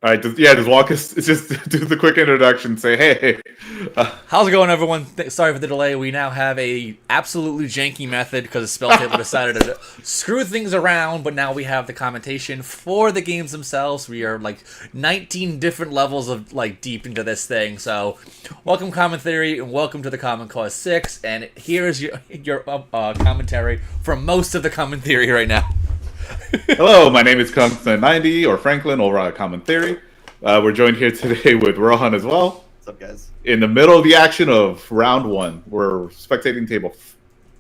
All right, just walk us. Just do the quick introduction. Say, hey. How's it going, everyone? Sorry for the delay. We now have a absolutely janky method because the spell table decided to screw things around. But now we have the commentation for the games themselves. We are like 19 different levels of like deep into this thing. So, welcome, Common Theory, and welcome to the Common Cause 6. And here's your commentary from most of the Common Theory right now. Hello, my name is Constantine90 or Franklin over at Common Theory. We're joined here today with Rohan as well. What's up, guys? In the middle of the action of round one, we're spectating table.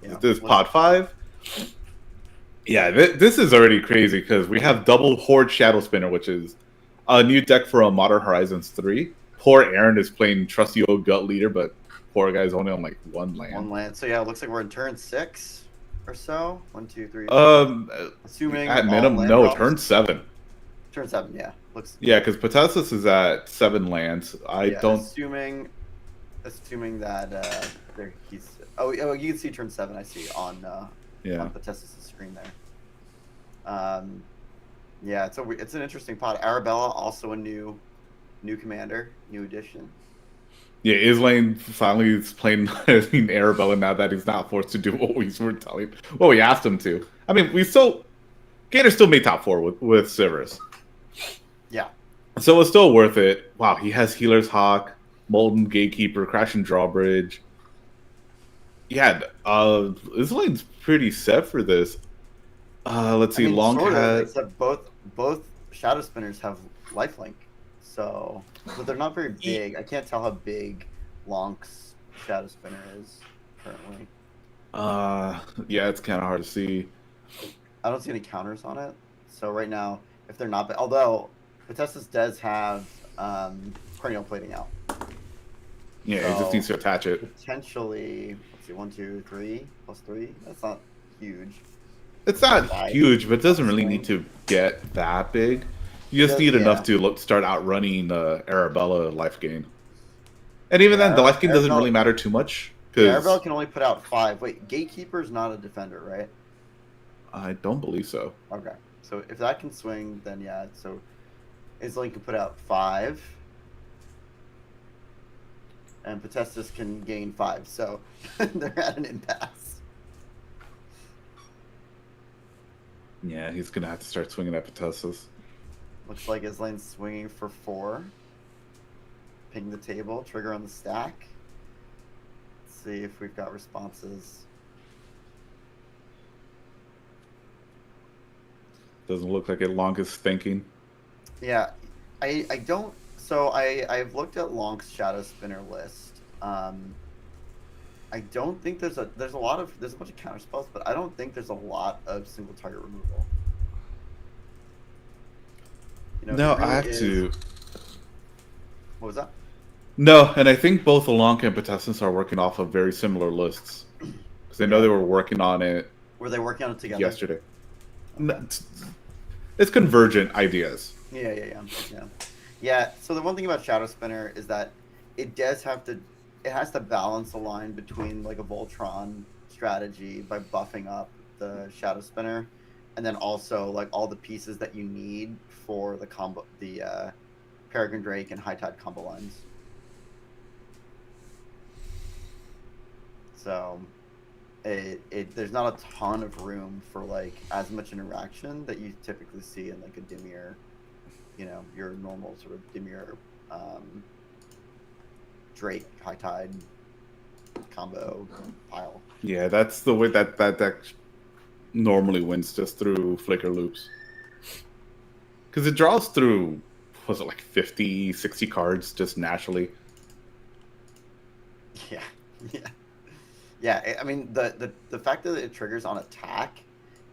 This is pod 5. Yeah, this is already crazy because we have double Horde Shadow Spinner, which is a new deck for Modern Horizons 3. Poor Aaron is playing trusty old Gut Leader, but poor guy's only on like one land. One land. So yeah, it looks like we're in turn 6 or so. 1, 2, 3. Assuming at minimum, no, drops. Turn 7. Turn 7, yeah. Yeah, because Potessus is at 7 lands. I don't. Assuming that he's. Oh, you can see turn 7. I see on Potessus' screen there. Yeah, it's an interesting pod. Arabella, also a new commander, new addition. Yeah, Islane finally is playing Arabella now that he's not forced to do what we asked him to. I mean, Gator still made top 4 with Sivers. Yeah. So it's still worth it. Wow, he has Healer's Hawk, Molten Gatekeeper, Crashing Drawbridge. Yeah, Islane's pretty set for this. Let's see, except both Shadow Spinners have lifelink. So, but they're not very big. I can't tell how big Lonk's Shadow Spinner is currently. Yeah, it's kind of hard to see. I don't see any counters on it. So right now, if they're not, although Potessus does have Cranial Plating out. Yeah, so he just needs to attach it. Potentially, let's see, 1, 2, 3 plus 3. That's not huge. It's not huge, but it doesn't really need to get that big. You just need enough to start outrunning Arabella life gain. And even then, the life gain doesn't really matter too much. Arabella can only put out 5. Wait, Gatekeeper's not a defender, right? I don't believe so. Okay. So if that can swing, then yeah. So Islane can put out 5. And Potessus can gain 5. So they're at an impasse. Yeah, he's going to have to start swinging at Potessus. Looks like Islane's swinging for 4. Ping the table, trigger on the stack. Let's see if we've got responses. Doesn't look like it. Lonk is thinking. Yeah, I don't. So I've looked at Lonk's Shadow Spinner list. I don't think there's a bunch of counter spells, but I don't think there's a lot of single target removal. No, I have to. What was that? No, and I think both Alonka and Potessus are working off of very similar lists. Because I know they were working on it. Were they working on it together? Yesterday. Okay. It's convergent ideas. Yeah, so the one thing about Shadow Spinner is that it has to balance the line between like a Voltron strategy by buffing up the Shadow Spinner, and then also like all the pieces that you need for the combo, the Peregrine Drake and High Tide combo lines. So there's not a ton of room for like as much interaction that you typically see in like a Dimir, your normal sort of Dimir Drake High Tide combo pile. Yeah, that's the way that deck normally wins, just through flicker loops. Because it draws through, was it like 50, 60 cards just naturally? Yeah. I mean, the fact that it triggers on attack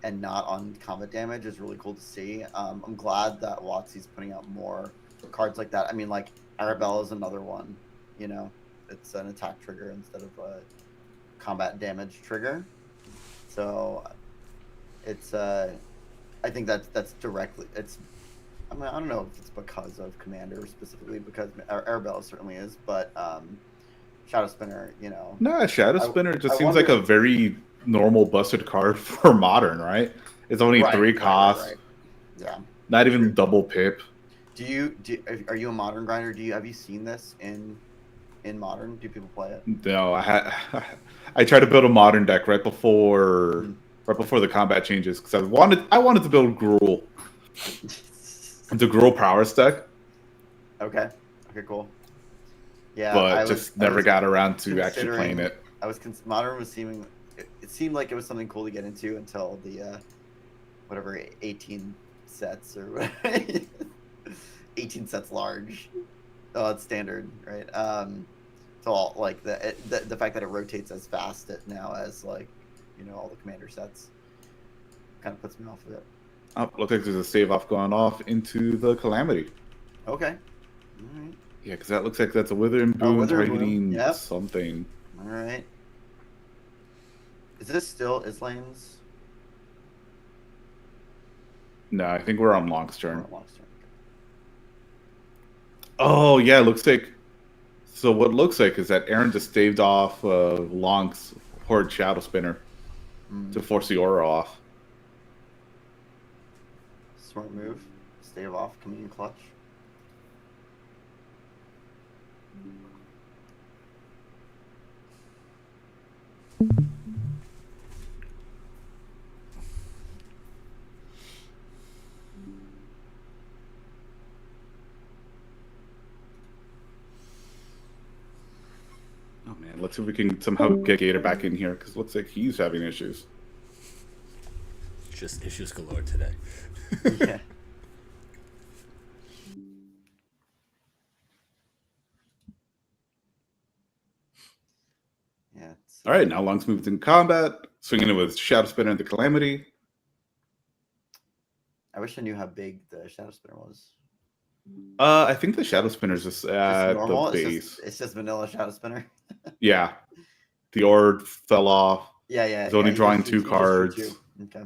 and not on combat damage is really cool to see. I'm glad that WotC's putting out more cards like that. I mean, like Arabella is another one. It's an attack trigger instead of a combat damage trigger. So it's I think that's directly. I don't know if it's because of Commander specifically, because Arabella certainly is, but Shadow Spinner, No, Shadow Spinner just seems like a very normal busted card for Modern, right? It's only 3 costs. Right. Yeah. Not even double pip. Are you a modern grinder? Have you seen this in modern? Do people play it? No, I tried to build a modern deck right before the combat changes because I wanted to build Gruul. The Gruul Prowess deck. Okay, cool. Yeah, but just never got around to actually playing it. Modern was seeming. It seemed like it was something cool to get into until the whatever 18 sets or whatever. 18 sets large. Oh, it's standard, right? So all, like the fact that it rotates as fast now as like all the commander sets kind of puts me off of it. Oh, looks like there's a save off going off into the Calamity. Okay. All right. Yeah, because that looks like that's a Withering Boon targeting something. All right. Is this still Islane's? No, I think we're on Long's turn. We're on Long's turn. Oh, yeah, it looks like... So what it looks like is that Aaron just staved off Long's Horde Shadow Spinner to force the aura off. Smart move. Stave off, coming in clutch. Oh man, let's see if we can somehow get Gator back in here because it looks like he's having issues. Just issues galore today. Yeah. Yeah. All right, now Long's moved in combat, swinging it with Shadow Spinner and the Calamity. I wish I knew how big the Shadow Spinner was. I think the Shadow Spinner is just at the base. It's just vanilla Shadow Spinner. Yeah. The Ord fell off. Yeah. He's only drawing 2 cards. Okay.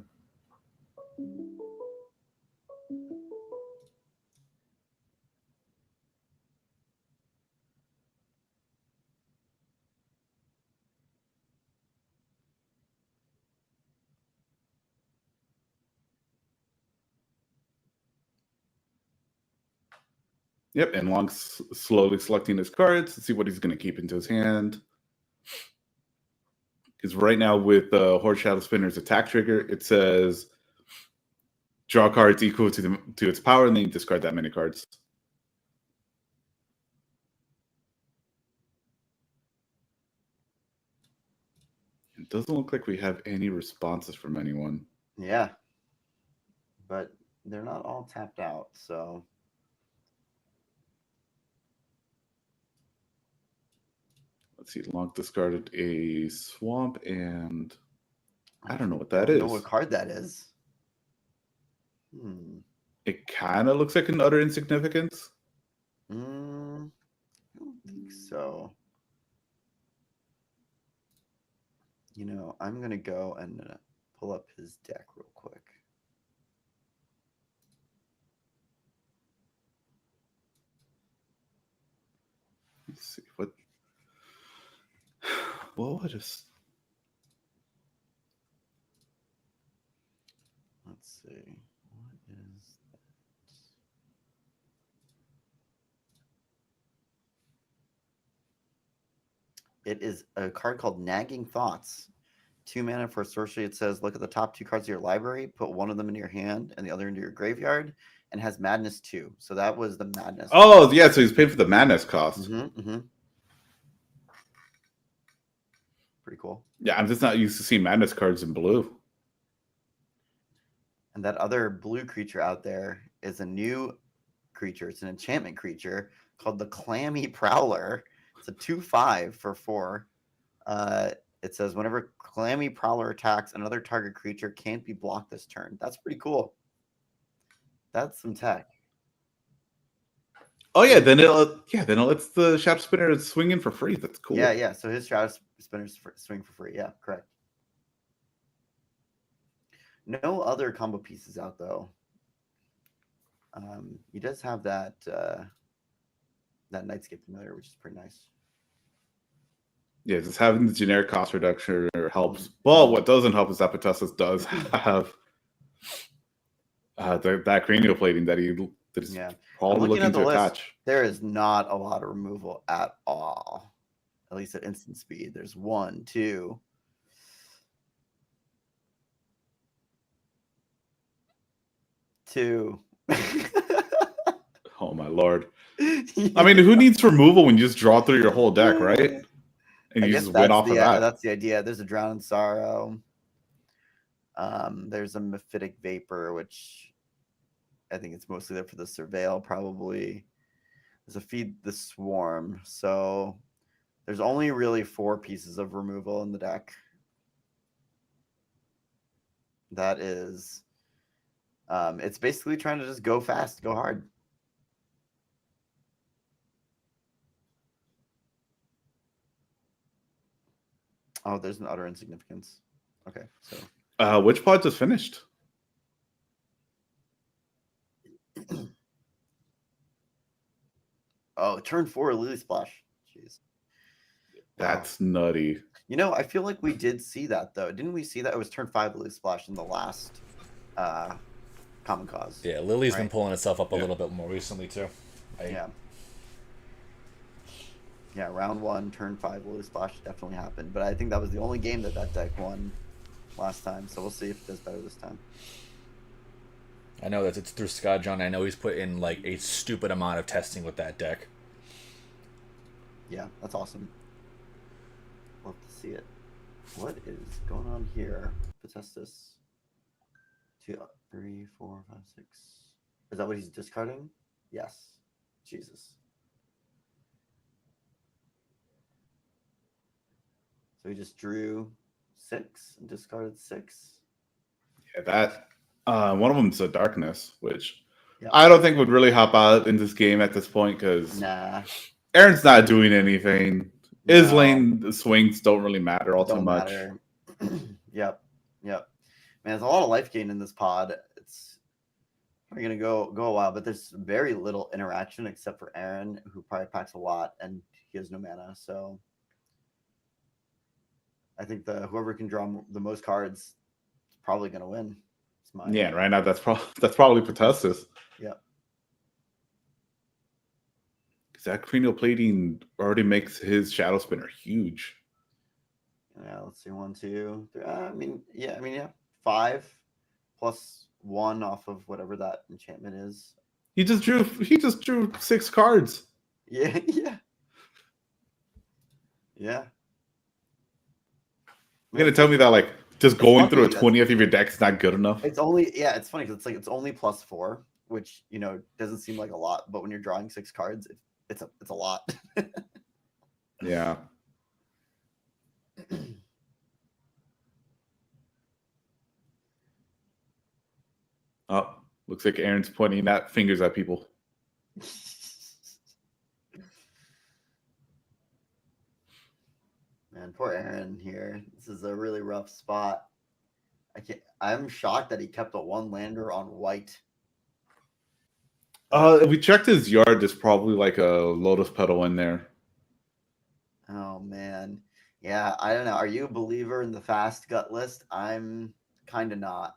Yep, and Long's slowly selecting his cards to see what he's going to keep into his hand. Because right now with the Horde Shadow Spinner's attack trigger, it says draw cards equal to its power, and then you discard that many cards. It doesn't look like we have any responses from anyone. Yeah. But they're not all tapped out, so... Let's see, Long discarded a Swamp, and I don't know what that is. I don't know what card that is. It kind of looks like an utter insignificance. I don't think so. I'm going to go and pull up his deck real quick. Let's see what would just... Let's see. What is that? It is a card called Nagging Thoughts. 2 mana for a sorcery. It says, look at the top 2 cards of your library, put one of them into your hand and the other into your graveyard, and has Madness 2. So that was the Madness. Oh, yeah, so he's paid for the Madness cost. Pretty cool. Yeah, I'm just not used to seeing Madness cards in blue. And that other blue creature out there is a new creature. It's an enchantment creature called the Clammy Prowler. It's a 2/5 for 4. It says whenever Clammy Prowler attacks, another target creature can't be blocked this turn. That's pretty cool. That's some tech. Oh yeah, then it lets the Shadow Spinner swing in for free. That's cool. Yeah. So his Shadow Spinners swing for free. Yeah, correct. No other combo pieces out though. He does have that Nightscape Familiar, which is pretty nice. Yeah, just having the generic cost reduction helps. Well, what doesn't help is that Petosis does have that cranial plating that he that is Yeah. I'm probably looking looking at the to list. attach. There is not a lot of removal at all. At least at instant speed. There's 1, 2. Oh my lord. I mean, who needs removal when you just draw through your whole deck, right? And I you guess just win off of that. that's the idea. There's a Drown in Sorrow. There's a Mephitic Vapor, which I think it's mostly there for the Surveil, probably. There's a Feed the Swarm. So there's only really 4 pieces of removal in the deck. That is, it's basically trying to just go fast, go hard. Oh, there's an Utter Insignificance. Okay, so Which pod just finished? oh, turn 4 Lily Splash. Jeez. That's nutty. You know, I feel like we did see that though. Didn't we see that? It was turn 5 Lily Splash in the last Common Cause. Yeah, Lily's been Right. pulling itself up a little bit more recently too. Yeah. Yeah, round 1, turn 5 Lily Splash definitely happened. But I think that was the only game that deck won last time. So we'll see if it does better this time. I know that it's through Scott John. I know he's put in like a stupid amount of testing with that deck. Yeah, that's awesome. Love to see it. What is going on here? Potestus. 2, 3, 4, 5, 6. Is that what he's discarding? Yes. Jesus. So he just drew 6 and discarded 6. Yeah, that one of them's a Darkness, which Yep. I don't think would really hop out in this game at this point because Nah. Aaron's not doing anything. His No. lane swings don't really matter all too much. Yep. Man, there's a lot of life gain in this pod. It's probably gonna go a while, but there's very little interaction except for Aaron, who probably packs a lot, and he has no mana. So I think whoever can draw the most cards is probably gonna win. Yeah, right now that's probably Potestus. Yep. That cranial plating already makes his Shadow Spinner huge. Yeah, let's see, 1, 2, 3. I mean, yeah, 5 plus 1 off of whatever that enchantment is. He just drew 6 cards. Yeah. You're gonna tell me that like just going through a 20th of your deck is not good enough? It's only it's funny because it's only +4, which doesn't seem like a lot, but when you're drawing 6 cards, it's a lot. Yeah. Oh, looks like Aaron's pointing at fingers at people. Man, poor Aaron here. This is a really rough spot. I'm shocked that he kept a 1-lander on white. If we checked his yard, there's probably like a Lotus Petal in there. Oh man. Yeah, I don't know. Are you a believer in the fast gut list? I'm kind of not.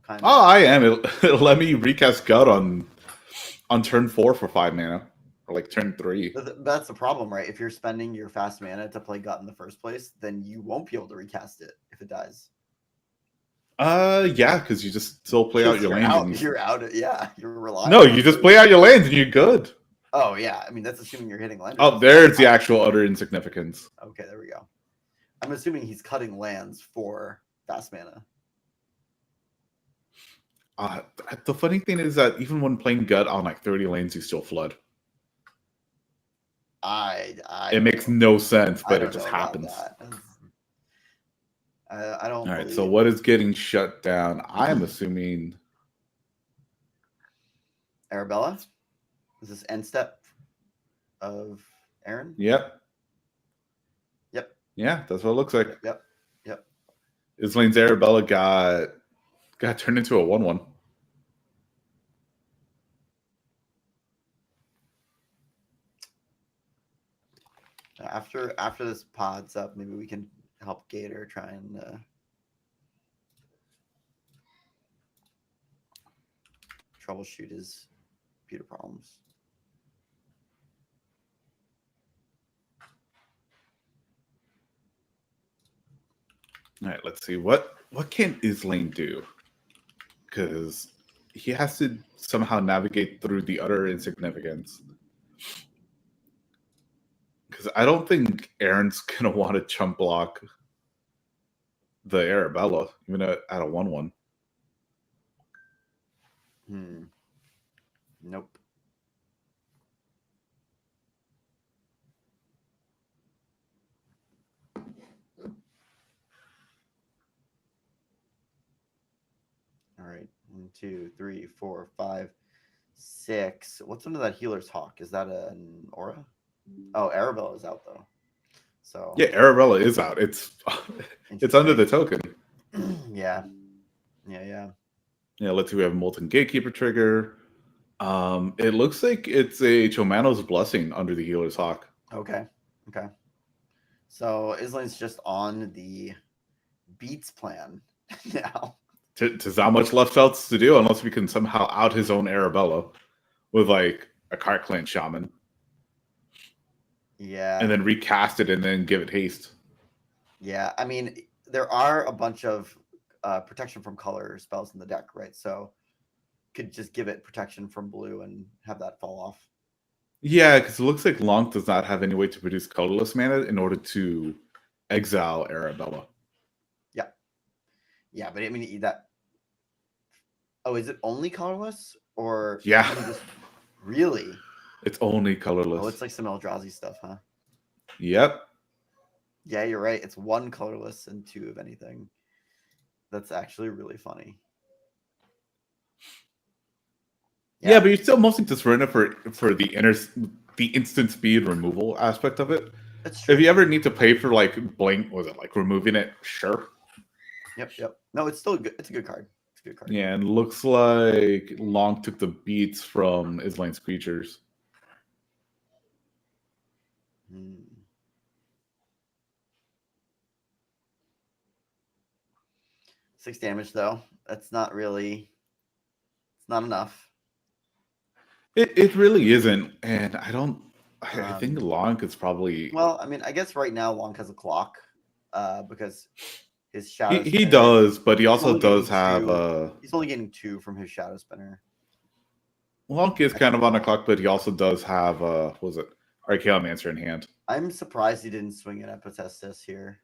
Oh, I am. It let me recast Gut on turn 4 for 5 mana. Or like turn 3. But that's the problem, right? If you're spending your fast mana to play Gut in the first place, then you won't be able to recast it if it dies. Yeah, because you just still play out your lands. You're out. Yeah, you're relying. No, you just play out your lands and you're good. Oh yeah, I mean that's assuming you're hitting land. Oh, there's the actual Utter Insignificance. Okay, there we go. I'm assuming he's cutting lands for fast mana. The funny thing is that even when playing Gut on like 30 lanes, you still flood. It makes no sense, but it just happens. I don't. All right, so what is getting shut down? I am assuming Arabella. Is this end step of Aaron? Yep. Yeah, that's what it looks like. Yep. This lane's Arabella got turned into a 1/1. After this pod's up, maybe we can help Gator try and troubleshoot his computer problems. All right, let's see what can Islane do, because he has to somehow navigate through the utter insignificance. Because I don't think Aaron's gonna want to chump block the Arabella, even at a 1/1. Nope. All right. 1, 2, 3, 4, 5, 6. What's under that healer's hawk? Is that an aura? Oh, Arabella is out though. So Yeah, Arabella is out. It's under the token. Yeah. Yeah, let's see. We have Molten Gatekeeper trigger. It looks like it's a Chomano's Blessing under the Healer's Hawk. Okay. So Islane's just on the beats plan now. There's not much left else to do unless we can somehow out his own Arabella with like a Cart Clan Shaman. Yeah. And then recast it and then give it haste. Yeah, I mean, there are a bunch of protection from color spells in the deck, right? So could just give it protection from blue and have that fall off. Yeah, because it looks like Long does not have any way to produce colorless mana in order to exile Arabella. Yeah, but I mean that. Oh, is it only colorless or? Yeah, really? It's only colorless. Oh, it's like some Eldrazi stuff, huh? Yep. Yeah, you're right. It's 1 colorless and 2 of anything. That's actually really funny. Yeah, but you're still mostly just running for the instant speed removal aspect of it. That's true. If you ever need to pay for like blink, was it like removing it? Sure. Yep. No, it's still good. It's a good card. Yeah, and looks like Long took the beats from Islane's creatures. 6 damage though. That's not really. It's not enough. It really isn't, and I think Long is probably. Well, I mean, I guess right now Long has a clock, because his shadow. He does, but he also does have. He's only getting 2 from his shadow spinner. Long is kind of on a clock, but he also does have. What was it? Archaeomancer in hand. I'm surprised he didn't swing it at Potestas here.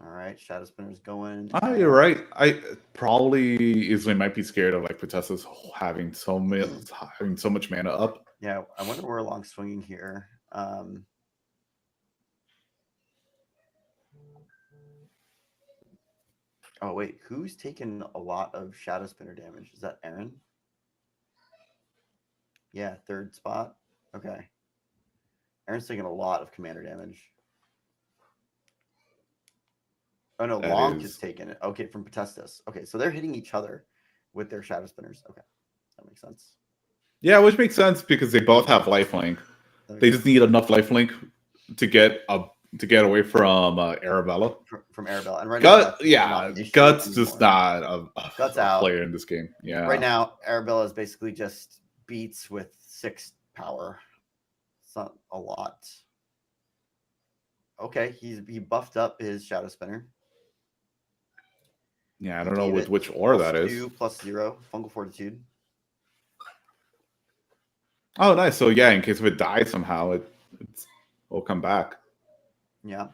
All right, Shadow Spinner's going. Oh, you're right. I probably Islane might be scared of like Potestas having so much mana up. Yeah, I wonder where Long's swinging here. Oh wait, who's taken a lot of Shadow Spinner damage? Is that Aaron? Yeah, 3rd spot. Okay. Aaron's taking a lot of commander damage. Oh no, Long is taking it. Okay, from Potestas. Okay, so they're hitting each other with their Shadow Spinners. Okay, that makes sense. Yeah, which makes sense because they both have lifelink. They just need enough lifelink to get away from Arabella. From Arabella, and right now, Guts just not a Guts out player in this game. Yeah, right now Arabella is basically just beats with 6 power. It's not a lot. Okay, he buffed up his Shadow Spinner. Yeah, I don't know with which aura that is. 2+0 Fungal Fortitude. Oh, nice. So yeah, in case if it dies somehow, it will come back. Yeah,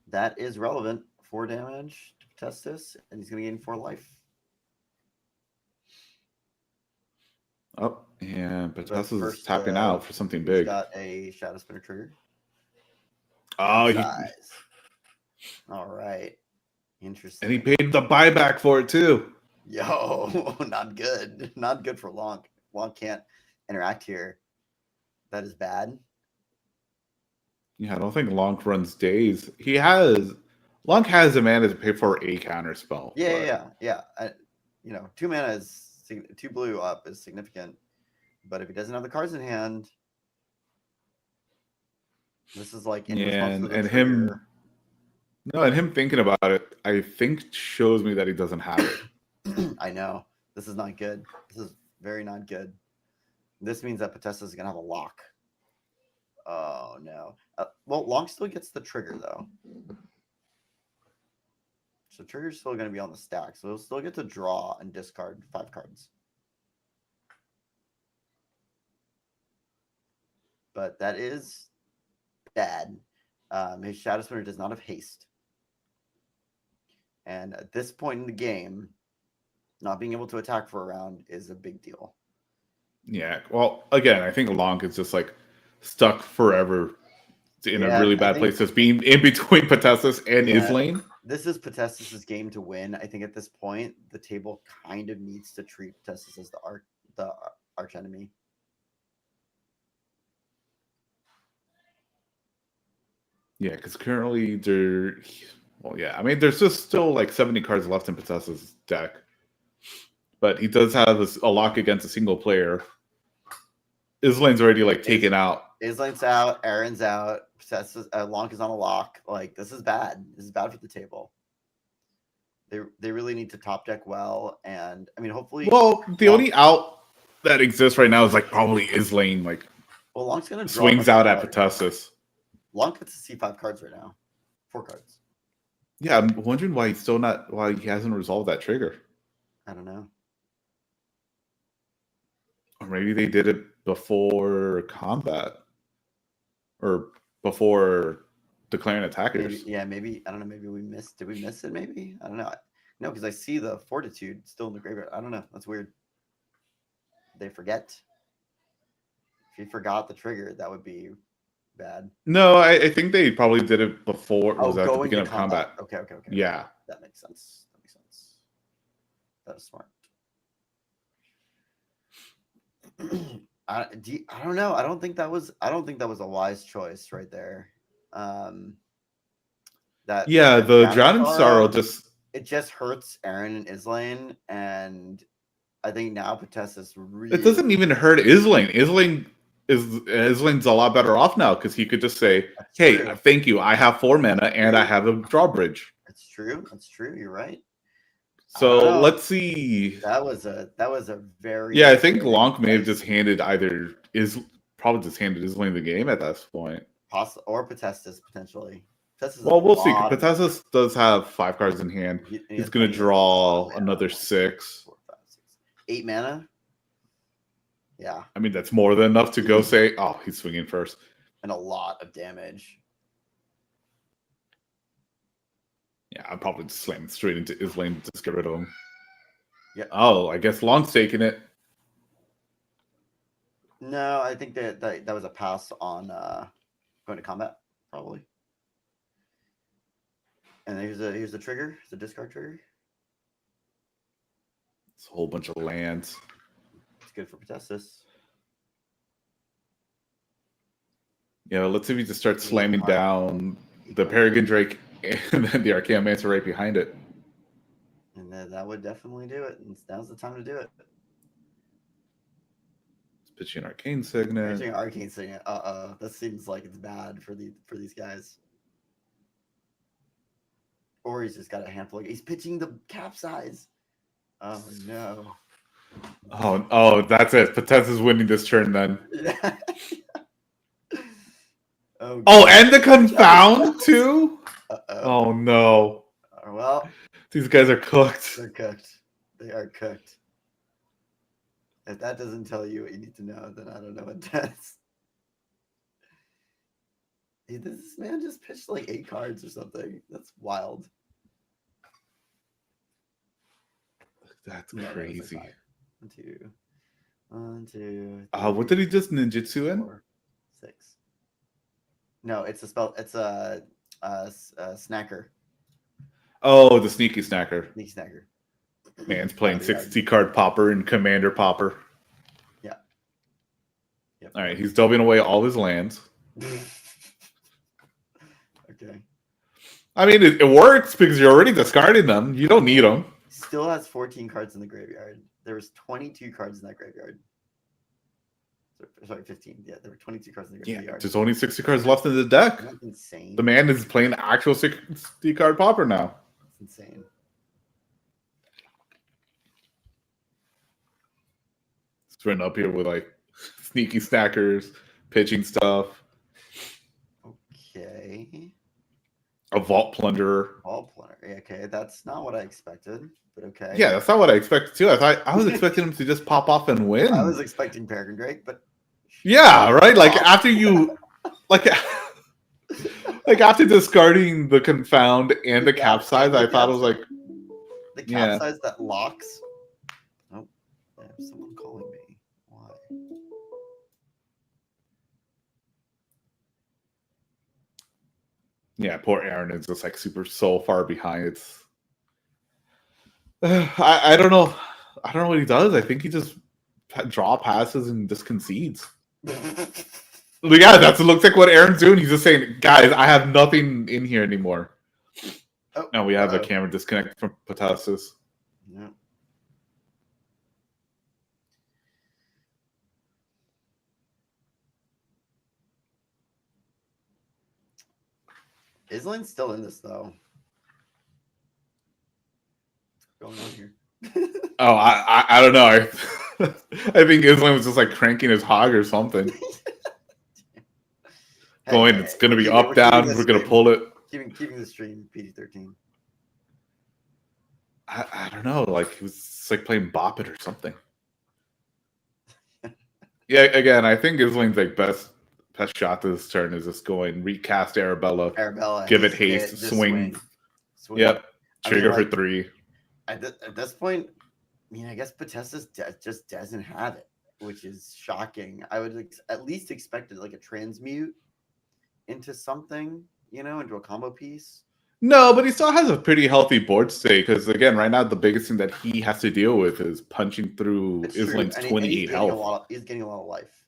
that is relevant. 4 damage to Potestas, and he's going to gain 4 life. Oh, yeah, but Potestas is tapping out for something big. Got a Shadow Spinner trigger. Oh, all right. Interesting. And he paid the buyback for it too. Yo, not good. Not good for Long. Long can't interact here. That is bad. Yeah, I don't think Long runs days. Long has a mana to pay for a counter spell. Yeah. 2 mana is 2 blue up is significant, but if he doesn't have the cards in hand, this is like and him. No, and him thinking about it, I think shows me that he doesn't have it. I know. This is not good. This is very not good. This means that Potesta is going to have a lock. Oh, no. Well, Long still gets the trigger, though. So trigger's still going to be on the stack. So he'll still get to draw and discard 5 cards. But that is bad. His Shadow Spinner does not have haste. And at this point in the game, not being able to attack for a round is a big deal. Yeah. Well, again, I think Lonk is just like stuck forever in a really bad place, just being in between Potestas and Islane. This is Potestas' game to win. I think at this point, the table kind of needs to treat Potestas as the arch enemy. Yeah, because currently I mean, there's just still like 70 cards left in Potestas' deck. But he does have a lock against a single player. Islane's already like taken out. Islane's out, Aaron's out, Lonk is on a lock. Like, this is bad. This is bad for the table. They really need to top deck well, and I mean, hopefully. Well, the only out that exists right now is like probably Islane. Like, well, Lonk's gonna swings out at Potestas. Lonk gets to see 5 cards right now, 4 cards. Yeah, I'm wondering why he hasn't resolved that trigger. I don't know. Or maybe they did it before combat, or before declaring attackers. Maybe I don't know. Maybe we missed. Did we miss it? Maybe I don't know. No, because I see the Fortitude still in the graveyard. I don't know. That's weird. They forget. If you forgot the trigger, that would be bad. No, I think they probably did it before. It was at the going beginning to of combat. Okay. Yeah. That makes sense. That is smart. I don't know. I don't think that was a wise choice right there. The Drowning Sorrow just hurts Aaron and Islane, and I think now Potestas really. It doesn't even hurt Islane. Islane's a lot better off now because he could just say, "Hey, thank you. I have 4 mana and I have a drawbridge." That's true. You're right. So let's see. That was a very. Yeah, I think Lonk may have just handed probably just handed Islane the game at that point. Or Potestas potentially. Well, we'll see. Potestas does have 5 cards in hand. He's going to draw another 6. 4, 5, 6. 8 mana. Yeah. I mean, that's more than enough to go say, oh, he's swinging first. And a lot of damage. Yeah, I'd probably just slam straight into Islane to just get rid of him. Yeah. Oh, I guess Long's taking it. No, I think that was a pass on going to combat, probably. And here's the trigger. It's a discard trigger. It's a whole bunch of lands. It's good for Potestas. Yeah, let's see if he just starts slamming down the Peregrine Drake and then the Archaeomancer right behind it. And that would definitely do it. And now's the time to do it. It's pitching Arcane Signet. That seems like it's bad for these guys. Or he's just got a handful. He's pitching the Capsize. Oh no. Oh, that's it. Potesta's winning this turn then. And the Confound too? Oh no. Well, these guys are cooked. They're cooked. They are cooked. If that doesn't tell you what you need to know, then I don't know what does. This man just pitched like 8 cards or something. That's wild. That's crazy. Like 1, 2. What did he just ninjutsu in? 4, 6. No, it's a spell. It's a snacker. Oh, the sneaky snacker. Sneaky snacker. Man's playing 60 card popper and commander popper. Yeah. Yep. All right, he's dubbing away all his lands. Okay. I mean, it works because you're already discarding them. You don't need them. Still has 14 cards in the graveyard. There was 22 cards in that graveyard. Sorry, 15. Yeah, there were 22 cards in the Yeah, graveyard. there's only 60 cards left in the deck. That's insane. The man is playing actual 60 card popper now. That's insane. It's written up here with like sneaky stackers, pitching stuff, Okay. a vault plunderer. All plunder. Okay, that's not what I expected, but okay. Yeah, that's not what I expected too. I was expecting him to just pop off and win. I was expecting Peregrine Drake, but yeah, right. Like after you, like, like after discarding the confound and the capsize, I thought it was like the yeah. capsize that locks. Oh, there's someone calling me. Why? Yeah, poor Aaron is just like so far behind. It's I don't know. I don't know what he does. I think he just draw passes and just concedes. Yeah, that's it looks like what Aaron's doing. He's just saying, guys, I have nothing in here anymore. Oh, Now we have a camera disconnect from Patasis. Yeah. Islane's still in this though. What's going on here? Oh, I don't know. I think Islam was just like cranking his hog or something. Going, it's gonna be up, down. We're gonna pull it. Keeping the stream PG-13. I don't know. Like he was like playing Bop It or something. Yeah, again, I think Islane's like best shot this turn is just going recast Arabella, give it haste, swing. Yep, trigger for 3. At this point, I mean, I guess Potestas just doesn't have it, which is shocking. I would at least expect it like a transmute into something, into a combo piece. No, but he still has a pretty healthy board state because, again, right now the biggest thing that he has to deal with is punching through Islane's 28 health. He's getting a lot of life.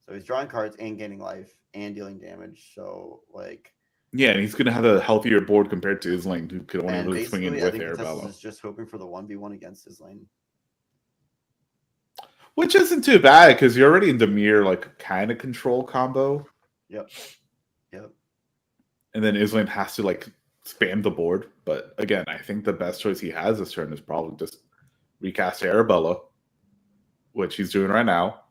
So he's drawing cards and gaining life and dealing damage. So, like... Yeah, and he's going to have a healthier board compared to Islane, who could only really swing in with Arabella. Is just hoping for the 1v1 against Islane. Which isn't too bad, because you're already in Dimir, like, kind of control combo. Yep. And then Islane has to, like, spam the board. But, again, I think the best choice he has this turn is probably just recast Arabella, which he's doing right now.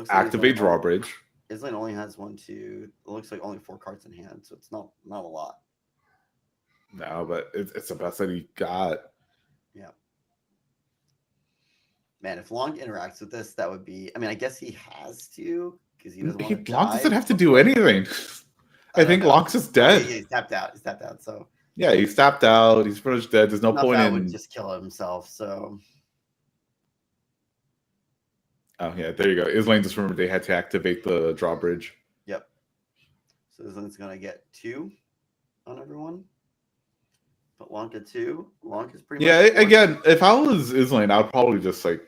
Activate Drawbridge. Islane only has 1, 2. It looks like only 4 cards in hand, so it's not a lot. No, but it's the best that he got. Yeah. Man, if Long interacts with this, that would be... I mean, I guess he has to, because he doesn't want to Long doesn't have to do anything. I think Long's just dead. Yeah, he's tapped out, so... Yeah, he's tapped out. He's pretty much dead. There's no point in... would just kill himself, so... Oh, yeah, there you go. Islane just remembered they had to activate the drawbridge. Yep. So Islane's going to get 2 on everyone. But Lonk at 2. Lonk is pretty much... Yeah, again, if I was Islane, I would probably just, like,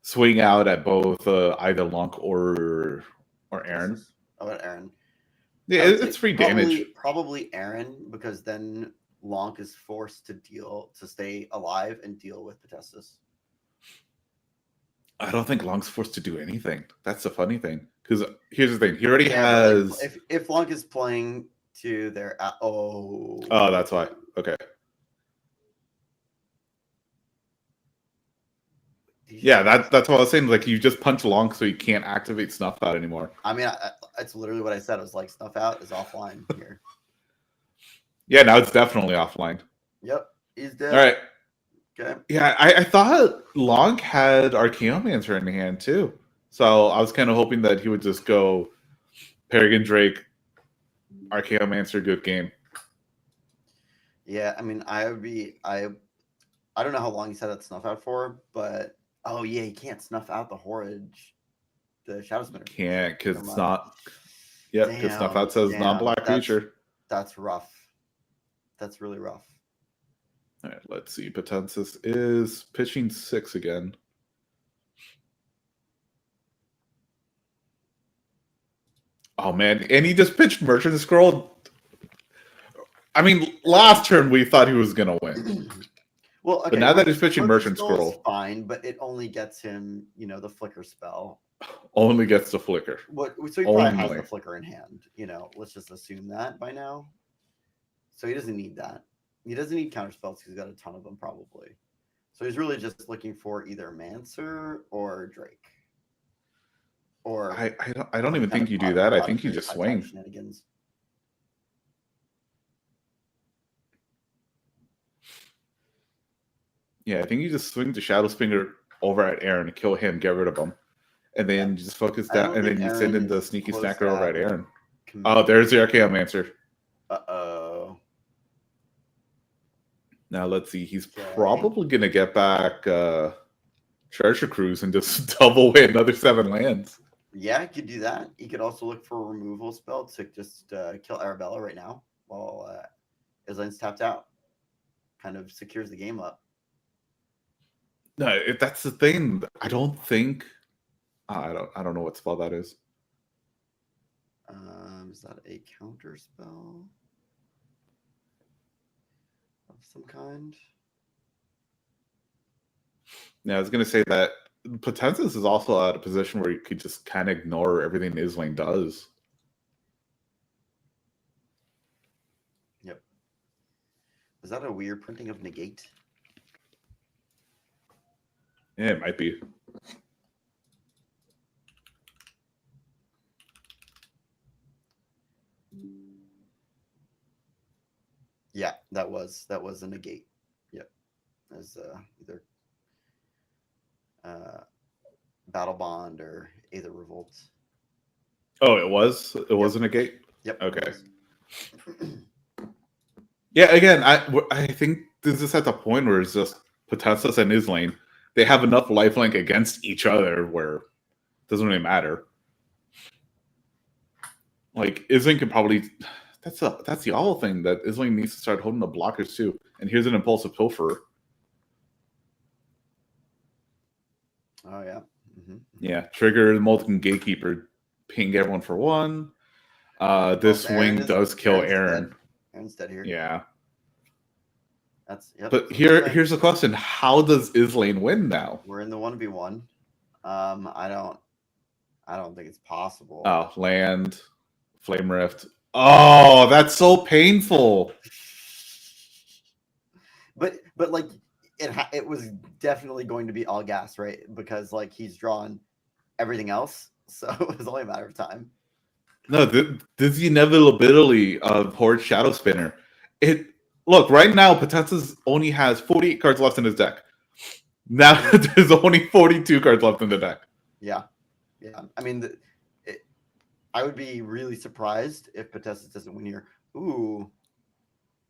swing out at both either Lonk or Aaron. Oh, at Aaron. Yeah, it's free damage. Probably Aaron, because then Lonk is forced to stay alive and deal with Potestas. I don't think Long's forced to do anything. That's the funny thing. Because here's the thing. He already has... Like, if Long is playing to their... Oh, that's why. Okay. Yeah, that's what I was saying. Like, you just punch Long so he can't activate Snuff Out anymore. I mean, it's literally what I said. I was like, Snuff Out is offline here. Yeah, now it's definitely offline. Yep, he's dead. All right. Okay. Yeah, I thought Long had Archaeomancer in hand too. So I was kind of hoping that he would just go Peregrine Drake, Archaeomancer, good game. Yeah, I mean, I don't know how long he's had that Snuff Out for, but oh yeah, he can't snuff out the Horage, the Shadow Spinner. Can't, because it's not. Yep, because Snuff Out says non-black creature. That's rough. That's really rough. All right, let's see. Potensis is pitching 6 again. Oh, man. And he just pitched Merchant Scroll. I mean, last turn we thought he was going to win. Well, okay. But now that he's pitching Flicker Merchant Skull is Scroll, fine, but it only gets him, the flicker spell. only gets the flicker. So he probably has Only. the flicker in hand. Let's just assume that by now. So he doesn't need that. He doesn't need counter spells because he's got a ton of them probably. So he's really just looking for either Mancer or Drake. Or I don't even think you do that. I think you just swing. Shenanigans. Yeah, I think you just swing the Shadow Spinger over at Aaron and kill him, get rid of him. And then you just focus down, and then you send in the Sneaky Snacker over at Aaron. Oh, there's the Archaeomancer. Uh-oh. Now let's see. He's probably going to get back Treasure Cruise and just double away another 7 lands. Yeah, he could do that. He could also look for a removal spell to just kill Arabella right now while Islane's tapped out. Kind of secures the game up. No, that's the thing. I don't think. I don't know what spell that is. Is that a counter spell of some kind? Yeah, I was gonna say that Potensis is also at a position where you could just kind of ignore everything Islane does. Yep. Is that a weird printing of negate? Yeah, it might be. Yeah, that was a negate. Yep. As either Battle Bond or Aether Revolt. Oh, it was? It wasn't a gate? Yep. Okay. Yeah, again, I think this is at the point where it's just Potensis and Islane. They have enough lifelink against each other where it doesn't really matter. Like, Islane can probably... That's the awful thing, that Islane needs to start holding the blockers too. And here's an Impulsive Pilferer. Oh, yeah. Yeah, trigger the Molten Gatekeeper, ping everyone for 1. This swing does kill Aaron. Aaron's dead here. Yeah. Yep. But here's the question: how does Islane win now? We're in the 1v1. I don't think it's possible. Oh, land, Flame Rift. Oh, that's so painful. But like it was definitely going to be all gas, right? Because like he's drawn everything else, so it was only a matter of time. No, this is the inevitability of Horde Shadow Spinner. Look, right now, Potensis only has 48 cards left in his deck. Now there's only 42 cards left in the deck. Yeah. I mean, I would be really surprised if Potensis doesn't win here. Ooh,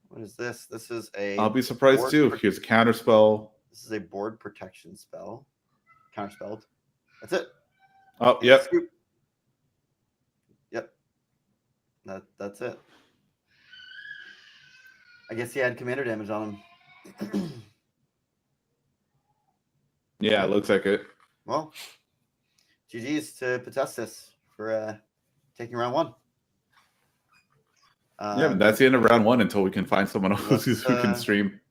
what is this? This is I'll be surprised too. Here's a counter spell. This is a board protection spell. Counterspelled. That's it. Oh, yep. Scoop. Yep. That's it. I guess he had commander damage on him. Yeah, it looks like it. Well, GG's to Potensis for taking round 1. Yeah, but that's the end of round 1 until we can find someone else who can stream.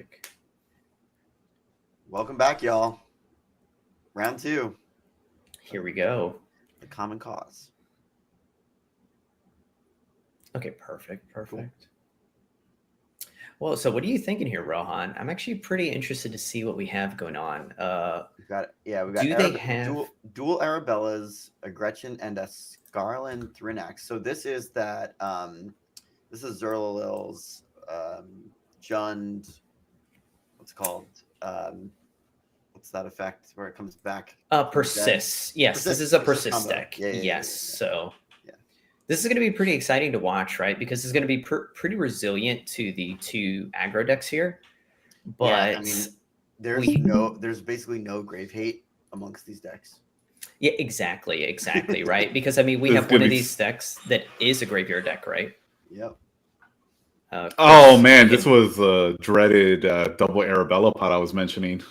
epic. Welcome back, y'all. Round 2. Here we go. The Common Cause. Okay, perfect. Well, so what are you thinking here, Rohan? I'm actually pretty interested to see what we have going on. We've got Do they have dual Arabellas, a Gretchen, and a Scarlin Thrinax. So this is that this is Zerlil's Jund, what's it called? What's that effect where it comes back? Persists? Yes, this is a persist deck. Yes, so this is going to be pretty exciting to watch, right? Because it's going to be pretty resilient to the 2 aggro decks here. But I mean, there's basically no grave hate amongst these decks. Yeah, exactly, right? Because I mean, we have one of these decks that is a graveyard deck, right? Yep. Oh man, this was a dreaded double Arabella pot I was mentioning.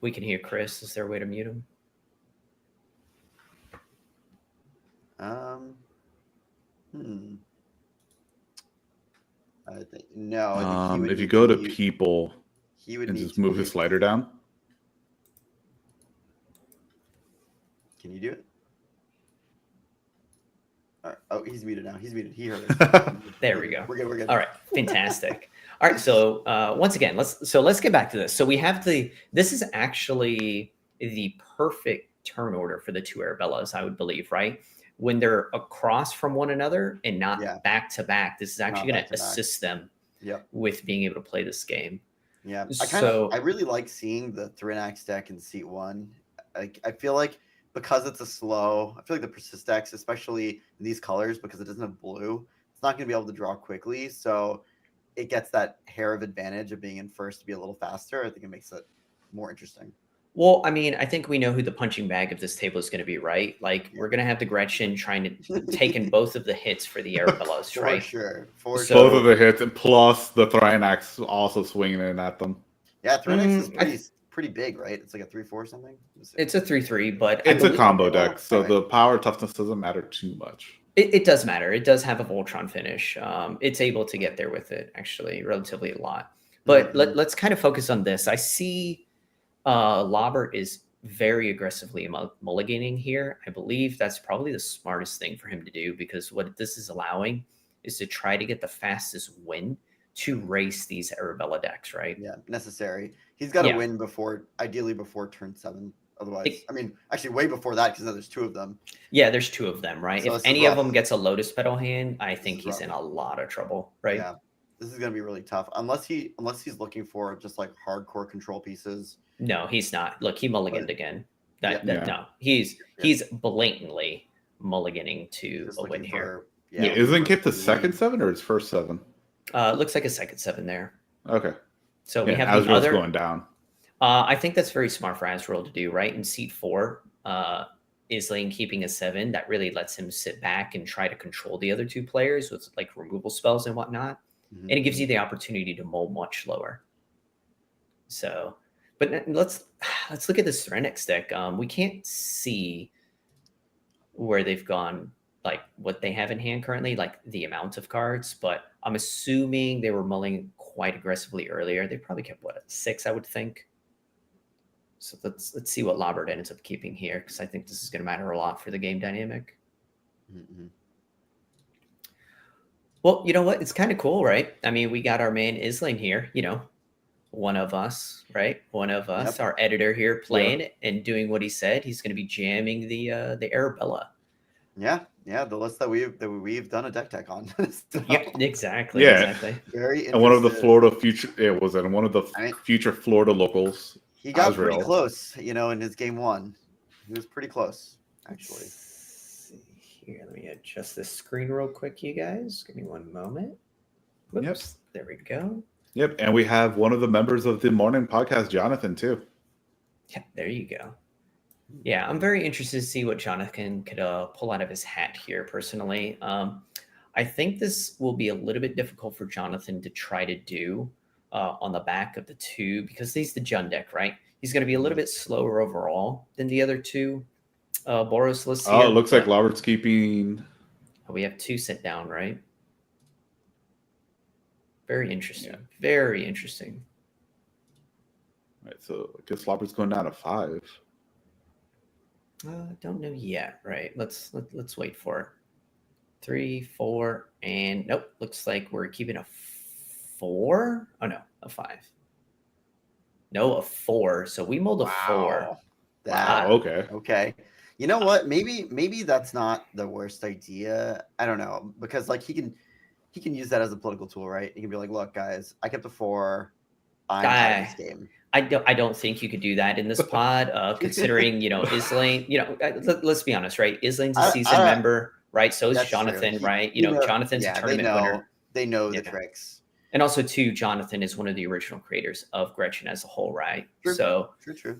We can hear Chris. Is there a way to mute him? I think no. If you go to people, he would and need just move his slider down. Can you do it? All right. Oh, he's muted now. He's muted. He heard it. There we go. We're good. All right, fantastic. All right, so once again, let's get back to this. So we have this is actually the perfect turn order for the 2 Arabellas, I would believe, right? When they're across from one another and not back to back, this is actually going to assist them with being able to play this game. Yeah, I really like seeing the Thrinax deck in seat 1. I feel like because it's I feel like the persist decks, especially in these colors, because it doesn't have blue, it's not going to be able to draw quickly. So it gets that hair of advantage of being in first to be a little faster. I think it makes it more interesting. Well, I mean, I think we know who the punching bag of this table is going to be, right? Like, we're going to have the Gretchen trying to take in both of the hits for the Arabellas, right? For sure. Both of the hits, and plus the Thrinax also swinging in at them. Yeah, Thrinax is pretty big, right? It's like a 3/4 something. It's a 3/3, but it's a combo deck, so the power toughness doesn't matter too much. It does matter. It does have a Voltron finish. It's able to get there with it, actually, relatively a lot. But let's kind of focus on this. I see Lobbert is very aggressively mulliganing here. I believe that's probably the smartest thing for him to do, because what this is allowing is to try to get the fastest win to race these Arabella decks, right? Yeah, necessary. He's got to win ideally before turn 7. Otherwise, I mean, actually way before that, because there's 2 of them. Yeah, there's 2 of them, right? So if any of them gets a Lotus Petal hand, I think he's in a lot of trouble, right? Yeah, this is going to be really tough. Unless he's looking for just like hardcore control pieces. No, he's not. Look, he mulliganed again. No, he's blatantly mulliganing to a win here. Isn't Kip the second 7 or his first 7? Looks like a second 7 there. Okay. So we have the Azrael's going down. I think that's very smart for Azrael to do, right? In seat 4, Islane keeping a 7, that really lets him sit back and try to control the other 2 players with like removal spells and whatnot. Mm-hmm. And it gives you the opportunity to mull much lower. So, but let's look at this Thrinax deck. We can't see where they've gone, like what they have in hand currently, like the amount of cards, but I'm assuming they were mulling quite aggressively earlier. They probably kept 6, I would think. So let's see what Lobbert ends up keeping here, because I think this is going to matter a lot for the game dynamic. Mm-hmm. Well, you know what? It's kind of cool, right? I mean, we got our man Islane here, one of us, right? One of us, our editor here, playing and doing what he said. He's going to be jamming the Arabella. Yeah, the list that we've done a deck tech on. Yeah, exactly. Very interesting. And one of the Florida future Florida locals. He got pretty close, in his game 1. He was pretty close, actually. Let's see here, let me adjust this screen real quick, you guys. Give me one moment. Whoops. Yep. There we go. Yep, and we have one of the members of the morning podcast, Jonathan, too. Yeah, there you go. Yeah, I'm very interested to see what Jonathan could pull out of his hat here, personally. I think this will be a little bit difficult for Jonathan to try to do on the back of the 2, because he's the Jund deck, right? He's going to be a little bit slower overall than the other 2 Boros lists here. Oh, it looks like Lobbert's keeping... We have 2 sent down, right? Very interesting. Yeah. Very interesting. Right, so I guess Lobber's going down to 5. Don't know yet. Right. Let's wait for it. 3, 4, and nope. Looks like we're keeping a 4. Oh no, a 5. No, a 4. So we mulled a 4. That, Okay. Okay. You know what? Maybe that's not the worst idea. I don't know, because like he can use that as a political tool, right? He can be like, look, guys, I kept a 4. I'm out of this game. I don't think you could do that in this pod, considering, Islane, let's be honest, right? Islane's a seasoned member, right? So is Jonathan, right? Jonathan's a tournament winner. They know the tricks. And also, too, Jonathan is one of the original creators of Gretchen as a whole, right? True. So True.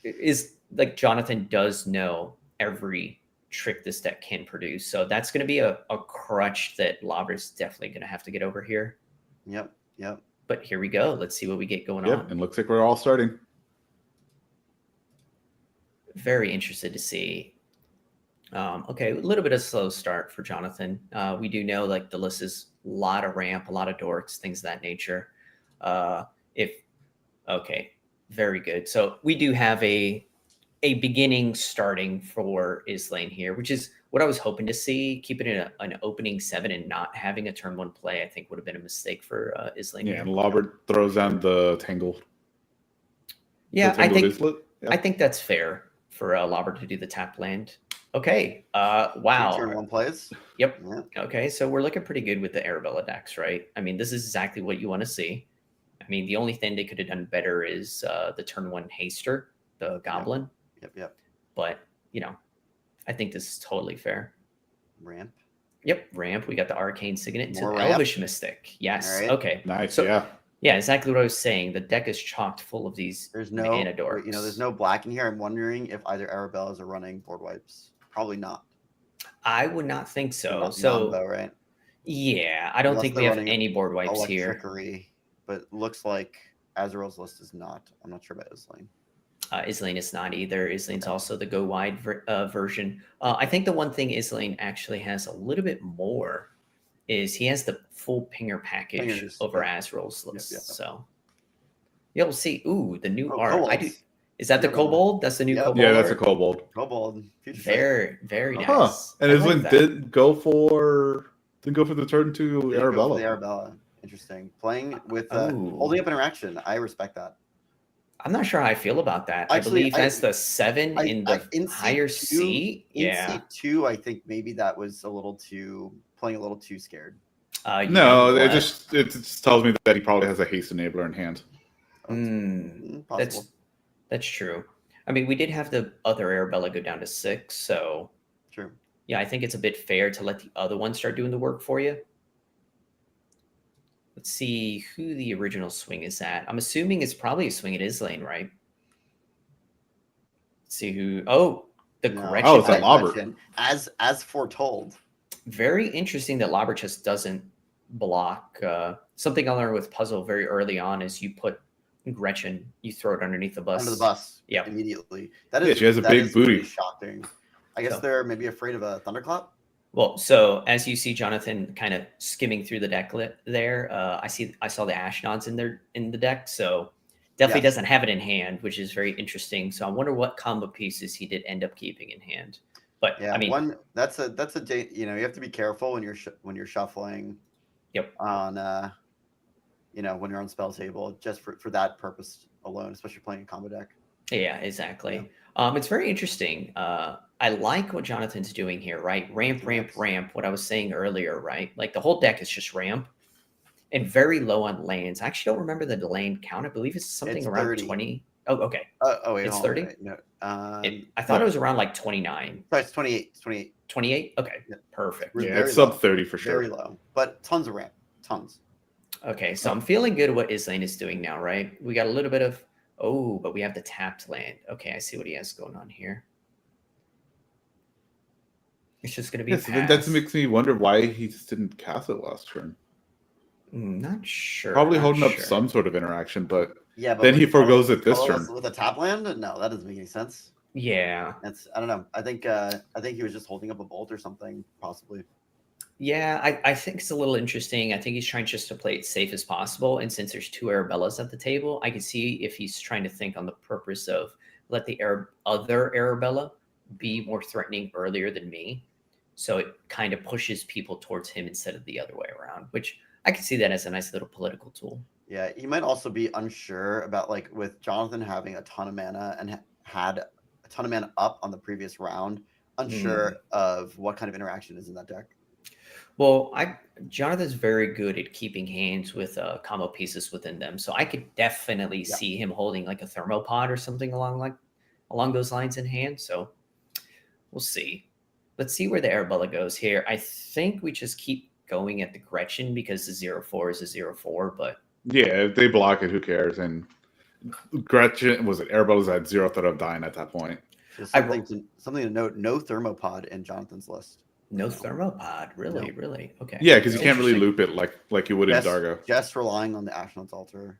Is like Jonathan does know every trick this deck can produce. So that's going to be a crutch that Lobber's definitely going to have to get over here. Yep. But here we go. Let's see what we get going on. And looks like we're all starting. Very interested to see. Okay, a little bit of slow start for Jonathan. We do know like the list is a lot of ramp, a lot of dorks, things of that nature. Okay, very good. So we do have a beginning starting for Islane here, which is what I was hoping to see. Keeping it an opening 7 and not having a turn 1 play, I think would have been a mistake for Islane. Yeah, and Lobber throws down the Tangle. Yeah, the Tangle I think that's fair for Lobber to do the tap land. Okay. Wow. Turn 1 plays. Yep. Yeah. Okay, so we're looking pretty good with the Arabella decks, right? I mean, this is exactly what you want to see. I mean, the only thing they could have done better is the turn 1 Haster, the Goblin. Yep. But, I think this is totally fair. Ramp. Yep, ramp. We got the Arcane Signet to More ramp. Elvish Mystic. Yes. All right. Okay. Nice, So- yeah. Yeah, exactly what I was saying. The deck is chocked full of these There's no mana dorks. there's no black in here. I'm wondering if either Arabellas are running board wipes. Probably not. I would not think so. Not So though, right? yeah, I don't Unless think we they're have running any board wipes here. Trickery, but looks like Azrael's list is not. I'm not sure about Islane. Islane is not either. Islane's Okay. also the go wide version. I think the one thing Islane actually has a little bit more is he has the full pinger package Pingers, over yep. Azrael's list. Yep. So you'll see. Ooh, the new art. Kobolds. Is that the Yep. Kobold? That's the new Yep. Kobold. Yeah, that's a art? Kobold. Kobold. Future Sight. Very nice. Huh. And I like Islane that. didn't go for the turn to There you go for Arabella. The Arabella. Interesting. Playing with Ooh. holding up interaction. I respect that. I'm not sure how I feel about that. I Actually, believe that's the 7 in the in higher C2 seat. In Yeah. C2, I think maybe that was playing a little too scared. You No, know it what? just tells me that he probably has a haste enabler in hand. Possible. That's true. I mean, we did have the other Arabella go down to 6, so True. yeah, I think it's a bit fair to let the other one start doing the work for you. Let's see who the original swing is at. I'm assuming it's probably a swing at Islane, right? Let's see who. Oh, the No. Gretchen. Oh, it's a deck. Lobber. Gretchen, as foretold. Very interesting that Lobber just doesn't block. Something I learned with Puzzle very early on is you put Gretchen, you throw it underneath the bus. Under the bus. Yep. Immediately. That Yeah, she has a that big is pretty booty. Shocking. I guess So- they're maybe afraid of a thunderclap. Well, so as you see Jonathan kind of skimming through the deck there, I saw the Ashnod's in the deck, so definitely Yeah. doesn't have it in hand, which is very interesting. So I wonder what combo pieces he did end up keeping in hand. But Yeah, I mean, you have to be careful when you're shuffling. Yep. On when you're on spell table, just for that purpose alone, especially playing a combo deck. yeah, exactly. It's very interesting. I like what Jonathan's doing here, right? Ramp. What I was saying earlier, right? Like the whole deck is just ramp and very low on lands. I actually don't remember the land count. I believe it's something It's around 30. 20. Oh, okay. Wait, It's hold on, 30? wait, no, I thought it was around like 29. sorry, it's 28. It's 28. 28? Okay, Yeah. perfect. Really? Yeah, Very it's sub low. 30 for sure. Very low, but tons of ramp. Tons. Okay, so I'm feeling good what Islane is doing now, right? We got a little bit of, but we have the tapped land. Okay, I see what he has going on here. It's just going to be Yeah, so then pass. that makes me wonder why he just didn't cast it last turn. Not sure. Probably not holding up sure. some sort of interaction, but Yeah, but Then he with forgoes it this colorless turn. with a tap land. No, that doesn't make any sense. Yeah. I don't know. I think he was just holding up a bolt or something, possibly. Yeah, I think it's a little interesting. I think he's trying just to play it safe as possible. And since there's two Arabellas at the table, I can see if he's trying to think on the purpose of let the other Arabella be more threatening earlier than me. So it kind of pushes people towards him instead of the other way around, which I can see that as a nice little political tool. Yeah, he might also be unsure about, like, with Jonathan having a ton of mana and had a ton of mana up on the previous round, unsure of what kind of interaction is in that deck. Well, Jonathan's very good at keeping hands with combo pieces within them, so I could definitely see him holding like a thermopod or something along those lines in hand. So we'll see. Let's see where the Arabella goes here. I think we just keep going at the Gretchen because the 0/4 is a 0/4, but yeah, if they block it, who cares? And Gretchen was it? Arabella's at 0 threat of dying at that point. Just something to note: no thermopod in Jonathan's list. no thermopod. Really? Okay. Yeah, because you can't really loop it like you would in Dargo. Just relying on the Ashnod's Altar.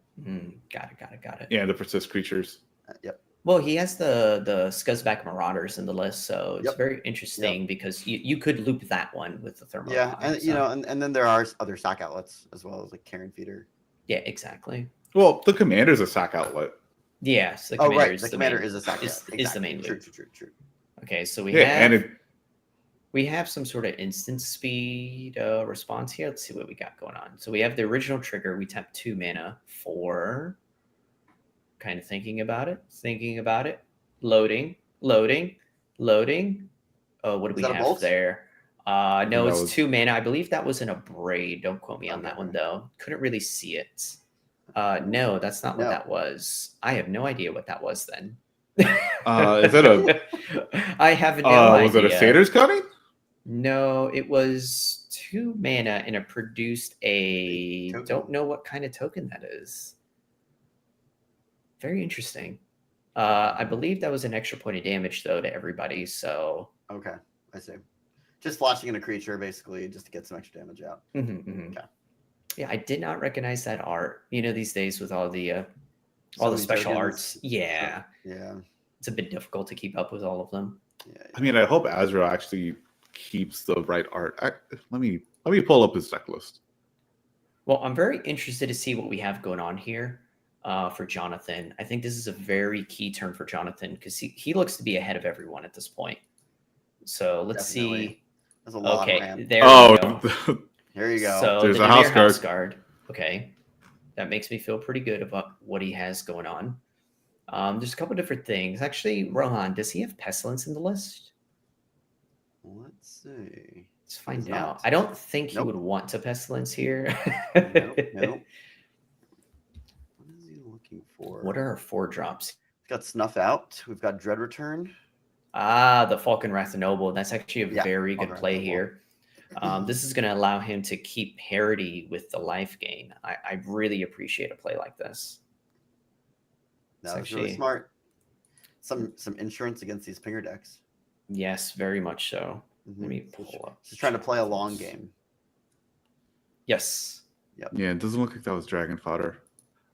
Got it. Yeah, the persist creatures. Yep. Well, he has the Scuzzback Marauders in the list, so it's very interesting because you could loop that one with the thermopod. Yeah, and you know, and then there are other sack outlets as well as like Carrion Feeder. Yeah, exactly. Well, the commander's a sack outlet. Yes, the commander is a sack outlet. Is the main True. loop. Okay, so we have some sort of instant speed response here. Let's see what we got going on. So we have the original trigger. We tap 2 mana for kind of thinking about it. Loading. Oh, what do we have there? No, it's 2 mana. I believe that was an Abrade. Don't quote me on that one, though. Couldn't really see it. No, that's not what that was. I have no idea what that was then. Is it a... I have no idea. Was it a Satyr's Cutting? No, it was 2 mana and it produced a... Don't know what kind of token that is. Very interesting. I believe that was an extra point of damage, though, to everybody, so... Okay, I see. Just flashing in a creature, basically, just to get some extra damage out. Okay. Yeah, I did not recognize that art. You know, these days with all the special arts. Yeah. It's a bit difficult to keep up with all of them. Yeah. I mean, I hope Azrael actually keeps the right art. Let me pull up his deck list. Well, I'm very interested to see what we have going on here for Jonathan. I think this is a very key turn for Jonathan because he looks to be ahead of everyone at this point. So let's see. There's a lot of ramp. There we go. Here you go. So there's the a house guard. Okay. That makes me feel pretty good about what he has going on. There's a couple different things. Actually, Rohan, does he have Pestilence in the list? Let's see. Let's find out. I don't think he would want to Pestilence here. Nope. What is he looking for? What are our 4 drops? We've got Snuff Out. We've got Dread Return. The Falcon Wrath Noble. That's actually a very good Falcon play Wrath here. This is going to allow him to keep parity with the life gain. I really appreciate a play like this. That's really smart. Some insurance against these pinger decks. Yes, very much so. Let me pull up. Just trying to play a long game. Yes. Yep. Yeah, it doesn't look like that was Dragon Fodder.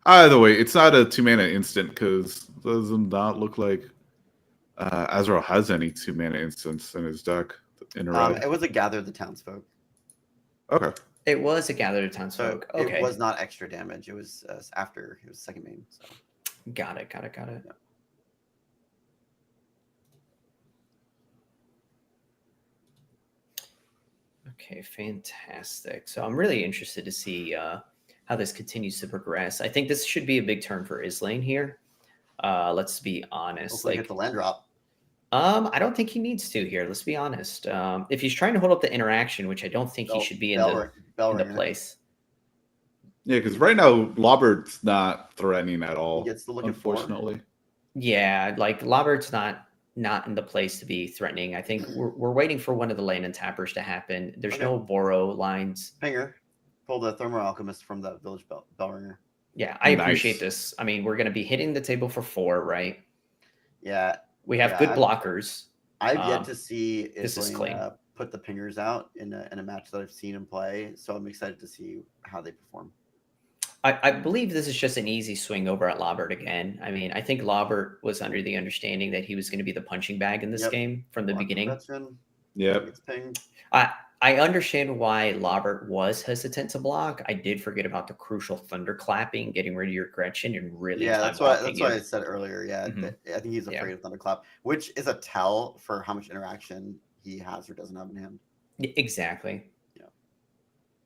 Either way, it's not a 2 mana instant because it does not look like Azrael has any 2 mana instants in his deck in a row. It was a Gather the Townsfolk. Okay. It was a Gather the Townsfolk. Okay. It was not extra damage. It was after it was second main. So. Got it. Yeah. Okay, fantastic. So I'm really interested to see how this continues to progress. I think this should be a big turn for Islane here. Let's be honest. Hopefully get the land drop. I don't think he needs to here. Let's be honest. If he's trying to hold up the interaction, which I don't think he should be in the place. Yeah, because right now Lawbird's not threatening at all. He gets the look unfortunately. Yeah, like Lawbird's not in the place to be threatening. I think we're waiting for one of the land and tappers to happen. There's no Boro lines. Pinger, pull the Thermal Alchemist from the Village Bellringer. Yeah, I appreciate this. I mean, we're going to be hitting the table for 4, right? Yeah. We have good blockers. I've yet to see this is clean. Put the pingers out in a match that I've seen him play, so I'm excited to see how they perform. I believe this is just an easy swing over at Lawbert again. I mean, I think Lawbert was under the understanding that he was going to be the punching bag in this game from the beginning. Yeah. I I understand why Lobert was hesitant to block. I did forget about the crucial thunderclapping, getting rid of your Gretchen, and really Yeah, time that's why blocking I it. said earlier. Yeah, Mhm. I think he's afraid of Thunderclap, which is a tell for how much interaction he has or doesn't have in hand. Exactly.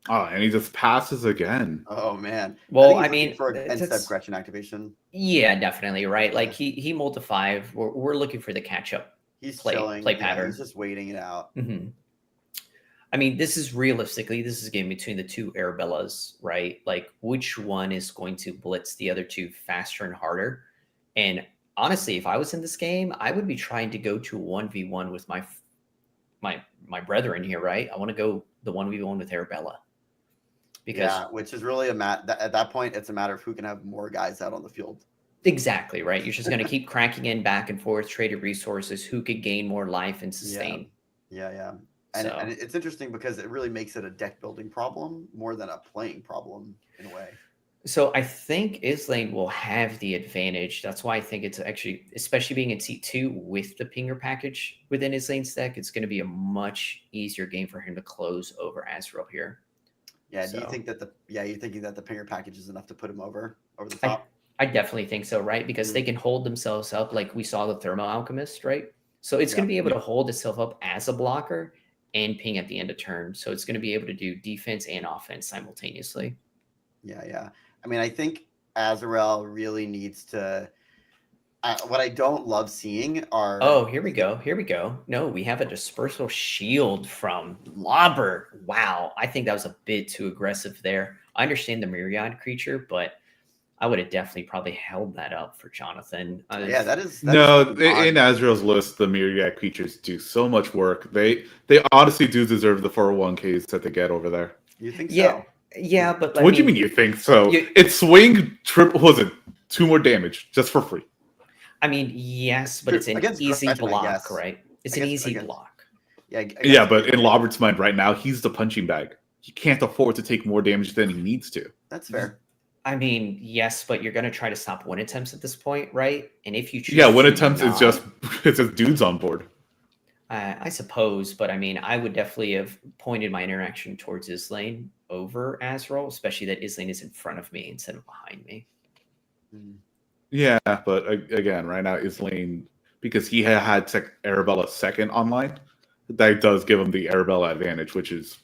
Oh, and he just passes again. Oh man. Well, think I he's looking mean, for that's- end step Gretchen activation. Yeah, definitely, right? Like Yeah. he mulled to 5. We're looking for the catch up. He's Play chilling. pattern. He's just waiting it out. Mhm. I mean, this is realistically, this is a game between the two Arabellas, right? Like, which one is going to blitz the other two faster and harder? And honestly, if I was in this game, I would be trying to go to 1v1 with my brethren here, right? I want to go the 1v1 with Arabella. Because Yeah, which is really at that point, it's a matter of who can have more guys out on the field. exactly, right? You're just going to keep cracking in back and forth, traded resources, who could gain more life and sustain. Yeah. And it's interesting because it really makes it a deck building problem more than a playing problem in a way. So I think Islane will have the advantage. That's why I think it's actually, especially being in seat 2 with the pinger package within Islane's deck, it's going to be a much easier game for him to close over Azrael here. Yeah, do you think that you're thinking that the pinger package is enough to put him over the top? I definitely think so, right? Because they can hold themselves up like we saw the Thermo Alchemist, right? So it's going to be able to hold itself up as a blocker and ping at the end of turn. So it's going to be able to do defense and offense simultaneously. Yeah. I mean, I think Azrael really needs to. What I don't love seeing are. Oh, here we go. No, we have a dispersal shield from Lobert. Wow, I think that was a bit too aggressive there. I understand the Myriad creature, but I would have definitely probably held that up for Jonathan. Yeah, that is no, in Azrael's list, the Myriad creatures do so much work. They honestly do deserve the 401ks that they get over there. You think Yeah. so? Yeah, but what do you mean you think so? It's swing triple. Was it 2 more damage just for free? I mean, yes, but it's an easy block, right? It's an easy block. Yeah, but in Lobert's mind right now, he's the punching bag. He can't afford to take more damage than he needs to. That's fair. I mean, yes, but you're going to try to stop win attempts at this point, right? And if you choose win attempts is just it's just dudes on board. I suppose, but I mean, I would definitely have pointed my interaction towards Islane over Azrael, especially that Islane is in front of me instead of behind me. Yeah, but again, right now Islane, because he had Arabella second online, that does give him the Arabella advantage, which is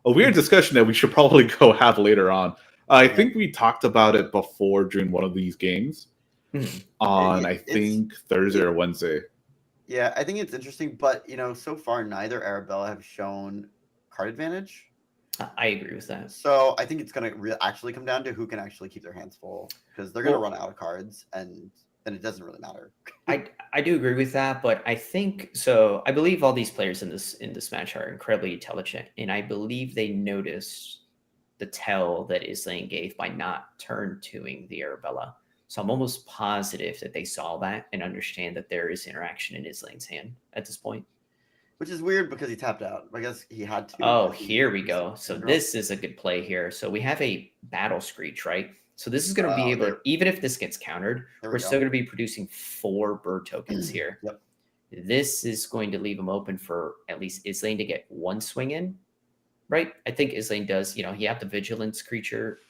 a weird discussion that we should probably go have later on. I think we talked about it before during one of these games on, I think, Thursday or Wednesday. Yeah, I think it's interesting, but, so far neither Arabella have shown card advantage. I agree with that. So I think it's going to actually come down to who can actually keep their hands full, because they're going to run out of cards, and then it doesn't really matter. I do agree with that, but I think so. I believe all these players in this match are incredibly intelligent, and I believe they noticed the tell that Islane gave by not turn 2ing the Arabella. So I'm almost positive that they saw that and understand that there is interaction in Islane's hand at this point. Which is weird because he tapped out. I guess he had to. Oh, here we go. So this is a good play here. So we have a Battle Screech, right? So this is going to be able, even if this gets countered, we're still going to be producing 4 bird tokens here. Yep. This is going to leave him open for at least Islane to get 1 swing in, right? I think Islane does, he have the Vigilance creature.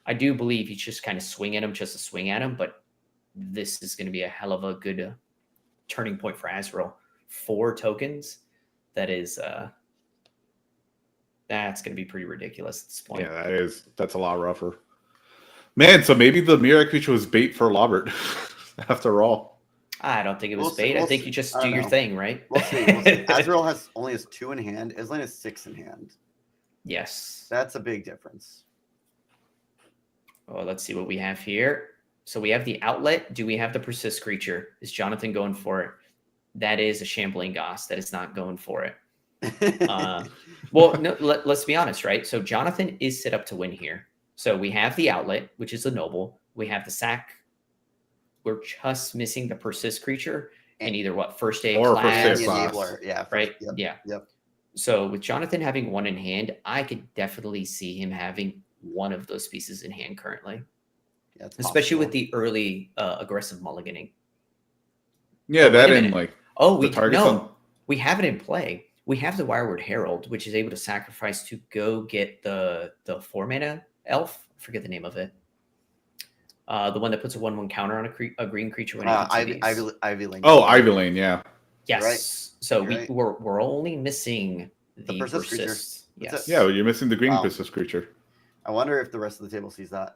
I do believe he's just kind of swing at him just to swing at him, but this is going to be a hell of a good turning point for Azrael. 4 tokens. That's going to be pretty ridiculous at this point. Yeah, that's a lot rougher. Man, so maybe the Myriad creature was bait for Lobert after all. I don't think it was bait. I think you just do your thing, right? We'll see. Azrael only has 2 in hand. Islane has 6 in hand. Yes. That's a big difference. Well, let's see what we have here. So we have the outlet. Do we have the persist creature? Is Jonathan going for it? That is a Shambling Goss. That is not going for it. Well, no, let's be honest, right? So Jonathan is set up to win here. So we have the outlet, which is a noble. We have the sack. We're just missing the persist creature and either first aid or class. Enabler. Yeah. Right. Yep. So with Jonathan having 1 in hand, I could definitely see him having one of those pieces in hand currently. Yeah, especially with the early aggressive mulliganing. Yeah, that in like we have it in play. we have the Wireward Herald, which is able to sacrifice to go get the 4-mana elf. I forget the name of it. The one that puts a 1/1 counter on a green creature when it Ivy Lane. Oh, Ivy Lane, yeah. Yes. Right. So Right. we're only missing the persist creature. persist. That's Yes. it. Yeah, you're missing the green Wow. persist creature. I wonder if the rest of the table sees that.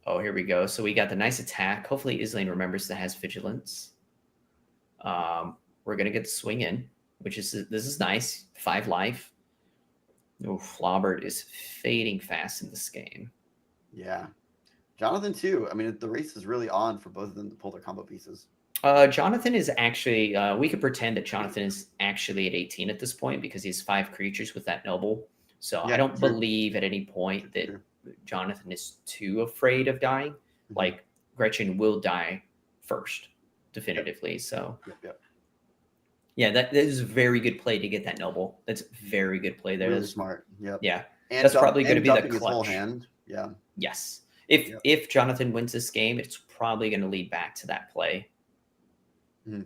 Oh, here we go. So we got the nice attack. Hopefully Islane remembers that has vigilance. We're gonna get the swing in, which is this is nice. 5 life. Oh, Flaubert is fading fast in this game. Yeah. Jonathan too. I mean, the race is really on for both of them to pull their combo pieces. Jonathan is actually, we could pretend that Jonathan is actually at 18 at this point because he has 5 creatures with that noble. So Yeah, I don't true. believe at any point that True. Jonathan is too afraid of dying. Mhm. Like Gretchen will die first, definitively. So Yep. yeah, that is a very good play to get that noble. That's a very good play there. Really That's- smart. Yep. Yeah. And That's probably gonna and be the dumping his whole clutch. hand. Yeah. Yes. Yep. If Jonathan wins this game, it's probably going to lead back to that play. Mhm.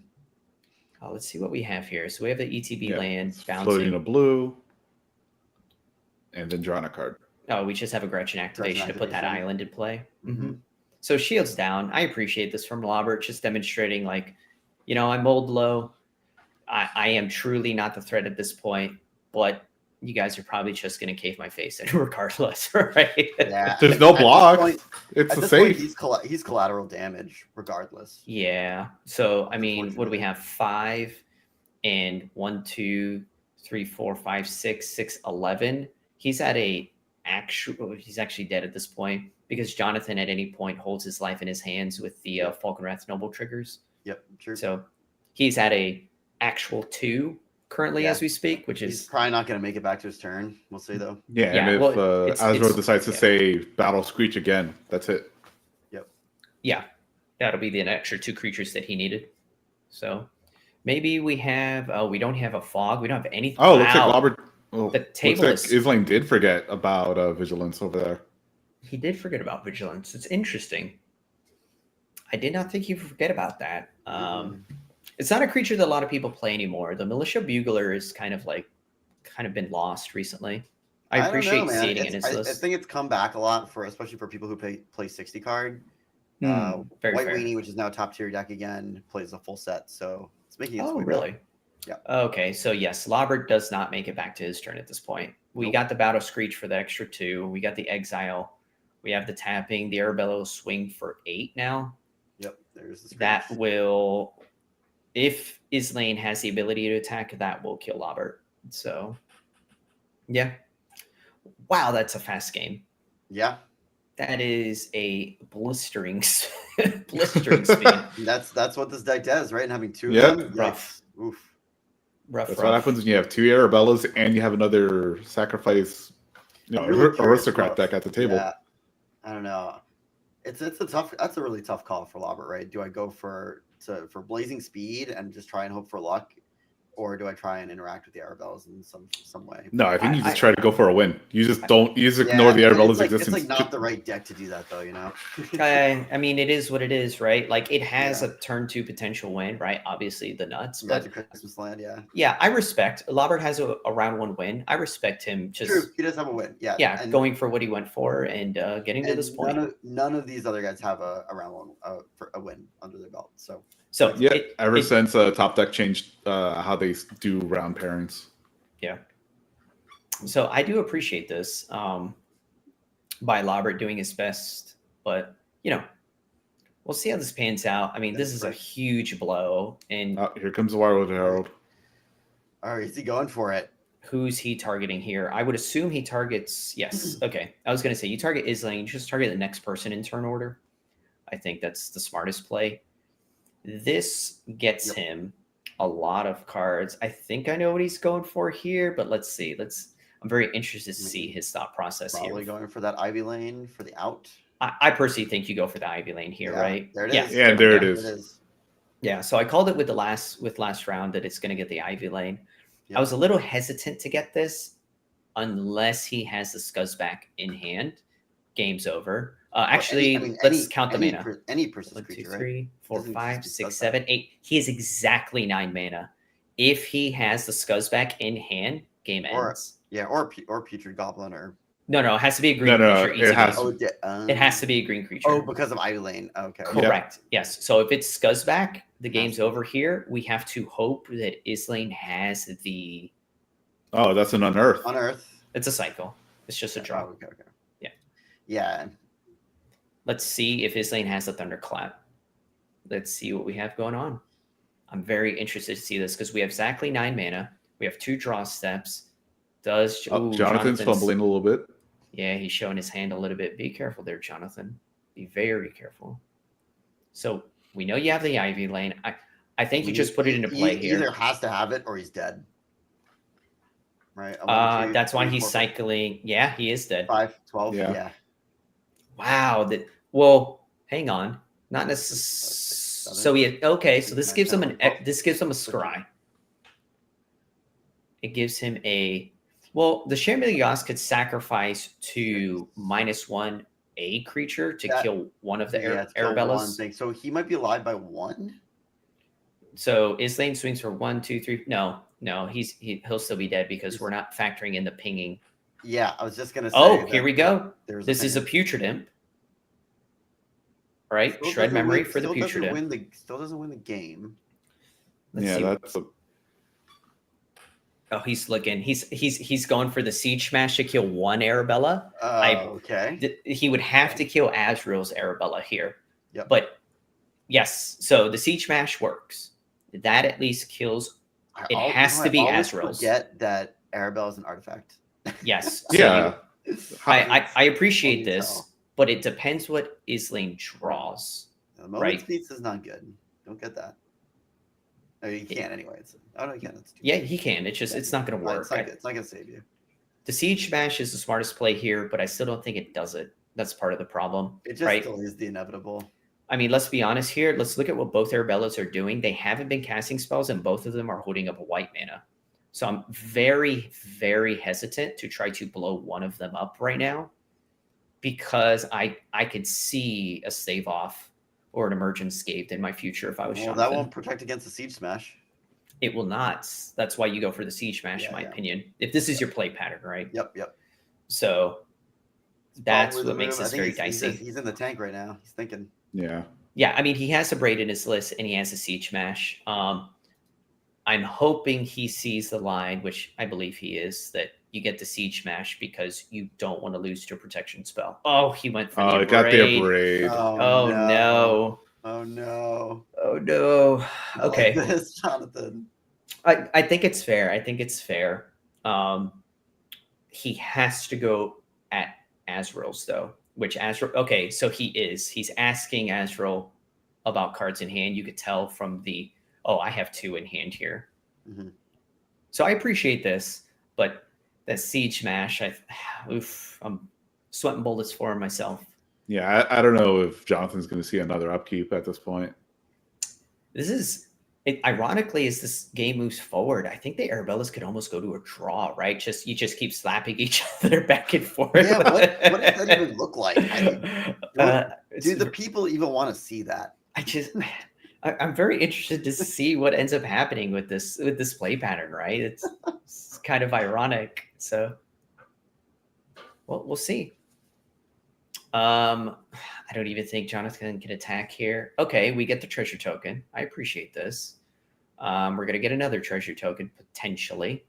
Let's see what we have here. So we have the ETB Yeah, land it's floating a bouncing. blue, and then drawing a card. Oh, we just have a Gretchen activation to put that activation. island in play. Mhm. So shields down. I appreciate this from Robert, just demonstrating like, I mold low. I am truly not the threat at this point, but you guys are probably just going to cave my face in regardless, right? Yeah. There's no At this block. point- It's At a this point, safe. he's collateral damage regardless. Yeah. So I mean, what do we Unfortunately. have? 5 and 1, 2, 3, 4, 5, 6, 6, 11. He's at he's actually dead at this point because Jonathan at any point holds his life in his hands with the Falconwrath Noble triggers. Yep. True. So he's at a actual 2 currently Yeah. as we speak, which He's is probably not going to make it back to his turn. We'll see though. Yeah, Yeah, and if well, it's- decides to yeah. say Battle Screech again, that's it. yeah, that'll be the extra 2 creatures that he needed. So maybe we have we don't have a fog. We don't have anything. Oh, looks like Wow. Robert. Oh, The looks table like is- Islane did forget about vigilance over there. He did forget about vigilance. It's interesting. I did not think he would forget about that. It's not a creature that a lot of people play anymore. The Militia Bugler is kind of been lost recently. I don't know, appreciate man. seeing it in his I list. think it's come back a lot especially for people who play 60 card. Very White fair. Weenie, which is now a top tier deck again, plays a full set, so it's making its Oh, way back. really? Yeah. Okay, so yes, Lobert does not make it back to his turn at this point. We Nope. got the Battle Screech for the extra 2. We got the Exile. We have the tapping. The Arabella will swing for 8 now. Yep, there's the That screech. will, if Islane has the ability to attack, that will kill Lobert. So, yeah. Wow, that's a fast game. Yeah, That is a blistering, blistering speed. that's what this deck does, right? And having 2 Yep. of them, Rough. yikes. Oof. Rough, That's rough. what happens when you have 2 Arabellas and you have another sacrifice, I'm really curious aristocrat about- deck at the table. Yeah, I don't know. It's a tough. That's a really tough call for Lobert, right? Do I go for blazing speed and just try and hope for luck, or do I try and interact with the Arabellas in some way? No, I think you I- just try to go for a win. You just don't. You just ignore the but Arabella's it's existence. It's like not the right deck to do that, though. You know. I mean, it is what it is, right? Like it has Yeah. a turn 2 potential win, right? Obviously, the nuts, but Magic Christmas Land, yeah. yeah, I respect. Lobert has a round 1 win. I respect him just True, he does have a win. Yeah, and, going for what he went for and getting to and this point. none of these other guys have a round one for a win under their belt. So So Yeah, it- ever it- since Top Deck changed how they do round pairings. So I do appreciate this by Lobert doing his best, but we'll see how this pans out. I mean, this is a huge blow, and Here comes the Wild Herald. all right, is he going for it? who's he targeting here? I would assume he targets. Yes. Okay. I was going to say you target Islane, you just target the next person in turn order. I think that's the smartest play. This gets him a lot of cards. I think I know what he's going for here, but let's see. I'm very interested to see his thought process Probably here. going for that Ivy Lane for the out. I personally think you go for the Ivy Lane here, Yeah, right? there it yeah. is. Yeah, there it It is. is. Yeah, so I called it with last round that it's going to get the Ivy Lane. Yep. I was a little hesitant to get this unless he has the Scuzzback in hand. Game's over. Actually, let's count the mana. Any person's 1, 2, creature, right? 3, 4, Doesn't 5, just 6, Scuzzback. 7, 8. He has exactly 9 mana. if he has the Scuzzback in hand, game Or- ends. Yeah, or Putrid Goblin or No, it has to be a green No, creature. it Easy has game. to- It has to be a green creature. Oh, because of Ivy Lane. Okay. Correct. Yes. So if it's Scuzzback, the game's over here. We have to hope that Islane has the. Oh, that's an unearth. Unearth. It's a cycle. It's just a draw. Oh, okay. Yeah. Yeah. Let's see if Islane has a Thunderclap. Let's see what we have going on. I'm very interested to see this because we have exactly 9 mana. We have 2 draw steps. Jonathan's fumbling a little bit. Yeah, he's showing his hand a little bit. Be careful there, Jonathan. Be very careful. So we know you have the Ivy Lane. I think you just put it into play He here. either has to have it or he's dead. Right. That's why he's cycling. Yeah, he is dead. 5, 12. Yeah. Yeah. Wow. Well, hang on. Not necessarily. So so this gives him a scry. It gives him a the Shamilios could sacrifice to -1 a creature to kill one of the to kill Arabellas. one thing. So he might be alive by 1. So Islane swings for 1, 2, 3. No, he'll still be dead because we're not factoring in the pinging. Yeah, I was just gonna say. Oh, here we go. This is a Putrid Imp. Right, shred memory for the Putrid Imp. Still doesn't win the game. Let's see. That's a... Oh, he's looking. He's going for the Siege Smash to kill 1 Arabella. Okay. He would have to kill Azrael's Arabella here. Yep. But yes, so the Siege Smash works. That at least kills. It has to be Azrael's. Forget that Arabella is an artifact. Yes. So Yeah. I appreciate this, but it depends what Islane draws. The moment speeds is not good. Don't get that. Oh, you can anyway. No, you can't. Yeah, he can. It's just it's not going to work. It's not going to save you. The Siege Smash is the smartest play here, but I still don't think it does it. That's part of the problem. It just still is the inevitable. I mean, let's be honest here. Let's look at what both Arabellas are doing. They haven't been casting spells, and both of them are holding up a white mana. So I'm very, very hesitant to try to blow one of them up right now because I could see a stave off or an emergent scathed in my future if I was Jonathan. That won't protect against the Siege Smash. It will not. That's why you go for the Siege Smash, in my opinion. If this is your play pattern, right? Yep. So that's what makes this very dicey. He's in the tank right now. He's thinking. Yeah. Yeah, I mean, he has a Braid in his list, and he has a Siege Smash. I'm hoping he sees the line, which I believe he is, that you get the Siege Smash because you don't want to lose to a protection spell. Oh, he went for the Braid. Got the Braid. Oh, no. Oh, no. Oh, no. Okay. This, Jonathan. I think it's fair. He has to go at Azrael's, though, which Azrael... Okay, so he's asking Azrael about cards in hand. You could tell from the... Oh, I have 2 in hand here. Mm-hmm. So I appreciate this, but that Siege Smash, I'm sweating bullets for him myself. Yeah, I don't know if Jonathan's going to see another upkeep at this point. Ironically, as this game moves forward, I think the Arabellas could almost go to a draw, right? You just keep slapping each other back and forth. Yeah, what does that even look like? I mean, do the people even want to see that? I'm very interested to see what ends up happening with this play pattern, right? It's kind of ironic. So, well, we'll see. I don't even think Jonathan can attack here. Okay, we get the treasure token. I appreciate this. We're gonna get another treasure token potentially.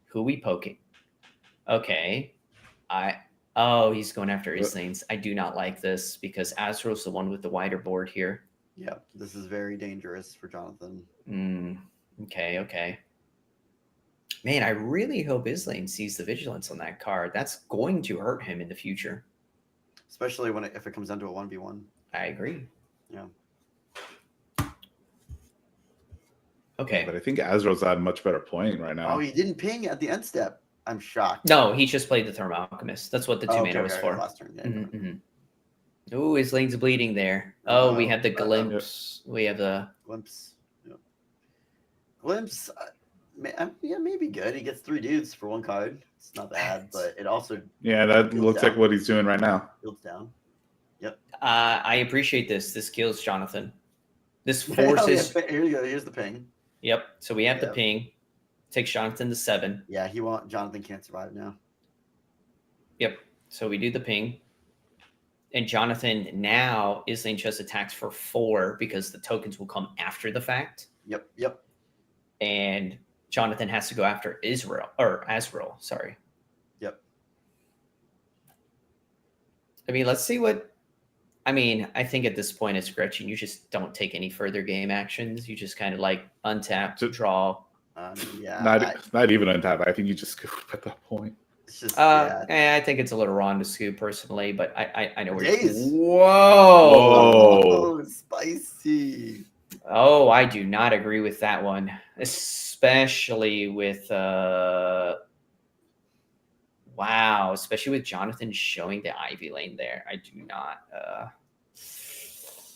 Who we poking? Okay, he's going after Islane's. I do not like this because Azrael's the one with the wider board here. Yeah, this is very dangerous for Jonathan. Okay. Man, I really hope Islane sees the vigilance on that card. That's going to hurt him in the future. Especially if it comes down to a 1v1. I agree. Yeah. Okay. But I think Azrael's at a much better point right now. Oh, he didn't ping at the end step. I'm shocked. No, he just played the Thermal Alchemist. That's what the 2 mana was for. Last turn. Ooh, Islane's bleeding there. Oh, we have the glimpse. We have the glimpse. Yep. Glimpse. Maybe good. He gets 3 dudes for 1 card. It's not bad, but it also that looks like what he's doing right now. Fields down. Yep. I appreciate this. This kills Jonathan. This forces. Here you go. Here's the ping. Yep. So we have the Yep. ping. Takes Jonathan to 7. Yeah, Jonathan can't survive now. Yep. So we do the ping. And Jonathan now Islane just attacks for 4 because the tokens will come after the fact. Yep. And Jonathan has to go after Azrael. Sorry. Yep. I mean, let's see what. I mean, I think at this point, as Gretchen, you just don't take any further game actions. You just kind of like untap, draw. Yeah. Not even untap. I think you just scoop at that point. It's just. I think it's a little wrong to scoop personally, but I know where. Days. Whoa! Oh, spicy. Oh, I do not agree with that one, especially with wow, especially with Jonathan showing the Ivy lane there. I do not.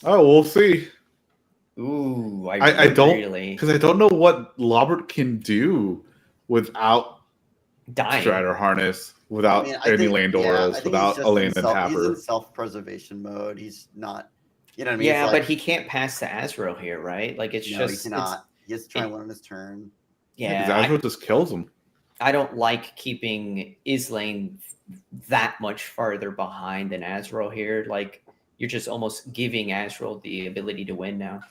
Oh, we'll see. Ooh, I don't really because I don't know what Lobert can do without dying. Strider Harness, without any lane doors, without a lane and tapper. He's in self-preservation mode. He's not. You know what I mean? Yeah, but he can't pass the Azrael here, right? Like it's just he cannot. He has to try and learn his turn. Yeah, because Azrael just kills him. I don't like keeping Islane that much farther behind than Azrael here. Like you're just almost giving Azrael the ability to win now.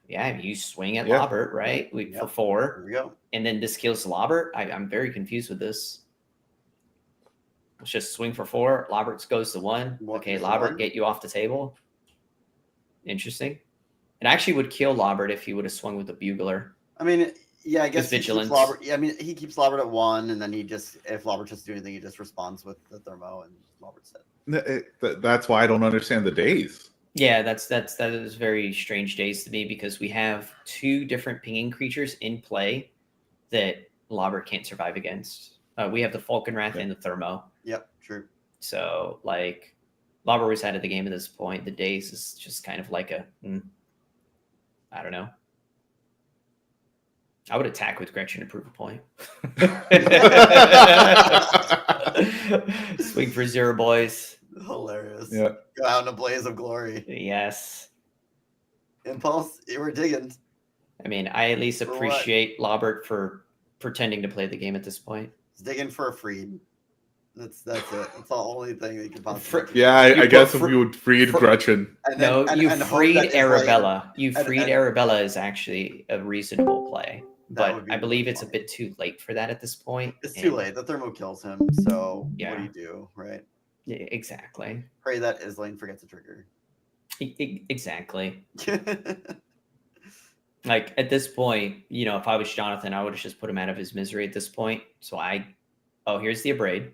Yeah, you swing at Lobert, right? For 4. Here we go. And then this kills Lobert. I'm very confused with this. Let's just swing for 4. Lobert goes to 1. Okay, Lobert get you off the table. Interesting. It actually would kill Lobert if he would have swung with the Bugler. I mean, yeah, I guess vigilance. He keeps Lobert at 1, and then if Lobert doesn't do anything, he just responds with the thermo, and Lobert's dead. That's why I don't understand the days. Yeah, that is very strange days to me because we have 2 different pinging creatures in play that Lobert can't survive against. We have the Falconwrath and the Thermo. Yep, true. So, like, Lobert was out of the game at this point. The days is just kind of like I don't know. I would attack with Gretchen to prove a point. Swing for 0, boys. Hilarious. Yeah. Go out in a blaze of glory. Yes. Impulse, you were digging. I mean, I at least appreciate Lobert for pretending to play the game at this point. He's digging for a freed. That's it. That's the only thing that can possibly do. Yeah, I guess if you would freed Gretchen. You freed Arabella. You freed Arabella is actually a reasonable play. But I believe it's a bit too late for that at this point. It's too late. The thermo kills him. So what do you do, right? Yeah, exactly. Pray that Islane forgets a trigger. Exactly. Like at this point, if I was Jonathan, I would have just put him out of his misery at this point. So here's the Abrade.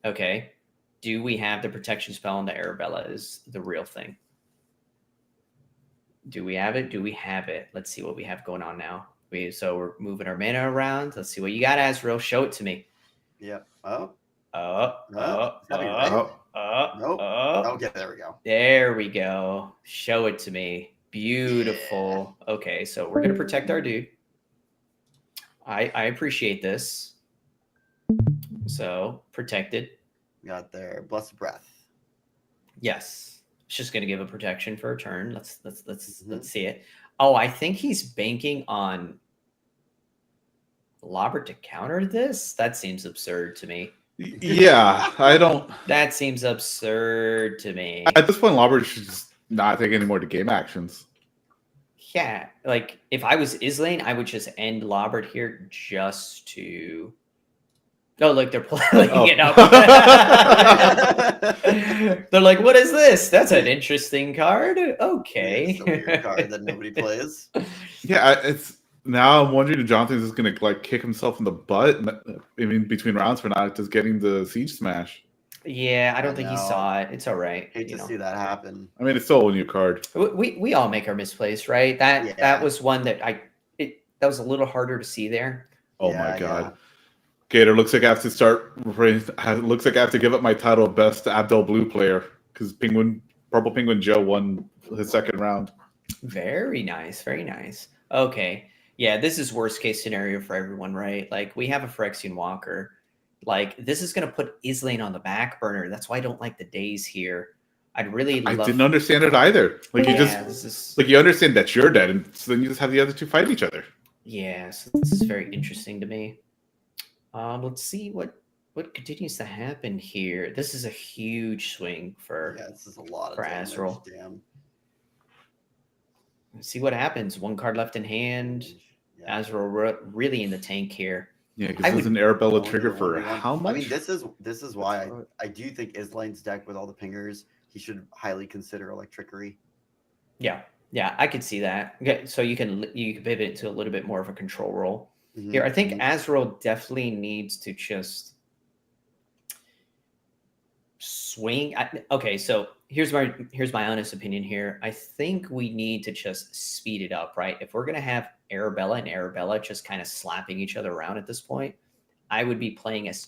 Okay. Do we have the protection spell on the Arabella is the real thing. Do we have it? Do we have it? Let's see what we have going on now. So we're moving our mana around. Let's see what you got, Azrael. Show it to me. Yep. Nope. Okay, there we go. There we go. Show it to me. Beautiful. Yeah. Okay, so we're going to protect our dude. I appreciate this. So, protected. Got their blessed breath. Yes. It's just going to give a protection for a turn. Let's see it. Oh, I think he's banking on Lobert to counter this. That seems absurd to me. Yeah, I don't. That seems absurd to me. At this point, Lobert should just not take any more to game actions. Yeah, like if I was Islane, I would just end Lobert here just to. Oh, look, they're playing it up. They're like, "What is this? That's an interesting card." Okay, it's a weird card that nobody plays. Yeah, it's now I'm wondering if Jonathan's just gonna like kick himself in the butt. I mean, between rounds for not just getting the siege smash. Yeah, I don't think he saw it. It's all right. Hate to see that happen. I mean, it's still a new card. We all make our misplays, right? That was one that that was a little harder to see there. Oh my god. Yeah. Gator, looks like I have to start. Looks like I have to give up my title of best Abdel Blue player because Purple Penguin Joe won his second round. Very nice, very nice. Okay, yeah, this is worst case scenario for everyone, right? Like we have a Phyrexian Walker. Like this is gonna put Islane on the back burner. That's why I don't like the days here. I'd really I love. didn't understand it either. Like you Yeah, just this is like you understand that you're dead, and so then you just have the other two fight each other. yeah. So this is very interesting to me. Let's see what continues to happen here. This is a huge swing for Yeah, this is a lot of for damage. Azrael. Damn. Let's see what happens. One card left in hand. Yeah. Azrael really in the tank here. Yeah, I because this would- is an Arabella Going trigger to for 1v1. how much? I mean, this is why I do think Islane's deck with all the pingers, he should highly consider Electrickery. Yeah, I could see that. Okay, so you can pivot to a little bit more of a control role Mhm, here. I think mhm. Azrael definitely needs to just swing. Okay, so here's my honest opinion here. I think we need to just speed it up, right? If we're gonna have Arabella and Arabella just kind of slapping each other around at this point, I would be playing as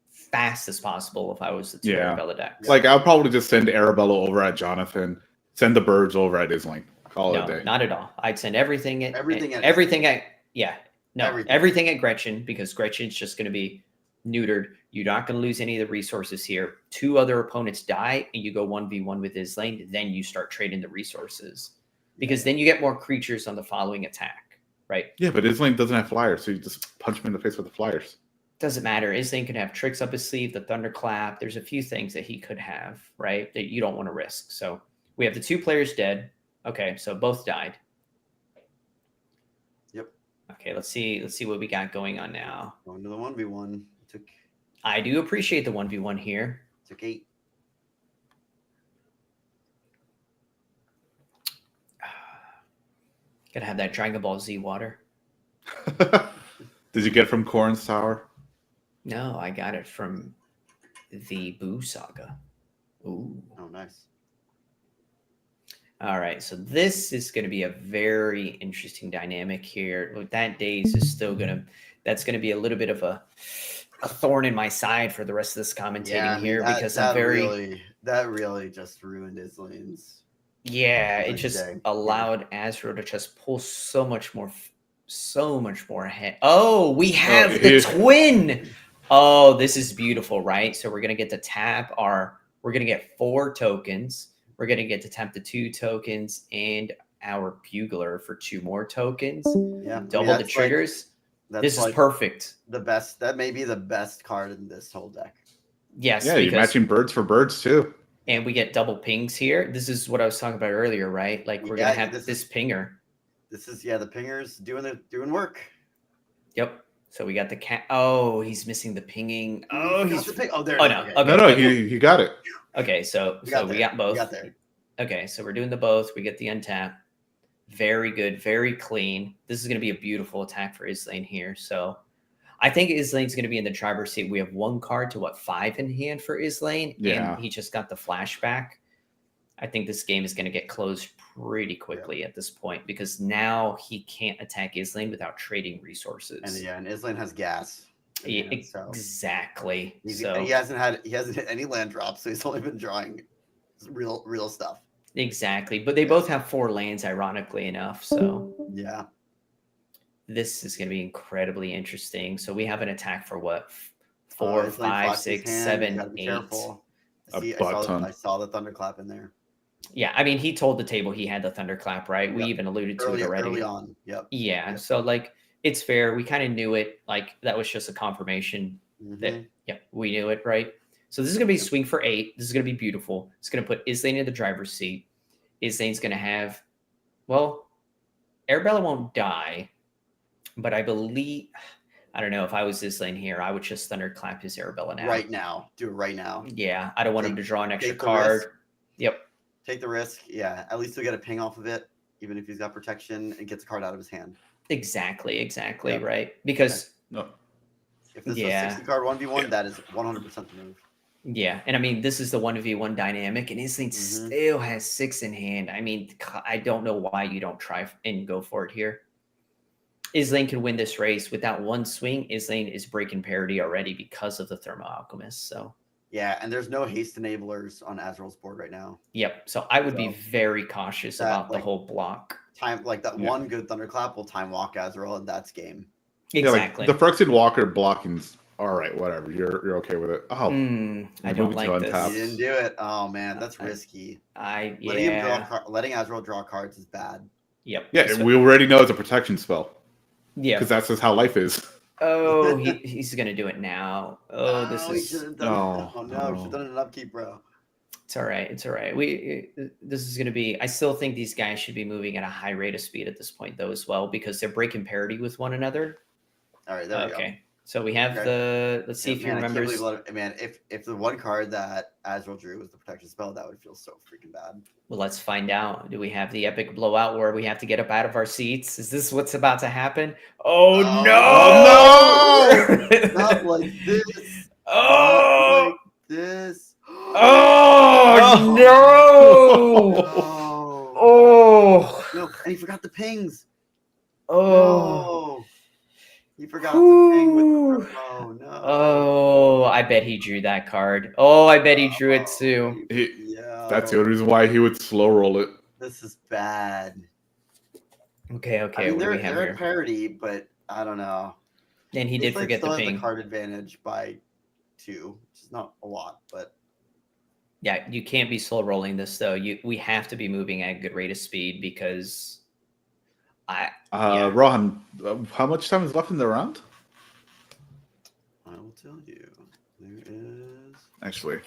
fast as possible if I was the two Yeah. Arabella decks. Like I'll probably just send Arabella over at Jonathan, send the birds over at Isling. Call it a No, day. not at all. I'd send everything at Everything at everything at yeah. No, Everything. everything at Gretchen, because Gretchen's just going to be neutered. You're not going to lose any of the resources here. Two other opponents die, and you go 1v1 with Islane. Then you start trading the resources, because then you get more creatures on the following attack, right? Yeah, but Isling doesn't have flyers, so you just punch him in the face with the flyers. Doesn't matter. Islane could have tricks up his sleeve, the Thunderclap. There's a few things that he could have, right, that you don't want to risk. So we have the two players dead. Okay, so both died. Yep. Okay, let's see what we got going on now. Going to the 1v1. I do appreciate the 1v1 here. Took 8. Gotta have that Dragon Ball Z water. Did you get it from Corrin's Tower? No, I got it from the Boo Saga. Ooh. Oh, nice. All right, so this is going to be a very interesting dynamic here. Look, that Daze is still that's going to be a little bit of a thorn in my side for the rest of this commentating here, because I'm very that really just ruined Islane's. Yeah, it just day. allowed Azrael to just pull so much more ahead. Oh, we have the twin. Oh, this is beautiful, right? So we're gonna get to tap we're gonna get 4 tokens. We're gonna get to tap the 2 tokens and our bugler for 2 more tokens. Yeah, Double the triggers. This is perfect. The best. That may be the best card in this whole deck. Yes. Yeah, you're matching birds for birds too. And we get double pings here. This is what I was talking about earlier, right? Like we're gonna have this pinger. This is the pingers doing work. Yep. So we got the cat. Oh, he's missing the pinging. Oh, he's the ping. Oh, there. Oh no. Okay. Okay. No, he got it. Okay, so we got both. We got there. Okay, so we're doing the both. We get the untap. Very good, very clean. This is going to be a beautiful attack for Islane here. So I think Islane's going to be in the driver's seat. We have 1 card to 5 in hand for Islane. Yeah. And he just got the flashback. I think this game is going to get closed pretty quickly at this point, because now he can't attack Islane without trading resources. And Islane has gas. Yeah, exactly. He hasn't hit any land drops, so he's only been drawing real stuff. Exactly, but they both have 4 lands, ironically enough. So yeah, this is going to be incredibly interesting. So we have an attack for what? 4, 5, 6, 7, 8. I saw the thunderclap in there. Yeah, I mean, he told the table he had the thunderclap, right? We even alluded to it already. Early on, yep. Yeah, so like it's fair. We kind of knew it. Like that was just a confirmation that we knew it, right? So this is going to be swing for 8. This is going to be beautiful. It's going to put Islane in the driver's seat. Islane's going to have, well, Arabella won't die, but I believe, I don't know, if I was Islane here, I would just thunderclap his Arabella now. Right now. Do it right now. Yeah, I don't want him to draw an extra card. Yep. Take the risk. Yeah, at least he'll get a ping off of it, even if he's got protection, and gets a card out of his hand. Exactly, right? Because if this is a 60 card 1v1, that is 100% the move. Yeah, and I mean, this is the 1v1 dynamic, and Islane still has 6 in hand. I mean, I don't know why you don't try and go for it here. Islane can win this race without 1 swing. Islane is breaking parity already because of the Thermo Alchemist. So yeah, and there's no haste enablers on Azrael's board right now. Yep. So I would be very cautious about the whole block. One good thunderclap will time walk Azrael, and that's game. Exactly. Yeah, like the Phyrexian Walker blockings are right, whatever. You're okay with it. Oh, I moving don't to like untap. He didn't this. do it. Oh man, that's I- risky. Yeah. Letting Azrael draw cards is bad. Yep. Yeah, we already know it's a protection spell Yeah. because that's just how life is. Oh, he's gonna do it now. Oh, this he is. should have done Oh, Oh no, no. should have done an upkeep, bro. It's all right. It's all right. This is gonna be. I still think these guys should be moving at a high rate of speed at this point, though, as well, because they're breaking parity with one another. All right, there we go. Okay. So we have Okay. the. Let's see if he Man, I can't remembers. believe man, if the one card that Azrael drew was the protection spell, that would feel so freaking bad. Well, let's find out. Do we have the epic blowout where we have to get up out of our seats? Is this what's about to happen? Oh, Oh, no! Not like this. Oh! Not like this. Oh, no! No. Oh! No, and he forgot the pings. Oh! No. He forgot the ping with Ooh. the oh no. Oh, I bet he drew that card. Oh, I bet he drew it too. Yeah. That's the only reason why he would slow roll it. This is bad. Okay, I okay. mean, What do they're we have at here? parity, but I don't know. And he did Ace Lane forget the still has ping. card advantage by 2, which is not a lot, but Yeah, you can't be slow rolling this though. We have to be moving at a good rate of speed because yeah. Rohan, how much time is left in the round? I will tell you. There is Actually,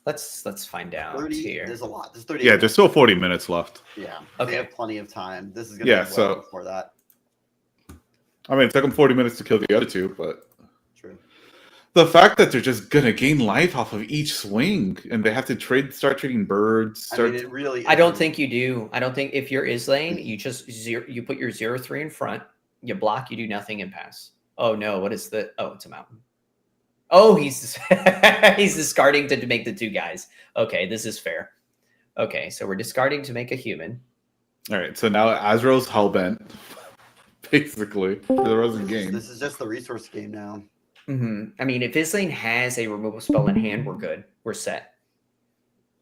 let's find out 30. here. There's a lot. There's 30. yeah, there's still 40 minutes left. Yeah. Okay. They have plenty of time. This is gonna Yeah, be well so- before that. I mean, it took them 40 minutes to kill the other two, but True. the fact that they're just gonna gain life off of each swing, and they have to start trading birds. I mean, it really. I don't think you do. I don't think if you're Islane, you just you put your 0-3 in front, you block, you do nothing and pass. Oh no, what is the it's a mountain. Oh, he's he's discarding to make the 2 guys. Okay, this is fair. Okay, so we're discarding to make a human. All right, so now Azrael's hellbent, basically, for the rest of the game. This is just the resource game now. I mean, if Islane has a removal spell in hand, we're good. We're set.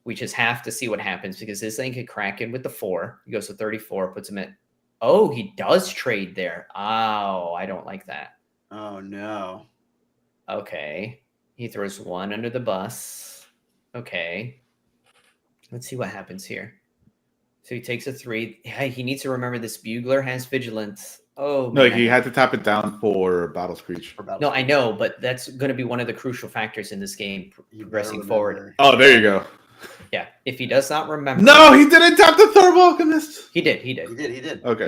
We just have to see what happens because Islane could crack in with the 4. He goes to 34, puts him at. Oh, he does trade there. Oh, I don't like that. Oh no. Okay. He throws 1 under the bus. Okay. Let's see what happens here. So he takes a 3. Hey, he needs to remember this bugler has vigilance. Oh, No, man. he had to tap it down for Battle Screech. No, I know, but that's going to be one of the crucial factors in this game You better progressing forward. remember. Oh, there you go. Yeah, if he does not remember. No, he didn't tap the Thorb Alchemist. He did. He did. Okay.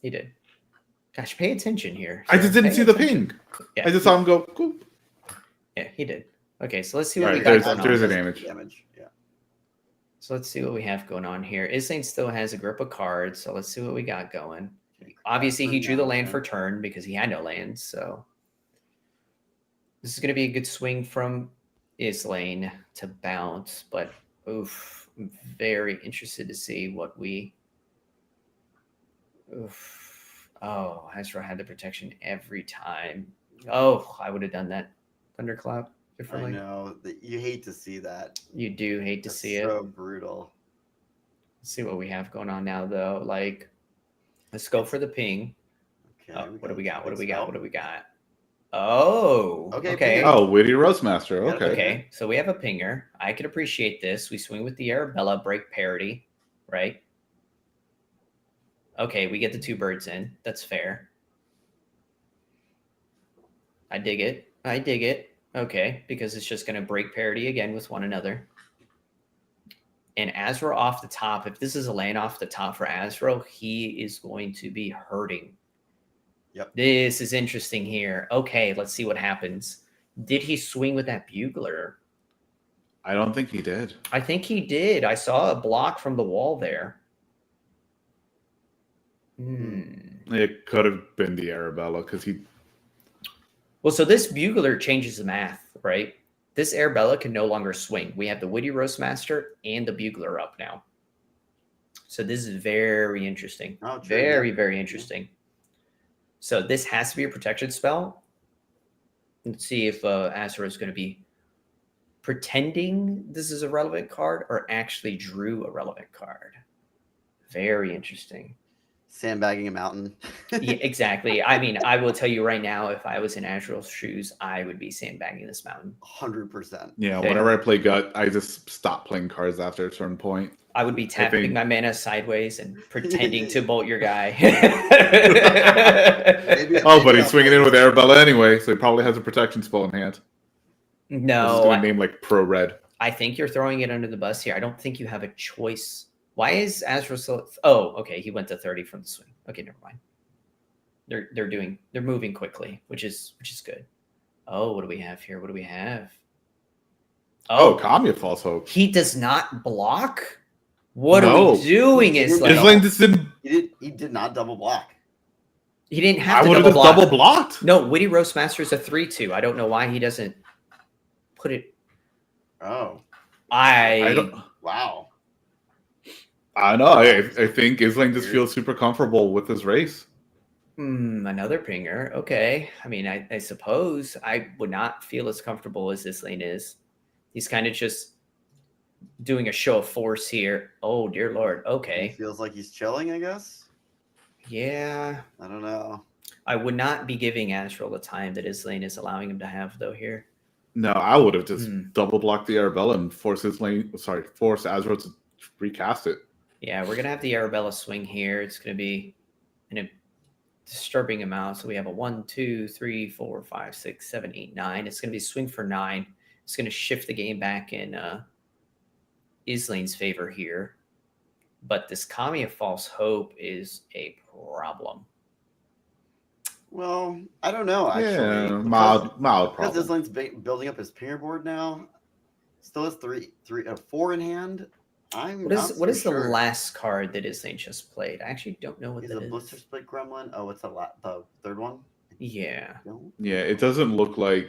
He did. Gosh, pay attention here. I just sir. didn't Pay see the attention. ping. Yeah, I just saw him go. Cool. yeah, he did. Okay, so let's see what All we right, got there's- going on. there's a damage. Yeah. So let's see what we have going on here. Islane still has a grip of cards, so let's see what we got going. Obviously, he drew the land for turn because he had no lands, so this is going to be a good swing from Islane to bounce, but oof, I'm very interested to see what we. Oof. Oh, Azrael had the protection every time. Oh, I would have done that thunderclap I differently. know that you hate to see that. You do hate to That's see it. so brutal. Let's see what we have going on now, though. Like, let's go for the ping. Okay. Oh, what do we got? What do we Spell. got? What do we got? Oh, Okay, okay. ping. Oh, Witty Roastmaster. Yeah, Okay. Okay, so we have a pinger. I can appreciate this. We swing with the Arabella, break parity, right? Okay, we get the 2 birds in. That's fair. I dig it. I dig it. Okay, because it's just going to break parity again with one another. And Azrael off the top, if this is a land off the top for Azrael, he is going to be hurting. Yep. This is interesting here. Okay, let's see what happens. Did he swing with that bugler? I don't think he did. I think he did. I saw a block from the wall there. It could have been the Arabella because he. Well, so this bugler changes the math, right? This Arabella can no longer swing. We have the Witty Roastmaster and the bugler up now. So this is very interesting. Oh, true, Very, yeah. very interesting. So this has to be a protection spell. Let's see if Azra is going to be pretending this is a relevant card or actually drew a relevant card. Very interesting. Sandbagging a mountain. Yeah, exactly. I mean, I will tell you right now, if I was in Azrael's shoes, I would be sandbagging this mountain. 100%. Yeah, whenever I play Gut, I just stop playing cards after a certain point. I would be tapping think- my mana sideways and pretending to bolt your guy. Oh, but he's swinging in with Arabella anyway, so he probably has a protection spell in hand. This is No, going to name like Pro Red. I think you're throwing it under the bus here. I don't think you have a choice. Why is Azrael so? Oh, okay. He went to 30 from the swing. Okay, never mind. They're moving quickly, which is good. Oh, what do we have here? What do we have? Oh, Kamiya False Hope. He does not block. What are No. we doing? Is like Islane just didn't. He did not double block. he didn't I have to would have double just block. double blocked. No, Witty Roastmaster is a 3/2. I don't know why he doesn't put it. Oh, I don't. wow. I know. I think Islane just feels super comfortable with his race. Another pinger. Okay. I mean, I suppose I would not feel as comfortable as this lane is. He's kind of just doing a show of force here. Oh, dear Lord. He Okay. feels like he's chilling, I guess. Yeah. I don't know. I would not be giving Azrael the time that his lane is allowing him to have, though, here. No, I would have just Hmm. double blocked the Arabella and force Azrael to recast it. Yeah, we're going to have the Arabella swing here. It's going to be in a disturbing amount. So we have a 1, 2, 3, 4, 5, 6, 7, 8, 9. It's going to be swing for 9. It's going to shift the game back in Islane's favor here. But this Kamiya False Hope is a problem. Well, I don't know, actually. Yeah, Because- mild Because problem. Islane's building up his pinger board now. Still has 4 in hand. What is the last card that Islane just played? I actually don't know what Is that a is. Blister Split Gremlin? Oh, it's the third one? Yeah. No? Yeah, it doesn't look like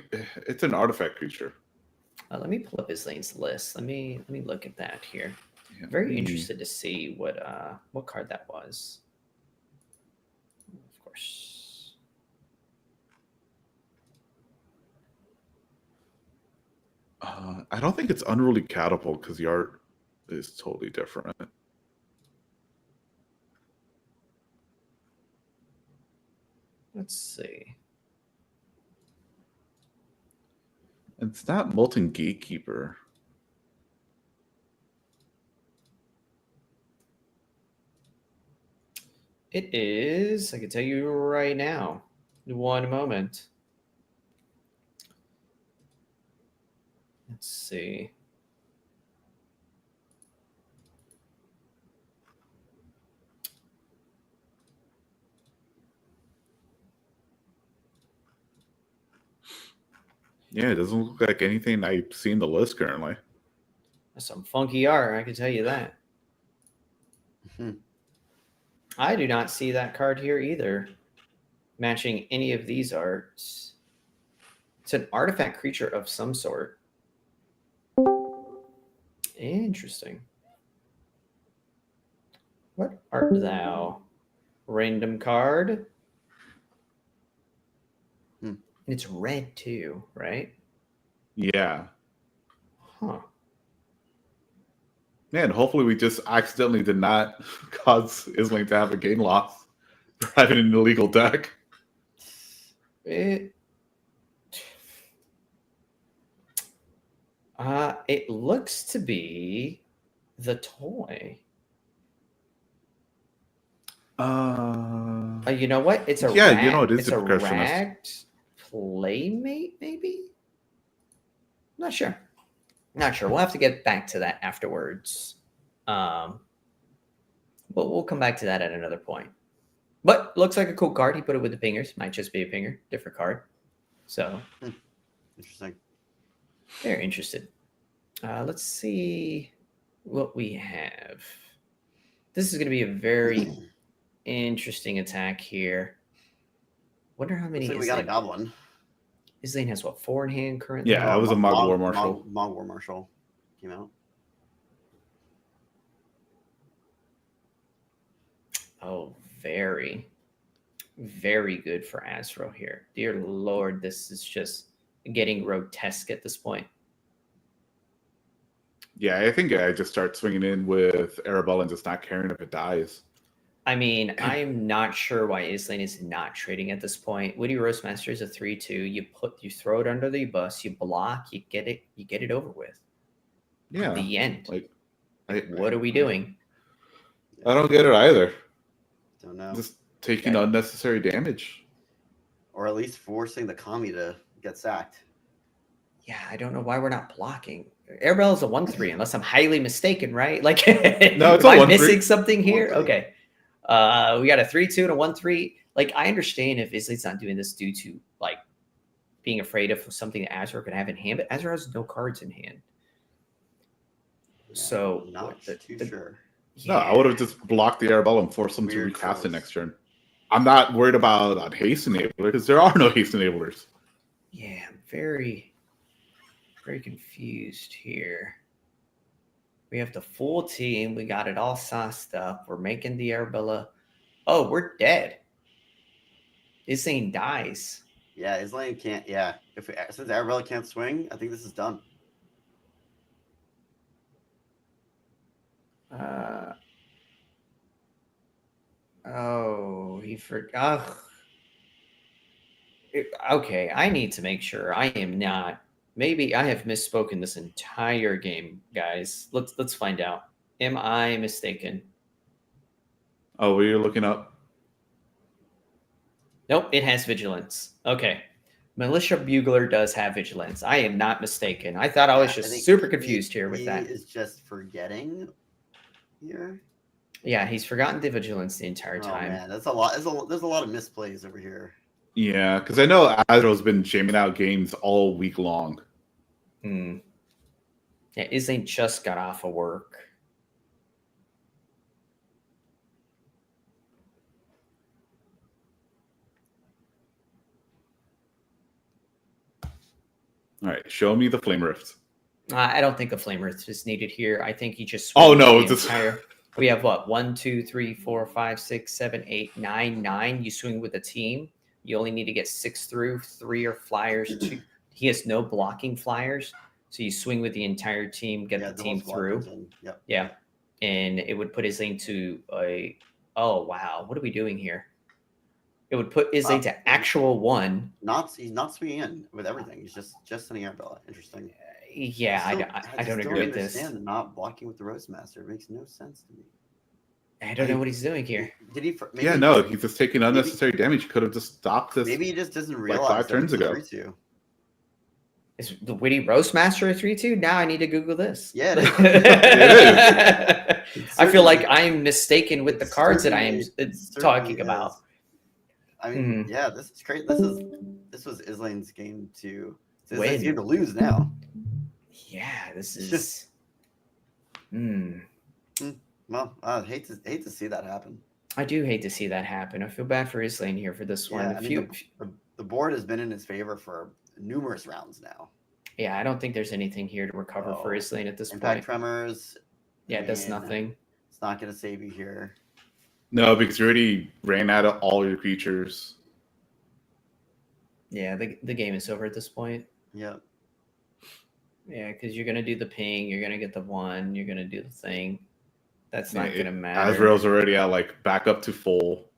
it's an artifact creature. Let me pull up Islane's list. Let me look at that here. Yeah. Very interested to see what card that was. Of course. I don't think it's Unruly Catapult because the art is totally different. Let's see. It's not Molten Gatekeeper. It is, I can tell you right now. One moment. Let's see. Yeah, it doesn't look like anything I see in the list currently. That's some funky art, I can tell you that. Mhm. I do not see that card here either, matching any of these arts. It's an artifact creature of some sort. Interesting. What art thou? Random card. Hmm. It's red too, right? Yeah. Huh. Man, hopefully we just accidentally did not cause Islane to have a game loss for having an illegal deck. It looks to be the toy. You know what? It's a Yeah, rag, you know, it is it's a a percussionist. ragged playmate, maybe. Not sure. Not sure. We'll have to get back to that afterwards. But we'll come back to that at another point. But looks like a cool card. He put it with the pingers. Might just be a pinger, different card. So Interesting. very interested. Let's see what we have. This is going to be a very interesting attack here. Wonder how many. Looks like we got a goblin. Islane has what, 4 in hand currently? Yeah, that was a Mog War Marshal. Mog War Marshal came out. Oh, very, very good for Azrael here. Dear Lord, this is just getting grotesque at this point. Yeah, I think I just start swinging in with Arabella and just not caring if it dies. I mean, I'm not sure why Islane is not trading at this point. Woody Roastmaster is a 3-2. You throw it under the bus, you block, you get it over with. Yeah. The end. Like, what are we doing? I don't get it either. Don't know. Just taking unnecessary damage. Or at least forcing the Kami to get sacked. Yeah, I don't know why we're not blocking. Arabelle is a 1-3, unless I'm highly mistaken, right? Like, no, it's am I 1-3. missing something here? 1-3. Okay. We got a 3-2 and a 1-3. Like, I understand if Islane's not doing this due to like being afraid of something that Azure could have in hand, but Azure has no cards in hand. Yeah, So not too sure. No, I would have just blocked the Arabelle and forced them to Weird recast it choice. next turn. I'm not worried about haste enabler because there are no haste enablers. Yeah, I'm very, very confused here. We have the full team. We got it all sauced up. We're making the Arabella. Oh, we're dead. Islane dies. Yeah, Islane can't. Yeah, since Arabella can't swing, I think this is done. Oh, he forgot. Okay, I need to make sure I am not. Maybe I have misspoken this entire game, guys. Let's find out. Am I mistaken? Oh, were you looking up? Nope, it has vigilance. Okay. Militia Bugler does have vigilance. I am not mistaken. I thought I was just super confused here with that. He is just forgetting here. Yeah, he's forgotten the vigilance the entire time. Oh man, that's a lot. There's a lot of misplays over here. Yeah, because I know Azrael's been jamming out games all week long. Yeah, Islane just got off of work. All right, show me the Flame Rift. I don't think a Flame Rift is needed here. I think he just. Oh no, it's entire. We have what? 1, 2, 3, 4, 5, 6, 7, 8, 9, 9. You swing with a team. You only need to get 6 through. 3 are flyers. 2. He has no blocking flyers, so you swing with the entire team, get the team through. Yep. Yeah, and it would put Islane to a. Oh wow, what are we doing here? It would put Islane to actual 1. He's not swinging in with everything. He's just sending Arabella. Interesting. Yeah, I don't agree with this. Not blocking with the Roastmaster. It makes no sense to me. I don't know what he's doing here. Did he? Yeah, no, he's just taking unnecessary damage. He could have just stopped this. Maybe he just doesn't realize. Like 5 turns ago. Is the Witty Roastmaster a 3-2? Now I need to Google this. Yeah, it is. I feel like I'm mistaken with the cards that I am talking about. I mean, yeah, this is great. This was Islane's game to win. Game to lose now. Yeah, this is. Well, I hate to see that happen. I do hate to see that happen. I feel bad for Islane here for this one. The board has been in his favor for numerous rounds now. Yeah, I don't think there's anything here to recover for Islane at this Impact point. Tremors. Yeah, it does nothing. It's not going to save you here. No, because you already ran out of all your creatures. Yeah, the game is over at this point. Yep. Yeah, because you're going to do the ping, you're going to get the 1, you're going to do the thing. That's not going to matter. Azrael's already at back up to full.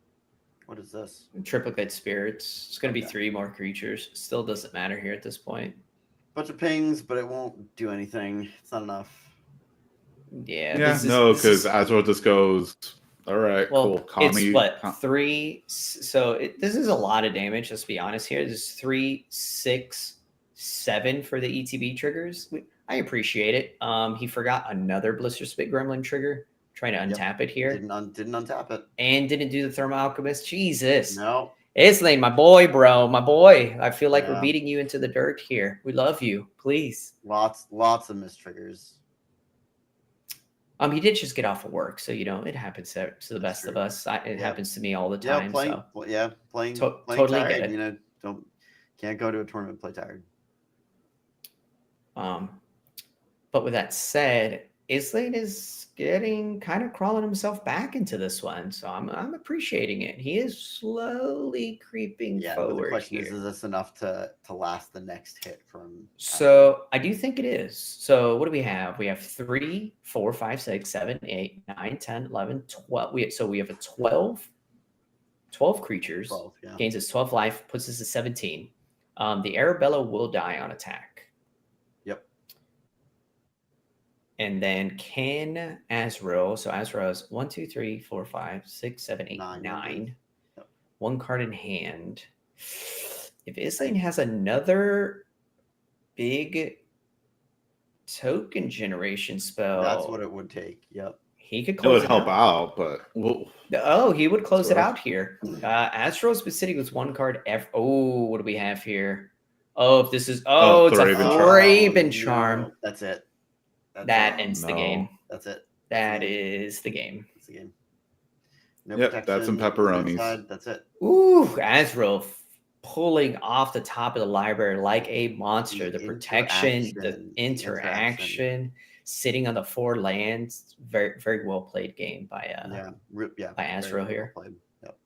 What is this? Triplicate Spirits. It's going to be 3 more creatures. Still doesn't matter here at this point. Bunch of pings, but it won't do anything. It's not enough. Yeah. Because Azrael just goes, all right, cool. It's what, 3? So this is a lot of damage, let's be honest here. This is 3, 6, 7 for the ETB triggers. I appreciate it. He forgot another Blister Spit Gremlin trigger. Trying to untap it here. Didn't untap it. And didn't do the Thermal Alchemist. Jesus. No. Islane, my boy, bro. My boy. I feel like we're beating you into the dirt here. We love you. Please. Lots of mistriggers. He did just get off of work, so it happens to the best of us. It happens to me all the time. Playing totally tired. get it. Can't go to a tournament play tired. But with that said, Islane is getting kind of crawling himself back into this one, so I'm appreciating it. He is slowly creeping Yeah, but the forward question here. is this enough to last the next hit from? So I do think it is. So what do we have? We have 3, 4, 5, 6, 7, 8, 9, 10, 11, 12. We have a 12 creatures. 12, yeah. Gains us 12 life, puts us at 17. The Arabella will die on attack. Yep. And then can Azrael. So Azrael is 1, 2, 3, 4, 5, 6, 7, 8, 9. Yep. 1 card in hand. If Islane has another big token generation spell, That's what it would take. Yep. he could It close would help out, but he would close it rough. out here. Azrael's been sitting with 1 card. What do we have here? Oh, if this is it's a Raven Charm. No, that's it. That ends the No. game. That's it. That is the game. That's the game. No Yep, that's some protection, pepperonis. inside, that's it. Ooh, Azrael pulling off the top of the library like a monster. The The protection, the interaction. interaction, sitting on the 4 lands. Very, very well played game by by Azrael very here. well played. Yep.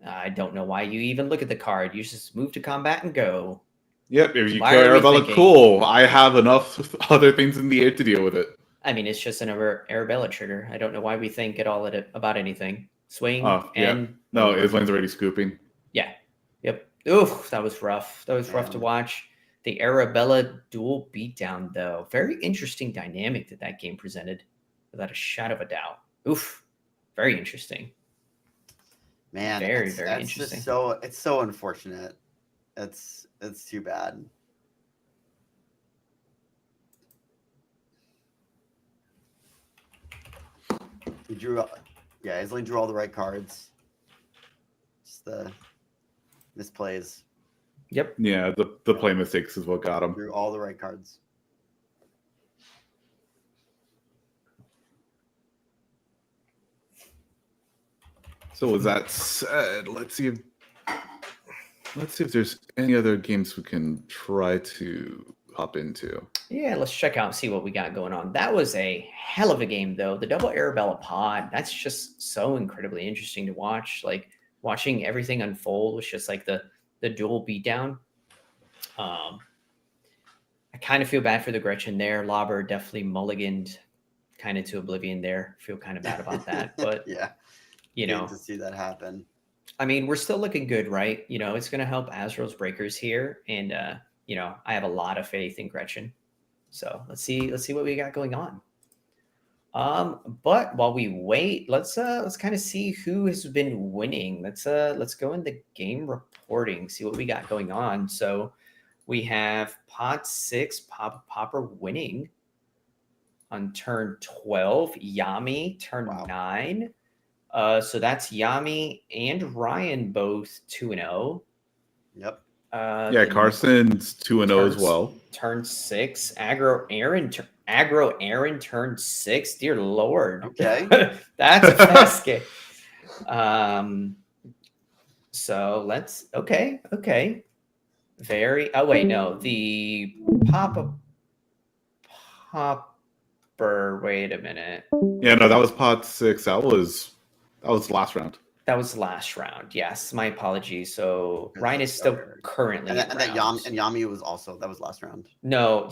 I don't know why you even look at the card. You just move to combat and go. Yep, if you Why carry are we Arabella, thinking- cool. I have enough other things in the air to deal with it. I mean, it's just an Arabella trigger. I don't know why we think at all about anything. Swing Oh, yeah. and No, Islane's already scooping. Yep. Oof, that was rough. That was rough to Yeah. watch. The Arabella dual beatdown, though. Very interesting dynamic that game presented, without a shadow of a doubt. Oof. Very interesting. Man, Very, it's, very that's interesting. Just so it's so unfortunate. It's too bad. He drew, Islane drew all the right cards. Just the misplays. Yep. Yeah, the play mistakes is what got him. Drew all the right cards. So with that said, let's see if there's any other games we can try to hop into. Yeah, let's check out and see what we got going on. That was a hell of a game, though. The double Arabella pod, that's just so incredibly interesting to watch. Like, watching everything unfold was just like the dual beatdown. I kind of feel bad for the Gretchen there. Lauber definitely mulliganed kind of to oblivion there. Feel kind of bad about that. But, Yeah, you hate know, to see that happen. I mean, we're still looking good, right? You know, it's going to help Azrael's Breakers here. And, you know, I have a lot of faith in Gretchen. So let's see what we got going on. But while we wait, let's kind of see who has been winning. Let's go into game reporting, see what we got going on. So we have Pod 6, Popper winning on turn 12, Yami turn 9. So that's Yami and Ryan both 2-0. Yep. Yeah, Carson's 2-0 as well. Turn 6, Aggro Aaron turn 6. Dear Lord. Okay. That's a fast game. So let's okay. The Popper. Wait a minute. Yeah, no, that was Pod 6. That was last round. That was last round. Yes, my apologies. So Ryan is still currently And that round. Yami was also, that was last round. No.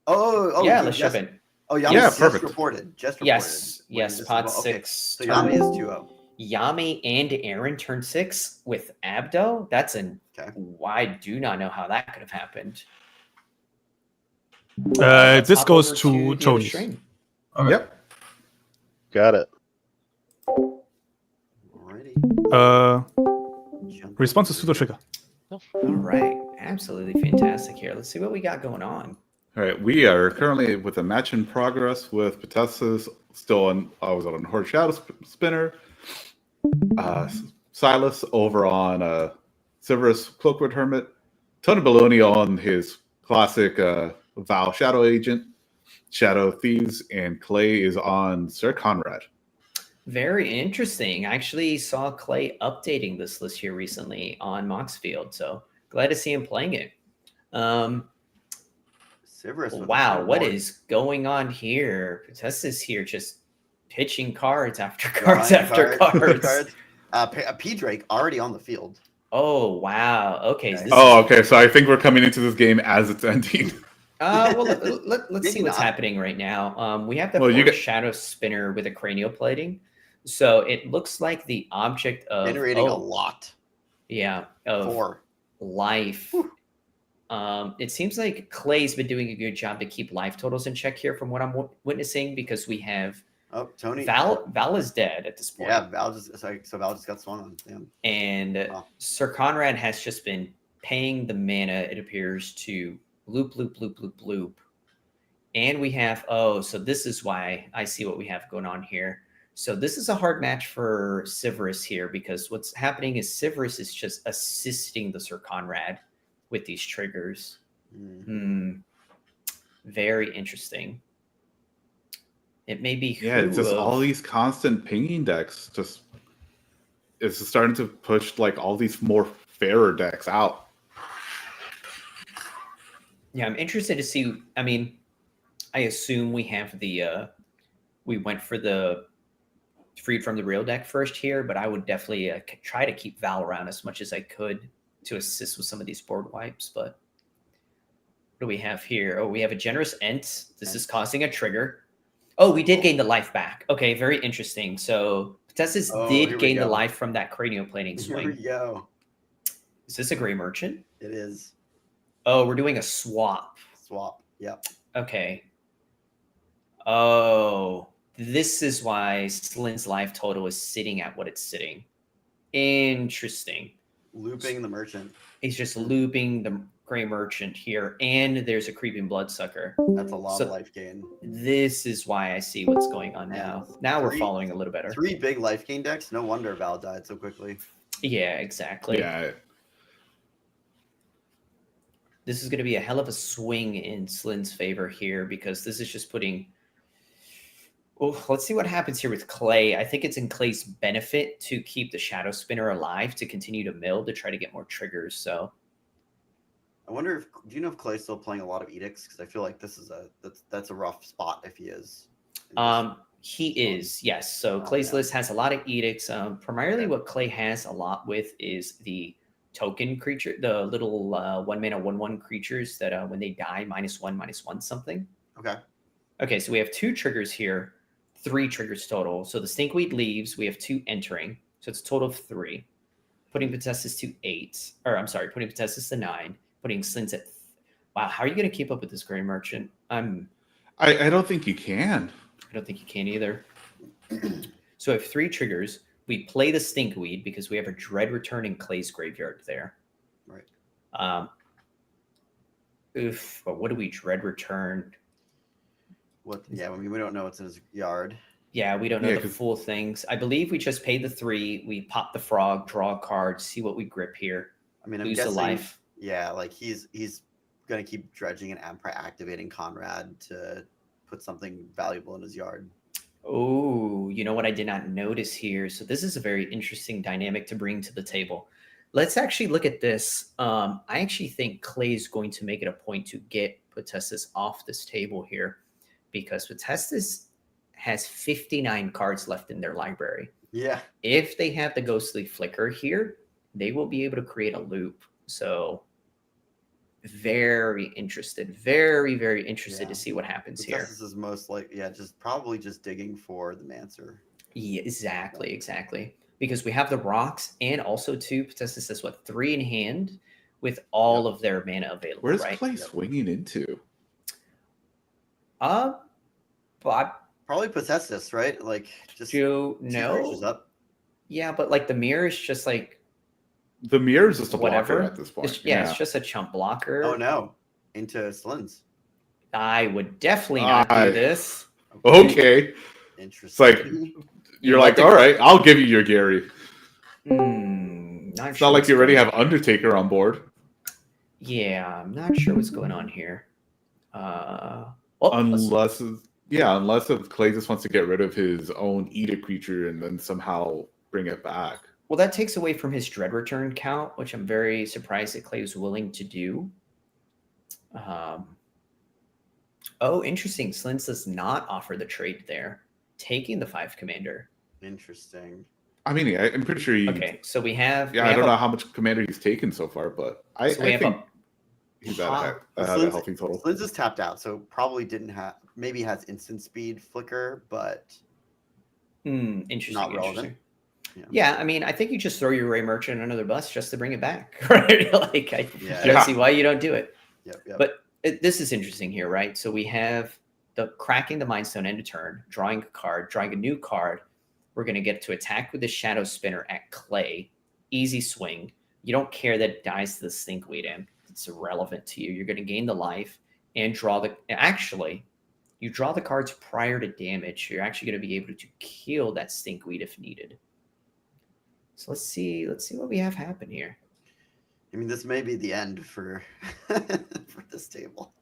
Oh, yeah, yes. let's jump in. Oh, Yami Yeah, just perfect. reported. Yes, Winning yes. this Pod as well. Okay, 6. So Yami is 2-0. Yami and Aaron turned 6 with Abdo. That's Okay. I do not know how that could have happened. This Hop goes over to the other Tony's. stream. Yep. Got it. Alrighty. Jump Responses to into the trigger. All right, absolutely fantastic here. Let's see what we got going on. All right, we are currently with a match in progress with Patessa's still on. I was on Horde Shadow Spinner. Silas over on Severus Cloakwood Hermit. Tony Baloney on his classic Val Shadow Agent, Shadow Thieves, and Clay is on Sir Conrad. Very interesting. I actually saw Clay updating this list here recently on Moxfield, so glad to see him playing it. Sivirus with a Wow, full what board. is going on here? Potessis here just pitching cards after Drawing cards after cards. A P-Drake already on the field. Oh, wow. Okay. Okay. This Oh, is, okay. So I think we're coming into this game as it's ending. well, let's Maybe see what's not. happening right now. We have the Well, you Force get- Shadow Spinner with a cranial plating. So it looks like the object of Generating a lot. Yeah, of 4. life. Whew. It seems like Clay's been doing a good job to keep life totals in check here, from what I'm witnessing, because we have Oh, Tony. Val is dead at this point. Yeah, Val just got swung on. Damn. And Wow. Sir Conrad has just been paying the mana, it appears, to loop, loop, loop, loop, loop. And we have, so this is why I see what we have going on here. So this is a hard match for Sivirus here, because what's happening is Sivirus is just assisting the Sir Conrad with these triggers. Very interesting. It may be Yeah, it's just who of- all these constant pinging decks. Just it's just starting to push like all these more fairer decks out. Yeah, I'm interested to see. I mean, I assume we have the we went for the freed from the real deck first here, but I would definitely try to keep Val around as much as I could to assist with some of these board wipes. But what do we have here? Oh, we have a generous Ent. This is causing a trigger. Oh, we did gain the life back. Okay, very interesting. So Potessis here did we gain the go. life from that cranial plating Here we swing. go. Is this a Gray Merchant? It is. Oh, we're doing a swap. Swap. Yep. Okay. Oh, this is why Slin's life total is sitting at what it's sitting. Interesting. Looping the merchant. He's just looping the Gray Merchant here, and there's a creeping Bloodsucker. That's a lot So- of life gain. This is why I see what's going on now. Now we're Three- following a little better. 3 big life gain decks. No wonder Val died so quickly. Yeah, exactly. Yeah, This is going to be a hell of a swing in Slin's favor here, because this is just putting. Oh, let's see what happens here with Clay. I think it's in Clay's benefit to keep the Shadow Spinner alive, to continue to mill, to try to get more triggers. So I wonder if do you know if Clay's still playing a lot of edicts? Because I feel like this is that's a rough spot if he is. he is, yes. So Oh, Clay's yeah. list has a lot of edicts. Primarily, Okay. what Clay has a lot with is the token creature, the little 1-mana 1/1 creatures that when they die, -1/-1 something. Okay. Okay, so we have 2 triggers here, 3 triggers total. So the Stinkweed leaves, we have 2 entering, so it's a total of 3. Putting Potessis to 8, or I'm sorry, putting Potessis to 9, putting Slins at. Wow, how are you going to keep up with this Gray Merchant? I don't think you can. I don't think you can either. So I have 3 triggers. We play the Stinkweed because we have a Dread Return in Clay's graveyard there. Right. But what do we Dread Return? What? Yeah. I mean, we don't know what's in his yard. Yeah, we don't know Yeah, the 'cause- full things. I believe we just pay the 3. We pop the frog, draw a card, see what we grip here, I mean, I'm lose the guessing. life. Yeah, like he's gonna keep dredging and activating Conrad to put something valuable in his yard. Oh, you know what I did not notice here? So this is a very interesting dynamic to bring to the table. Let's actually look at this. I actually think Clay's going to make it a point to get Potessis off this table here, because Potessis has 59 cards left in their library. Yeah. If they have the Ghostly Flicker here, they will be able to create a loop. So very interested, very, very interested Yeah. to see what happens here. This is most like probably just digging for the Mancer. Yeah, exactly. Because we have the rocks, and also too, Potessis has 3 in hand with all of their mana available. Where's right? Clay swinging into? But Probably Potessis, right? Like just Joe, two creatures no. up. Yeah, but like the mirror is just like The mirror is just a Whatever. blocker at this point. it's just a chump blocker. Oh no, into Slins. I would definitely not I- do this. Okay. Interesting. It's like you're like, all right, I'll give you your Gary. Not It's sure not like what's you already going have on. Undertaker on board. Yeah, I'm not sure what's going on here. Let's- Unless if Clay just wants to get rid of his own Edict creature and then somehow bring it back. Well, that takes away from his Dread Return count, which I'm very surprised that Clay was willing to do. Oh, interesting. Slins does not offer the trade there, taking the 5 commander. Interesting. I mean, I'm pretty sure he. Okay, so we have. Yeah, I don't know how much commander he's taken so far, but I think he's at a healthy total. Slins is tapped out, so probably didn't have. Maybe has instant speed flicker, but Interesting. not relevant. Interesting. Yeah, I mean, I think you just throw your Ray Merchant under the bus just to bring it back, right? Like, I don't see why you don't do it. Yep. But this is interesting here, right? So we have the cracking the Mind Stone end of turn, drawing a card, drawing a new card. We're going to get to attack with the Shadow Spinner at Clay. Easy swing. You don't care that it dies to the Stinkweed Imp. It's irrelevant to you. You're going to gain the life and draw the... Actually, you draw the cards prior to damage. You're actually going to be able to kill that Stinkweed if needed. So let's see what we have happen here. I mean, this may be the end for for this table.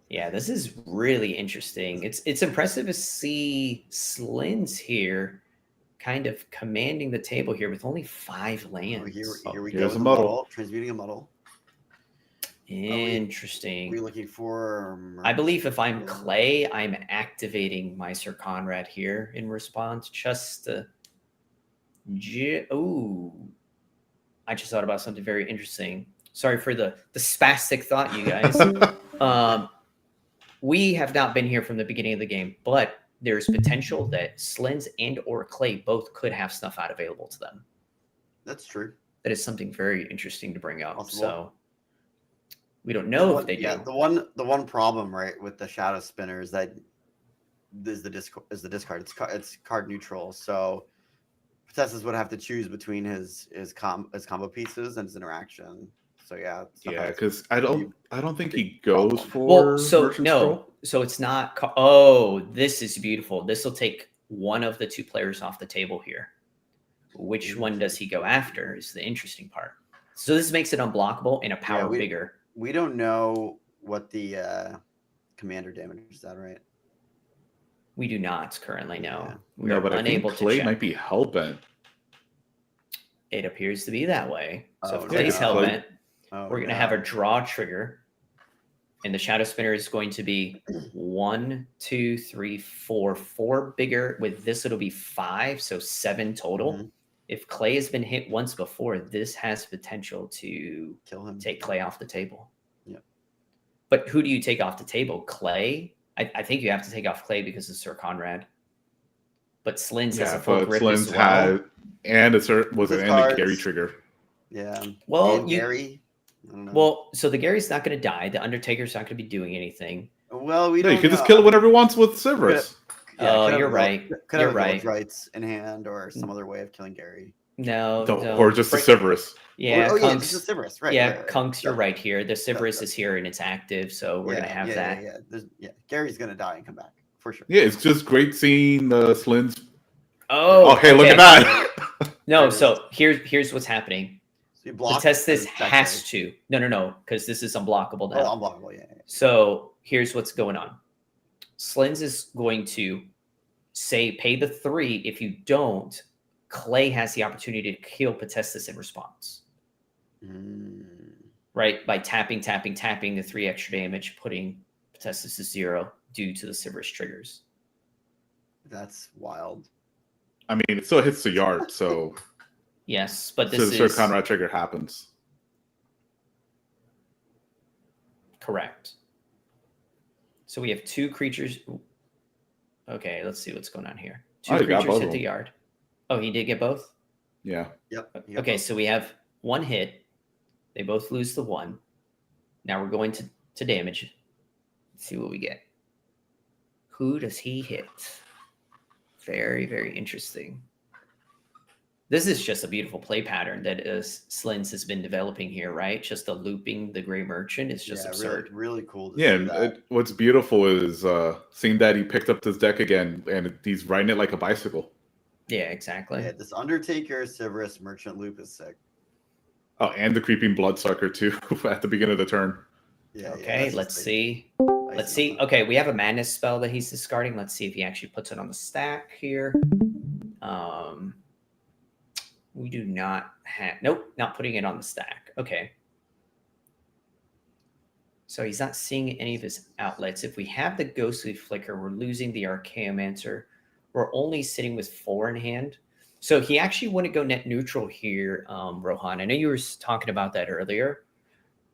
Yeah, this is really interesting. It's impressive to see Slins here kind of commanding the table here with only 5 lands. Here we go. Here's a muddle. Transmuting a muddle. Interesting. We're looking for... I believe if I'm Clay, I'm activating my Sir Conrad here in response just to... Ooh. I just thought about something very interesting. Sorry for the spastic thought, you guys. We have not been here from the beginning of the game, but there's potential that Slins and or Clay both could have snuff out available to them. That's true. That is something very interesting to bring up. Possible. So we don't know if they do. Yeah, the one problem, right, with the Shadow Spinner is that the discard. It's card neutral. So Potestas would have to choose between his combo pieces and his interaction. So yeah, because I don't think he goes for. Well, so Merchant no, Scroll. so it's not. Oh, this is beautiful. This will take one of the 2 players off the table here. Which one does he go after? Is the interesting part. So this makes it unblockable and a power bigger. We don't know what the commander damage is. That right? We do not currently know. Yeah. We No, are but I think unable to Clay check. might be hellbent. It appears to be that way. So Oh, if Clay's no. hellbent, Oh, we're going to have a draw trigger. And the Shadow Spinner is going to be 1, 2, 3, 4. 4 bigger. With this, it'll be 5. So 7 total. Mm-hmm. If Clay has been hit once before, this has potential to kill him. take Clay off the table. Yeah. But who do you take off the table? Clay? I think you have to take off Clay because of Sir Conrad. But Slins has a full grip Slins as well. had and the Gary trigger. Yeah. Well, And Gary. I don't know. Well, so the Gary's not going to die. The Undertaker's not going to be doing anything. Well, we Yeah, don't. you can know. just kill it whenever he wants with Cerberus. Oh, could have you're Will- right. Could You're have right. rights in hand or some other way of killing Gary. No, no. Or just the Cerberus. Yeah, Oh, yeah, Kunks. this is Cerberus, right? Yeah, right. Kunks, you're Yeah. right here. The Cerberus yeah. is here and it's active, so we're going to have that. Yeah. Gary's gonna die and come back for sure. Yeah, it's just great seeing Slins. Oh, hey, look at that. No, so here's what's happening. So you block. Potestas has to. No, because this is unblockable now. Oh, unblockable. Yeah. So here's what's going on. Slins is going to say pay the 3. If you don't, Clay has the opportunity to kill Potestas in response. Right? By tapping the 3 extra damage, putting Potestas to 0 due to the Cerberus triggers. That's wild. I mean, it still hits the yard, so Yes, but the this Sir is Conrad trigger happens. correct. So we have 2 creatures. Okay, let's see what's going on here. 2 he got creatures both hit of the them. yard. Oh, he did get both? Yeah. Yep. Okay, so we have 1 hit. They both lose the 1. Now we're going to damage. Let's see what we get. Who does he hit? Very, very interesting. This is just a beautiful play pattern that Slins has been developing here, right? Just the looping the Gray Merchant is just absurd. Really cool. To Yeah, see and that. what's beautiful is seeing that he picked up this deck again, and he's riding it like a bicycle. Yeah, exactly. Yeah, this Undertaker Cerberus Merchant loop is sick. Oh, and the Creeping Bloodsucker, too, at the beginning of the turn. Yeah. Okay, that's let's just see. like Let's see. Okay, we have a Madness spell that he's discarding. Let's see if he actually puts it on the stack here. We do not have... Nope, not putting it on the stack. Okay. So he's not seeing any of his outlets. If we have the Ghostly Flicker, we're losing the Archaeomancer. We're only sitting with 4 in hand. So he actually wouldn't go net neutral here, Rohan. I know you were talking about that earlier.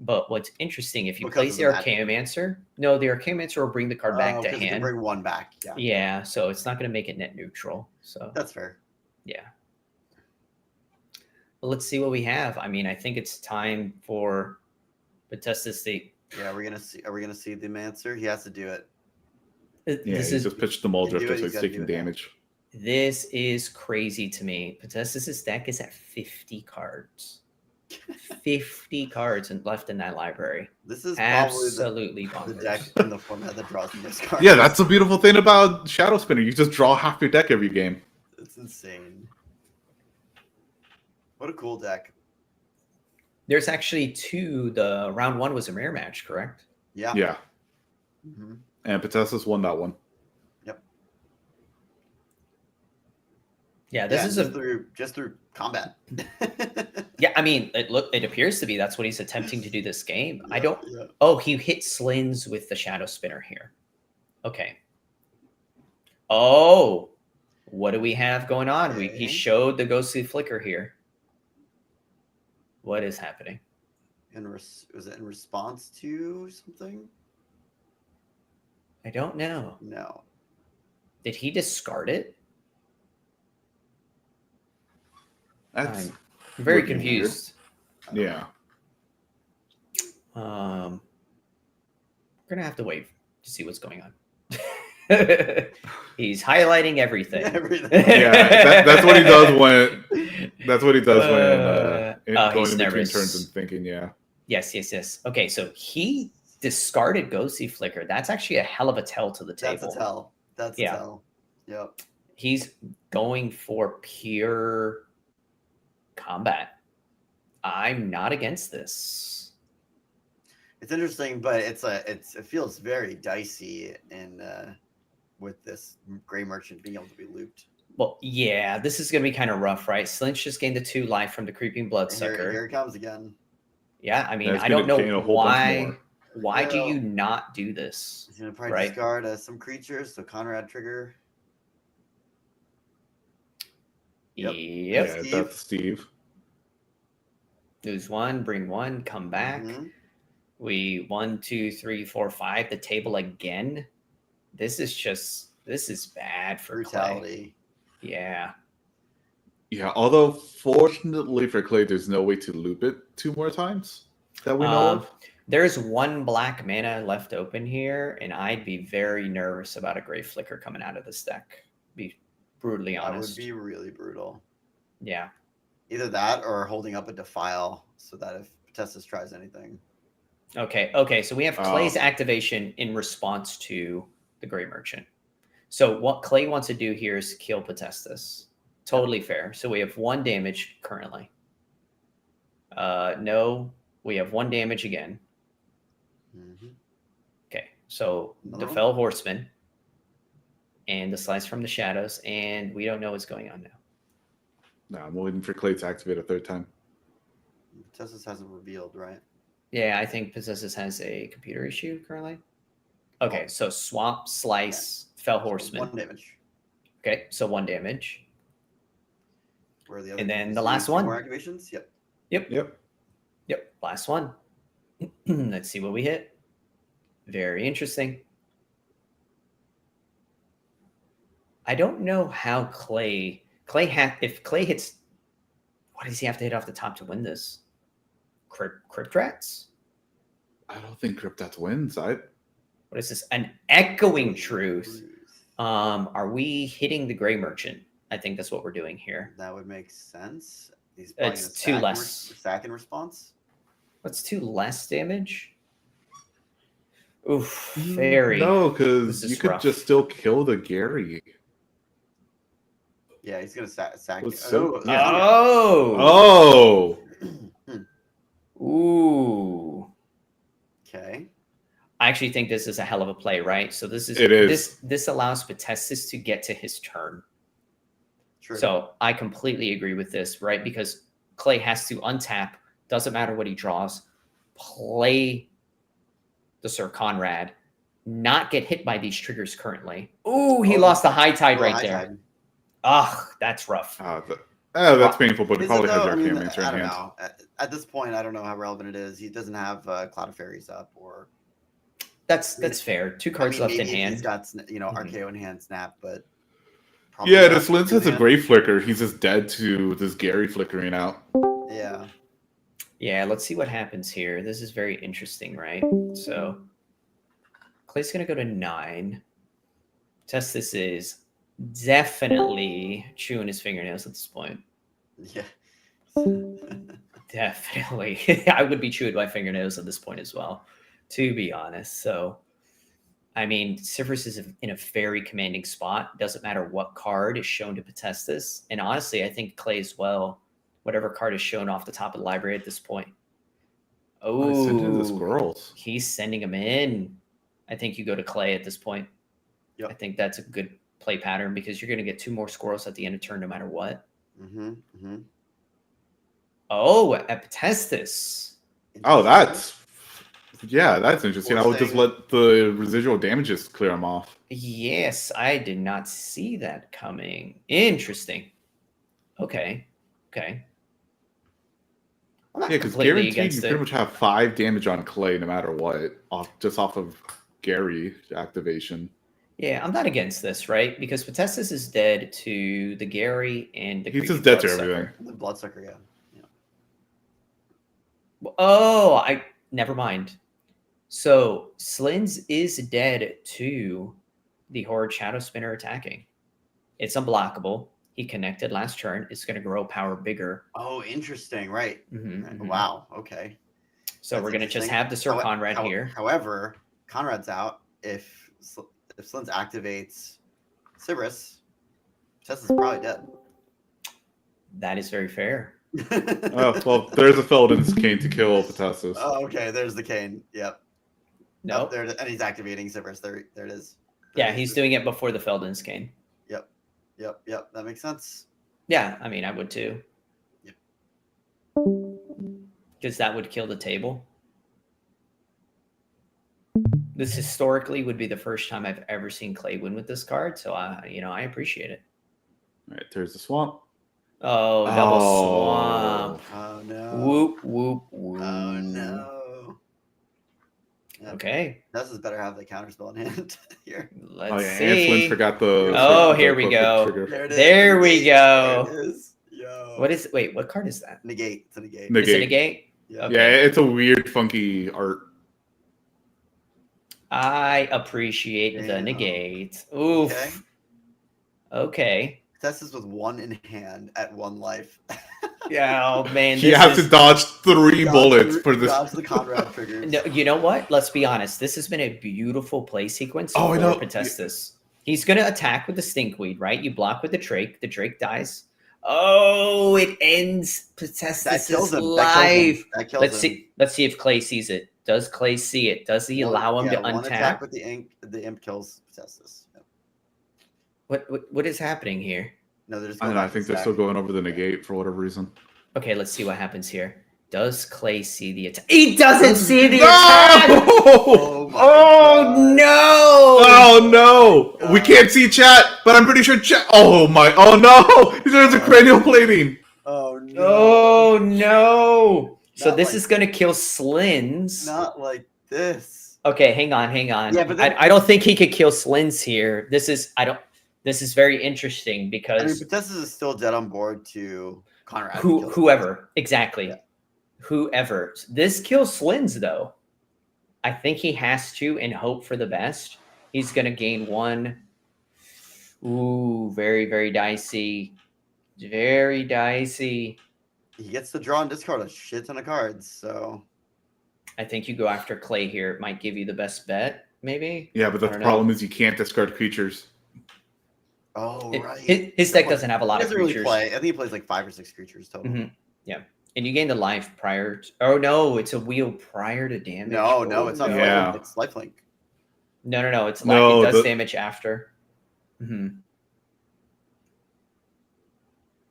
But what's interesting, if he plays the Archaeomancer, the Archaeomancer will bring the card back to hand. Bring 1 back. Yeah, so it's not going to make it net neutral. So that's fair. Yeah. Well, let's see what we have. I mean, I think it's time for Potestas State. Yeah, are we gonna see the Mancer? He has to do it. This is just pitched the Muldrifter, so he's taking damage. This is crazy to me. Potestas' deck is at 50 cards. 50 cards left in that library. This is absolutely the deck in the format that draws the most cards. Yeah, that's the beautiful thing about Shadow Spinner. You just draw half your deck every game. It's insane. What a cool deck. There's actually 2. The round 1 was a mirror match, correct? Yeah. Yeah. Mm-hmm. And Potestas won that one. Yep. Yeah, this is just through combat. Yeah, I mean, it appears to be that's what he's attempting to do this game. Oh, he hit Slins with the Shadow Spinner here. Okay. Oh, what do we have going on? Okay. He showed the Ghostly Flicker here. What is happening? Was it in response to something? I don't know. No. Did he discard it? That's I'm very confused. Yeah. We're gonna have to wait to see what's going on. He's highlighting everything. Yeah, that's what he does when. That's what he does when going he's in nervous. between turns and thinking. Yeah. Yes. Okay, so he discarded Ghostly Flicker. That's actually a hell of a tell to the table. That's a tell. That's a tell. Yep. He's going for pure combat. I'm not against this. It's interesting, but it feels very dicey and with this Gray Merchant being able to be looped. Well, yeah, this is going to be kind of rough, right? Slinch just gained the 2 life from the Creeping Bloodsucker. Here it comes again. Yeah, I mean, I don't know why. Why do you not do this? He's going to probably discard some creatures, so Conrad trigger. Yep. Yeah, that's Steve. Lose 1, bring 1, come back. Mm-hmm. We 1, 2, 3, 4, 5. The table again. This is bad for brutality. Clay. Yeah. Yeah, although fortunately for Clay, there's no way to loop it 2 more times that we know of. There's 1 black mana left open here, and I'd be very nervous about a Gray Flicker coming out of this deck. Be brutally honest. That would be really brutal. Yeah. Either that or holding up a Defile so that if Potestas tries anything. Okay. So we have Clay's activation in response to the Gray Merchant. So what Clay wants to do here is kill Potestas. Totally fair. So we have 1 damage currently. No, we have 1 damage again. Mm-hmm. Okay, so the Fell Horseman and the Slice from the Shadows, and we don't know what's going on now. No, I'm waiting for Clay to activate a 3rd time. Potestas hasn't revealed, right? Yeah, I think Potestas has a computer issue currently. Okay, so Swamp, Slice, Fell Horseman. 1 damage. Okay, so 1 damage. Where are the other and then the last one. More activations? Yep. Last one. Let's see what we hit. Very interesting. I don't know how if Clay hits, what does he have to hit off the top to win this? Crypt Rats? I don't think Crypt Rats wins. What is this? An Echoing Truth. Are we hitting the Gray Merchant? I think that's what we're doing here. That would make sense. It's 2 less. Sack in response. What's 2 less damage? Oof, very. No, because you could just still kill the Gary. Yeah, he's gonna sack. Oh. Ooh. Okay. I actually think this is a hell of a play, right? So this is this allows Potestas to get to his turn. True. So I completely agree with this, right? Because Clay has to untap. Doesn't matter what he draws. Play the Sir Conrad, not get hit by these triggers currently. Ooh, he lost the high tide right High there. tide. Ugh, that's rough. That's painful, but he Is it probably has though? your I mean, Archaeomancer I in don't hand. know. At this point, I don't know how relevant it is. He doesn't have Cloud of Fairies up, or That's fair. 2 cards left in maybe if hand. He's got Mhm. Archaeo in hand, Snap, but Yeah, not this Lens two has a hand. Grey Flicker. He's just dead to this Gary flickering out. Yeah. Yeah, let's see what happens here. This is very interesting, right? So Clay's going to go to 9. Test this is definitely chewing his fingernails at this point. Yeah. Definitely. I would be chewing my fingernails at this point as well, to be honest. So, I mean, Siffrus is in a very commanding spot. Doesn't matter what card is shown to potest this. And honestly, I think Clay as well, whatever card is shown off the top of the library at this point. Oh, he's sending the Oh, squirrels. he's sending them in. I think you go to Clay at this point. Yep. I think that's a good play pattern because you're going to get 2 more squirrels at the end of turn no matter what. Oh, Epitestus. Oh, that's interesting. I would just let the residual damages clear him off. Yes, I did not see that coming. Interesting. Okay. I'm Yeah, not because completely guaranteed you against pretty it. much have 5 damage on Clay no matter what, off of Gary activation. Yeah, I'm not against this, right? Because Potestus is dead to the Gary and the He's creepy just dead to Bloodsucker. everything. The Bloodsucker, yeah. Oh, never mind. So Slins is dead to the Horde Shadow Spinner attacking. It's unblockable. He connected last turn. It's going to grow power bigger. Oh, interesting. Right. Mhm, Right. mhm. Okay. So That's we're going to just interesting. have the Sir Conrad here. However, Conrad's out. If Slins activates Sivrus, Tess is probably dead. That is very fair. Oh, well, there's a Felden's Cane to kill Potessus. Oh, okay. There's the cane. Yep. No. There, and he's activating Sivrus. There it is. Yeah, he's doing it before the Felden's Cane. Yep. That makes sense. Yeah, I mean, I would too. Yep. Because that would kill the table. This historically would be the first time I've ever seen Clay win with this card, so I appreciate it. All right, there's the swamp. Oh, double swamp. Oh no. Whoop, whoop, whoop. Oh no. Yep. Okay, Tess is better have the counterspell in hand here. let's Oh yeah, see. Anslin forgot the. Oh, the here we quick go. trigger. There it is. There we go. There it is. Yo. Wait, what card is that? Negate. It's a negate. Negate. Is it a gate? Yeah. Okay. Yeah, it's a weird, funky art. I appreciate the Damn. negate. Oof. Okay. Okay. Tess is with 1 in hand at 1 life. Yeah, oh man. You this have is- to dodge 3 bullets for this. Dodge the Conrad triggers. No, you know what? Let's be honest. This has been a beautiful play sequence Oh, I for know. Potestus. He's going to attack with the Stinkweed, right? You block with the Drake. The Drake dies. Oh, it ends That Potestus' kills him. life. That kills Let's him. see if Clay sees it. Does Clay see it? Does he allow him to One attack untap? with the imp kills Potestus. Yep. What is happening here? No, they're just I don't going know. I back think to they're stack. still going over the negate for whatever reason. Okay, let's see what happens here. Does Clay see the attack? He doesn't see the attack. Oh, my Oh God. no! Oh no! We can't see chat, but I'm pretty sure chat. Oh my! Oh no! There's a cranial plating. Oh no! Oh no! So Not this like- is gonna kill Slins. Not like this. Okay, hang on. Yeah, but then- I don't think he could kill Slins here. This is very interesting I mean, because Potestus is still dead on board to Conrad. kills whoever exactly, Yeah. whoever. This kills Slins though. I think he has to and hope for the best. He's gonna gain 1. Ooh, very very dicey, very dicey. He gets to draw and discard a shit ton of cards. So I think you go after Clay here. It might give you the best bet, maybe. Yeah, but the I don't know. problem is you can't discard creatures. right. His deck doesn't have a lot He of doesn't really creatures. play. I think he plays like 5 or 6 creatures total. Mhm. Yeah, and you gain the life prior. Oh no, it's a wheel prior to damage. No, it's not. no. Lifelink, Yeah. It's lifelink. No, it's No, it does the- damage after.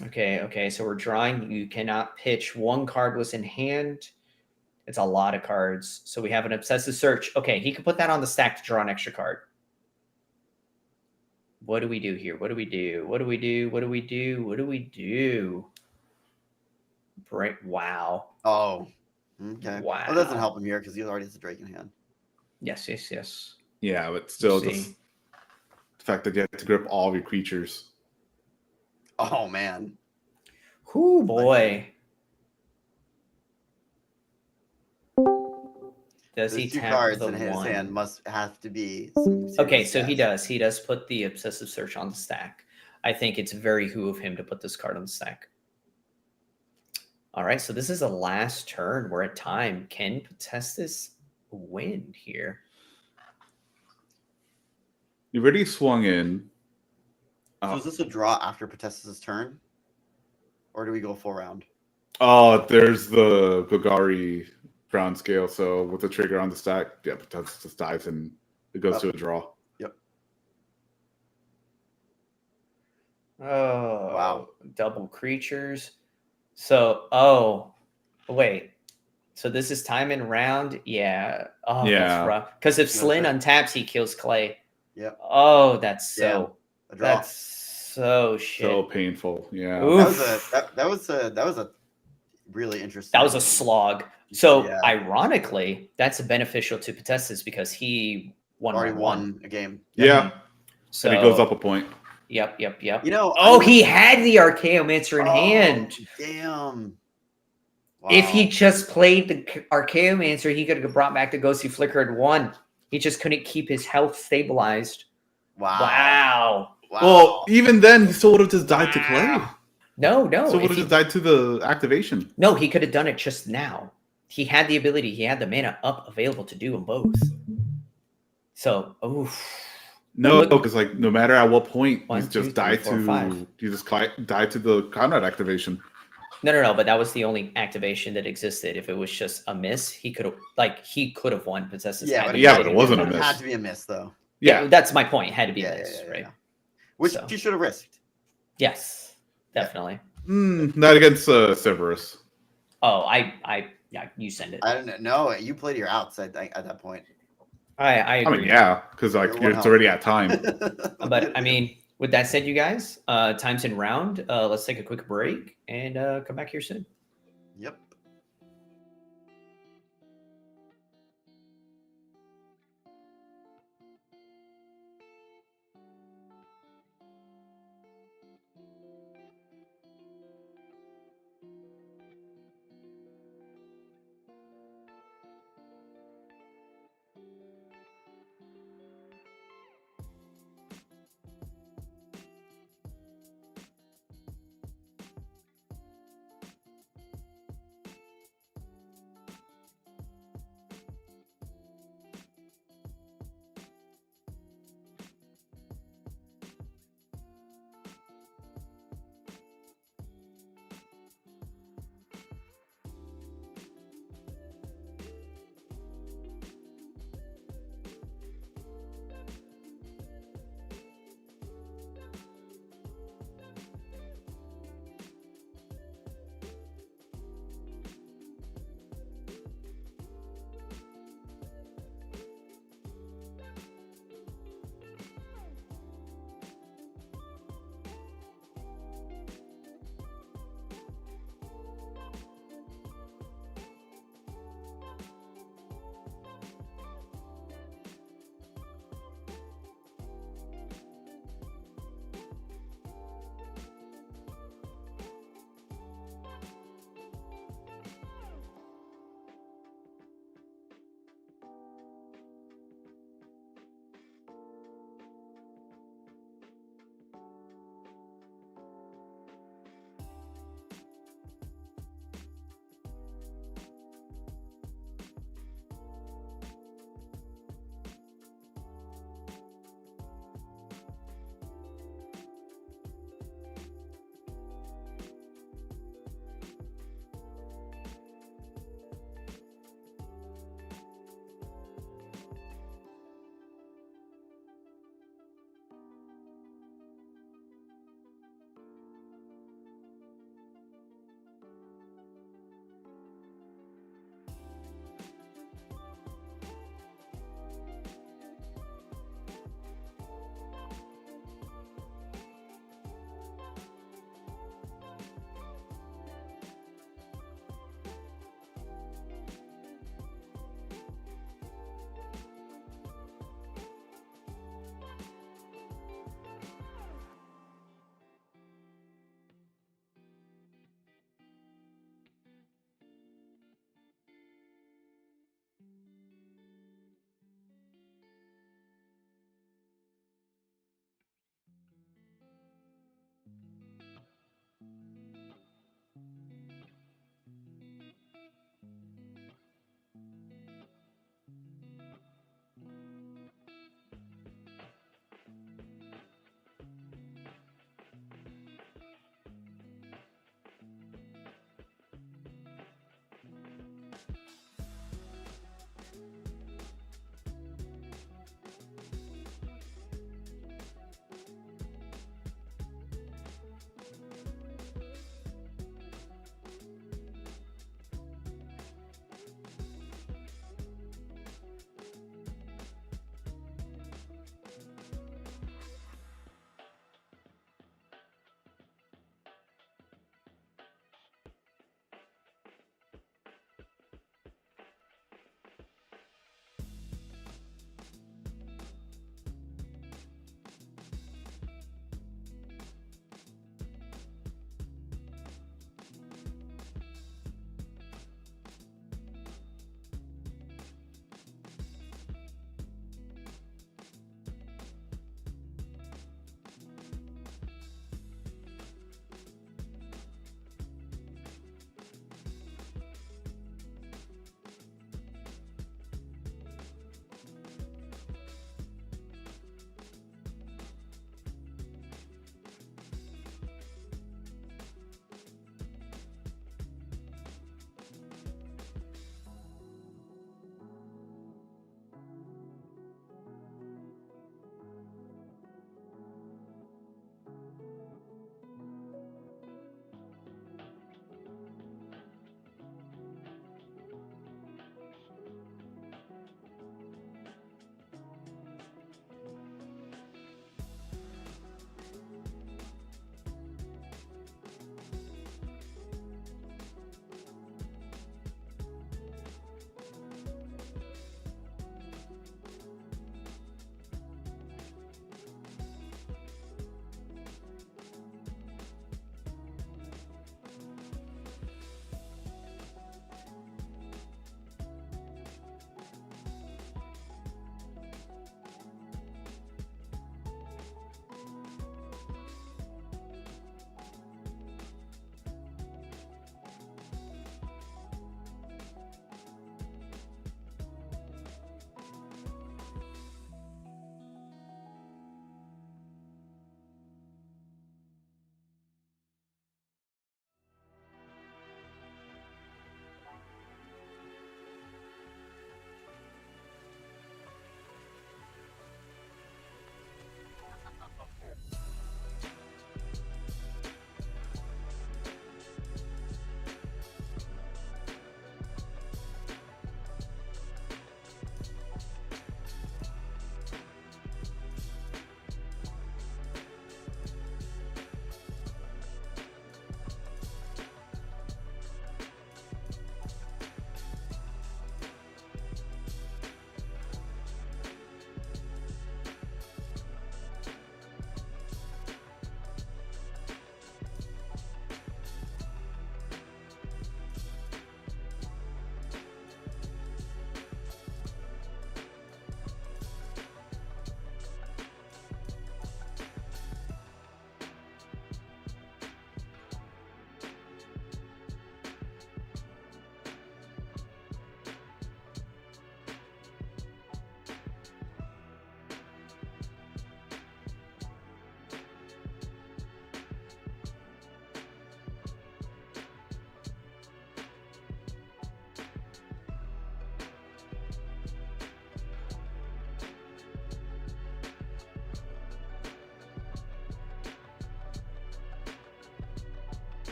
Okay. So we're drawing. You cannot pitch. 1 card was in hand. It's a lot of cards. So we have an Obsessive Search. Okay, he could put that on the stack to draw an extra card. What do we do here? What do we do? What do we do? What do we do? What do we do? Break. Wow. Oh, okay. Wow. Well, that doesn't help him here because he already has a Drake in hand. Yes, yes, yes. Yeah, but still, See. just the fact that you have to grip all of your creatures. Oh man. Whoo, boy. Does he Those two tap cards the in his one? hand must have to be some Okay, serious so he guess. does. He does put the Obsessive Search on the stack. I think it's very who of him to put this card on the stack. All right, so this is the last turn. We're at time. Can Potestas win here? You already swung in. So is this a draw after Potestas' turn? Or do we go full round? Oh, there's the Golgari Brown scale. So with the trigger on the stack, yeah, Potestas just dies and it goes to a draw. Yep. Oh, Wow. Double creatures. So, wait. So this is time and round? Yeah. Oh, Yeah. that's rough. Because if No, Slyn but- untaps, he kills Clay. Yep. Oh, that's so. A draw. That's so shit. So painful. Yeah. Oof. That was a really interesting. That was a slog. So Yeah. ironically, that's beneficial to Potestas because he won Already round won a game. Yeah. So And he goes up a point. Yep. You know. Oh, he had the Archaeomancer in hand. Damn. Wow. If he just played the Archaeomancer, he could have brought back the Ghostly Flicker and won. He just couldn't keep his health stabilized. Wow. Wow. Well, even then, he still would have just died to Clay. No. So would if have he- just died to the activation. No, he could have done it just now. He had the ability. He had the mana up available to do them both. So, oof. No, Look- because like no matter at what point, One, he's two, just three, died four, to five. you just died to the Conrad activation. No. But that was the only activation that existed. If it was just a miss, he could have won. Possesses. Yeah, had but the Yeah, ability but it to wasn't do a It it. miss. had to be a miss, though. Yeah, that's my point. It had to be Yeah, a miss, right? Which So. you should have risked. Yes, definitely. Not against Severus. Oh, yeah, you send it. I don't know. You played your outs at that point. I I agree. mean, yeah, because like You're one it's already at time. But I mean, with that said, you guys, time's in round. Let's take a quick break and come back here soon. Yep.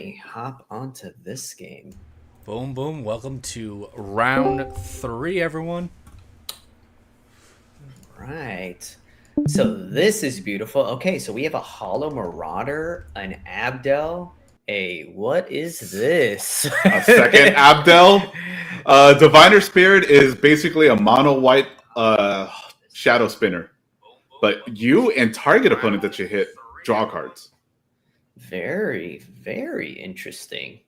hop onto this game. Boom, boom. Welcome to round 3, everyone. Right. So this is beautiful. Okay, so we have a Hollow Marauder, an Abdel, what is this? A second Abdel. Diviner Spirit is basically a mono white shadow spinner. But you and target opponent that you hit draw cards. Very, very interesting.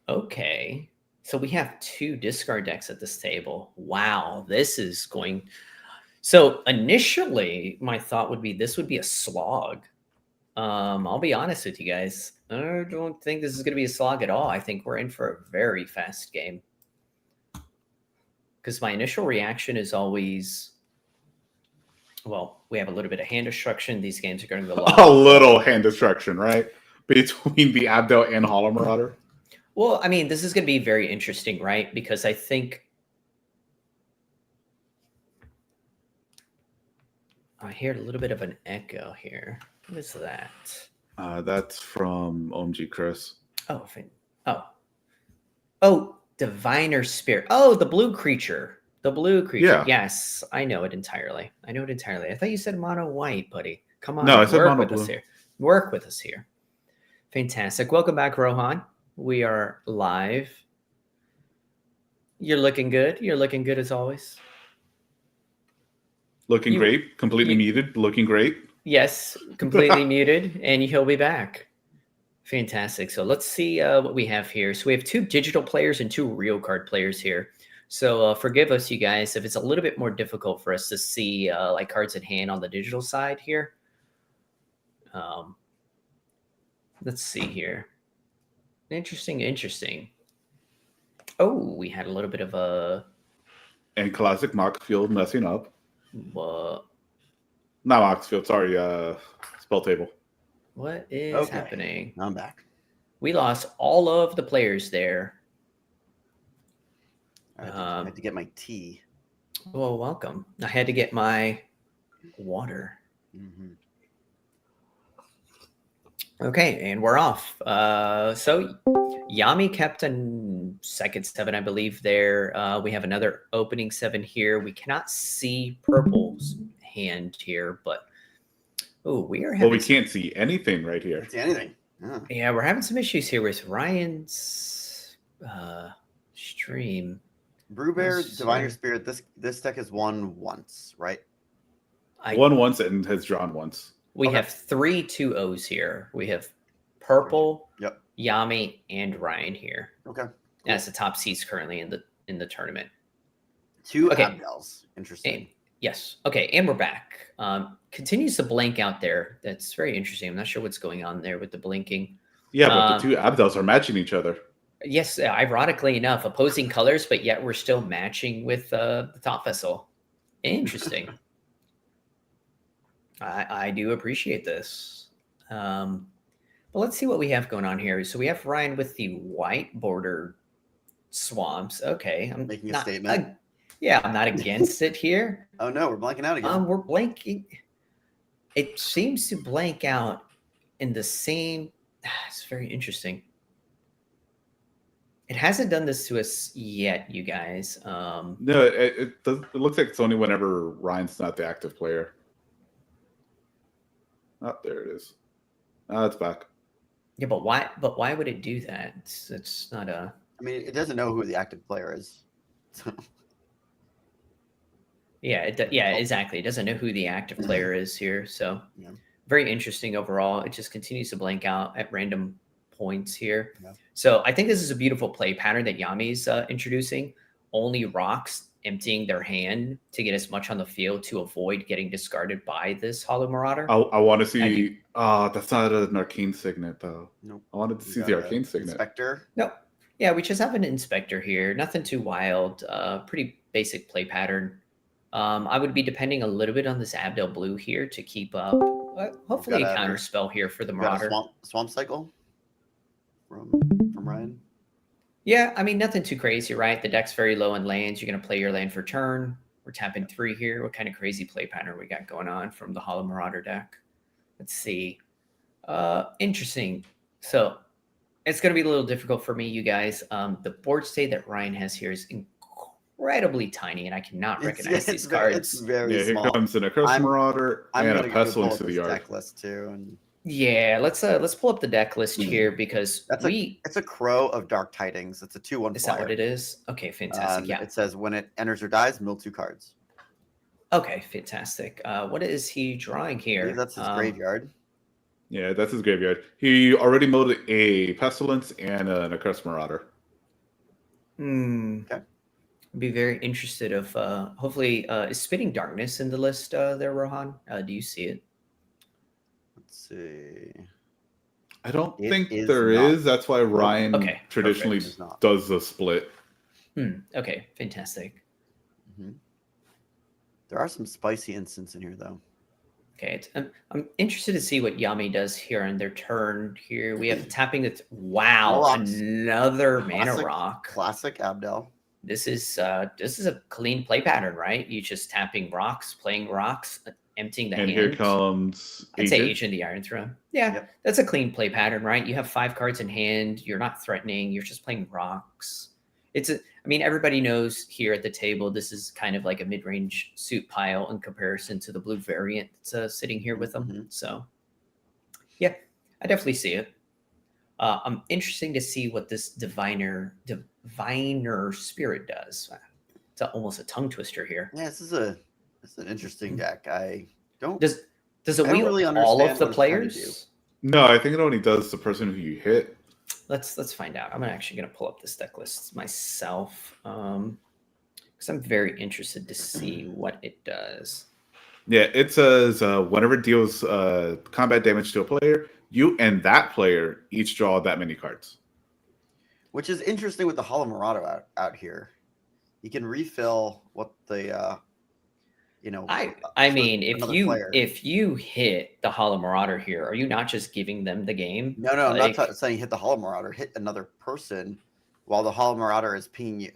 Okay. So we have 2 discard decks at this table. Wow, this is going... So initially, my thought would be this would be a slog. I'll be honest with you guys. I don't think this is going to be a slog at all. I think we're in for a very fast game. Because my initial reaction is always, well, we have a little bit of hand destruction. These games are going to go long. A little hand destruction, right? Between the Abdel and Hollow Marauder. Well, I mean, this is going to be very interesting, right? Because I think... I hear a little bit of an echo here. What is that? That's from OMG Chris. Oh, Diviner Spirit. Oh, the blue creature. The blue creature. Yeah. Yes, I know it entirely. I thought you said mono white, buddy. Come on. No, I said work mono with blue. us here. Work with us here. Fantastic. Welcome back, Rohan. We are live. You're looking good. You're looking good as always. Looking great. Completely muted. Looking great. Yes, completely muted, and he'll be back. Fantastic. So let's see what we have here. So we have 2 digital players and 2 real card players here. So forgive us, you guys, if it's a little bit more difficult for us to see like cards in hand on the digital side here. Let's see here. Interesting. Oh, we had a little bit of a... And classic Moxfield messing up. What? Not Moxfield, sorry, Spell Table. What is happening? I'm back. We lost all of the players there. I had to get my tea. Well, welcome. I had to get my water. Mm-hmm. Okay, and we're off. So Yami kept a second 7, I believe, there. We have another opening 7 here. We cannot see Purple's hand here, but we are having... Well, we can't see anything right here. Can't see anything. Yeah, we're having some issues here with Ryan's stream. Brewbear, Diviner Spirit, this deck has won once, right? Won once and has drawn once. We have 3 2-0s here. We have Purple, Yami, and Ryan here. Okay. Cool. As the top seeds currently in the tournament. 2 Abdels. Interesting. Yes. Okay, and we're back. Continues to blink out there. That's very interesting. I'm not sure what's going on there with the blinking. Yeah, but the 2 Abdels are matching each other. Yes, ironically enough, opposing colors, but yet we're still matching with the top vessel. Interesting. I do appreciate this. But let's see what we have going on here. So we have Ryan with the white border swamps. Okay. I'm making a statement. I'm not against it here. Oh, no, we're blanking out again. We're blanking. It seems to blank out in the same... It's very interesting. It hasn't done this to us yet, you guys. No, it looks like it's only whenever Ryan's not the active player. Oh, there it is. It's back. Yeah, but why would it do that? It's not a... I mean, it doesn't know who the active player is. Yeah, exactly. It doesn't know who the active player is here. So very interesting overall. It just continues to blank out at random points here. Yeah. So I think this is a beautiful play pattern that Yami's introducing. Only rocks emptying their hand to get as much on the field to avoid getting discarded by this Hollow Marauder. I want to see... that's not an Arcane Signet, though. Nope. I wanted to see the Arcane Signet. Inspector? Nope. Yeah, we just have an Inspector here. Nothing too wild. Pretty basic play pattern. I would be depending a little bit on this Abdel Blue here to keep up. Hopefully a counter spell here for the Marauder. Swamp Cycle from Ryan? Yeah, I mean, nothing too crazy, right? The deck's very low in lands. You're going to play your land for turn. We're tapping 3 here. What kind of crazy play pattern we got going on from the Hollow Marauder deck? Let's see. Interesting. So It's going to be a little difficult for me, you guys. The board state that Ryan has here is incredibly tiny, and I cannot recognize these cards. It's very Yeah, here small. comes an Accursed I'm- Marauder I'm and a gonna go pull Pestilence up to the this yard. deck list too, and Yeah, let's pull up the deck list here because it's a Crow of Dark Tidings. It's a 2/1 is flyer. that what it is? Okay, fantastic. Yeah. It says when it enters or dies, mill 2 cards. Okay, fantastic. What is he drawing I here? believe that's his graveyard. Yeah, that's his graveyard. He already milled a Pestilence and an Accursed Marauder. Okay. I'd be very interested of hopefully is Spitting Darkness in the list there, Rohan? Do you see it? Let's see. I don't It think is there not. is. That's why Ryan Okay, traditionally perfect. It's not. does the split. Okay, fantastic. Mhm. There are some spicy instants in here, though. Okay, I'm interested to see what Yami does here on their turn. Here we have tapping it. Wow, Rocks. another mana Classic- rock. Classic Abdel. This is a clean play pattern, right? You just tapping rocks, playing rocks, emptying the And hand. here comes I'd say Agent. Agent of the Iron Throne. Yeah, Yep. that's a clean play pattern, right? You have 5 cards in hand. You're not threatening. You're just playing rocks. I mean, everybody knows here at the table, this is kind of like a mid-range suit pile in comparison to the blue variant that's sitting here with them. Mhm. So, yeah, I definitely see it. I'm interested to see what this diviner spirit does. It's almost a tongue twister here. Yeah, this is an interesting deck. I don't. Does it I don't wheel really all understand of the what it's trying to players? No, I think it only does the person who you hit. Let's find out. I'm actually going to pull up this deck list myself because I'm very interested to see what it does. Yeah, it says whenever it deals combat damage to a player, you and that player each draw that many cards. Which is interesting with the Hollow Marauder out here. You can refill what the I for mean, if another you player. if you hit the Hollow Marauder here, are you not just giving them the game? No, I'm Like, not saying hit the Hollow Marauder, hit another person while the Hollow Marauder is pinging you,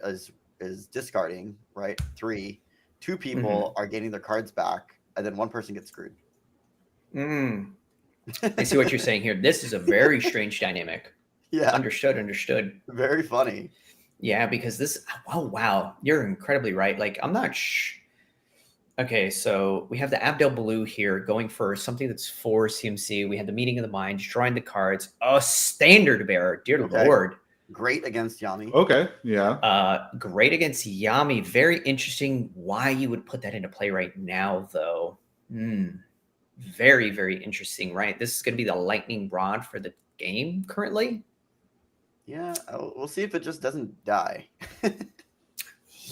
is discarding, right? 2 people are getting their cards back, and then 1 person gets screwed. I see what you're saying here. This is a very strange dynamic. Yeah, Understood. very funny. Yeah, because this. Oh wow, you're incredibly right. Like I'm not. Okay, so we have the Abdel Blue here going for something that's 4 CMC. We had the Meeting of the Minds, drawing the cards. A Standard Bearer, dear Okay. Lord. Great against Yami. Okay, yeah. Great against Yami. Very interesting why you would put that into play right now, though. Very, very interesting, right? This is going to be the lightning rod for the game currently. Yeah, we'll see if it just doesn't die.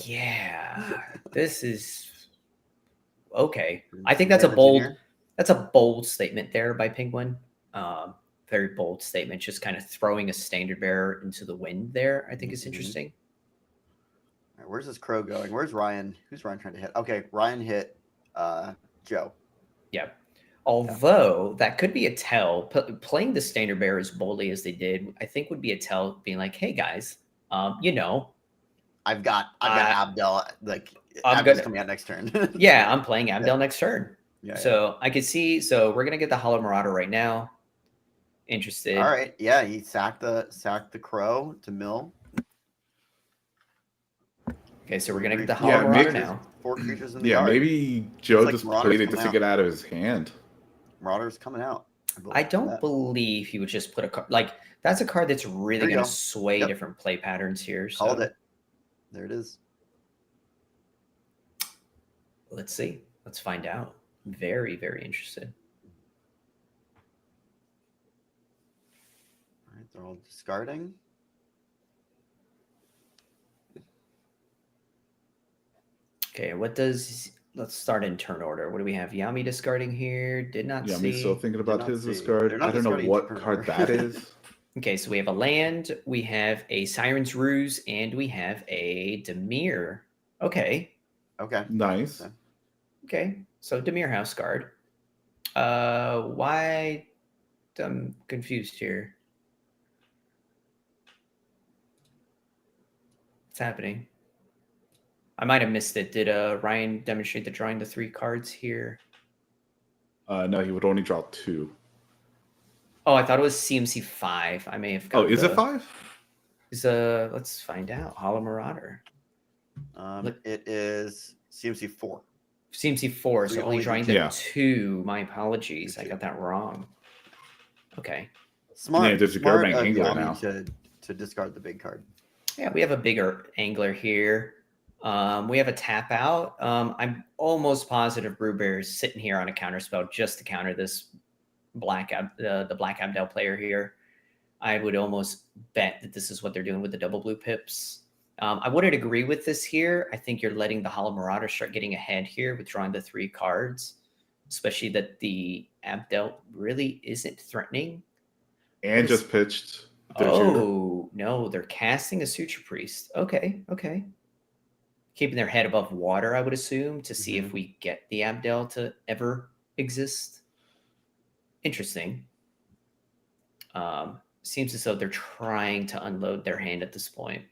Yeah, this is okay. I think Yeah, that's a bold. Virginia. That's a bold statement there by Penguin. Very bold statement. Just kind of throwing a Standard Bearer into the wind there. I think is Mhm. interesting. All right, where's this Crow going? Where's Ryan? Who's Ryan trying to hit? Okay, Ryan hit Joe. Yeah. Although that could be a tell, playing the Standard Bearer as boldly as they did, I think would be a tell, being like, "Hey guys, I've got Abdel. Like I'm Abdel's gonna- coming out next turn. yeah, I'm playing Abdel next turn." Yeah. So I could see. So we're gonna get the Hollow Marauder right now. Interested. All right. Yeah, he sacked the Crow to mill. Okay, so we're gonna get the Yeah, Hollow Marauder maybe- now. 4 creatures in the Yeah, yard. maybe Joe like just Marauders played it to coming take it out of his hand. Marauder's coming out. I don't believe he would just put a card like that's a card that's really There you gonna go. sway Yep. different play patterns here. So Called it. There it is. let's see. Let's find out. Very, very interested. All right, they're all discarding. Okay, let's start in turn order. What do we have? Yami discarding here. Did not Yeah, see. I'm still thinking about not his see. discard. They're not I don't know discarding what different card order. that is. Okay, so we have a land, we have a Siren's Ruse, and we have a Demir. Okay. Okay. Nice. Okay. Okay. So Demir House Guard. Why I'm confused here. What's happening? I might have missed it. Did Ryan demonstrate the drawing the 3 cards here? No, he would only draw 2. Oh, I thought it was CMC 5. I may have got Oh, is it 5? Let's find out. Hollow Marauder. It is CMC 4. CMC 4, So so you only only drawing do the two. 2. My apologies. I Two. got that wrong. Okay. Smart. Yeah, there's a Smart Gerbang of Angler Yami now. to discard the big card. Yeah, we have a bigger angler here. We have a tap out. I'm almost positive Brewbear is sitting here on a counter spell just to counter this the Black Abdel player here. I would almost bet that this is what they're doing with the double blue pips. I wouldn't agree with this here. I think you're letting the Hollow Marauder start getting ahead here with drawing the 3 cards, especially that the Abdel really isn't threatening. And just pitched. Oh, no, they're casting a Suture Priest. Okay. Keeping their head above water, I would assume, to see if we get the Abdel to ever exist. Interesting. Seems as though they're trying to unload their hand at this point.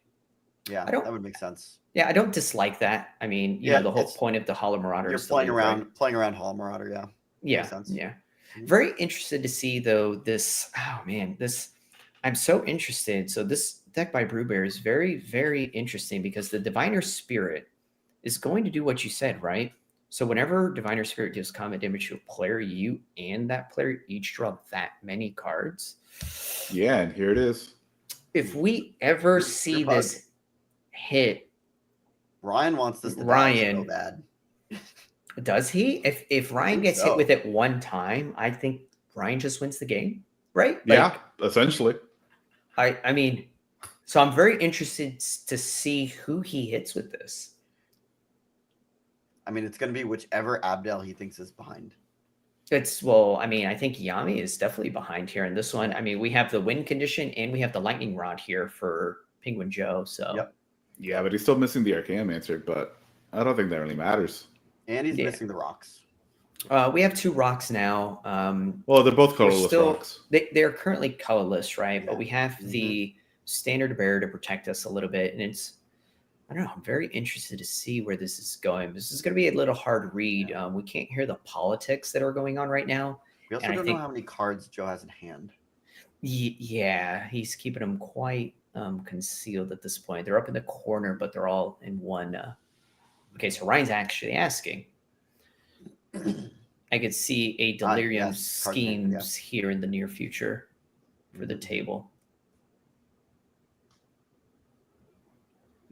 Yeah, that would make sense. Yeah, I don't dislike that. I mean, you know, the whole point of the Hollow Marauder You're is playing around Hollow Marauder, yeah. Yeah, Makes sense. yeah. Very interested to see though this. Oh man, this. I'm so interested. So this deck by Brewbear is very, very interesting because the Diviner Spirit is going to do what you said, right? So whenever Diviner Spirit deals combat damage to a player, you and that player each draw that many cards. Yeah, and here it is. If we ever see this hit, Ryan wants this to Ryan so bad. Does he? If Ryan gets hit with it one time, I think Ryan just wins the game, right? Yeah, essentially. I mean, so I'm very interested to see who he hits with this. I mean, it's going to be whichever Abdel he thinks is behind. I mean, I think Yami is definitely behind here in this one. I mean, we have the wind condition and we have the lightning rod here for Penguin Joe. So yep. Yeah, but he's still missing the Archaeomancer, but I don't think that really matters. And he's missing the rocks. We have 2 rocks now. Well, they're both colorless rocks. They're currently colorless, right? Yeah. But we have the standard bearer to protect us a little bit. And I don't know, I'm very interested to see where this is going. This is going to be a little hard read. We can't hear the politics that are going on right now. We also don't know how many cards Joe has in hand. Yeah, he's keeping them quite concealed at this point. They're up in the corner, but they're all in one. Okay, so Ryan's actually asking. I could see a Delirium schemes here in the near future for the table.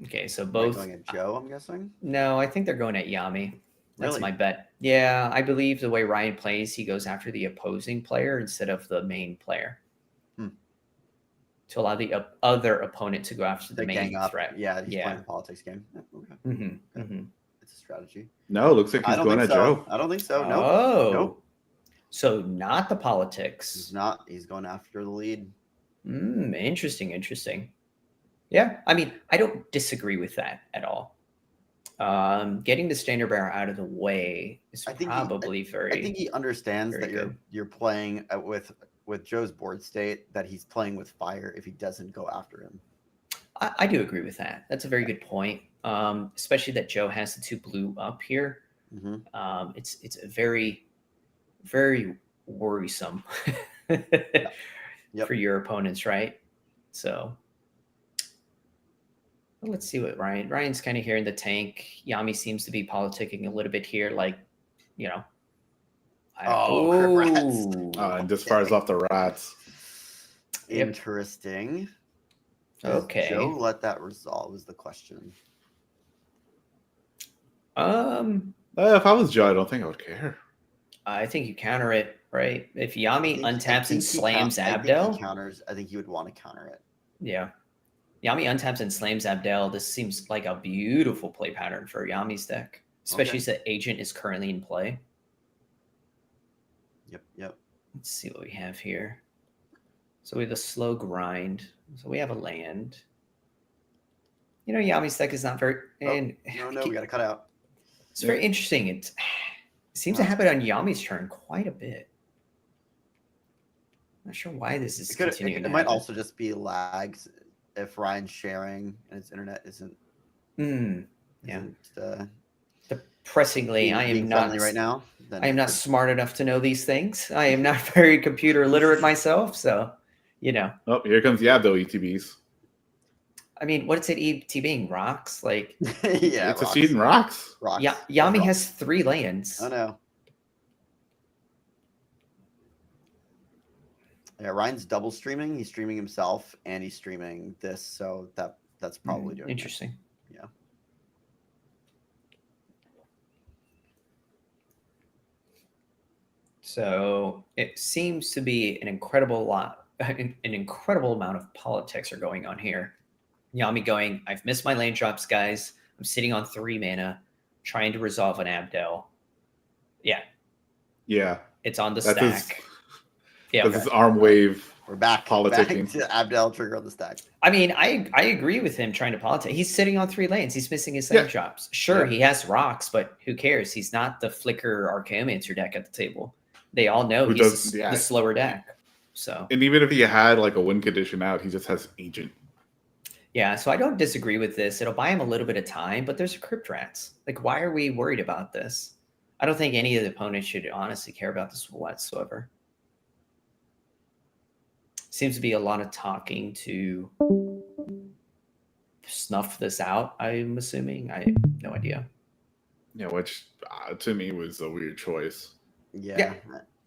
Okay, so both going at Joe, I'm guessing. No, I think they're going at Yami. That's my bet. Yeah, I believe the way Ryan plays, he goes after the opposing player instead of the main player. To allow the other opponent to go after the main threat. Yeah, he's playing the politics game. Okay. It's a strategy. No, it looks like he's going at Joe. I don't think so. No. Oh. Nope. So not the politics. He's not. He's going after the lead. Interesting. Yeah, I mean, I don't disagree with that at all. Getting the standard bearer out of the way is probably very. I think he understands that you're playing with Joe's board state, that he's playing with fire if he doesn't go after him. I do agree with that. That's a very good point. Especially that Joe has the 2 blue up here. It's a very, very worrisome for your opponents, right? So let's see what Ryan's kind of here in the tank. Yami seems to be politicking a little bit here, like, you know. And just fires off the rats. Interesting. Okay. Joe let that resolve is the question. If I was Joe, I don't think I would care. I think you counter it, right? If Yami untaps and slams Abdel, I think he would want to counter it. Yeah. Yami untaps and slams Abdel. This seems like a beautiful play pattern for Yami's deck, especially since the agent is currently in play. Yep. Let's see what we have here. So we have a slow grind. So we have a land. You know, Yami's deck is not very. And no, we got to cut out. It's very interesting. It seems to happen on Yami's turn quite a bit. Not sure why this is continuing. It might also just be lags if Ryan's sharing and his internet isn't. Depressingly, I am being not friendly right now. Then I am not smart enough to know these things. I am not very computer literate myself, so Oh, here comes Yabdo ETBs. I mean, what is it ETBing? Rocks? Like yeah, It's a seed and rocks. Rocks. yeah, Yami has 3 lands. Oh no. Yeah, Ryan's double streaming. He's streaming himself and he's streaming this, so that's probably doing it. Interesting. Yeah. So it seems to be an incredible amount of politics are going on here. Yami going, I've missed my lane drops, guys. I'm sitting on 3 mana, trying to resolve an Abdel. Yeah, Yeah. it's on the That's stack. Yeah, That's his arm wave. We're back Politicking. to Abdel trigger on the stack. I mean, I agree with him trying to politic. He's sitting on 3 lanes. He's missing his lane Yeah. drops. Sure, Yeah. he has rocks, but who cares? He's not the Flicker Archaeomancer deck at the table. They all know Who he's does- yeah. the slower deck. So And even if he had like a win condition out, he just has agent. yeah, so I don't disagree with this. It'll buy him a little bit of time, but there's a Crypt Rats. Like, why are we worried about this? I don't think any of the opponents should honestly care about this whatsoever. Seems to be a lot of talking to snuff this out, I'm assuming. I have no idea. Yeah, which to me was a weird choice. Yeah.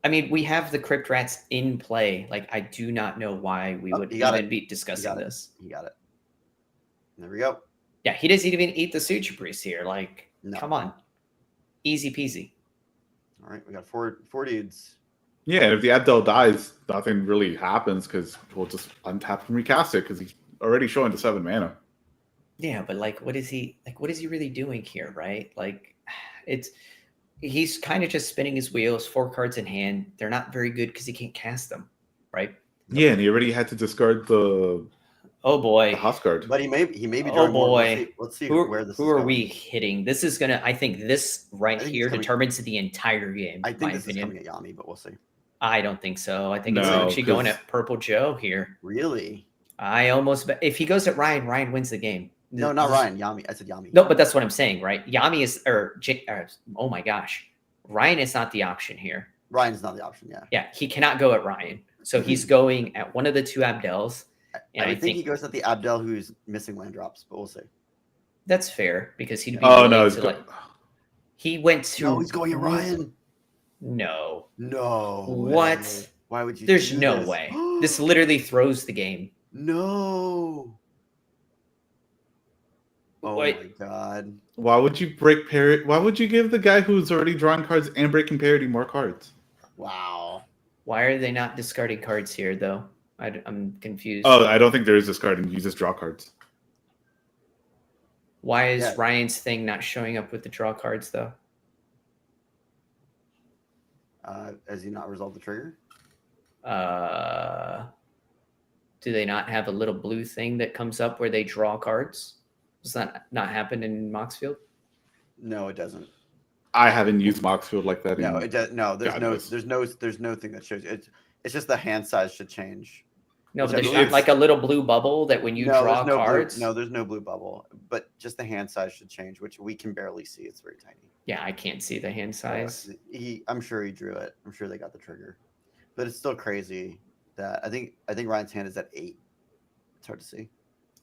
I mean, we have the Crypt Rats in play. Like, I do not know why we Oh, would you got even it. be discussing You got it. this. He got it. There we go. Yeah, he doesn't even eat the Suture Priest here. Like, No. come on. Easy peasy. All right, we got four dudes. Yeah, and if the Abdel dies, nothing really happens because we'll just untap and recast it because he's already showing the 7 mana. Yeah, but like, what is he really doing here, right? Like, he's kind of just spinning his wheels, 4 cards in hand. They're not very good because he can't cast them, right? Yeah, and he already had to discard the Oh boy, Huskard. But he may be Oh, drawing more. boy. Let's see who, where this who is are going. we hitting? This is gonna. I think this right I think here it's coming- determines the entire game. I in think my this opinion. is coming at Yami, but we'll see. I don't think so. I think it's No, actually going 'cause- at Purple Joe here. Really? I almost bet if he goes at Ryan, Ryan wins the game. No, not This- Ryan. Yami. I said Yami. No, but that's what I'm saying, right? Yami is oh my gosh, Ryan is not the option here. Ryan's not the option. Yeah. Yeah, he cannot go at Ryan, so he's going at one of the 2 Abdels. And I I would think he think goes at the Abdel who's missing land drops, but we'll see. that's fair because he'd be. Oh willing no, to, like, he went to. No, he's going at Ryan. No, No. What? way. Why would you? there's do no this? way. This literally throws the game. No. Oh Wait. my god. Why would you break parity? Why would you give the guy who's already drawing cards and breaking parity more cards? Wow. Why are they not discarding cards here, though? I'm confused. Oh, I don't think there is discarding. You just draw cards. Why is Yeah. Ryan's thing not showing up with the draw cards, though? Has he not resolved the trigger? Do they not have a little blue thing that comes up where they draw cards? Does that not happen in Moxfield? No, it doesn't. I haven't used Moxfield like that. No, in- it does. No, God knows. there's no thing that shows it. It's just the hand size should change. No, Which but I there's believe- not like a little blue bubble that when you no, draw there's no cards. Blue, no, there's no blue bubble, but just the hand size should change, which we can barely see. It's very tiny. Yeah, I can't see the hand size. I'm sure he drew it. I'm sure they got the trigger, but it's still crazy that I think Ryan's hand is at 8. It's hard to see.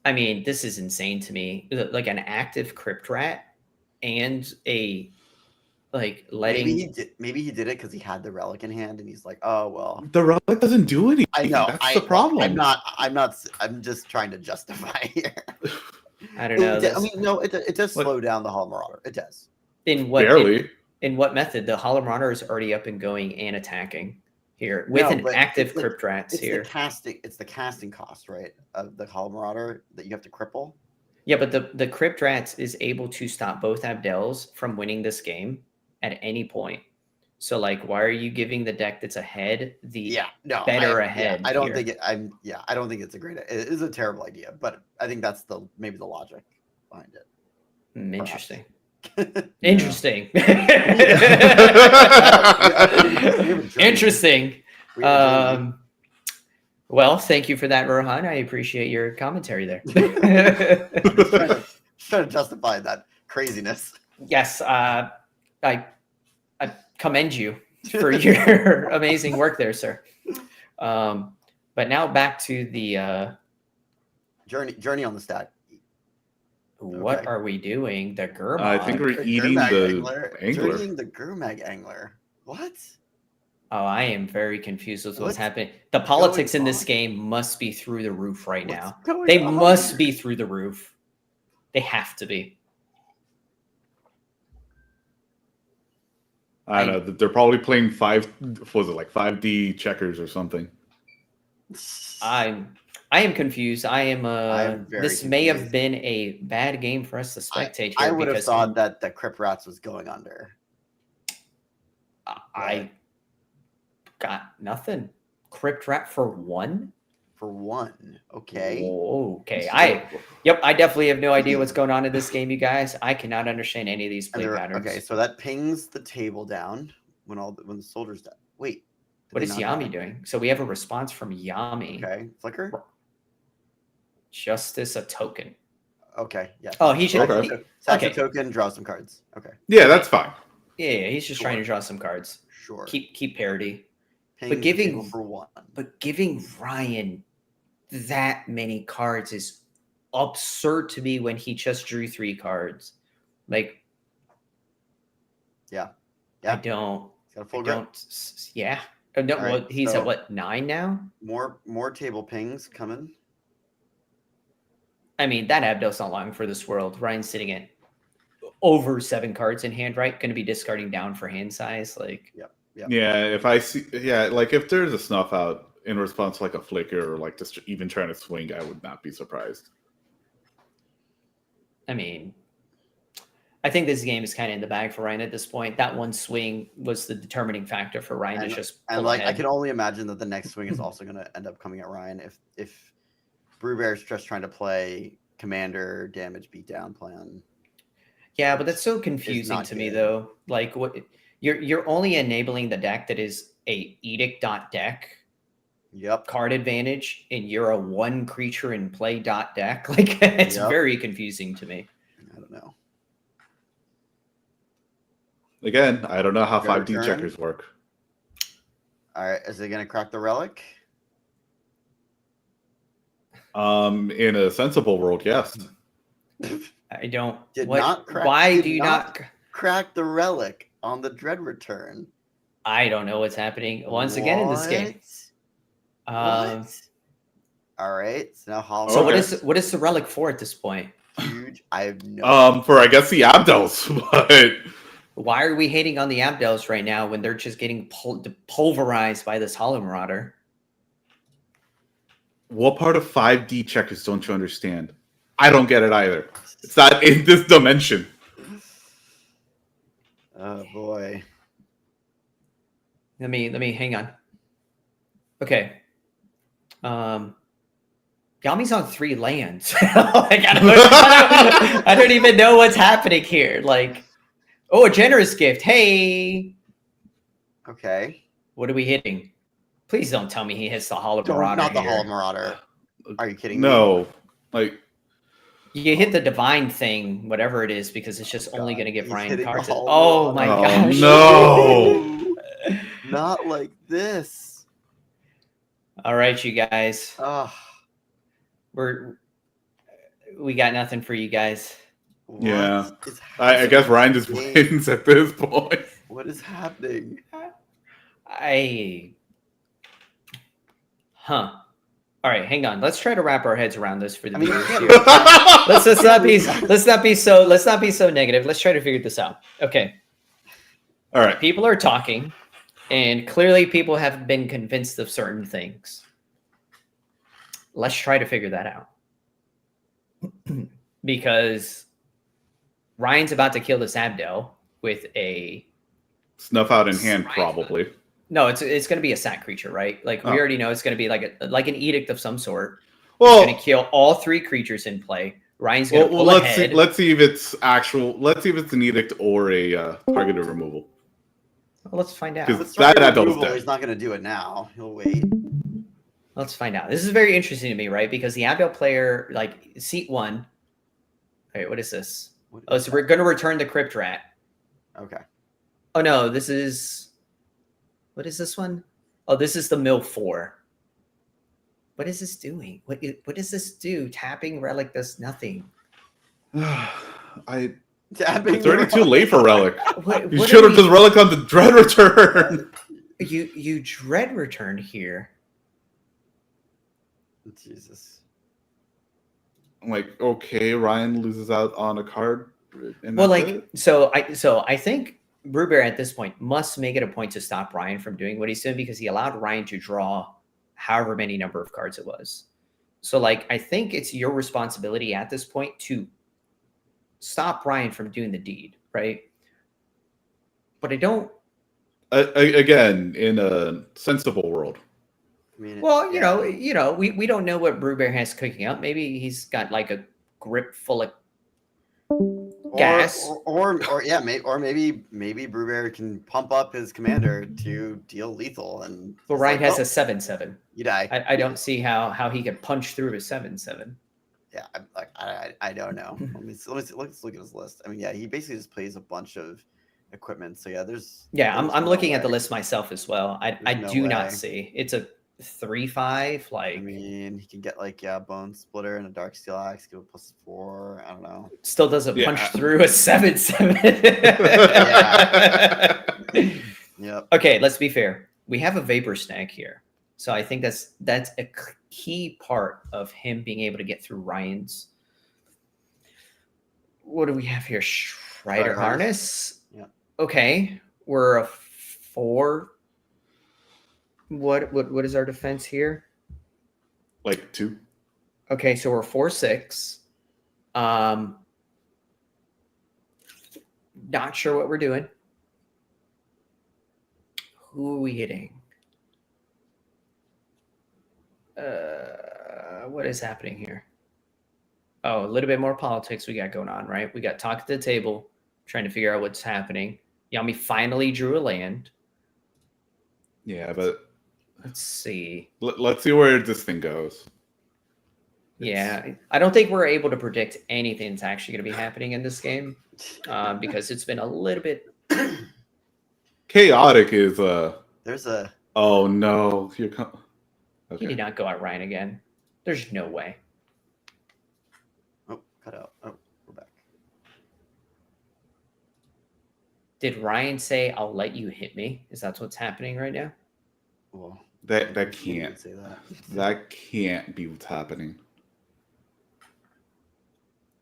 I mean, this is insane to me. Like an active Crypt Rat and a like letting. Maybe he did it because he had the relic in hand, and he's like, oh well. The relic doesn't do anything. I know. That's the problem. I'm just trying to justify here. I don't know. I that's- mean, no, it does What? slow down the Hollow Marauder. It does. in what Barely. in what method? The Hollow Marauder is already up and going and attacking here with No, an but active it's the- Crypt Rats It's here. the casting cost, right, of the Hollow Marauder that you have to cripple. Yeah, but the Crypt Rats is able to stop both Abdels from winning this game at any point. So like, why are you giving the deck that's ahead the better ahead I don't here? think I don't think it's a great. It is a terrible idea, but I think that's maybe the logic behind it. Interesting. Interesting. Interesting. We have a jersey. Well, thank you for that, Rohan. I appreciate your commentary there. Just trying to justify that craziness. Yes, I commend you for your amazing work there, sir. But now back to the Journey on the stack. what Okay. are we doing? The Gurmag. I think we're eating the angler. Journeying the Gurmag angler. What? Oh, I am very confused with what's What's happening. The politics in going this on? game must be through the roof right What's now. going They on must here? be through the roof. They have to be. I don't know. They're probably playing 5D checkers or something. I am confused. I am very this may have confused. been a bad game for us to spectate I here would have because thought that the Crypt Rats was going under. I got nothing. Crypt Rat for 1? For 1. Okay. Whoa, okay. I definitely have no idea what's going on in this game, you guys. I cannot understand any of these And play they're- patterns. okay, so that pings the table down when the soldiers die. Wait. did What they is not die? Yami doing? So we have a response from Yami. Okay. Flicker? Justice a token. Okay. Yeah. Oh, he should. Okay. Sack okay. a token, draw some cards. Okay. Yeah, that's fine. Yeah, he's just trying to Sure. draw some cards. Sure. Keep parity. Ping but the giving- table for 1. But giving Ryan that many cards is absurd to me when he just drew 3 cards. Like, Yeah. I Yeah. don't. He's got a I full grip. don't. Yeah. No, All right, what, he's so- at what, 9 now? More table pings coming. I mean, that Abdel's not long for this world. Ryan's sitting at over 7 cards in hand, right? Going to be discarding down for hand size. Like, Yeah, if I see, like if there's a snuff out in response to like a flicker or like just even trying to swing, I would not be surprised. I mean, I think this game is kind of in the bag for Ryan at this point. That one swing was the determining factor for Ryan to just pull And like I ahead. can only imagine that the next swing is also going to end up coming at Ryan if Brewbear's just trying to play commander damage beatdown plan. Yeah, but that's so confusing not to me good. though. Like what you're only enabling the deck that is a edict.deck Yep. card advantage and you're a 1 creature in play dot deck. Like it's Yep. very confusing to me. I don't know. Again, I don't know how Go 5D turn. checkers work. All right, is it going to crack the relic? In a sensible world, yes. I don't Did what, not crack- why did do you not- not Crack the relic on the dread return. I don't know what's happening once again in this game. What? Um What? All right, so now Hollow. so Okay. what is the relic for at this point? huge? I have no. For I guess the Abdels, but Why are we hating on the Abdels right now when they're just getting pulverized by this Hollow Marauder? what part of 5D checkers don't you understand? I don't get it either. It's not in this dimension. Oh boy. Let me hang on. Okay. Yami's on 3 lands. Like, I don't even know what's happening here. Like, oh, a generous gift. Hey, Okay. what are we hitting? Please don't tell me he hits the Hollow Don't, Marauder. not the here. Hollow Marauder. Are you kidding me? No, like You hit the divine thing, whatever it is, because it's just only God, going to give he's Ryan hitting the cards. Hollow Oh my Marauder. gosh! Oh, no. Not like this. All right, you guys, Oh, we got nothing for you guys. what Yeah. is I guess Ryan just happening? wins at this point. What is happening? All right, hang on. Let's try to wrap our heads around this for the I mean, viewers yeah. here. Let's not be so negative. Let's try to figure this out. Okay, All right. people are talking, and clearly people have been convinced of certain things. Let's try to figure that out. Because Ryan's about to kill this Abdel with a Snuff out in hand, Right. probably. no, it's going to be a sack creature, right? Like we Oh. already know it's going to be like an edict of some sort. Well, Going to kill all 3 creatures in play. Ryan's going to pull let's ahead. see. Let's see if it's actual. Let's see if it's an edict or a targeted removal. Let's find out. Because Let's that try Abdel's removal. dead. He's not going to do it now. He'll wait. Let's find out. This is very interesting to me, right? Because the Abdel player, like seat 1. All right, what is this? What Oh, is so we're going to return the Crypt Rat. that? Okay. Oh, no, this is... What is this one? Oh, this is the Mill 4. What is this doing? What does this do? Tapping Relic does nothing. I Tapping It's already the too late for Relic. What, You what should are have just we- Relic on the Dread Return. You dread return here. Jesus. I'm like, okay, Ryan loses out on a card. And Well, that's like it? so I think Brubear at this point must make it a point to stop Ryan from doing what he's doing because he allowed Ryan to draw however many number of cards it was. So like I think it's your responsibility at this point to stop Ryan from doing the deed, right? But I don't. Again, in a sensible world. I mean, Well, yeah. we don't know what Brubear has cooking up. Maybe he's got like a grip full of gas. Or yeah, maybe Brubear can pump up his commander to deal lethal, and But it's Ryan like, has a 7/7. you die. I don't see how he could punch through a 7/7. Yeah, I don't know. Let's look at his list. I mean, yeah, he basically just plays a bunch of equipment. So yeah, there's I'm no looking at the way. list myself as well. I There's no do way. not see it's a 3/5. Like I mean, he can get like Bone Splitter and a Dark Steel Axe, give a +4. I don't know. still doesn't Yeah. punch through a 7/7. Yep. Okay, let's be fair. We have a Vapor Snag here, so I think that's a key part of him being able to get through Ryan's. What do we have here? Strider Strider Harness. Yeah. Okay, we're a 4. What is our defense here? Like 2. Okay, so we're 4/6. Not sure what we're doing. Who are we hitting? What is happening here? Oh, a little bit more politics we got going on, right? We got talk at the table, trying to figure out what's happening. Yami finally drew a land. Yeah, but Let's see. let's see where this thing goes. Yeah, I don't think we're able to predict anything that's actually going to be happening in this game because it's been a little bit. Chaotic is There's a oh no. Here come He Okay. did not go at Ryan again. There's no way. cut out. Oh, we're back. Did Ryan say, "I'll let you hit me"? Is that what's happening right now? Well, That you can't. could say that. That can't be what's happening.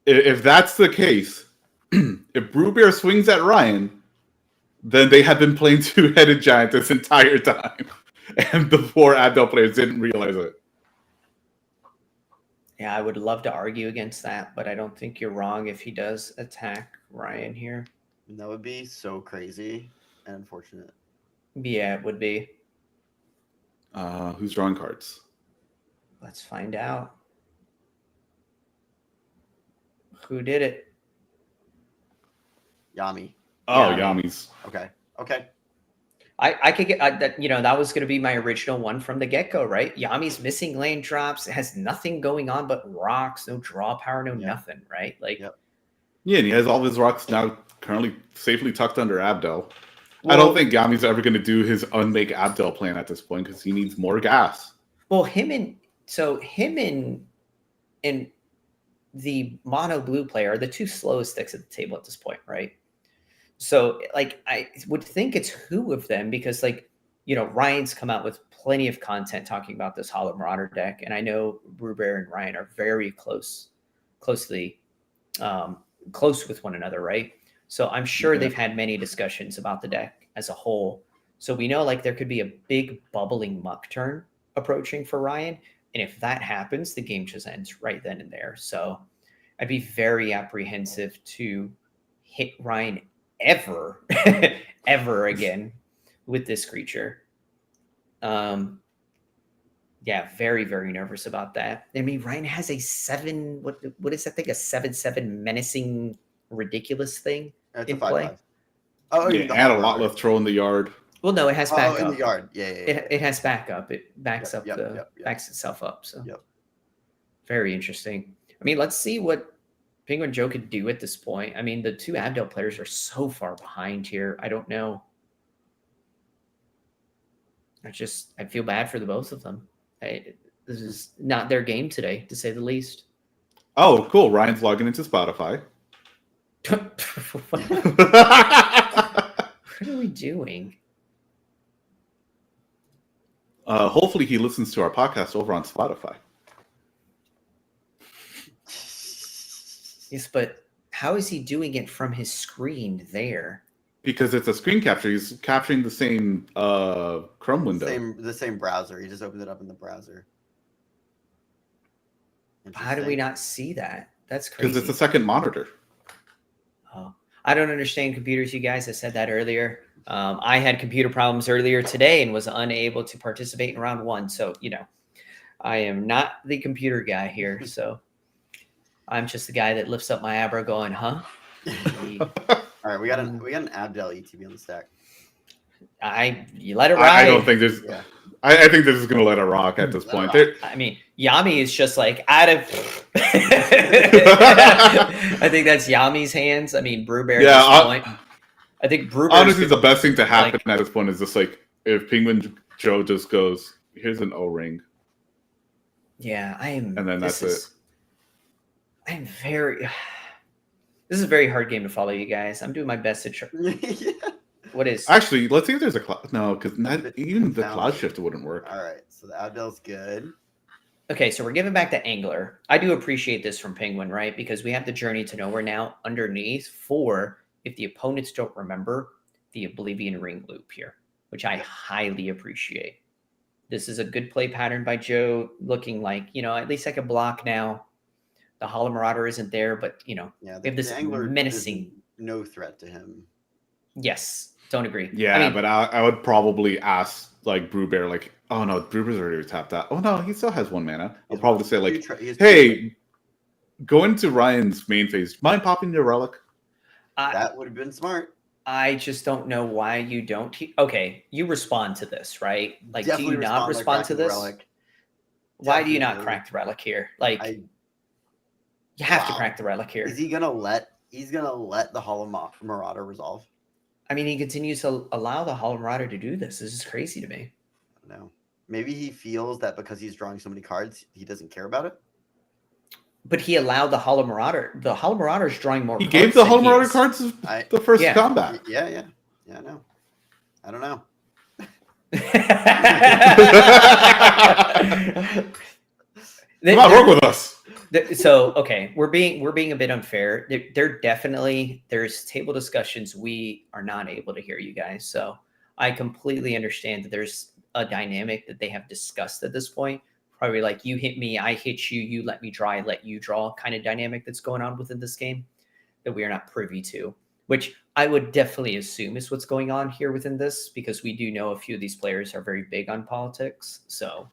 If that's the case, if Brewbear swings at Ryan, then they have been playing two-headed giant this entire time, and the 4 Abdel players didn't realize it. Yeah, I would love to argue against that, but I don't think you're wrong if he does attack Ryan here. And that would be so crazy and unfortunate. Yeah, it would be. Who's drawing cards? Let's find out. Who did it? Yami. Oh, Yeah. Yami's. Okay. Okay. I could get that. That was going to be my original one from the get go, right? Yami's missing lane drops. It has nothing going on but rocks, no draw power, no Yeah. nothing, right? Like, Yep. Yeah, and he has all of his rocks now currently safely tucked under Abdel. I well, don't think Yami's ever going to do his unmake Abdel plan at this point because he needs more gas. Well, him and the mono blue player are the two slowest sticks at the table at this point, right? So, like, I would think it's who of them because, like, Ryan's come out with plenty of content talking about this Hollow Marauder deck, and I know Brubear and Ryan are very close with one another, right? So I'm sure Yeah. they've had many discussions about the deck as a whole. So we know like there could be a big bubbling muck turn approaching for Ryan, and if that happens, the game just ends right then and there. So I'd be very apprehensive to hit Ryan ever again with this creature. Yeah, very, very nervous about that. I mean, Ryan has a 7. What is that thing? A 7/7 menacing, ridiculous thing It's in a 5/5. play. Oh, Yeah, and a lot left throw in the yard. Well, no, it has Oh, backup. in the yard. Yeah. It has backup. It backs Yep, up yep. backs itself up. So Yep. very interesting. I mean, let's see what Penguin Joe could do at this point. I mean, the two Abdel players are so far behind here. I don't know. I feel bad for the both of them. This is not their game today, to say the least. Oh, cool. Ryan's logging into Spotify. What are we doing? Hopefully he listens to our podcast over on Spotify. Yes, but how is he doing it from his screen there? Because it's a screen capture. He's capturing the same Chrome window. The same browser. He just opened it up in the browser. How do we not see that? That's crazy. Because it's a second monitor. Oh, I don't understand computers, you guys. I said that earlier. I had computer problems earlier today and was unable to participate in round one. So, I am not the computer guy here. So I'm just the guy that lifts up my eyebrow going, huh? All right, we got an Abdel ETB on the stack. You let it ride. I don't think there's. Yeah. I think this is going to let it rock at this point. I mean, Yami is just like out of. I think that's Yami's hands. I mean, Brewbear at this point. I think Brewbear. Honestly, the best thing to happen at this point is just like if Penguin Joe just goes, "Here's an O-ring." Yeah, I am. And then that's it. I'm very. This is a very hard game to follow, you guys. I'm doing my best to try. Yeah. What is? Actually, let's see if there's a cloud. No, because even the cloud shift wouldn't work. All right, so the Abdel's good. Okay, so we're giving back to Angler. I do appreciate this from Penguin, right? Because we have the Journey to Nowhere now underneath for, if the opponents don't remember, the Oblivion Ring loop here, which I highly appreciate. This is a good play pattern by Joe, looking like, at least I can block now. The Hollow Marauder isn't there, but, we have this menacing. No threat to him. Yes, don't agree. Yeah, but I would probably ask, like, Brewbear, like, oh, no, Brewbear's already tapped out. Oh, no, he still has 1 mana. I'll probably say, like, hey, go into Ryan's main phase. Mind popping your relic? That would have been smart. I just don't know why you don't. Okay, you respond to this, right? Like, Definitely do you not respond to this? Why do you not crack the relic here? Like, you have to crack the relic here. Is he gonna let? He's gonna let the Hollow Marauder resolve? I mean, he continues to allow the Hollow Marauder to do this. This is crazy to me. I don't know. Maybe he feels that because he's drawing so many cards, he doesning care about it. But he allowed the Hollow Marauder. The Hollow Marauder is drawing more. He gave the Hollow Marauder cards the first combat. Yeah, I know. I don't know. Come on, work with us. So okay, we're being a bit unfair. There's table discussions we are not able to hear, you guys. So I completely understand that there's a dynamic that they have discussed at this point. Probably like you hit me, I hit you, you let me draw, I let you draw kind of dynamic that's going on within this game that we are not privy to, which I would definitely assume is what's going on here within this, because we do know a few of these players are very big on politics. So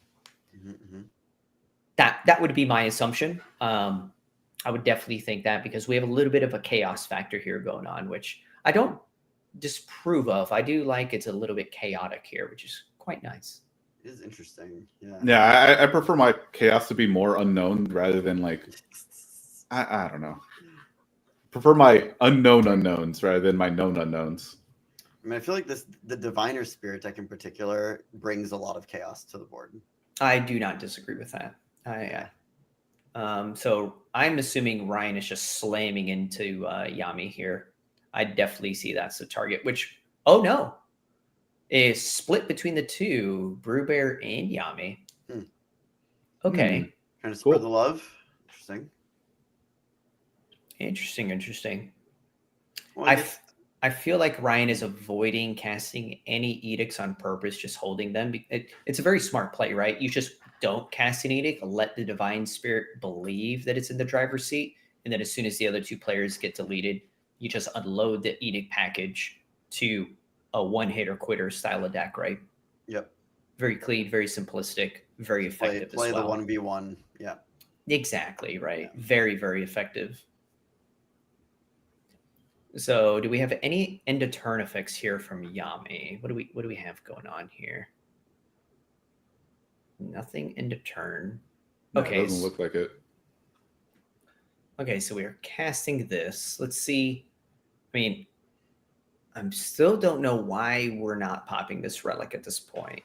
that would be my assumption. I would definitely think that, because we have a little bit of a chaos factor here going on, which I don't disapprove of. I do like it's a little bit chaotic here, which is quite nice. It is interesting. Yeah, I prefer my chaos to be more unknown rather than like I don't know. Prefer my unknown unknowns rather than my known unknowns. I mean, I feel like the Diviner Spirit deck in particular brings a lot of chaos to the board. I do not disagree with that. So I'm assuming Ryan is just slamming into Yami here. I definitely see that's the target, which, oh no, is split between the two, Brewbear and Yami. Okay. Trying to spread the love. Interesting. Well, I feel like Ryan is avoiding casting any edicts on purpose, just holding them. It's a very smart play, right? You just don't cast an edict, let the Divine Spirit believe that it's in the driver's seat, and then as soon as the other two players get deleted, you just unload the edict package to a one-hitter quitter style of deck, right? Yep. Very clean, very simplistic, very effective play as well. The 1v1, yeah. Exactly, right. Yeah. Very, very effective. So do we have any end of turn effects here from Yami? What do we have going on here? Nothing end of turn. No, Okay. It doesn't look like it. Okay, so we are casting this. Let's see. I mean, I still don't know why we're not popping this relic at this point.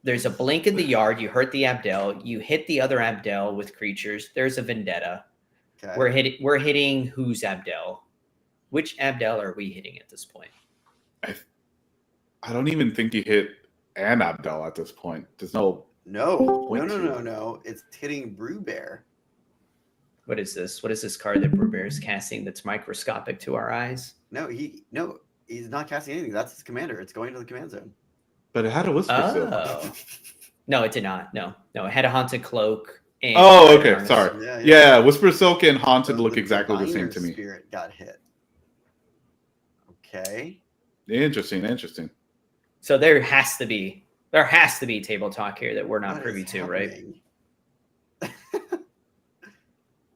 There's a blink in the yard. You hurt the Abdel. You hit the other Abdel with creatures. There's a Vendetta. Okay. We're hitting whose Abdel? Which Abdel are we hitting at this point? I don't even think you hit an Abdel at this point. There's no. No. It's hitting Brewbear. What is this? What is this card that Brewbear is casting that's microscopic to our eyes? No, he's not casting anything. That's his commander. It's going to the command zone. But it had a Whisper Silk. Oh. No, it did not. No, it had a Haunted Cloak. And Oh, okay. Harness. Sorry. Yeah, Whisper Silk and Haunted look exactly the same Diviner to me. Spirit got hit. Okay. Interesting. So there has to be table talk here that we're not What privy is to, right? happening?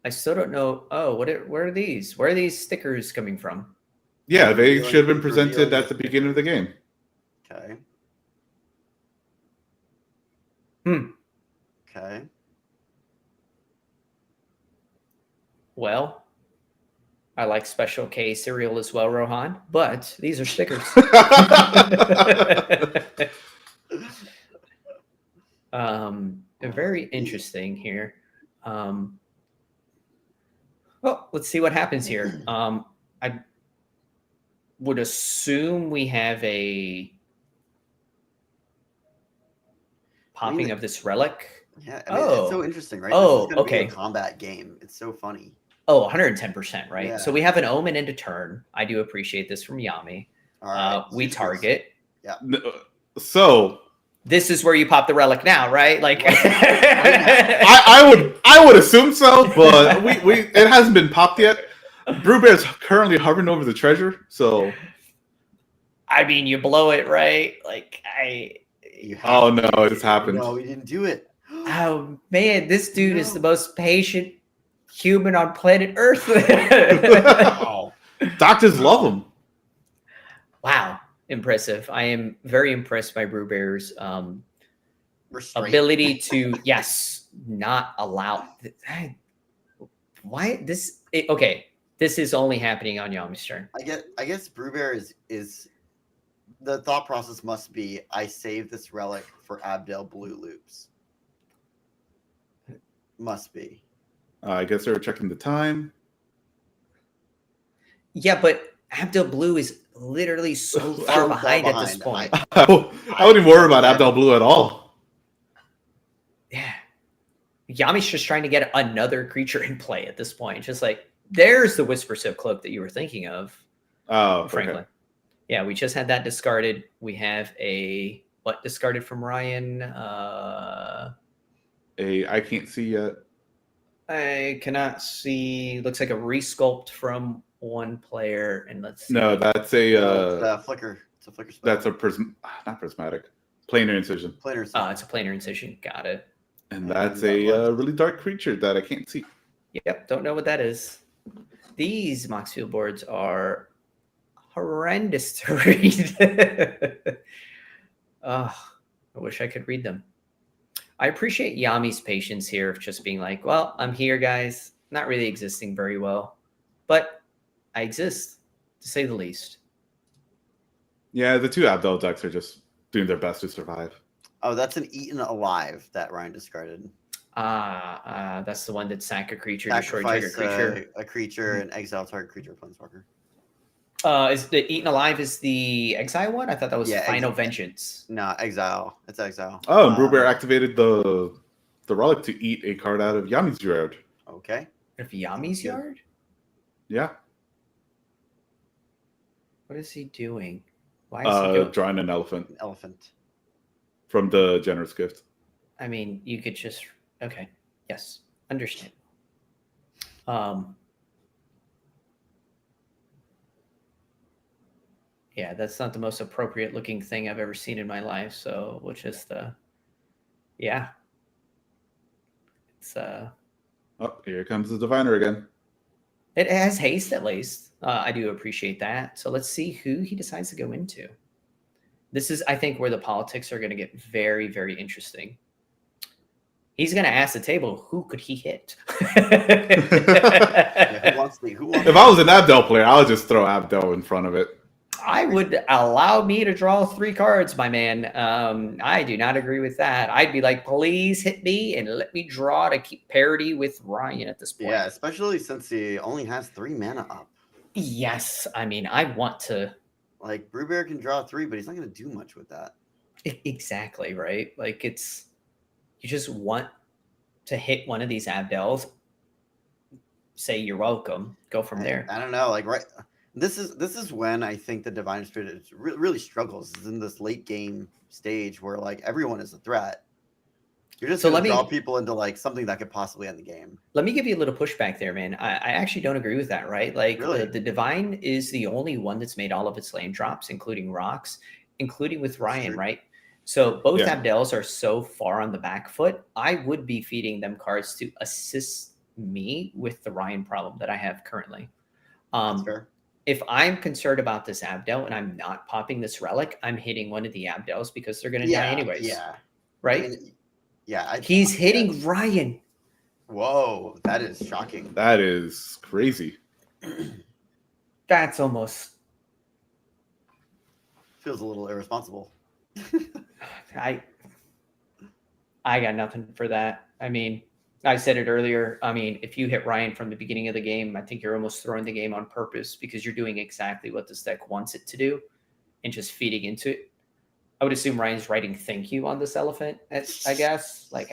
I still don't know. Oh, where are these? Where are these stickers coming from? Yeah, they Revealing- should have been presented revealing at the beginning of the game. Okay. Hmm. Okay. Well, I like Special K cereal as well, Rohan, but these are stickers. Very interesting here. Well, let's see what happens here. I would assume we have a popping of this relic. Yeah, I mean, it's so interesting, right? Oh, This is gonna be okay. a combat game. It's so funny. Oh, 110%, right? Yeah. So we have an omen and a turn. I do appreciate this from Yami. All right. We Six target. So This is where you pop the relic now, right? Like I would assume so, but we it hasn't been popped yet. Brewbear's currently hovering over the treasure, so I mean, you blow it, right? Like You have oh to no, do it just happened. No, we didn't do it. oh man, this dude is the most patient human on planet Earth. Wow. Doctors love him. Wow, impressive. I am very impressed by Brewbear's Restraint. ability to not allow. Why this? Okay, this is only happening on Yami's turn. I guess Brewbear is the thought process must be I save this relic for Abdel Blue Loops. Must be. I guess they were checking the time. Yeah, but Abdel Blue is literally so far behind at this point. I wouldn't even worry about Abdel Blue at all. Yeah. Yami's just trying to get another creature in play at this point. Just like, there's the Whisper Silk Cloak that you were thinking of, Oh, Franklin. okay. Yeah, we just had that discarded. We have what discarded from Ryan? I can't see yet. I cannot see. Looks like a resculpt from one player. And let's see. No, that's It's a a flicker. It's a flicker spell. that's a not prismatic, planar incision, planar. It's a planar incision. Got it. and that's a really dark creature that I can't see. Yep, don't know what that is. These Moxfield boards are horrendous to read. I wish I could read them. I appreciate Yami's patience here of just being like, well, I'm here, guys. Not really existing very well, but I exist, to say the least. Yeah, the two Abdel decks are just doing their best to survive. Oh, that's an Eaten Alive that Ryan discarded. That's the one that sack a creature, destroy trigger Sacrifice creature. a creature and exile target creature planeswalker. Is the Eaten Alive is the exile one? I thought that was Yeah, Final exile. Vengeance. No, exile. It's exile. Oh, and Brewbear activated the relic to eat a card out of Yami's yard. Okay. Of Yami's Good. yard? Yeah, What is he doing? Why is he doing? drawing an elephant An elephant. from the generous gift. I mean, you could just okay. Yes, understand. Yeah, that's not the most appropriate looking thing I've ever seen in my life. So we'll just yeah. It's Oh, here comes the diviner again. it has haste at least. I do appreciate that. So let's see who he decides to go into. This is, I think, where the politics are going to get very, very interesting. He's going to ask the table, who could he hit? Yeah, who wants the? Who wants? If I was an Abdel player, I would just throw Abdel in front of it. I would allow me to draw 3 cards, my man. I do not agree with that. I'd be like, please hit me and let me draw to keep parity with Ryan at this point. Yeah, especially since he only has 3 mana up. Yes, I mean, I want to. Like, Brewbear can draw 3, but he's not going to do much with that. Exactly, right? Like, you just want to hit one of these Abdels, say you're welcome, go from there. I don't know, like, right. This is when I think the Divine Spirit really struggles, is in this late game stage where, like, everyone is a threat. You're just going to draw people into, like, something that could possibly end the game. Let me give you a little pushback there, man. I actually don't agree with that, right? Like, Really? the Divine is the only one that's made all of its land drops, including rocks, including with Ryan, right? So both Abdels are so far on the back foot. I would be feeding them cards to assist me with the Ryan problem that I have currently. That's fair. If I'm concerned about this Abdel and I'm not popping this relic, I'm hitting one of the Abdels because they're going to die anyways. Yeah. Right? I mean, he's hitting Ryan. Whoa, that is shocking. That is crazy. That's almost feels a little irresponsible. I got nothing for that. I mean, I said it earlier. I mean, if you hit Ryan from the beginning of the game, I think you're almost throwing the game on purpose because you're doing exactly what this deck wants it to do and just feeding into it. I would assume Ryan's writing thank you on this elephant, I guess. Like,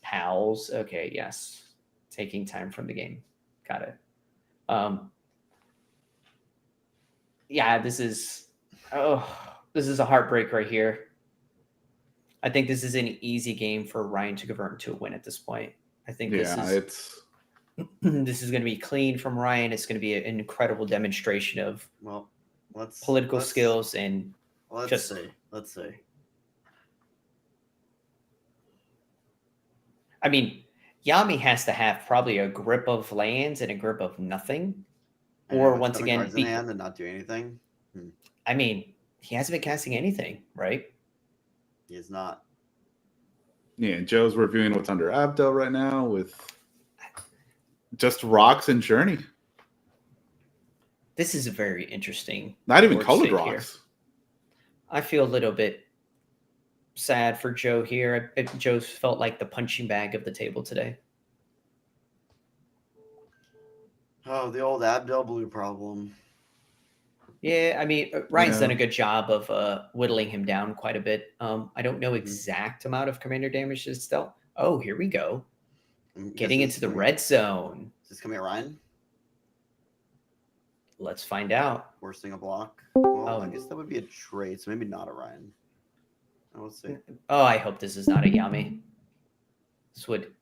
pals. Okay, yes. Taking time from the game. Got it. Yeah, this is a heartbreak right here. I think this is an easy game for Ryan to convert into a win at this point. I think this is going to be clean from Ryan. It's going to be an incredible demonstration of political skills and let's see. I mean, Yami has to have probably a grip of lands and a grip of nothing, or once again, cards in hand and not do anything. I mean, he hasn't been casting anything, right? He is not. Yeah, and Joe's reviewing what's under Abdel right now with just rocks and Journey. This is a very interesting. Not even colored rocks. Here. I feel a little bit sad for Joe here. Joe's felt like the punching bag of the table today. Oh, the old Abdel blue problem. Yeah, I mean, Ryan's done a good job of whittling him down quite a bit. I don't know exact amount of commander damage that's dealt. Oh, here we go. Getting into the red zone. Is this coming at Ryan? Let's find out. Forcing a block. Well, I guess that would be a trade, so maybe not a Ryan. We'll see. Oh, I hope this is not a Yami. This would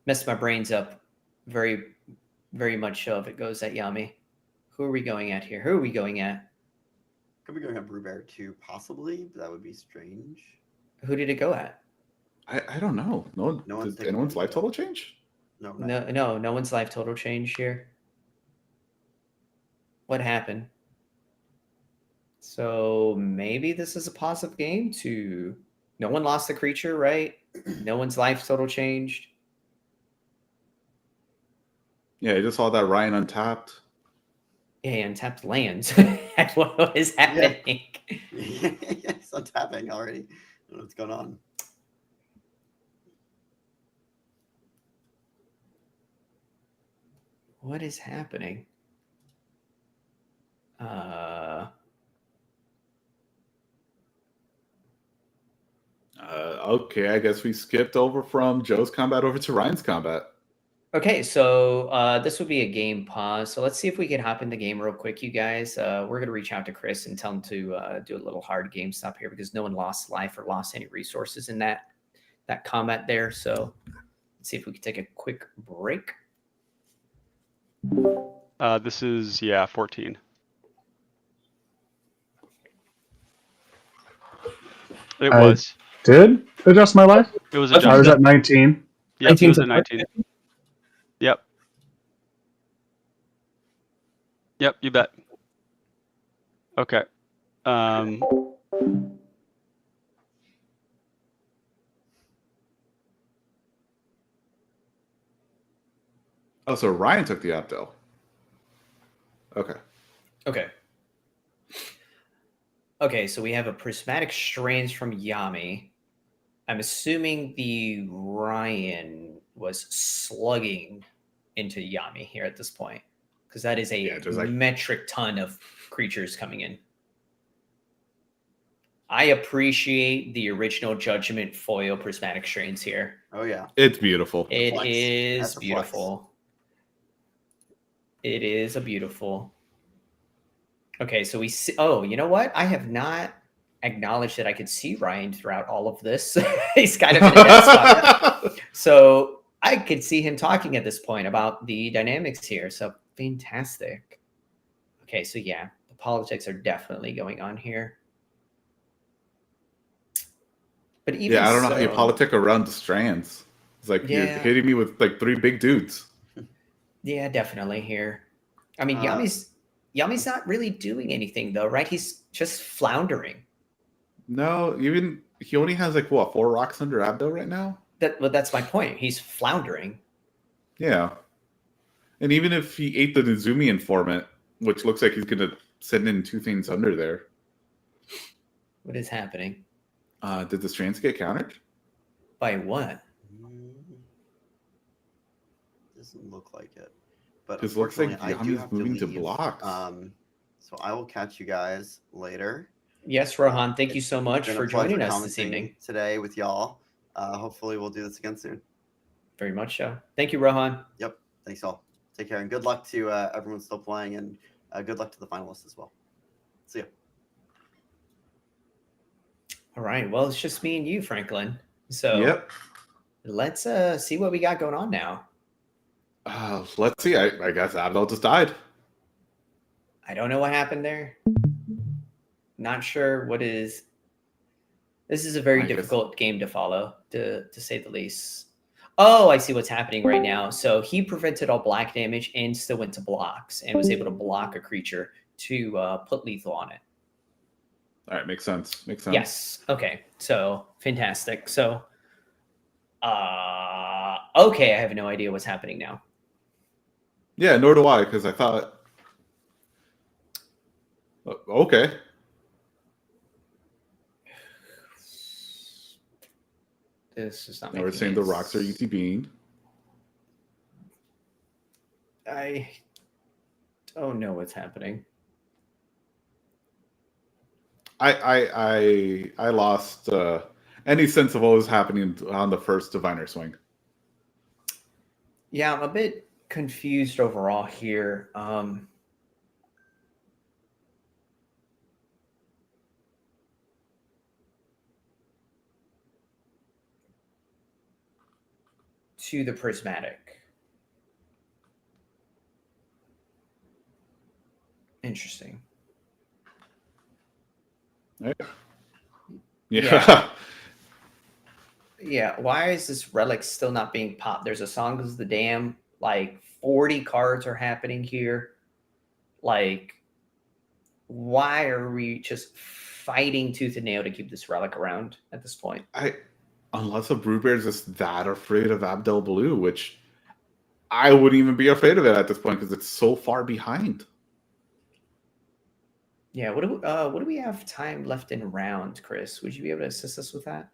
mess my brains up very, very much so if it goes at Yami. Who are we going at here? Who are we going at? Could be going at Brewbear too, possibly. But that would be strange. Who did it go at? I don't know. Did anyone's life total change? No one's life total changed here. What happened? So maybe this is a positive game to no one lost the creature, right? No one's life total changed. Yeah, I just saw that Ryan untapped. Yeah, untapped lands. What is happening? Yeah, it's untapping already. I don't know what's going on. What is happening? Okay, I guess we skipped over from Joe's combat over to Ryan's combat. Okay, so this would be a game pause. So let's see if we can hop in the game real quick, you guys. We're going to reach out to Chris and tell him to do a little hard game stop here because no one lost life or lost any resources in that combat there. So let's see if we can take a quick break. This is 14. It was. Did adjust my life? It was adjusted. I was at 19. Yep, it was at 19. Yep. Yep, you bet. Okay. Oh, so Ryan took the Abdel. Okay. Okay, so we have a Prismatic Strands from Yami. I'm assuming the Ryan was slugging into Yami here at this point, because that is a metric ton of creatures coming in. I appreciate the original Judgment foil Prismatic Strains here. Oh yeah, it's beautiful. It Flex. is That's a beautiful. It is a beautiful. Okay, so we see. Oh, you know what? I have not acknowledged that I could see Ryan throughout all of this. He's kind of in a dead spot. So I could see him talking at this point about the dynamics here. So fantastic. Okay, so yeah, the politics are definitely going on here. But even I don't know how you politic around the Strands. It's like you're hitting me with like 3 big dudes. Yeah, definitely here. I mean, Yami's not really doing anything though, right? He's just floundering. No, he only has like what, 4 rocks under Abdo right now? That's my point. He's floundering. Yeah. And even if he ate the Nezumi informant, which looks like he's gonna send in 2 things under there. What is happening? Did the Strands get countered? By what? Doesn't look like it. But it looks like Yami's moving to leave. blocks. So I will catch you guys later. Yes, Rohan, thank you so much for joining us this evening. Today with y'all. Hopefully we'll do this again soon. Very much so. Thank you, Rohan. Yep. Thanks all. Take care and good luck to everyone still playing, and good luck to the finalists as well. See ya. All right. Well, it's just me and you, Franklin. So let's see what we got going on now. Let's see. I guess Abdel just died. I don't know what happened there. Not sure what is. This is a very difficult game to follow, to say the least. Oh, I see what's happening right now. So he prevented all black damage and still went to blocks and was able to block a creature to put lethal on it. All right, makes sense. Yes. Okay. So fantastic. So, okay, I have no idea what's happening now. Yeah, nor do I, because I thought. Okay. This is not. Now we're saying the rocks are ETBing. I don't know what's happening. I lost any sense of what was happening on the first diviner swing. Yeah, I'm a bit confused overall here. To the prismatic. Interesting. Yeah. Yeah. Why is this relic still not being popped? There's a Song of the Dam. Like 40 cards are happening here. Like, why are we just fighting tooth and nail to keep this relic around at this point? Unless a Brewbear is just that afraid of Abdel Blue, which I wouldn't even be afraid of it at this point because it's so far behind. Yeah, what do we have time left in round, Chris? Would you be able to assist us with that?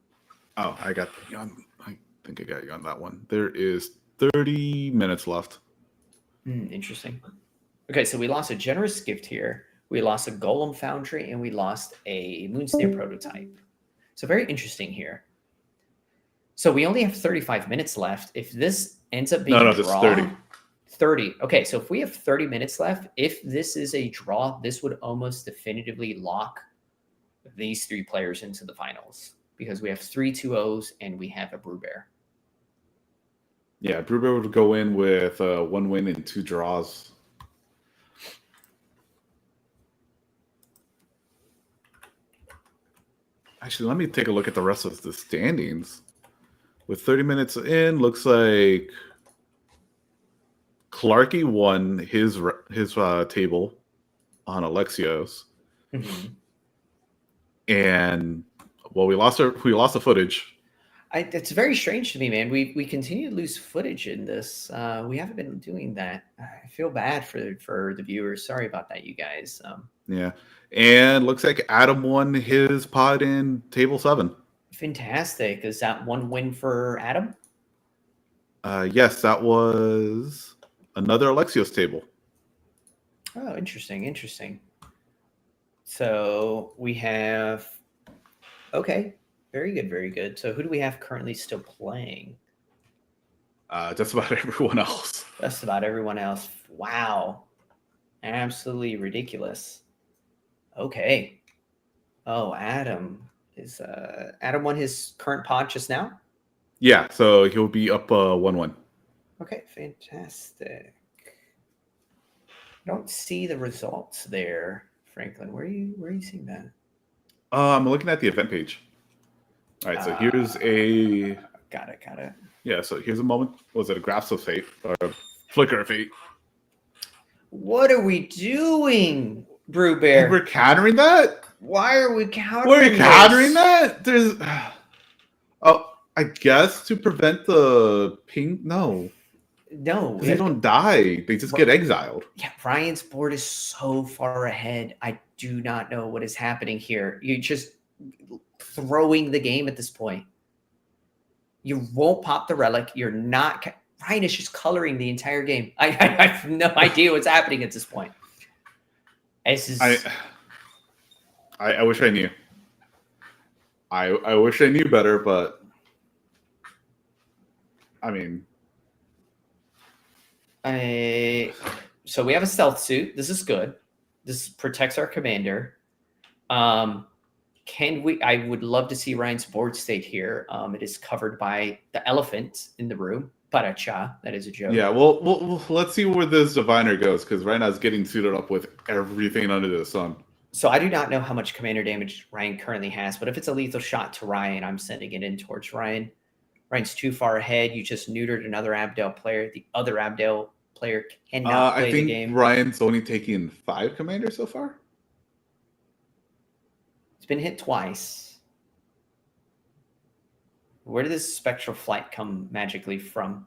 Oh, I got you on. I think I got you on that one. There is 30 minutes left. Interesting. Okay, so we lost a Generous Gift here. We lost a Golem Foundry, and we lost a Moonsnare Prototype. So very interesting here. So we only have 35 minutes left. If this ends up being a draw, 30. 30. Okay, so if we have 30 minutes left, if this is a draw, this would almost definitively lock these 3 players into the finals because we have 3 2-0s and we have a Brewbear. Yeah, Brewbear would go in with 1 win and 2 draws. Actually, let me take a look at the rest of the standings. With 30 minutes in, looks like Clarky won his table on Alexios, and well, we lost the footage. It's very strange to me, man. We continue to lose footage in this. We haven't been doing that. I feel bad for the viewers. Sorry about that, you guys. Yeah. And looks like Adam won his pod in table 7. Fantastic. Is that one win for Adam? Yes, that was another Alexios table. Oh, interesting. So we have, okay, very good. So who do we have currently still playing? Just about everyone else. Just about everyone else. Wow. Absolutely ridiculous. Okay. Oh, Adam won his current pod just now? Yeah, so he'll be up 1-1. Okay, fantastic. I don't see the results there, Franklin. Where are you seeing that? I'm looking at the event page. All right, so here's a... Got it. Yeah, so here's a moment. Was it a Grasp of Fate or a Flicker of Fate? What are we doing, Brew Bear? We're countering that? Why are we countering We're countering this? that? There's... Oh, I guess to prevent the ping... No. No. They don't die. They just get exiled. Yeah, Ryan's board is so far ahead. I do not know what is happening here. You're just throwing the game at this point. You won't pop the relic. You're not... Ryan is just coloring the entire game. I have no idea what's happening at this point. This is... I wish I knew. I wish I knew better, but I mean... So we have a stealth suit. This is good. This protects our commander. I would love to see Ryan's board state here. It is covered by the elephant in the room. Paracha. That is a joke. Yeah, well, let's see where this diviner goes, because right now it's getting suited up with everything under the sun. So I do not know how much commander damage Ryan currently has, but if it's a lethal shot to Ryan, I'm sending it in towards Ryan. Ryan's too far ahead. You just neutered another Abdel player. The other Abdel player cannot play the game. Ryan's only taking 5 commanders so far. It's been hit twice. Where did this spectral flight come magically from?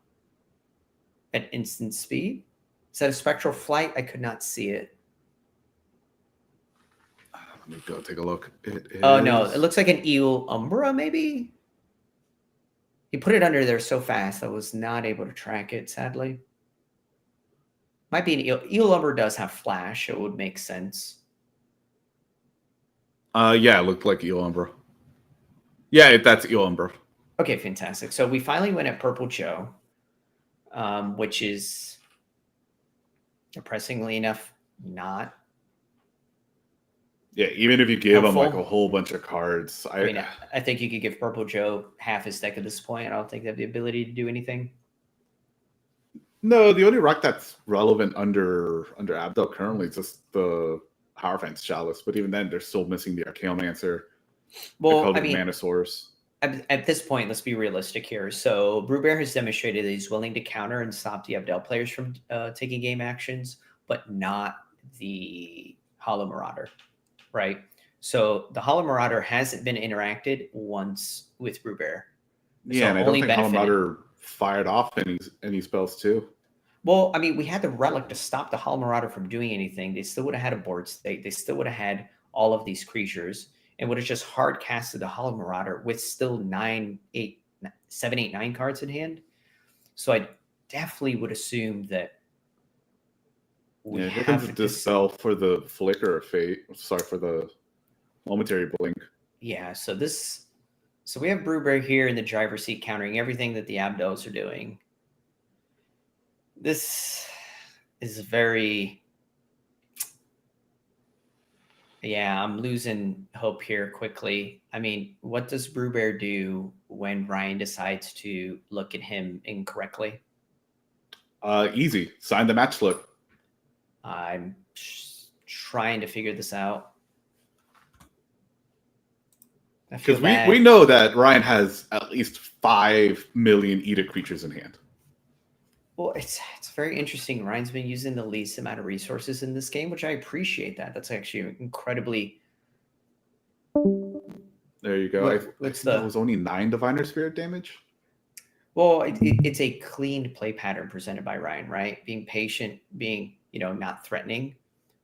At instant speed? Is that a spectral flight? I could not see it. Let me go take a look. Oh, no. It looks like an Eel Umbra, maybe? He put it under there so fast I was not able to track it, sadly. Might be an Eel. Eel Umbra does have flash. It would make sense. Yeah, it looked like Eel Umbra. Yeah, that's Eel Umbra. Okay, fantastic. So we finally went at Purple Joe, which is depressingly enough not. Yeah, even if you give him helpful. like a whole bunch of cards, I think you could give Purple Joe half his deck at this point. I don't think they have the ability to do anything. No, the only rock that's relevant under Abdel currently is just the Hierophant's Chalice, but even then they're still missing the Archaeomancer. Well, I mean, Manosaurus. At this point, let's be realistic here. So Brewbear has demonstrated that he's willing to counter and stop the Abdel players from taking game actions, but not the Hollow Marauder, right? So the Hollow Marauder hasn't been interacted once with Brewbear. Yeah, and I don't think Hollow Marauder fired off any spells too. Well, I mean, we had the Relic to stop the Hollow Marauder from doing anything. They still would have had a board state. They still would have had all of these creatures and would have just hard casted the Hollow Marauder with still 7, 8, 9 cards in hand. So I definitely would assume that. Yeah, here comes a Dispel for the Flicker of Fate. Sorry, for the Momentary Blink. Yeah, so we have Brewbear here in the driver's seat countering everything that the Abdos are doing. This is very... Yeah, I'm losing hope here quickly. I mean, what does Brewbear do when Ryan decides to look at him incorrectly? Easy. Sign the match slip. I'm trying to figure this out. Because we know that Ryan has at least 5 million Edict creatures in hand. Well, it's very interesting. Ryan's been using the least amount of resources in this game, which I appreciate that. That's actually incredibly There you go. What- I think what's that the- was only 9 Diviner Spirit damage. Well, it's a clean play pattern presented by Ryan, right? Being patient, being, not threatening.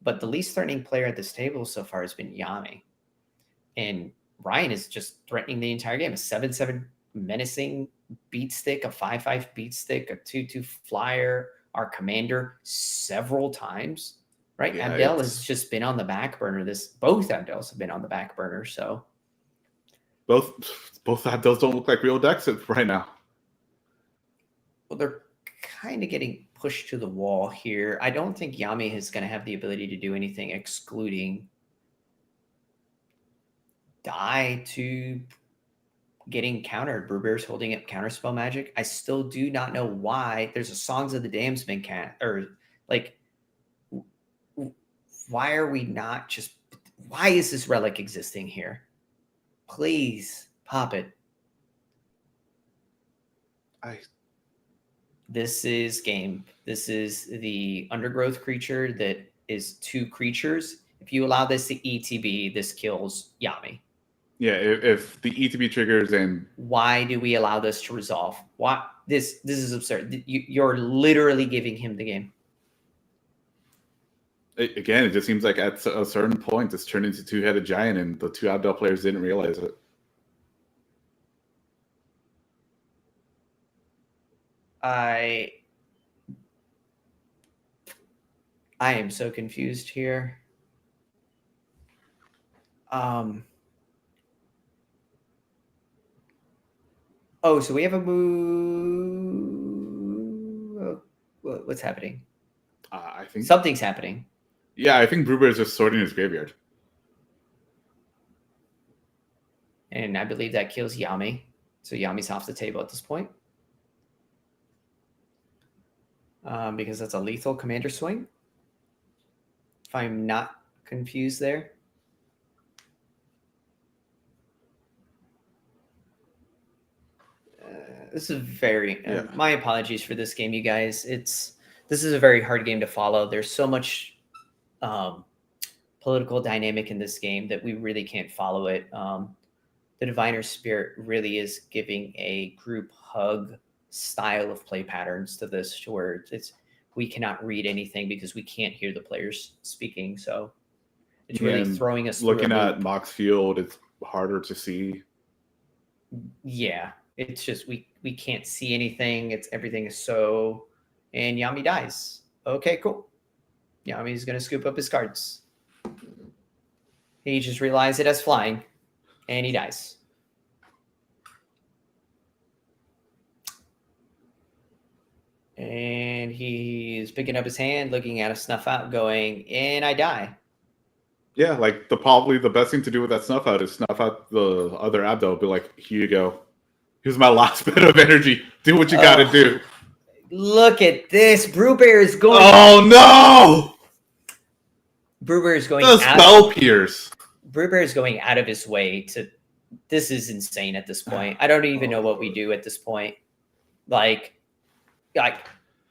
But the least threatening player at this table so far has been Yami. And Ryan is just threatening the entire game. A 7-7 menacing beat stick, a 5-5 beat stick, a 2-2 flyer, our commander several times, right? Yeah, Abdel it's- has just been on the back burner. Both Abdels have been on the back burner. So Both Abdels don't look like real decks right now. well, they're kind of getting pushed to the wall here. I don't think Yami is going to have the ability to do anything excluding die to getting countered. Brewbear's holding up counterspell magic. I still do not know why. There's a Songs of the Damned's been why are we not just? Why is this relic existing here? Please pop it. This is game. This is the undergrowth creature that is 2 creatures. If you allow this to ETB, this kills Yami. Yeah, if the ETB triggers and Why do we allow this to resolve? Why this is absurd. You're literally giving him the game. again, it just seems like at a certain point, it's turned into two-headed giant, and the 2 Abdel players didn't realize it. I am so confused here. Oh, so we have a move. What's happening? I think Something's happening. Yeah, I think Brewbear is just sorting his graveyard. And I believe that kills Yami. So Yami's off the table at this point. Because that's a lethal commander swing. If I'm not confused there. This is very. My apologies for this game, you guys. This is a very hard game to follow. There's so much political dynamic in this game that we really can't follow it. The Diviner Spirit really is giving a group hug style of play patterns to this, where we cannot read anything because we can't hear the players speaking. So it's really throwing us. Looking at Mox Field, it's harder to see. Yeah, it's just we can't see anything. Everything is so, and Yami dies. Okay, cool. Yami's gonna scoop up his cards. He just realized it as flying, and he dies. And he's picking up his hand, looking at a snuff out, going, and I die. Yeah, like probably the best thing to do with that snuff out is snuff out the other Abdel. Be like, here you go. Here's my last bit of energy. Do what you gotta do. Look at this. Brewbear is going. Oh no! Brewbear is going. The spell pierce. Brewbear is going out of his way to. This is insane at this point. I don't even know what we do at this point. Like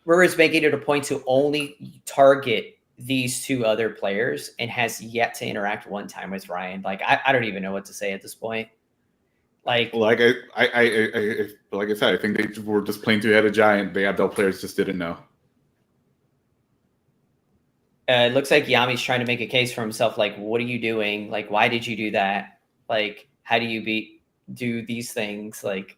Brewer's making it a point to only target these 2 other players and has yet to interact one time with Ryan. Like I don't even know what to say at this point. Like I said, I think they were just playing two-headed giant. The Abdel players just didn't know. It looks like Yami's trying to make a case for himself. Like, what are you doing? Like, why did you do that? Like, how do you do these things? Like,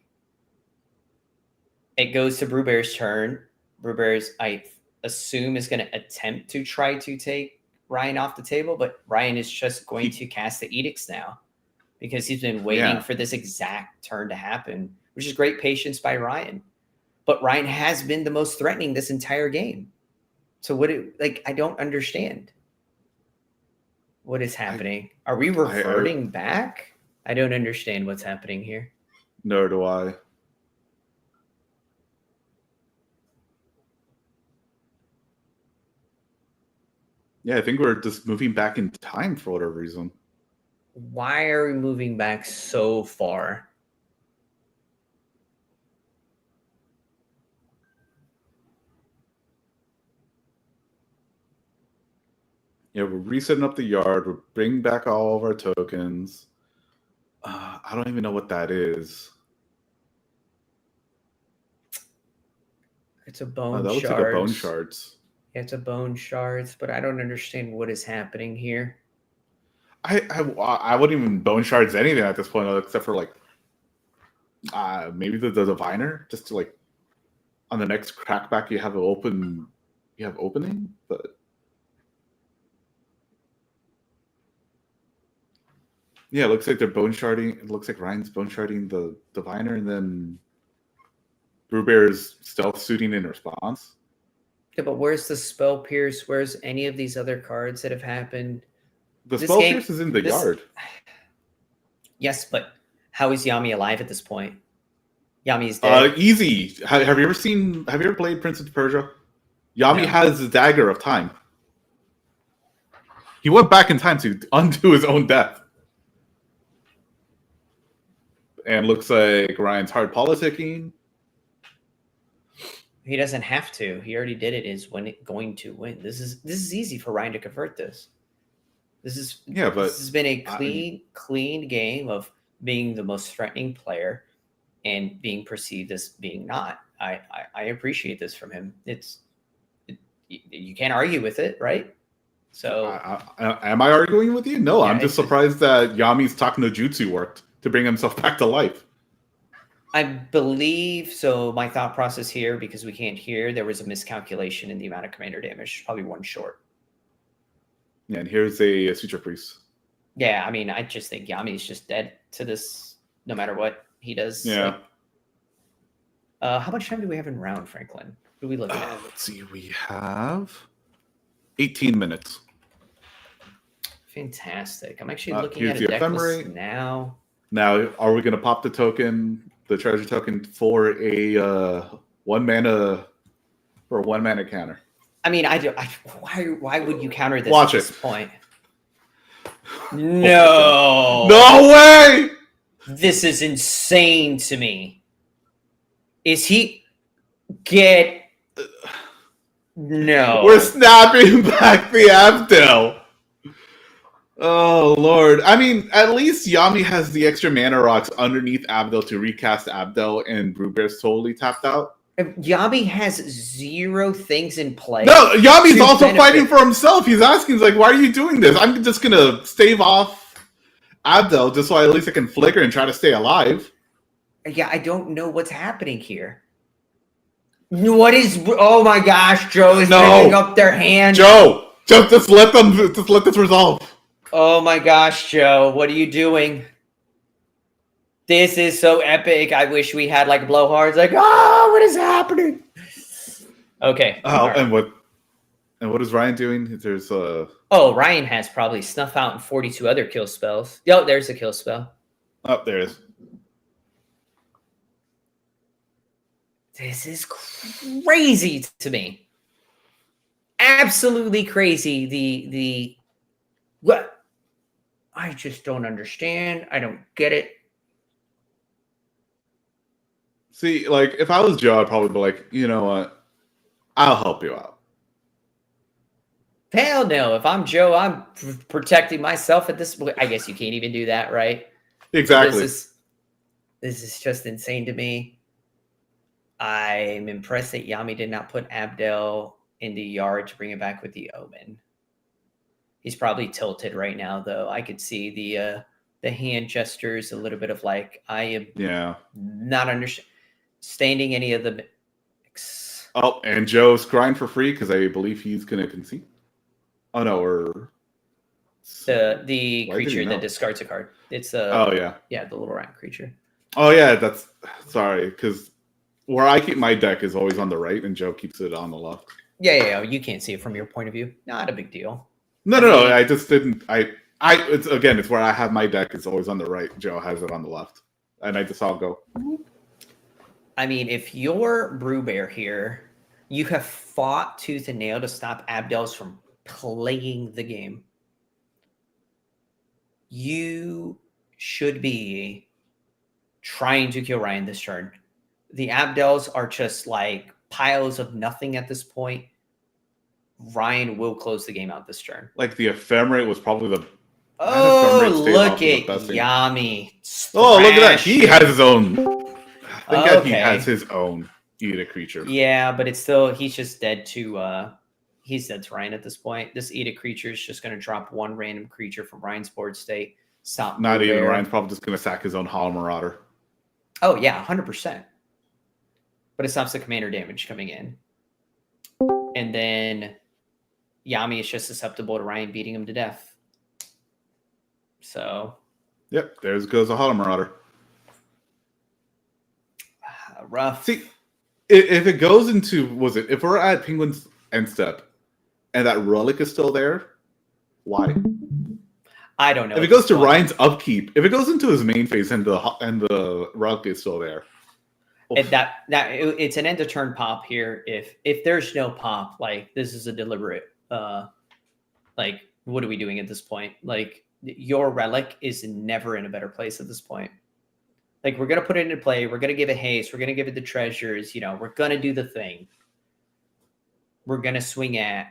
it goes to Brewbear's turn. Brewbear's, I assume, is going to attempt to try to take Ryan off the table, but Ryan is just going to cast the edicts now because he's been waiting for this exact turn to happen, which is great patience by Ryan. But Ryan has been the most threatening this entire game. So I don't understand what is happening. Are we reverting back? I don't understand what's happening here. Nor do I. Yeah, I think we're just moving back in time for whatever reason. Why are we moving back so far? Yeah, we're resetting up the yard. We're bringing back all of our tokens. I don't even know what that is. It's a bone That looks shards. like a bone shards. It's a bone shards, but I don't understand what is happening here. I wouldn't even bone shards anything at this point, except for like maybe the diviner, just to like on the next crackback you have opening, but yeah, it looks like they're bone sharding. It looks like Ryan's bone sharding the diviner, and then Brewbear's stealth suiting in response. Yeah, but where's the spell pierce? Where's any of these other cards that have happened? The This spell game- pierce is in the this- yard. Yes, but how is Yami alive at this point? Yami's dead. Easy. Have you ever played Prince of Persia? Yami No. has the dagger of time. He went back in time to undo his own death. And looks like Ryan's hard politicking. He doesn't have to. He already did it. Is going to win. This is easy for Ryan to convert this. This has been a clean game of being the most threatening player and being perceived as being not. I appreciate this from him. You can't argue with it, right? So am I arguing with you? No, Yeah, I'm just surprised that Yami's Takno Jutsu worked to bring himself back to life. I believe so. My thought process here, because we can't hear, there was a miscalculation in the amount of commander damage. Probably one short. Yeah, and here's a Suture Priest. Yeah, I mean, I just think Yami's just dead to this, no matter what he does. Yeah. How much time do we have in round, Franklin? What are we looking at? Let's see. We have 18 minutes. Fantastic. I'm actually looking here's at a the deck list Ephemerate. now. Now, are we going to pop the token, the treasure token, for a one mana counter? I mean, why would you counter this Watch at it. this point? No. No way! This is insane to me. Is he get no? We're snapping back the Abdel. Oh Lord! I mean, at least Yami has the extra mana rocks underneath Abdel to recast Abdel, and Brewbear's totally tapped out. Yami has 0 things in play. No, Yami's to also benefit. fighting for himself. He's asking, he's like, "Why are you doing this? I'm just gonna stave off Abdel just so at least I can flicker and try to stay alive." Yeah, I don't know what's happening here. What is? Oh my gosh, Joe is picking up their hand. Joe, just let this resolve. Oh my gosh, Joe, what are you doing? This is so epic. I wish we had like blowhards. Like, oh, what is happening? Okay. Oh, all right. and what is Ryan doing? There's Oh, Ryan has probably snuff out and 42 other kill spells. Yo, there's a kill spell. oh, there it is. This is crazy to me. Absolutely crazy. The what? I just don't understand. I don't get it. See, like, if I was Joe, I'd probably be like, you know what? I'll help you out. Hell no. If I'm Joe, I'm protecting myself at this point. I guess you can't even do that, right? Exactly. This is just insane to me. I'm impressed that Yami did not put Abdel in the yard to bring it back with the Omen. He's probably tilted right now, though. I could see the hand gestures, a little bit of like, I am not understanding any of the mix. Oh, and Joe's crying for free because I believe he's going to concede. Oh, no, or... The Why did he creature know? that discards a card. It's Oh, yeah. yeah, the little rat creature. Oh, yeah, that's... Sorry, because where I keep my deck is always on the right, and Joe keeps it on the left. Yeah. You can't see it from your point of view. Not a big deal. No, I just didn't... It's where I have my deck is always on the right. Joe has it on the left. And I just all go... I mean, if you're Brewbear here, you have fought tooth and nail to stop Abdels from playing the game. You should be trying to kill Ryan this turn. The Abdels are just like piles of nothing at this point. Ryan will close the game out this turn. Like, the Ephemerate was probably the Oh, Stormrage stayed look off the at best thing. Yami. Oh, look at that! He has his own. Thank God he Okay. has his own eat a creature. Yeah, but it's still he's just dead to he's dead to Ryan at this point. This Eat a Creature is just gonna drop one random creature from Ryan's board state. Stop. Not Blue even Bear. Ryan's probably just gonna sack his own Hollow Marauder. Oh yeah, 100%. But it stops the commander damage coming in. And then Yami is just susceptible to Ryan beating him to death. So Yep, there goes a Hollow Marauder. rough. See, if it goes into if we're at Penguin's end step, and that relic is still there, why? I don't know. If it at goes this to point. Ryan's upkeep, if it goes into his main phase and the relic is still there, It's an end of turn pop here. If there's no pop, like this is a deliberate like what are we doing at this point? Like your relic is never in a better place at this point. Like we're gonna put it into play, we're gonna give it haste, we're gonna give it the treasures, we're gonna do the thing. We're gonna swing at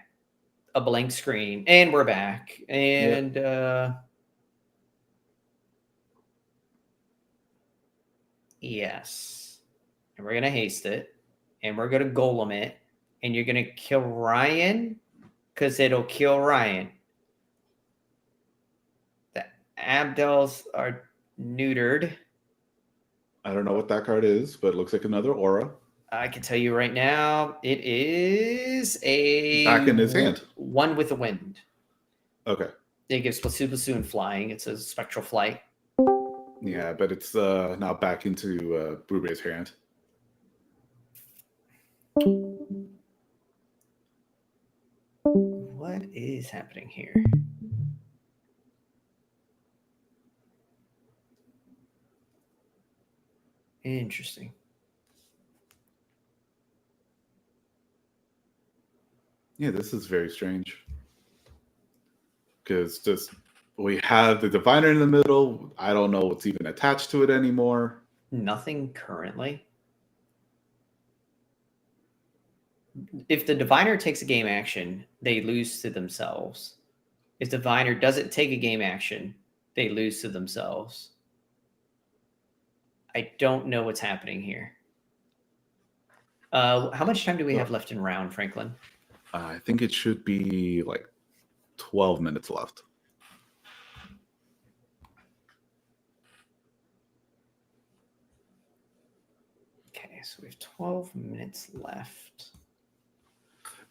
a blank screen, and we're back. And yes. And we're gonna haste it, and we're gonna golem it, and you're gonna kill Ryan because it'll kill Ryan. The Abdels are neutered. I don't know what that card is, but it looks like another aura. I can tell you right now, it is a Back in his hand. One with the wind. Okay. It gives +2/+2 and flying. It's a spectral flight. Yeah, but it's now back into Blueberry's hand. What is happening here? Interesting. Yeah, this is very strange. Because we have the Diviner in the middle. I don't know what's even attached to it anymore. Nothing currently. If the Diviner takes a game action, they lose to themselves. If the Diviner doesn't take a game action, they lose to themselves. I don't know what's happening here. How much time do we have left in round, Franklin? I think it should be like 12 minutes left. Okay, so we have 12 minutes left.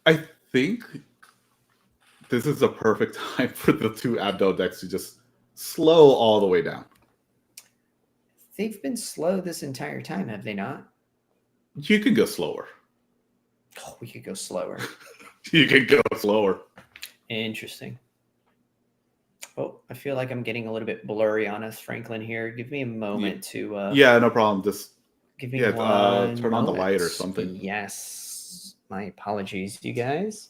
I think this is a perfect time for the two Abdel decks to just slow all the way down. They've been slow this entire time, have they not? You can go slower. Oh, we could go slower. You can go slower. Interesting. Oh, I feel like I'm getting a little bit blurry on us, Franklin, here. Give me a moment to... Yeah, no problem. Just give me turn on the moment. light or something. Yes. My apologies, you guys.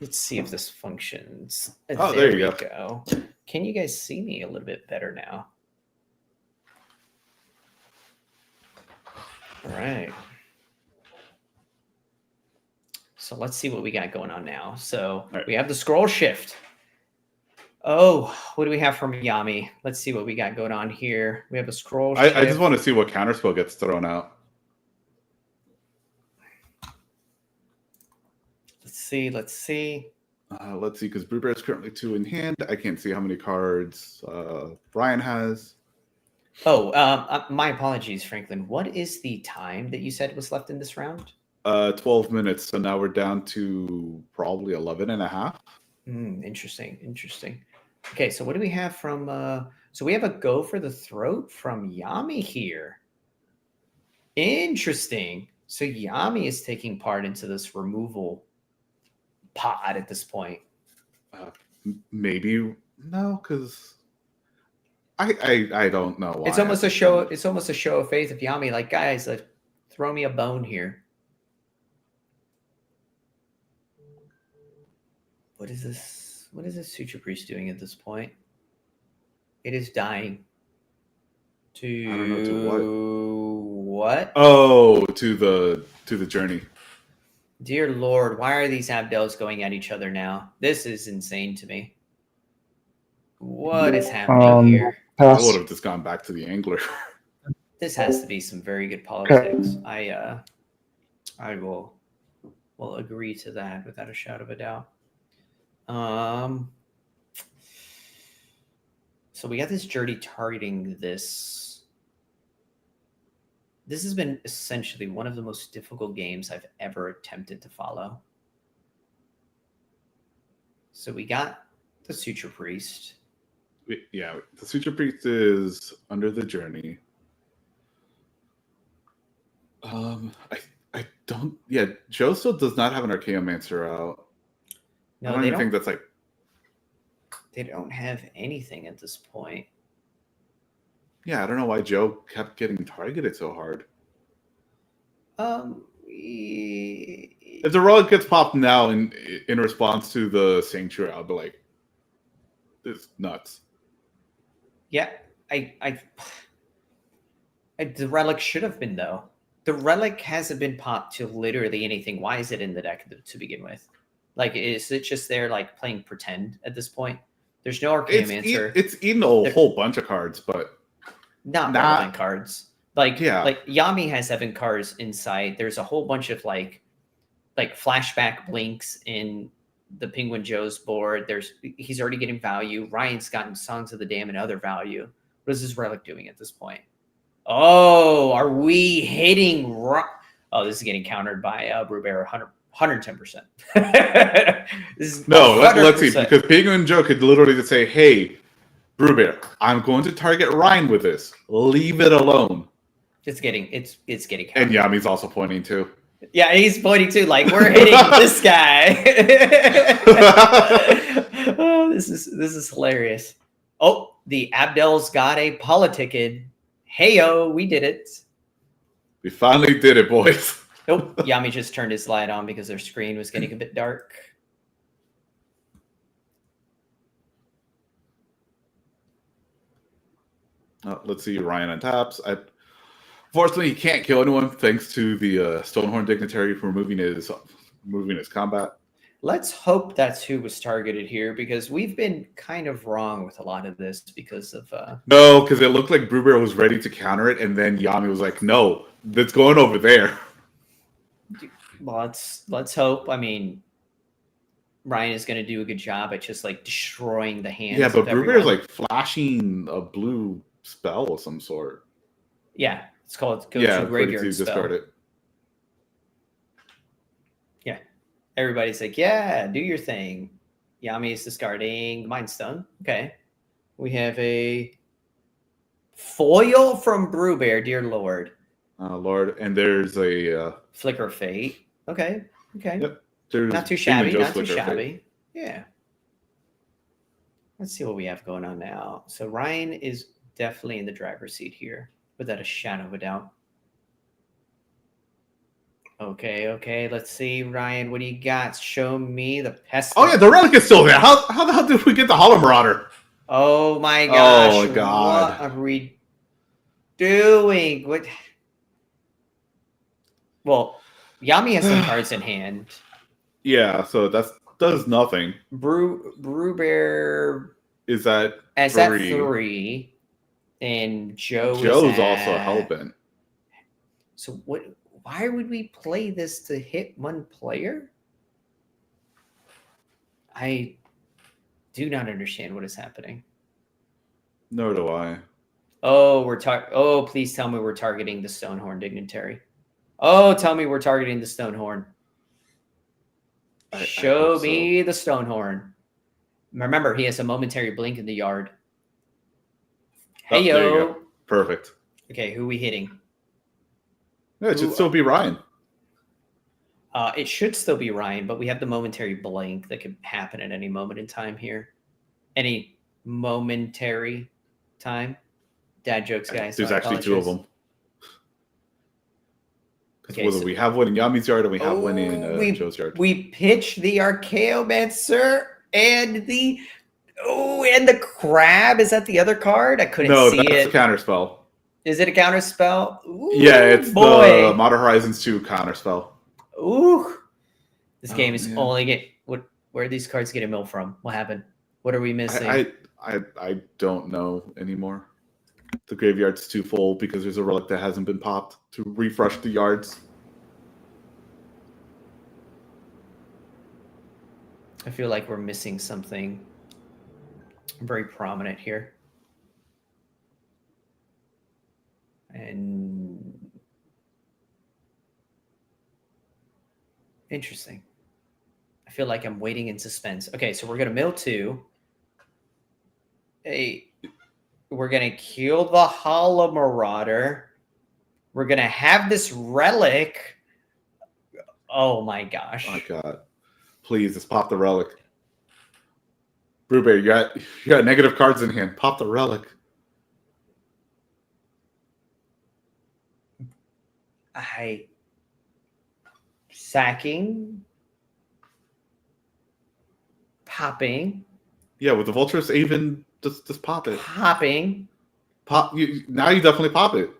Let's see if this functions. Oh, there you we go. Can you guys see me a little bit better now? All right. So let's see what we got going on now. So we have the scroll shift. Oh, what do we have from Yami? Let's see what we got going on here. We have a scroll shift. I just want to see what counterspell gets thrown out. Let's see. Let's see, because Brew Bear is currently 2 in hand. I can't see how many cards Brian has. Oh, my apologies, Franklin. What is the time that you said was left in this round? 12 minutes. So now we're down to probably 11 and a half. Interesting. Okay, so what do we have from... so we have a go for the throat from Yami here. Interesting. So Yami is taking part into this removal pod at this point. Maybe no, because I don't know why. It's almost a show. It's almost a show of faith of Yami. Like, guys, throw me a bone here. What is this? What is this Suture Priest doing at this point? It is dying. To I don't know to what? Oh, to the journey. Dear Lord, why are these Abdels going at each other now? This is insane to me. What is happening here? I Pass. would have just gone back to the angler. This has to be some very good politics. I will agree to that without a shadow of a doubt. So we got this Journey targeting this. This has been essentially one of the most difficult games I've ever attempted to follow. So we got the Suture Priest. Yeah, the Suture Priest is under the Journey. I don't. Yeah, Joe still does not have an Archaeomancer out. No, I don't they even think that's like. They don't have anything at this point. Yeah, I don't know why Joe kept getting targeted so hard. If the relic gets popped now in response to the Sanctuary, I'll be like, "This is nuts." Yeah, I the relic should have been though. The relic hasn't been popped to literally anything. Why is it in the deck to begin with? Like, is it just there like playing pretend at this point? There's no Archaeomancer. It's eaten a whole bunch of cards, but not relevant cards. Like Yeah. like Yami has 7 cards inside. There's a whole bunch of like flashback blinks in the Penguin Joe's board. He's already getting value. Ryan's gotten Songs of the Dam and other value. What is this relic doing at this point? Oh, are we hitting? Oh, this is getting countered by Brubear 110%. This is no, let's see, 100%. because Penguin Joe could literally just say, "Hey, Brubear, I'm going to target Ryan with this. Leave it alone." It's getting countered. And Yami's also pointing too. Yeah, he's pointing to like we're hitting this guy. Oh, this is hilarious. Oh, the Abdel's got a politicking. Heyo, we did it. We finally did it, boys. Nope, Yami just turned his light on because their screen was getting a bit dark. Let's see, Ryan on taps. Fortunately, he can't kill anyone thanks to the Stonehorn Dignitary for moving his combat. Let's hope that's who was targeted here because we've been kind of wrong with a lot of this because of No, because it looked like Brubear was ready to counter it, and then Yami was like, "No, that's going over there." Well, let's hope. I mean, Ryan is going to do a good job at just like destroying the hands. Yeah, but of Brubear is everyone. like flashing a blue spell of some sort. Yeah, it's called go Yeah, to graveyard to spell. discard it. Yeah, everybody's like, yeah, do your thing. Yami is discarding Mind Stone. Okay, we have a foil from Brubear, dear Lord. Lord, and there's a Flicker of Fate. Okay. Yep. there's Not too Penguin shabby. Joe's Not too Flicker of Fate. shabby. Yeah. Let's see what we have going on now. So Ryan is definitely in the driver's seat here, without a shadow of a doubt. Okay. Let's see, Ryan. What do you got? Show me the pest. Oh yeah, the relic is still there. How the hell did we get the Hollow Marauder? Oh my gosh. Oh, God. What are we doing? What? Well, Yami has some cards in hand. Yeah, so that does nothing. Brubear Is that is at 3, and Joe's is at... also helping. So what? Why would we play this to hit one player? I do not understand what is happening. Nor do I. Oh, Oh, please tell me we're targeting the Stonehorn Dignitary. Oh, tell me we're targeting the Stonehorn. I Show hope so. me the Stonehorn. Remember, he has a momentary blink in the yard. Oh, Hey, there you yo. go. Perfect. Okay, who we hitting? Yeah, it should Who- still be Ryan. It should still be Ryan, but we have the momentary blank that could happen at any moment in time here. Any momentary time? Dad jokes, guys. There's so I actually 2 of apologize. them. Okay, Whether so- we have one in Yami's yard and we have one in Oh, Joe's yard. We pitched the Archaeomancer and the crab. Is that the other card? I couldn't No, see that's it. a counter spell. Is it a counter spell? Ooh, Yeah, it's boy. the Modern Horizons 2 counter spell. Ooh. This Oh, game is man. only get what. Where are these cards getting milled from? What happened? What are we missing? I don't know anymore. The graveyard's too full because there's a relic that hasn't been popped to refresh the yards. I feel like we're missing something very prominent here. And interesting. I feel like I'm waiting in suspense. Okay, so we're going to mill 2. Hey, we're going to kill the Hollow Marauder. We're going to have this relic. Oh my gosh. Oh my god. Please, just pop the relic. Brewberry, you got negative cards in hand. Pop the relic. Sacking. Popping. Yeah, with the Vulturous even just pop it. Popping. Pop now you definitely pop it.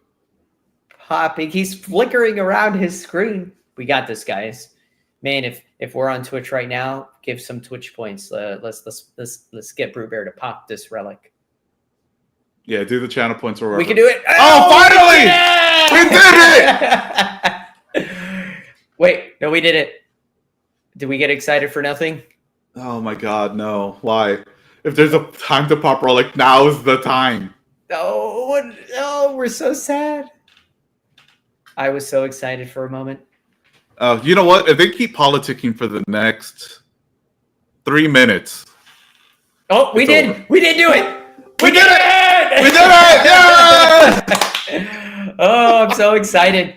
Popping. He's flickering around his screen. We got this, guys. Man, if we're on Twitch right now, give some Twitch points. Let's get Brewbear to pop this relic. Yeah, do the channel points or We can do it. Oh, finally! We did it! Wait, no, we did it. Did we get excited for nothing? Oh my god, no. Why? If there's a time to pop relic, now is the time. Oh, we're so sad. I was so excited for a moment. You know what? If they keep politicking for the next 3 minutes. Oh, we It's did. over. We did do it. We did it! We did it! Yeah! Oh, I'm so excited.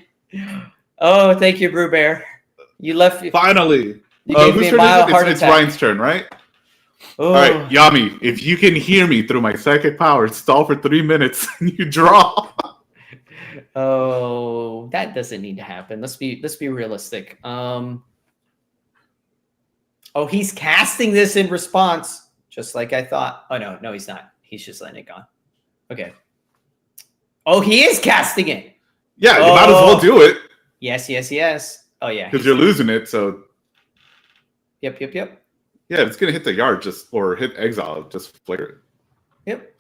Oh, thank you, Brewbear. You left. Finally. You gave me Whose a turn mild is it? heart It's attack. Ryan's turn, right? Oh. All right, Yami, if you can hear me through my psychic power, stall for 3 minutes and you draw. Oh, that doesn't need to happen. Let's be realistic. Oh, he's casting this in response, just like I thought. Oh no, he's not. He's just letting it go. Okay. Oh, he is casting it. Yeah, you might as well do it Yes. Oh yeah. because you're losing it. So Yep. yeah, it's gonna hit the yard or hit exile. Just flicker it. Yep.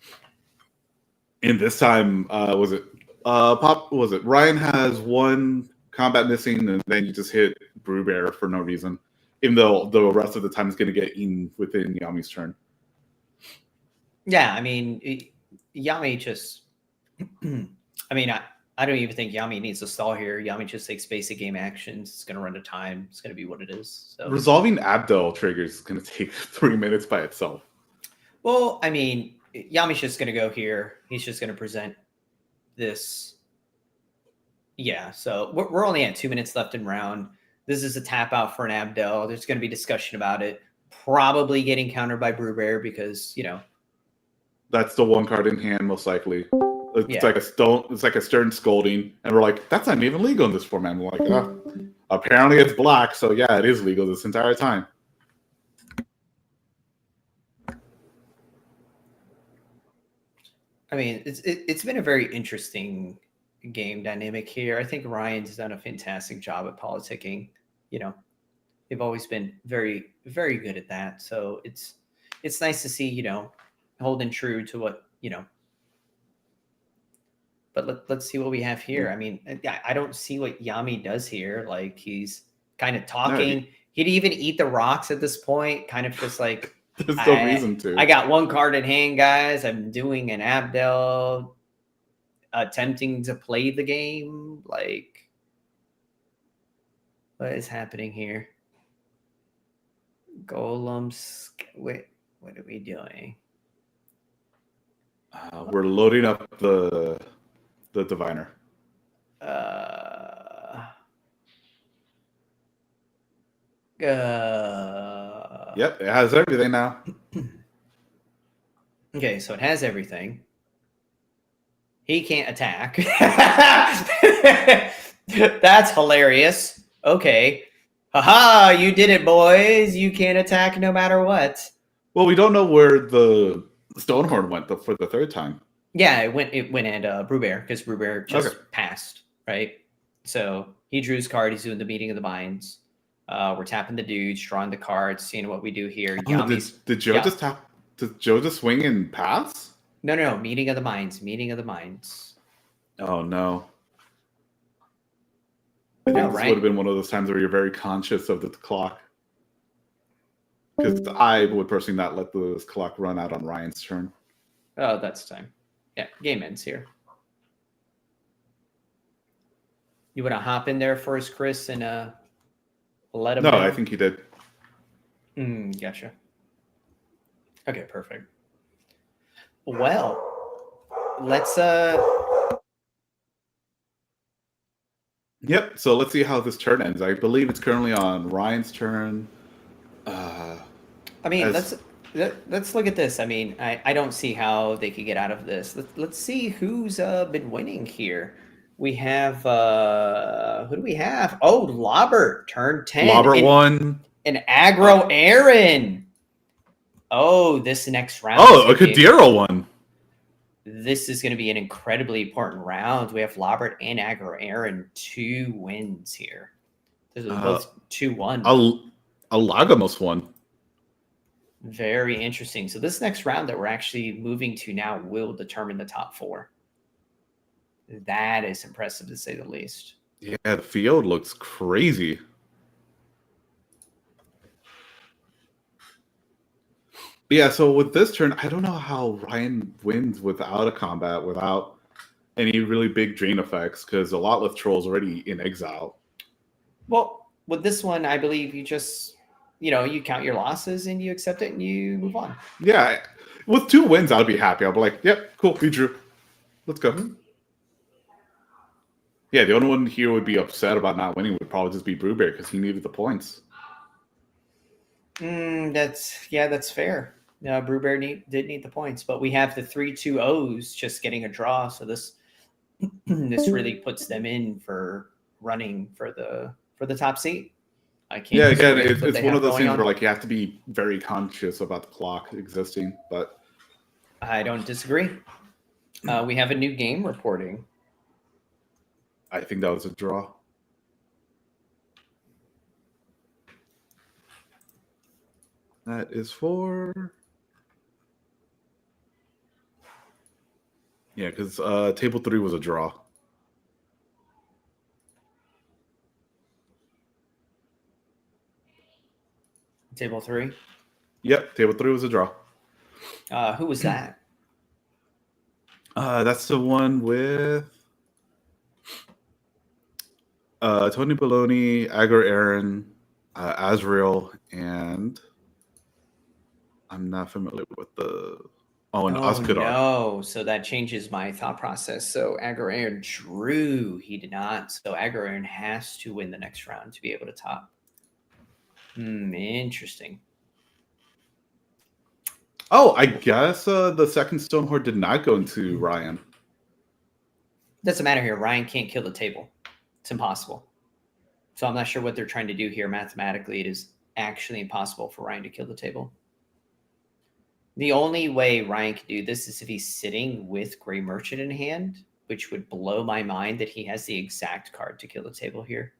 And this time, was it Ryan has 1 combat missing, and then you just hit Brewbear for no reason, even though the rest of the time is gonna get eaten within Yami's turn. Yeah, I mean, Yami just. I mean, I don't even think Yami needs to stall here. Yami just takes basic game actions. It's going to run to time. It's going to be what it is. So. Resolving Abdel triggers is gonna take 3 minutes by itself. Well, I mean, Yami's just going to go here. He's just going to present this. Yeah, so we're only at 2 minutes left in round. This is a tap out for an Abdel. There's going to be discussion about it. Probably getting countered by Brewbear because, That's the 1 card in hand, most likely. It's Yeah. like a stern scolding, and we're like, that's not even legal in this format. And we're like, apparently it's black, so yeah, it is legal this entire time. I mean, it's been a very interesting game dynamic here. I think Ryan's done a fantastic job at politicking. They've always been very, very good at that. So it's nice to see, holding true to what, But let's see what we have here. I mean, I don't see what Yami does here. Like, he's kind of talking. No, He'd even eat the rocks at this point, kind of just like, There's no reason to. I got 1 card in hand, guys. I'm doing an Abdel, attempting to play the game. Like, what is happening here? Golems. Wait, what are we doing? We're loading up the diviner. Yep, it has everything now. Okay, so it has everything. He can't attack. That's hilarious. Okay. Haha, you did it, boys. You can't attack no matter what. Well, we don't know where the Stonehorn went for the 3rd time. Yeah, it went and Brewbear, because Brewbear just Okay. passed, right? So he drew his card. He's doing the Meeting of the Minds. We're tapping the dudes, drawing the cards, seeing what we do here. Oh, Yami's did Joe yeah. just tap? Did Joe just swing and pass? No. Meeting of the minds. Meeting of the minds. Oh no. I think No, this right? would have been one of those times where you're very conscious of the clock. Because I would personally not let this clock run out on Ryan's turn. Oh, that's time. Yeah, game ends here. You want to hop in there first, Chris, and let him No, know? I think he did. Gotcha. Okay, perfect. Well, let's Yep. So let's see how this turn ends. I believe it's currently on Ryan's turn. I mean, As- let's look at this. I mean, I don't see how they could get out of this. Let's see who's been winning here. We have who do we have? Oh, Lobert, turn 10. Robert won. An aggro Aaron. Oh, this next round. Oh, a Kadira won. This is going to be an incredibly important round. We have Lobert and aggro Aaron, 2 wins here. Those are both 2-1. Alagamos won. Very interesting. So this next round that we're actually moving to now will determine the top 4. That is impressive to say the least. Yeah, the field looks crazy. Yeah, so with this turn, I don't know how Ryan wins without a combat, without any really big drain effects, because a lot of trolls already in exile. Well, with this one, I believe you just, you count your losses and you accept it and you move on. Yeah, with 2 wins, I'd be happy. I'd be like, yep, cool, we drew. Let's go. Yeah, the only one here would be upset about not winning would probably just be Brewbear, because he needed the points. That's fair. Brewbear did need the points, but we have the 3-2-0s just getting a draw, so this really puts them in for running for the top seat. I can't. Yeah, again, disagree with what it's they one have of those going things on. where like you have to be very conscious about the clock existing, but I don't disagree. We have a new game reporting. I think that was a draw. That is for... Yeah, because table 3 was a draw. Table 3. Yep, table 3 was a draw. Who was that? That's the one with Tony Baloney, Agar Aaron, Azrael, and I'm not familiar with the... Oh, and Oskadar. No, so that changes my thought process. So Agar Aaron drew. He did not. So Agar Aaron has to win the next round to be able to top. Interesting. Oh, I guess the second Stonehorde did not go into Ryan. Doesn't matter here. Ryan can't kill the table. It's impossible. So I'm not sure what they're trying to do here mathematically. It is actually impossible for Ryan to kill the table. The only way Ryan can do this is if he's sitting with Gray Merchant in hand, which would blow my mind that he has the exact card to kill the table here.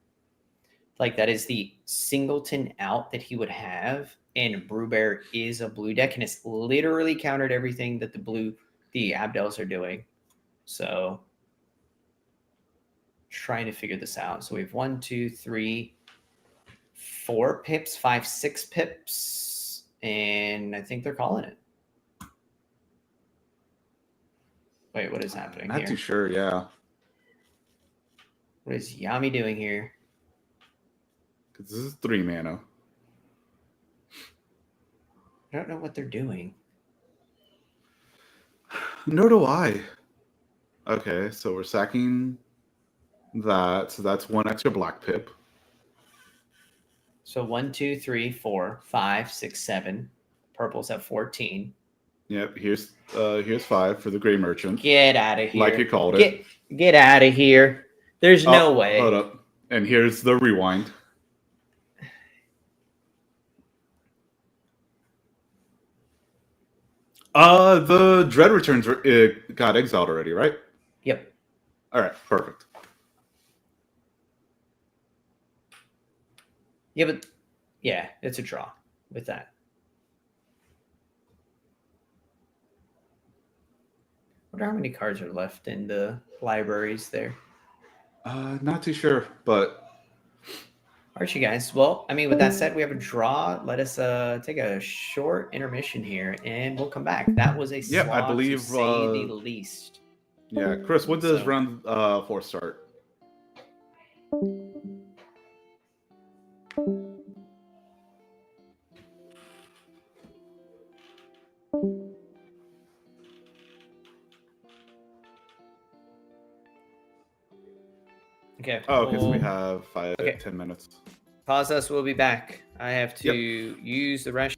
Like, that is the singleton out that he would have, and Brewbear is a blue deck, and it's literally countered everything that the Abdels are doing. So, trying to figure this out. So we have 1, 2, 3, 4 pips, 5, 6 pips, and I think they're calling it. Wait, what is happening Not here? too sure, yeah. What is Yami doing here? Because this is 3 mana. I don't know what they're doing. Nor do I. Okay, so we're sacking that. So that's 1 extra black pip. So 1, 2, 3, 4, 5, 6, 7. Purple's at 14. Yep, here's 5 for the Gray Merchant. Get out of here. Like you called it. Get out of here. There's no way. Hold up. And here's the rewind. The Dread Returns got exiled already, right? Yep. All right, perfect. Yeah, but yeah, it's a draw with that. I wonder how many cards are left in the libraries there. Not too sure, but Aren't you guys? Well, I mean, with that said, we have a draw. Let us take a short intermission here, and we'll come back. That was a Yeah, slog, I believe, to say the least. yeah. Chris, when does So- round 4 start? Okay. Oh, okay, so we we'll have 5, Okay. 10 minutes. pause us. We'll be back. I have to use the rest.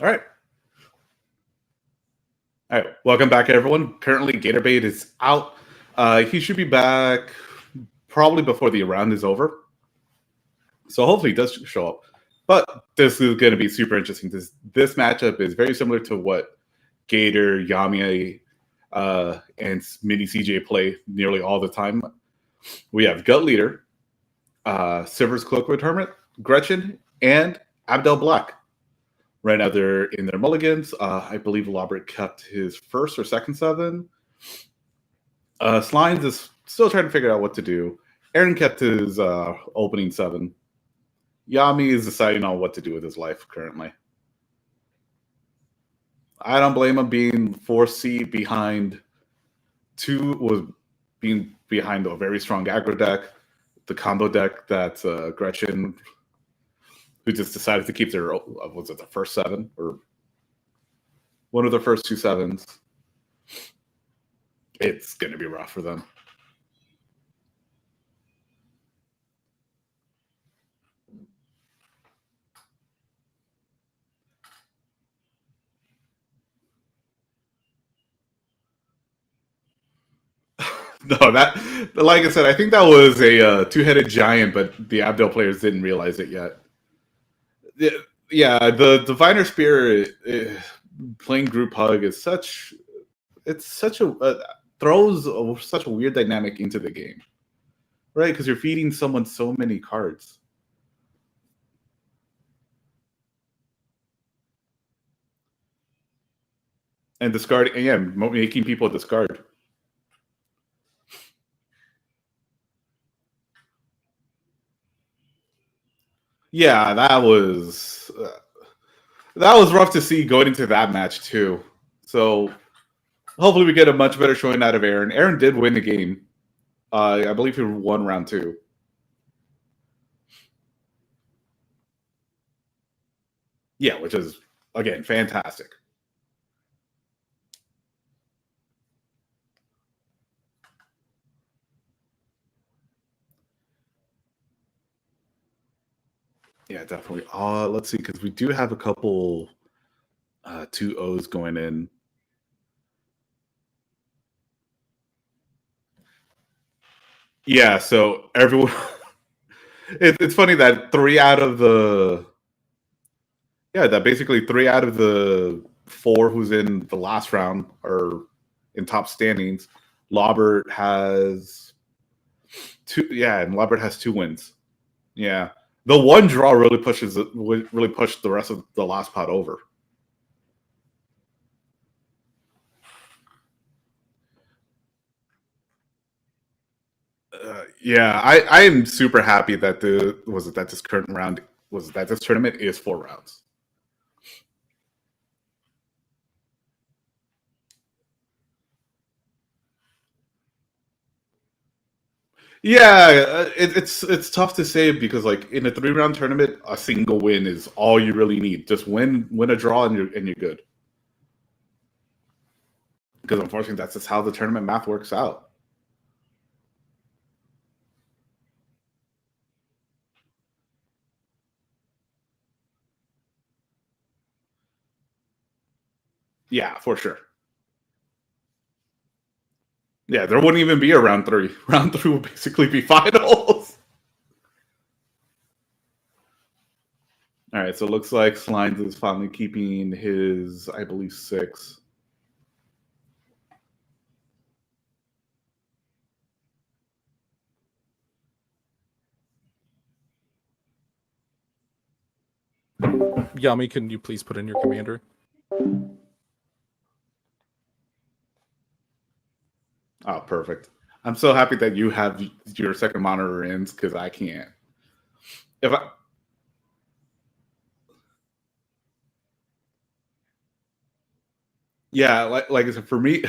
All right. All right. Welcome back, everyone. Currently, Gatorbait is out. He should be back probably before the round is over. So hopefully he does show up. But this is going to be super interesting. This matchup is very similar to what Gator, Yami, and Mini CJ play nearly all the time. We have Gut Leader, Silver's Cloakwood Hermit, Gretchen, and Abdel Black. Right now they're in their mulligans. I believe Lobert kept his first or second 7. Slines is still trying to figure out what to do. Aaron kept his opening 7. Yami is deciding on what to do with his life currently. I don't blame him being 4C behind being behind a very strong aggro deck, the combo deck that Gretchen, who just decided to keep their was it the first 7 or one of the first 2 7s. It's going to be rough for them. No, that, like I said, I think that was a 2-headed giant, but the Abdel players didn't realize it yet. Yeah, the Diviner Spear playing group hug is such a throws such a weird dynamic into the game, right? Because you're feeding someone so many cards. And discarding, yeah, making people discard. Yeah, that was rough to see going into that match too. So hopefully we get a much better showing out of Aaron. Aaron did win the game. I believe he won round 2. Yeah, which is again fantastic. Yeah, definitely. Let's see, because we do have a couple 2-0s going in. Yeah, so everyone. It's funny that 3 out of the. Yeah, that basically 3 out of the 4 who's in the last round are in top standings. Lobert has 2. Yeah, and Lobert has 2 wins. Yeah, the one draw really pushed the rest of the last pot over. Yeah, I am super happy that this current round that this tournament is 4 rounds. Yeah, it's tough to say because like in a 3-round tournament, a single win is all you really need. Just win a draw and you're good. Because unfortunately, that's just how the tournament math works out. Yeah, for sure. Yeah, there wouldn't even be a round 3. Round 3 would basically be finals. All right, so it looks like Slines is finally keeping his, I believe, 6. Yami, can you please put in your commander? Oh, perfect. I'm so happy that you have your second monitor in because I can't. If I Yeah, like I said, for me,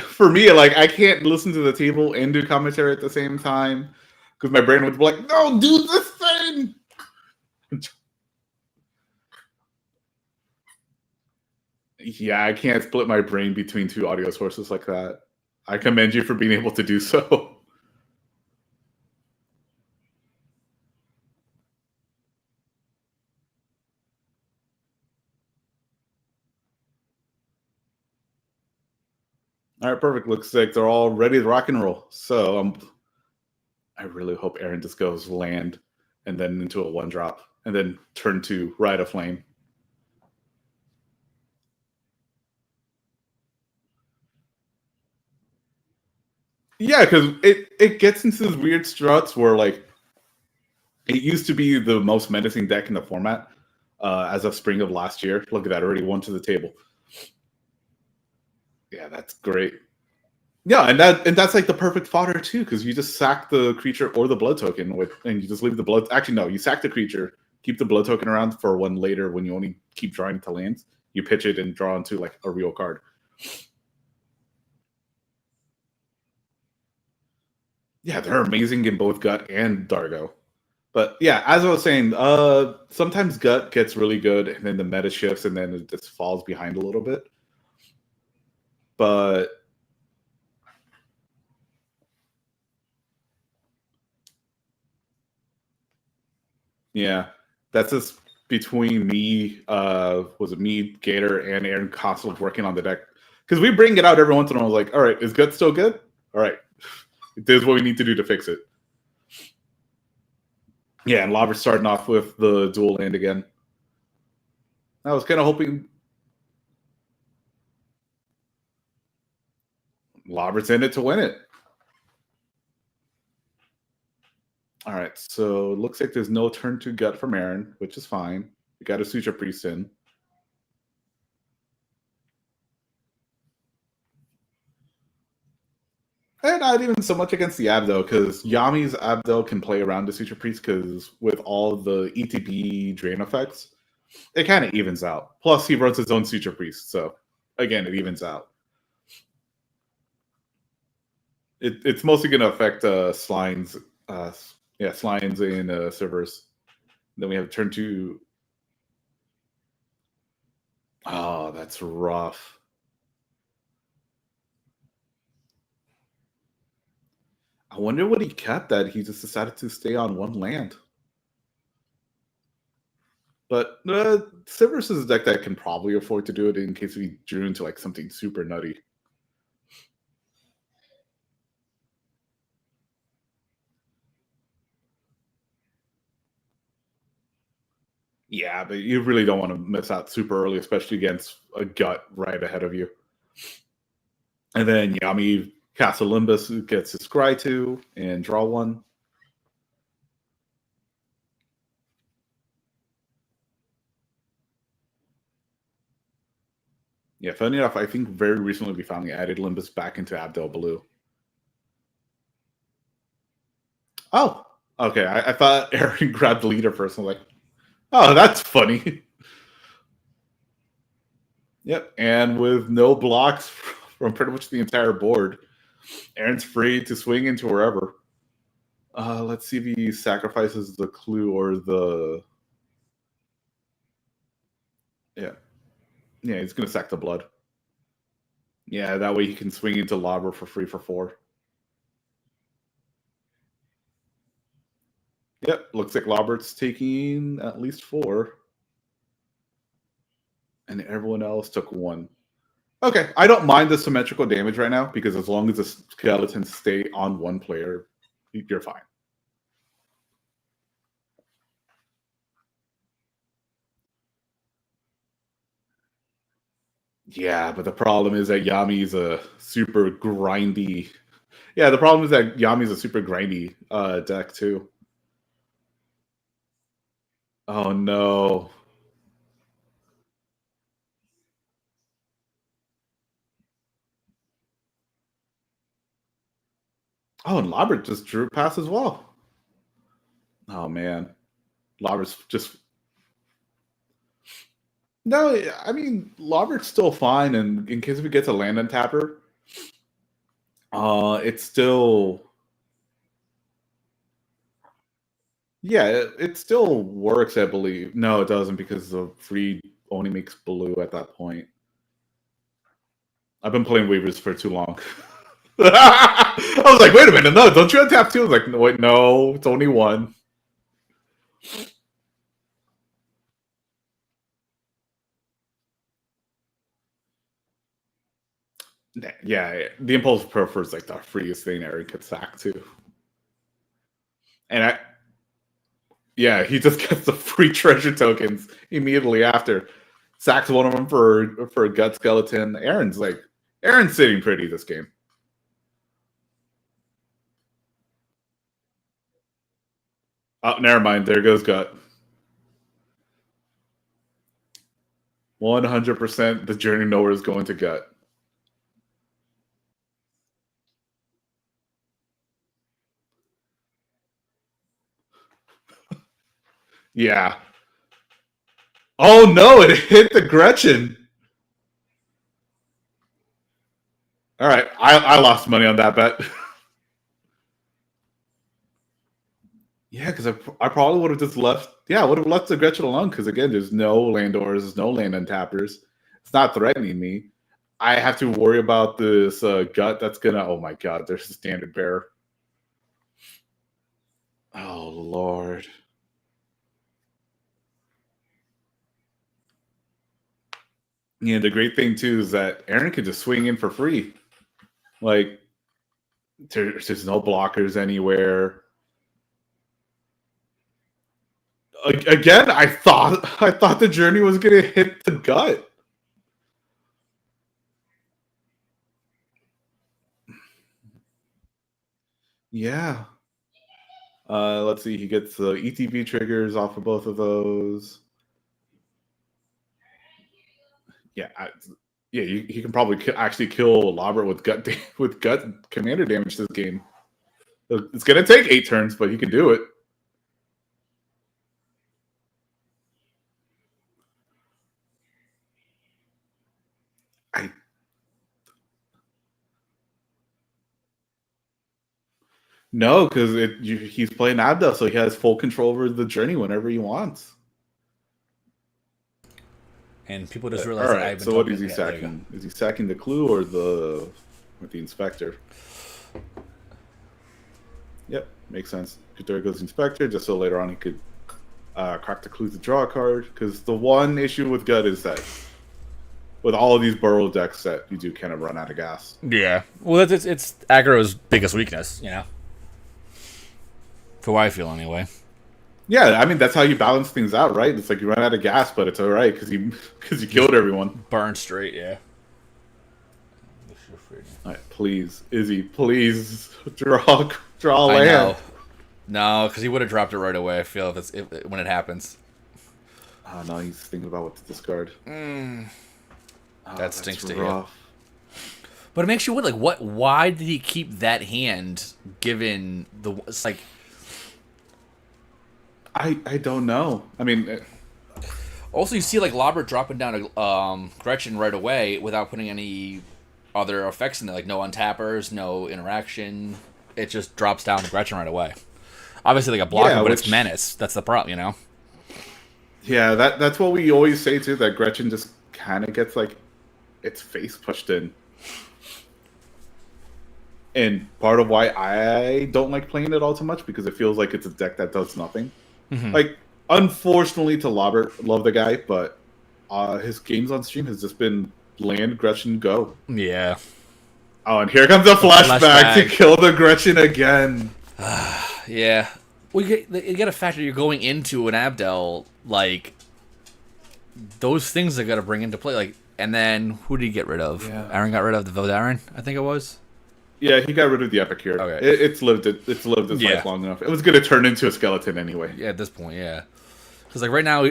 like I can't listen to the table and do commentary at the same time because my brain would be like, "No, do this thing." Yeah, I can't split my brain between 2 audio sources like that. I commend you for being able to do so. All right, perfect. Looks like they're all ready to rock and roll. So I really hope Aaron just goes land and then into a 1-drop and then turn to Ride of Flame. Yeah, because it gets into these weird struts where like it used to be the most menacing deck in the format as of spring of last year. Look at that, already won to the table. Yeah, that's great. Yeah, and that's like the perfect fodder too, because you just sack the creature or the blood token and you just leave the blood. Actually, no, you sack the creature, keep the blood token around for one later when you only keep drawing to lands. You pitch it and draw into like a real card. Yeah, they're amazing in both Gut and Dargo. But yeah, as I was saying, sometimes Gut gets really good, and then the meta shifts, and then it just falls behind a little bit. But yeah, that's just between me, was it me, Gator, and Aaron Costle working on the deck. Because we bring it out every once in a while, like, all right, is Gut still good? All right, this is what we need to do to fix it. Yeah, and Lobber's starting off with the dual land again. I was kind of hoping Lobber's in it to win it. All right, so it looks like there's no turn to Gut from Aaron, which is fine. We got a Suture Priest in. And not even so much against the Abdo, because Yami's Abdo can play around the Suture Priest, because with all the ETB drain effects, it kind of evens out. Plus, he runs his own Suture Priest, so again, it evens out. It's mostly going to affect Slines, Slines and Servers. Then we have turn 2. Oh, that's rough. I wonder what he kept that he just decided to stay on one land. But Cerberus is a deck that can probably afford to do it in case we drew into like something super nutty. Yeah, but you really don't want to miss out super early, especially against a Gut right ahead of you. And then Yami casts Olympus, gets his Scry 2, and draw 1. Yeah, funny enough, I think very recently we finally added Limbus back into Abdel Blue. Oh, okay. I thought Aaron grabbed the leader first. I'm like, oh, that's funny. Yep, and with no blocks from pretty much the entire board, Aaron's free to swing into wherever. Let's see if he sacrifices the clue or the... Yeah, he's going to sack the blood. Yeah, that way he can swing into Lobber for free for 4. Yep, looks like Lobbert's taking at least 4. And everyone else took 1. Okay, I don't mind the symmetrical damage right now, because as long as the skeletons stay on one player, you're fine. Yeah, but the problem is that Yami's a super grindy... Yeah, the problem is that Yami's a super grindy deck, too. Oh, no. Oh, and Lobert just drew pass as well. Oh, man. Lobert's just... No, I mean, Lobert's still fine, and in case we get to land on Tapper, it's still... Yeah, it still works, I believe. No, it doesn't, because the free only makes blue at that point. I've been playing waivers for too long. I was like, wait a minute, no, don't you untap 2? I was like, no, wait, no, it's only 1. Yeah, the Impulse Perfor is like the freest thing Aaron could sack too. And yeah, he just gets the free treasure tokens immediately after. Sacks one of them for a gut skeleton. Aaron's sitting pretty this game. Oh, never mind. There goes gut. 100% the Journey Nowhere is going to gut. Yeah. Oh no, it hit the Gretchen. All right, I lost money on that bet. Yeah, because I probably would have just left. Yeah, I would have left the Gretchen alone because again, there's no Landors, there's no land untappers. It's not threatening me. I have to worry about this gut that's gonna. Oh my god, there's the standard bearer. Oh Lord. Yeah, the great thing too is that Aaron can just swing in for free. Like, there's just no blockers anywhere. Again, I thought the Journey was gonna hit the gut. Yeah. Let's see. He gets the ETB triggers off of both of those. Yeah, he can probably actually kill Lobert with gut commander damage this game. It's gonna take 8 turns, but he can do it. No, because he's playing Abda, so he has full control over the Journey whenever he wants. And people just realize. All that right. I've been So what talking- is he yeah, there you sacking? Is he sacking the Clue or the Inspector? Yep, makes sense. There goes Inspector, just so later on he could crack the Clue to draw a card. Because the one issue with Gut is that with all of these Burrow decks that you do kind of run out of gas. go. Yeah. Well, it's aggro's biggest weakness, you know. For what I feel, anyway. Yeah, I mean that's how you balance things out, right? It's like you run out of gas, but it's all right because you killed everyone. Burn straight, yeah. All right, please, Izzy, please draw a I land. know. No, because he would have dropped it right away. I feel when it happens. Oh no, he's thinking about what to discard. Oh, That stinks to hear. rough. But it makes you wonder, like, what? Why did he keep that hand? Given the it's like, I don't know. I mean, also you see like Lobert dropping down to Gretchen right away without putting any other effects in there, like no untappers, no interaction. It just drops down to Gretchen right away. Obviously, like a blocker, Yeah, but it's which- menace. That's the problem, you know. yeah, that's what we always say too. That Gretchen just kind of gets like its face pushed in, and part of why I don't like playing it all too much because it feels like it's a deck that does nothing. Like, unfortunately, to Lobert, love the guy, but his games on stream has just been land Gretchen go. Yeah. Oh, and here comes a flashback to Flashback. kill the Gretchen again. Yeah. Well, you got to factor you're going into an Abdel, like, those things are got to bring into play. Like, and then who did he get rid of? Yeah. Aaron got rid of the Voldaren, I think it was. Yeah, he got rid of the Epic here. Okay. It's lived its Yeah. life long enough. It was gonna turn into a skeleton anyway. Yeah, at this point, yeah. Because, like, right now,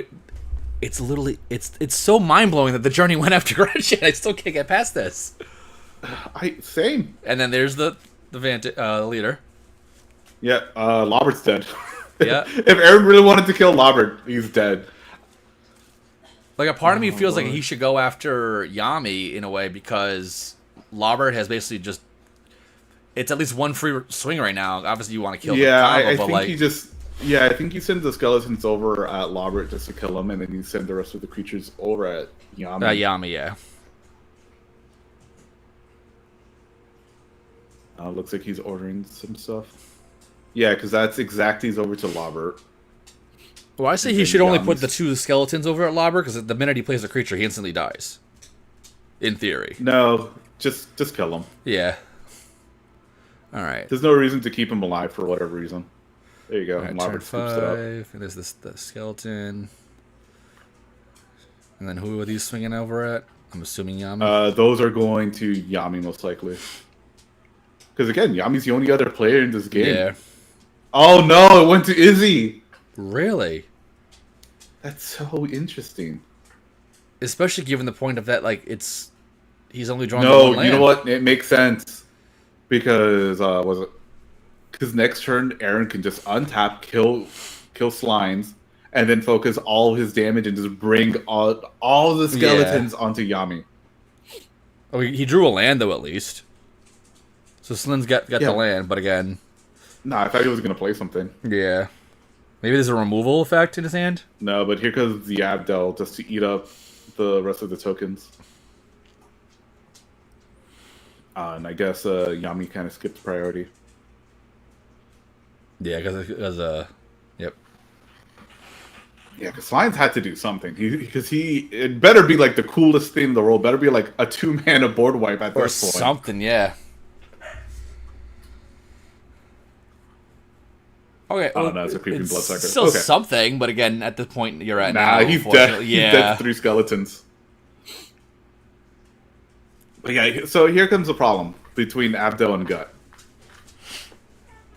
it's literally, it's so mind-blowing that the Journey went after Gretchen. I still can't get past this. Same. And then there's the leader. Yeah, Lobert's dead. Yeah. If Aaron really wanted to kill Lobert, he's dead. Like, a part of me feels like Lord. he should go after Yami in a way because Lobert has basically just. It's at least one free swing right now. Obviously, you want to kill Yeah, the combo, I but think like, he just. Yeah, I think he sends the skeletons over at Lobert just to kill him, and then you send the rest of the creatures over at Yami. Yami, yeah. Looks like he's ordering some stuff. Yeah, because that's exactly's over to Lobert. Well, I say And he then should only put Yami's- the 2 skeletons over at Lobber because the minute he plays a creature, he instantly dies. in theory. No, just kill him. Yeah. All right. There's no reason to keep him alive for whatever reason. There you go. All right, And turn Robert scoops it up. 5. And there's the skeleton. And then who are these swinging over at? I'm assuming Yami. Those are going to Yami most likely. Because again, Yami's the only other player in this game. Yeah. Oh no, it went to Izzy. Really? That's so interesting. Especially given the point of that, like, he's only drawn the No, one land. you know what? It makes sense. Because, because next turn, Aaron can just untap, kill Slimes, and then focus all his damage and just bring all the skeletons onto Yami. Oh, he drew a land, though, at least. So Slim's got the land, but again... Nah, I thought he was going to play something. Yeah. Maybe there's a removal effect in his hand? No, but here comes the Abdel just to eat up the rest of the tokens. And I guess Yami kind of skipped priority. Yeah, because yep. Yeah, because Slimes had to do something. It better be like the coolest thing in the world. Better be like a 2-mana board wipe at Or this point. something, yeah. Okay. Oh, no, it's a creeping it's bloodsucker. Still Okay. something, but again, at the point you're at Nah, now, he's dead. unfortunately, He's yeah. dead to 3 skeletons. But yeah, so here comes the problem between Abdel and Gut.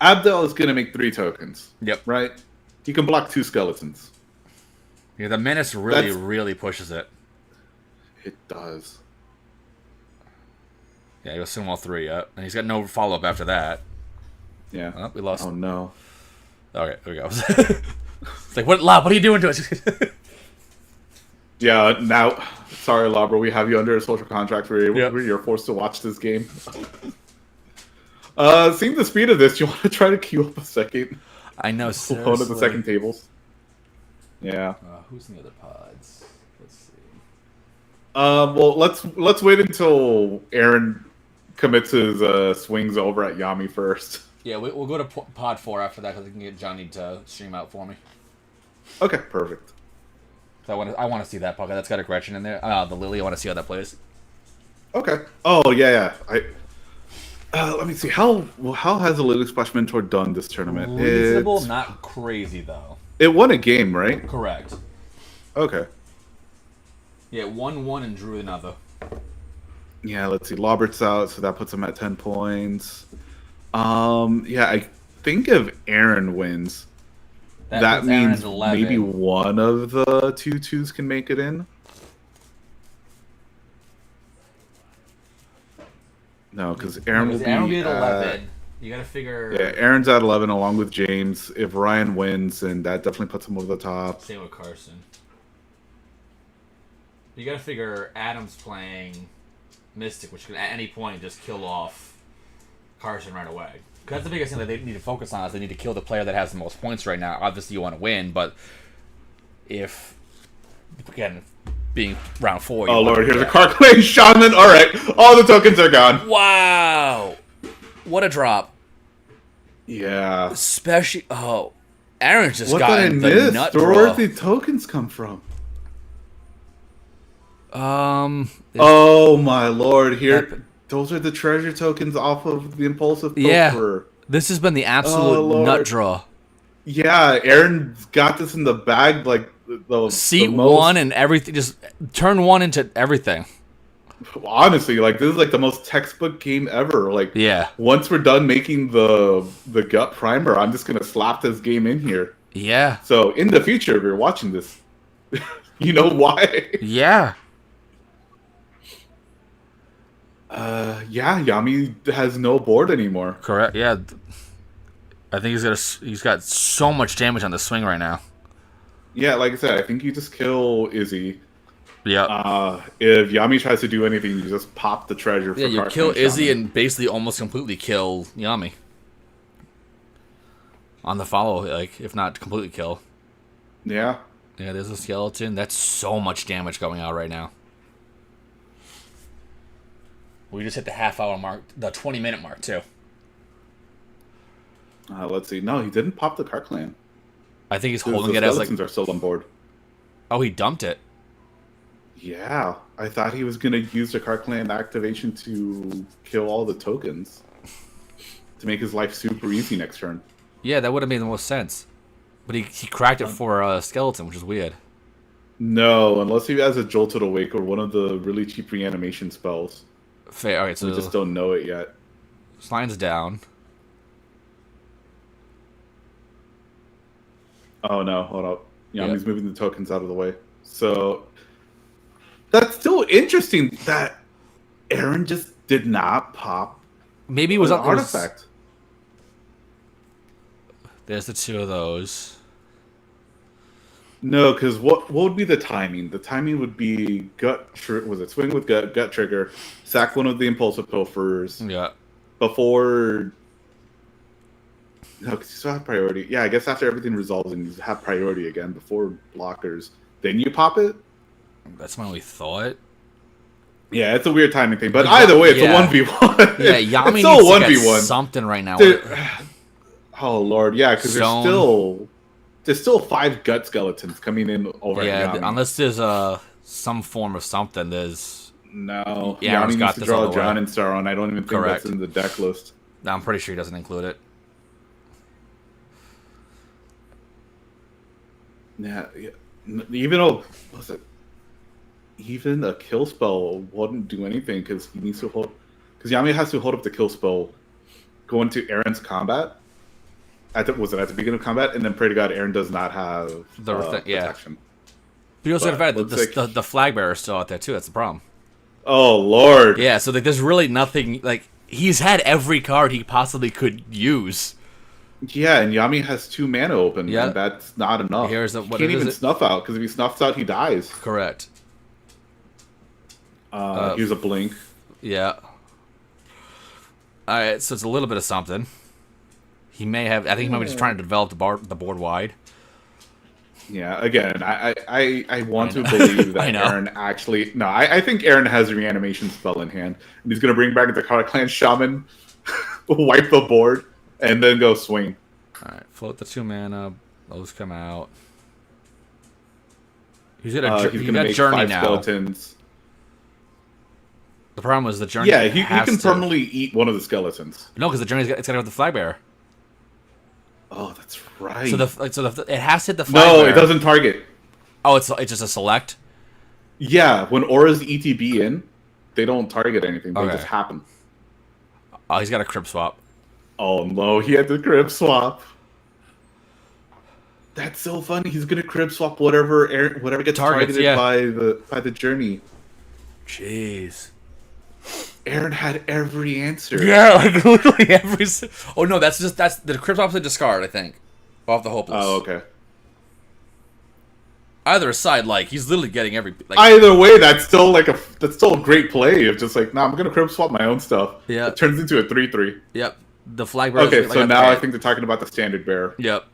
Abdel is going to make 3 tokens. Yep. Right? He can block 2 skeletons. Yeah, the menace really, That's- really pushes it. It does. Yeah, he'll assume all 3, yeah. And he's got no follow-up after that. Yeah. Oh, we lost. Oh, no. Okay, there we go. It's like, what are you doing to us? Yeah, now, sorry, Labra, we have you under a social contract where Yep. you're forced to watch this game. Seeing the speed of this, do you want to try to queue up a second? I know, One seriously. of the second tables. Yeah. Who's in the other pods? Let's see. Well, let's wait until Aaron commits his swings over at Yami first. Yeah, we'll go to pod 4 after that because I can get Johnny to stream out for me. Okay, perfect. So I want to see that podcast. That's got a Gretchen in there. The Lily. I want to see how that plays. Okay. Oh yeah. Let me see. How has the Lily Splash Mentor done this tournament? Reasonable, not crazy though. It won a game, right? Correct. Okay. Yeah, 1-1 and drew another. Yeah, let's see. Laubert's out, so that puts him at 10 points. Yeah, I think if Aaron wins, that puts Aaron means at 11. maybe one of the 2/2s can make it in. No, because Aaron will Aaron be at 11. You gotta figure. Yeah, Aaron's at 11 along with James. If Ryan wins, then that definitely puts him over the top. Same with Carson. You gotta figure Adam's playing Mystic, which can at any point just kill off Carson right away. Because that's the biggest thing that they need to focus on is they need to kill the player that has the most points right now. Obviously, you want to win, but if again being round 4. Oh lord, here's a Carclane Shaman. All right, all the tokens are gone. Wow, what a drop! Yeah. Especially Aaron's just What did I gotten the miss? nut Where draw. did the tokens come from? Oh, my lord! Here, those are the treasure tokens off of the Impulsive Yeah. Pilfer. this has been the absolute Lord. nut draw. Yeah, Aaron's got this in the bag, like the Seat most, 1 and everything, just turn 1 into everything. Honestly, like this is like the most textbook game ever. Like, Yeah, once we're done making the gut primer, I'm just gonna slap this game in here. yeah, So in the future, if you're watching this, you know why. yeah. Yeah, Yami has no board anymore. Correct. Yeah, I think he's got so much damage on the swing right now. Yeah, like I said, I think you just kill Izzy. Yeah. If Yami tries to do anything, you just pop the treasure. For Yeah, you Carclane kill Izzy Shaman. and basically almost completely kill Yami. On the follow, like, if not completely kill. Yeah. Yeah, there's a skeleton. That's so much damage going out right now. We just hit the half-hour mark, the 20-minute mark, too. Let's see. No, he didn't pop the Carclan. I think he's The holding it as, like... skeletons are still on board. Oh, he dumped it. Yeah, I thought he was gonna use the Card Clan activation to kill all the tokens to make his life super easy next turn. Yeah, that would have made the most sense. But he cracked it for a skeleton, which is weird. No, unless he has a Jolted Awake or one of the really cheap reanimation spells. Fair. Okay, so We just don't know it yet. Sline's down. Oh no, hold up. Yeah. Yami's moving the tokens out of the way. So that's still interesting that Aaron just did not pop Maybe it was an on artifact. artifact. There's the two of those. No, because what would be the timing? The timing would be was it swing with gut trigger, sack one of the impulsive pilfers Yeah. before. No, because you still have priority. Yeah, I guess after everything resolves and you have priority again before blockers, then you pop it. That's my only thought. Yeah, it's a weird timing thing, but But either way, it's yeah. a 1v1. Yeah, Yami it's still needs a to get 1v1. something right now. Dude, oh lord, yeah, because Stone. there's still 5 gut skeletons coming in over. Yeah, at Yami. unless there's some form of something. There's. No, Yeah, Aaron's Yami got needs to this draw all a the way. Drowning Star on. I don't even think Correct. that's in the deck list. I'm pretty sure he doesn't include it. Yeah. Even though even a kill spell wouldn't do anything because he needs to hold. Because Yami has to hold up the kill spell, go into Aaron's combat. Was it at the beginning of combat, and then pray to God Aaron does not have Yeah. protection. But you also got But to looks like- the flag bearer is still out there too. That's the problem. Oh lord. Yeah, so like, there's really nothing. Like he's had every card he possibly could use. Yeah, and Yami has 2 mana open. Yeah. And that's not enough. Here's the- He what can't is even it? snuff out because if he snuffs out, he dies. Correct. Here's a blink. Yeah. All right, so it's a little bit of something. He may have. I think he might be just trying to develop the board wide. Yeah, again, I want to I know. believe I that know. Aaron actually. No, I think Aaron has a reanimation spell in hand, and he's gonna bring back the Card Clan Shaman, wipe the board, and then go swing. All right, float the 2 mana. Those come out. He's got He's he gonna got make journey 5 now. skeletons. The problem was the journey. Yeah, he has can to- permanently eat one of the skeletons. No, because the journey's got, it's got to have the flag bearer. Oh, that's right. So it has to hit the flag no, bearer. it doesn't target. Oh, it's just a select. Yeah, when Aura's ETB in, they don't target anything. They Okay. just happen. Oh, he's got a crib swap. Oh no, he had the crib swap. That's so funny. He's gonna crib swap whatever gets Targets, targeted yeah. by the journey. Jeez. Aaron had every answer. Yeah, like literally every. Oh no, that's the crib swap's a discard. I think. Off the hopeless. Oh, okay. Either side, like he's literally getting every. Like, Either way, that's still a great play of just like, nah, I'm gonna crib swap my own stuff. Yeah. It turns into a 3/3. Yep. The flag bearer. Okay, so now I think they're talking about the standard bearer. Yep.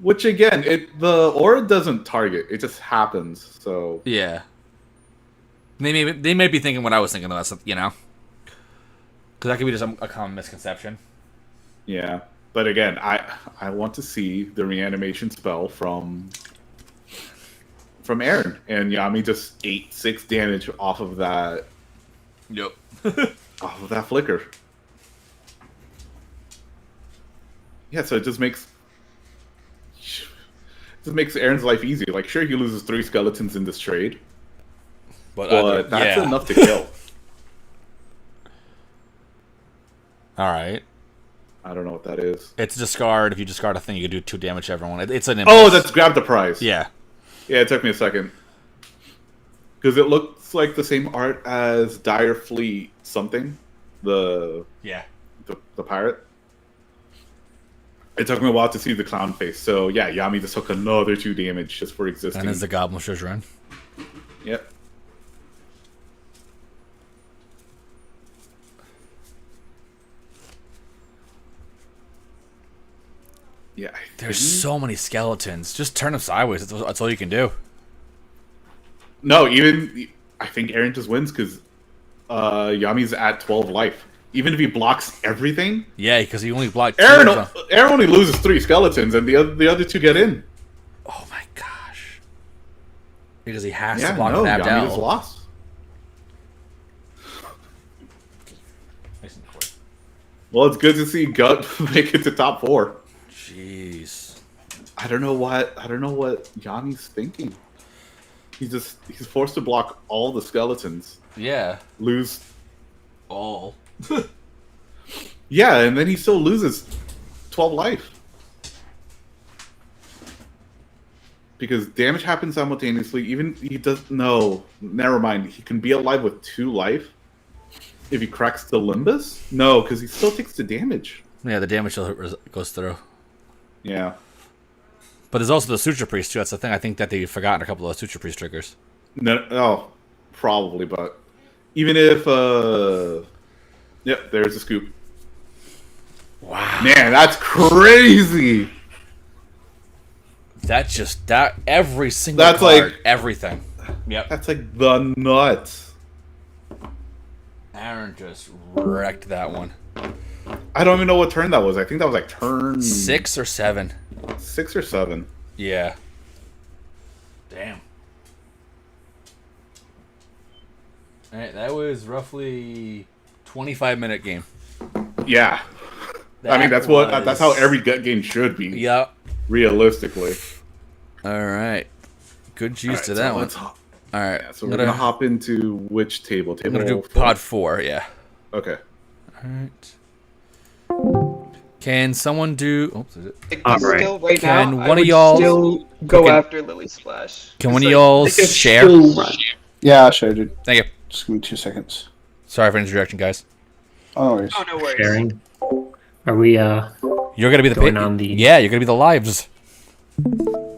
Which again, the aura doesn't target; it just happens. So Yeah. They may be thinking what I was thinking. That's because that could be just a common misconception. yeah, but again, I want to see the reanimation spell from Aaron, and Yami just ate 6 damage off of that Yep. flicker. Yeah, so it just makes Aaron's life easy. Like, sure, he loses 3 skeletons in this trade, but that's enough to kill. All right. I don't know what that is. It's discard. If you discard a thing, you can do 2 damage to everyone. It's an Oh, impulse. that's grab the prize. Yeah. Yeah, it took me a second. Because it looks like the same art as Dire Fleet something. The pirate. It took me a while to see the clown face. So yeah, Yami just took another 2 damage just for existing. And is the Goblin Shizren. Yep. Yeah. There's so many skeletons. Just turn them sideways. That's all you can do. No, even I think Aaron just wins because Yami's at 12 life. Even if he blocks everything, Yeah, because he only blocked. Aaron 2 of them. only loses 3 skeletons, and the other 2 get in. Oh my gosh. Because he has Yeah, to block no, with Yami is Abdel. lost. Nice and quick. Well, it's good to see Gut make it to top 4. Jeez. I don't know what Yami's thinking. He's forced to block all the skeletons. Yeah. Lose. All. Yeah, and then he still loses 12 life. Because damage happens simultaneously. Even he does no. Never mind. He can be alive with 2 life if he cracks the Limbus. No, because he still takes the damage. Yeah, the damage still goes through. Yeah. But there's also the Suture Priest, too. That's the thing. I think that they've forgotten a couple of Suture Priest triggers. No. Oh, probably. But even if yep, there's a scoop. Wow. Man, that's crazy. That's just that every single That's card, like- everything. Yep. That's like the nuts. Aaron just wrecked that one. I don't even know what turn that was. I think that was like turn 6 or 7. 6 or 7. Yeah. Damn. All right, that was roughly 25-minute game. Yeah. I mean, that's how every gut game should be. Yep. Realistically. All right. Good juice Alright, to that so one. let's hop- All right. Yeah, so we're gonna hop into which table? I'm Table gonna do 4? pod 4. Yeah. Okay. All right. Can someone do? Oops, is it? All Still, right. right Can now, one I of would y'all- still go Okay. after Lily Splash? Can one It's of like- y'all They can share? still run. Yeah, I'll share, dude. Thank you. Just give me 2 seconds. Sorry for interjection, guys. Oh, no worries. Oh, no worries. Sharing. Are we You're gonna be the Going on the- Yeah, you're gonna be the lives.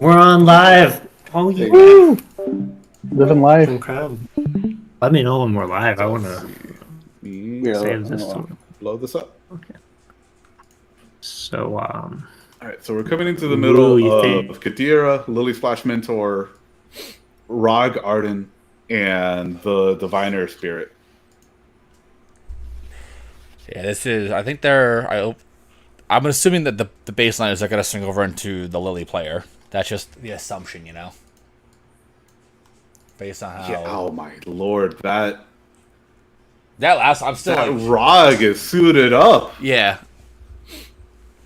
we're on live. Oh yeah. Woo! Living life. Incredible. Let me know when we're live. I wanna Yeah, save this. blow this up. So Alright, so we're coming into the Ooh, middle you of think- Kadira, Lily Splash Mentor, Rog Arden, and the Diviner Spirit. Yeah, this is. I think they're. I'm assuming that the baseline is they're gonna swing over into the Lily player. That's just the assumption, you know. Based on how Yeah, oh my lord, that last. I'm still that like, Rog is suited up. yeah.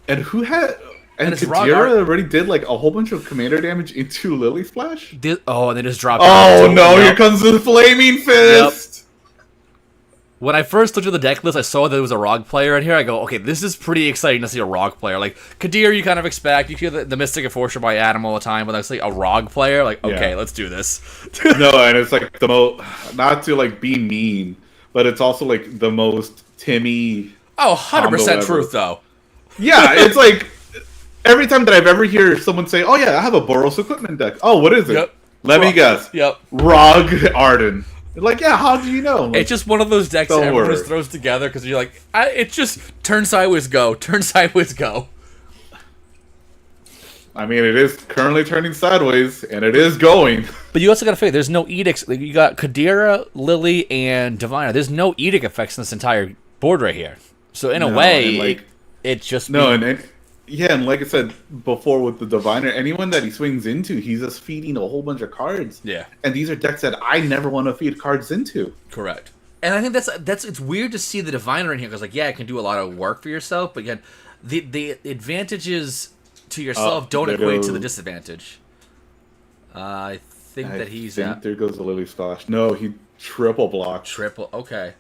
And who had and it's Rog Kadira already did like a whole bunch of commander damage into Lily Splash? And they just dropped. Oh it. no, Yep. here comes the Flaming Fist! When I first looked at the deck list, I saw there was a Rog player in here. I go, okay, this is pretty exciting to see a Rog player. Like, Kadir, you kind of expect. You hear the Mystic Enforcer by Adam all the time, but that's like a Rog player. Like, okay, Yeah. let's do this. No, and it's like the most, not to like be mean, but it's also like the most Timmy. Oh, 100% Combo truth, though. Yeah, it's like every time that I've ever hear someone say, "Oh yeah, I have a Boros equipment deck." Oh, what is it? Yep. Let me guess. Yep. Rog Arden. Like, yeah, how do you know? Like, It's just one of those decks that Don't everyone worry. just throws together because you're like, it's just turn sideways, go. Turn sideways, go. I mean, it is currently turning sideways, and it is going. But you also got to figure, there's no edicts. Like, you got Kadira, Lily, and Diviner. There's no edict effects in this entire board right here. So in a No, way, and, like, it's just No, and yeah, and like I said before with the Diviner, anyone that he swings into, he's just feeding a whole bunch of cards. yeah, And these are decks that I never want to feed cards into. correct. And I think that's it's weird to see the Diviner in here because, like, yeah, it can do a lot of work for yourself, but again, the advantages to yourself don't there equate to the goes- disadvantage. I think I that he's think at there goes the Lily Splash. No, he triple blocked. triple. Okay.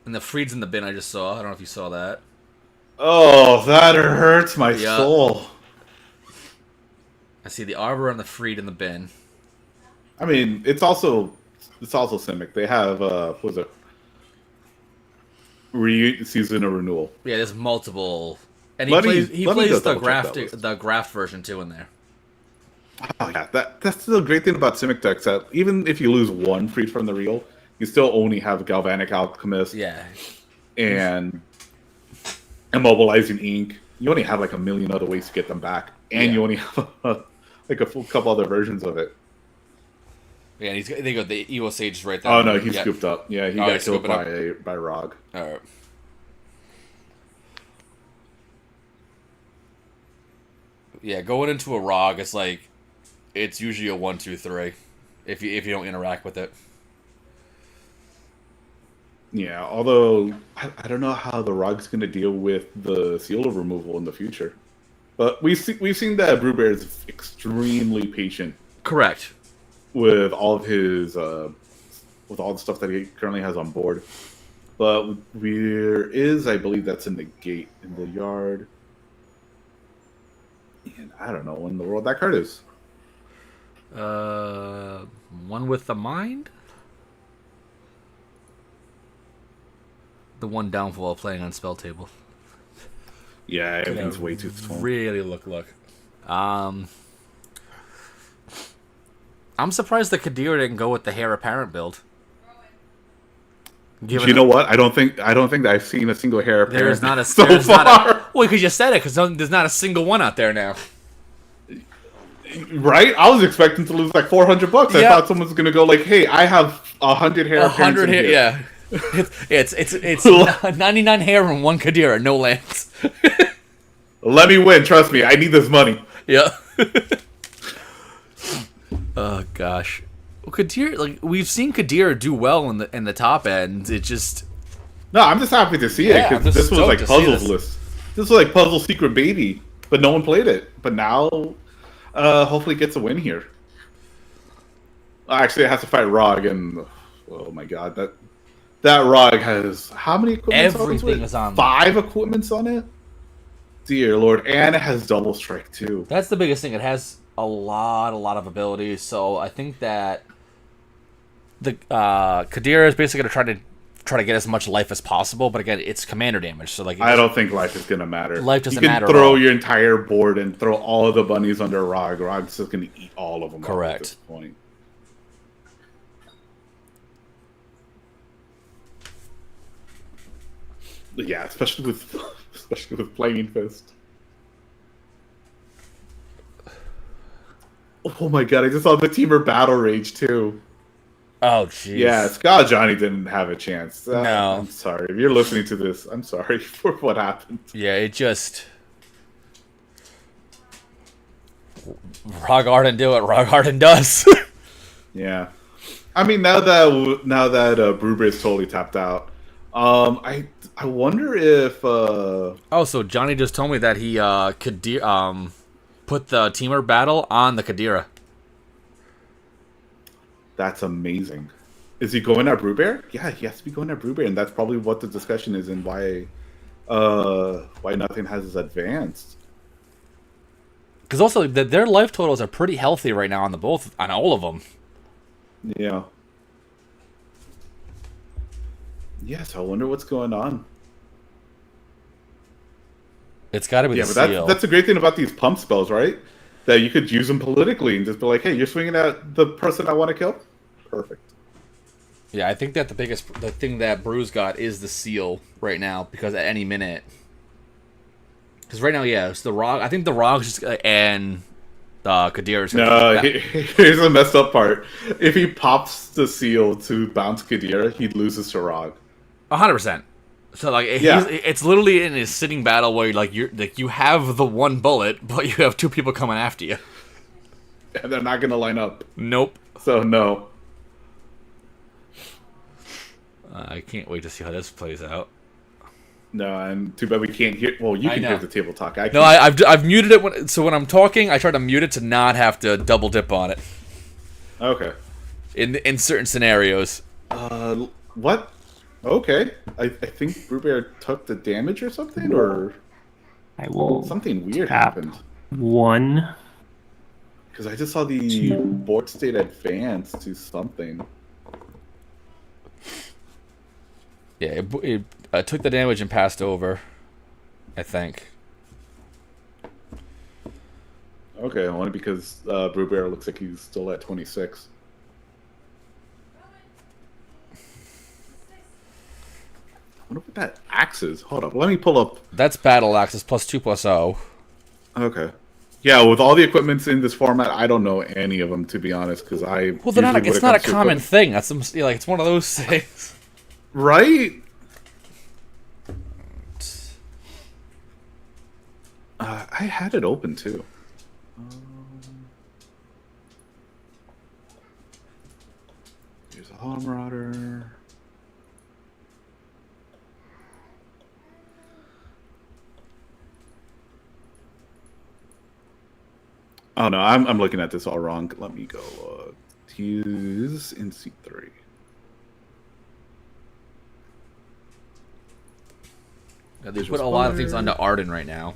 And the Freed's in the bin I just saw. I don't know if you saw that. Oh, that hurts my Yeah. soul. I see the Arbor and the Freed in the bin. I mean, it's also Simic. They have what was it? Season of Renewal. Yeah, there's multiple. And Let me he just plays the double check that list. graft version too in there. Oh yeah, that's the great thing about Simic decks, that even if you lose one Freed from the Real, you still only have Galvanic Alchemist Yeah. and Immobilizing Ink. You only have like a million other ways to get them back, and Yeah. you only have like a full couple other versions of it. Yeah, and they got the Evil Sage is right there. Oh no, he's Yeah. scooped up. Yeah, he Oh, got he's killed scooping by Rog. All right. Yeah, going into a Rog, it's like it's usually a 1, 2, 3 if you don't interact with it. Yeah, although I don't know how the Rog's going to deal with the seal removal in the future. But we've seen that Brewbear is extremely patient Correct. with all of his with all the stuff that he currently has on board. But there is, I believe, that's in the gate in the yard. And I don't know in the world that card is. One with the mind. The one downfall of playing on spell table. Yeah, everything's way too small. Really look. I'm surprised the Kadir didn't go with the Heir Apparent build. You know what? I don't think that I've seen a single Heir Apparent. There's not a so there's far. Not a, well, because you said it. Because there's not a single one out there now. Right? I was expecting to lose like $400. I thought someone was gonna go like, "Hey, I have 100 Heir Apparents." 100 hair, yeah. It's 99 hair and 1 Kadira, no lands. Let me win. Trust me. I need this money. Yeah. Oh gosh. Well, Kadir, like we've seen Kadir do well in the top end. It just No, I'm just happy to see it because this was like Puzzle's list. This was like Puzzle Secret Baby, but no one played it. But now, hopefully, it gets a win here. Actually, it has to fight Rog, and oh my god, that Rog has how many equipments? Everything is on 5 equipments on it. Dear Lord, and it has double strike too. That's the biggest thing. It has a lot of abilities. So I think that the Kadir is basically going to try to get as much life as possible. But again, it's commander damage. So like, I don't think life is going to matter. Life doesn't matter. You matter can at throw all. your entire board and throw all of the bunnies under Rog. Rog's just going to eat all of them. Correct. At this point. Yeah, especially with Flaming Fist. Oh my god, I just saw the Teamer Battle Rage too. Oh jeez. Yeah, Scott Johnny didn't have a chance. No. I'm sorry. If you're listening to this, I'm sorry for what happened. Yeah, it just Rog Arden do it. Rog Arden does. Yeah. I mean, now that Brewbear is totally tapped out, I wonder if Oh, so Johnny just told me that he put the Teamer battle on the Kadira. That's amazing. Is he going at Brewbear? Yeah, he has to be going at Brewbear, and that's probably what the discussion is and why nothing has advanced. Because also their life totals are pretty healthy right now on all of them. Yeah. Yes, I wonder what's going on. It's got to be the but seal. that's a great thing about these pump spells, right? That you could use them politically and just be like, hey, you're swinging at the person I want to kill? Perfect. Yeah, I think that the thing that Brew's got is the seal right now, because at any minute. Because right now, yeah, it's the Rog. I think the Rog's just, and Kadir's. No, here's the messed up part. If he pops the seal to bounce Kadir, he loses to Rog. 100%. So like, it's literally in his sitting battle where you have the one bullet, but you have 2 people coming after you. And they're not gonna line up. Nope. So no. I can't wait to see how this plays out. No, and too bad we can't hear. Well, you can hear the table talk. I can't. No, I've muted it. So when I'm talking, I try to mute it to not have to double dip on it. Okay. In certain scenarios. What? Okay. I think Brewbear took the damage or something, or I will something weird tap happened. 1. Because I just saw the board state advance to something. Yeah, it took the damage and passed over, I think. Okay, only because Brewbear looks like he's still at 26. I wonder what that axe is. Hold up, let me pull up. That's battle axes +2/+0. Okay. Yeah, with all the equipments in this format, I don't know any of them, to be honest, because I... Well, they're not. It's not a common thing. That's it's one of those things. Right? I had it open, too. Oh no, I'm looking at this all wrong. Let me go. Use in C3. Yeah, they put a lot of things onto Arden right now.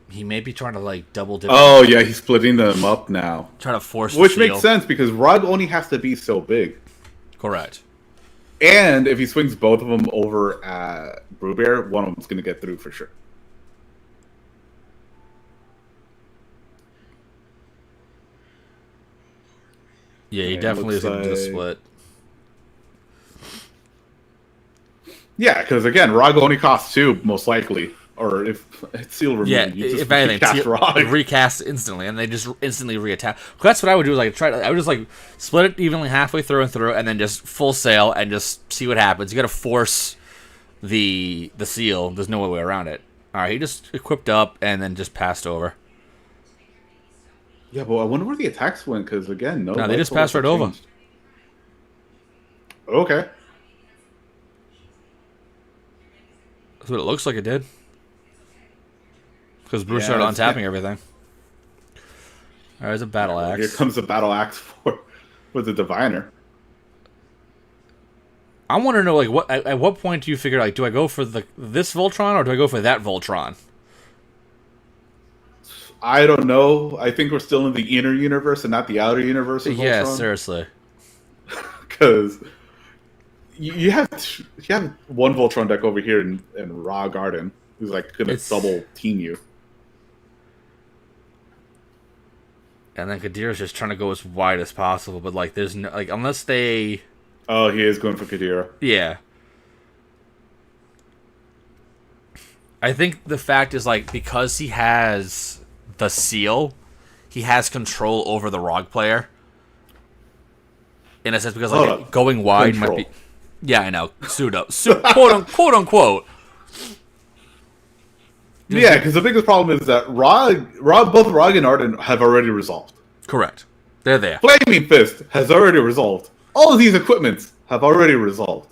He may be trying to like double dip. Oh yeah, he's splitting them up now, Trying to force. which the seal. makes sense because Rog only has to be so big. Correct. And if he swings both of them over at Brewbear, one of them's going to get through for sure. Yeah, he Okay, definitely is looks going to do the like- split. Yeah, because again, Rog only costs 2, most likely. Or if it's seal removal, Yeah, you just if anything, cast Rog. recast instantly, and they just instantly reattach. That's what I would do. Is like I would just like split it evenly halfway through, and then just full sail and just see what happens. You got to force the seal. There's no way around it. All right, he just equipped up and then just passed over. Yeah, but I wonder where the attacks went, because again, No, they light just source passed right over. changed. Okay. That's what it looks like it did. Because Bruce Yeah, started it's- untapping everything. All right, there's a battle axe. Here comes the battle axe for the diviner. I want to know, like, at what point do you figure, like, do I go for this Voltron or do I go for that Voltron? I don't know. I think we're still in the inner universe and not the outer universe. Of Yeah, Voltron. seriously. Because you have one Voltron deck over here in Raw Garden who's like gonna double team you. And then Kadira's just trying to go as wide as possible, but like there's no like unless they Oh, he is going for Kadira. Yeah. I think the fact is like because he has the seal, he has control over the Rog player. In a sense, because like going wide might be yeah, I know. Pseudo quote unquote. Yeah, because the biggest problem is that both Rog and Arden have already resolved. Correct. They're there. Flaming Fist has already resolved. All of these equipments have already resolved.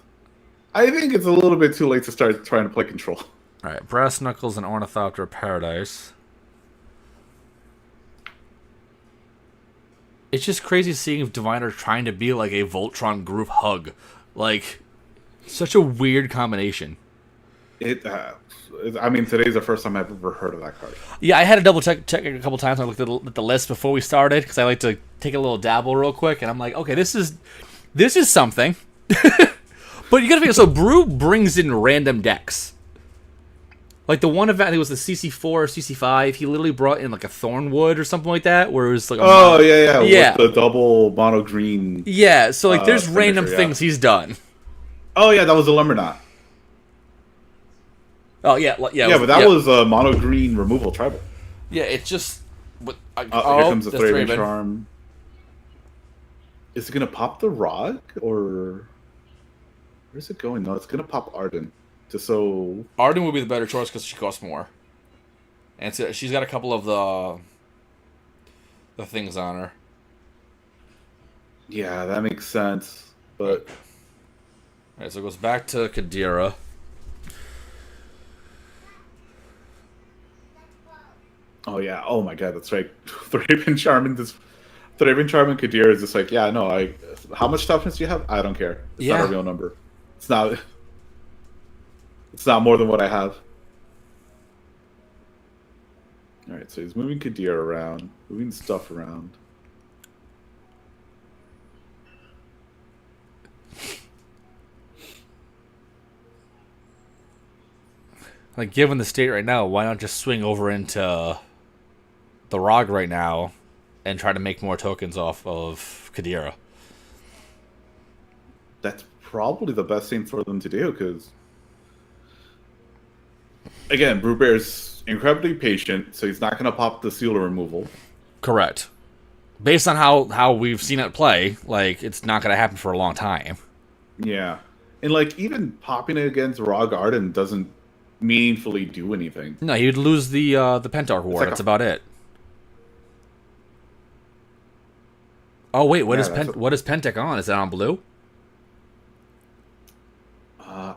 I think it's a little bit too late to start trying to play control. Alright, Brass Knuckles and Ornithopter Paradise. It's just crazy seeing Diviner trying to be like a Voltron group hug. Like, such a weird combination. I mean, today's the first time I've ever heard of that card. Yeah, I had to double check it a couple times. I looked at the list before we started because I like to take a little dabble real quick, and I'm like, okay, this is something. But you gotta figure, so Brew brings in random decks. Like the one event, I think it was the CC4 or CC5. He literally brought in like a Thornwood or something like that, where it was like yeah, with the double mono green. Yeah, so like there's finisher, random things he's done. Oh yeah, that was a Lumberknot. Oh yeah, but that was a mono green removal tribal. Yeah, it's just. Here comes the Thraben Charm. Is it gonna pop the Rog or where's it going? No, it's gonna pop Arden. Arden would be the better choice because she costs more, and so she's got a couple of the things on her. Yeah, that makes sense. But alright, so it goes back to Kadira. Oh yeah! Oh my God, that's right. Thraben Charm and Kadira is just like, yeah, no. How much toughness do you have? I don't care. It's not a real number. It's not. It's not more than what I have. All right, so he's moving Kadira around, moving stuff around. Like, given the state right now, why not just swing over into the Rog right now and try to make more tokens off of Kadira? That's probably the best thing for them to do, because again, Brewbear's incredibly patient, so he's not going to pop the sealer removal. Correct. Based on how we've seen it play, like, it's not going to happen for a long time. Yeah. And, like, even popping it against Rog Arden doesn't meaningfully do anything. No, he would lose the Pentarch War. That's about it. Oh, wait, what is Pentek on? Is that on blue?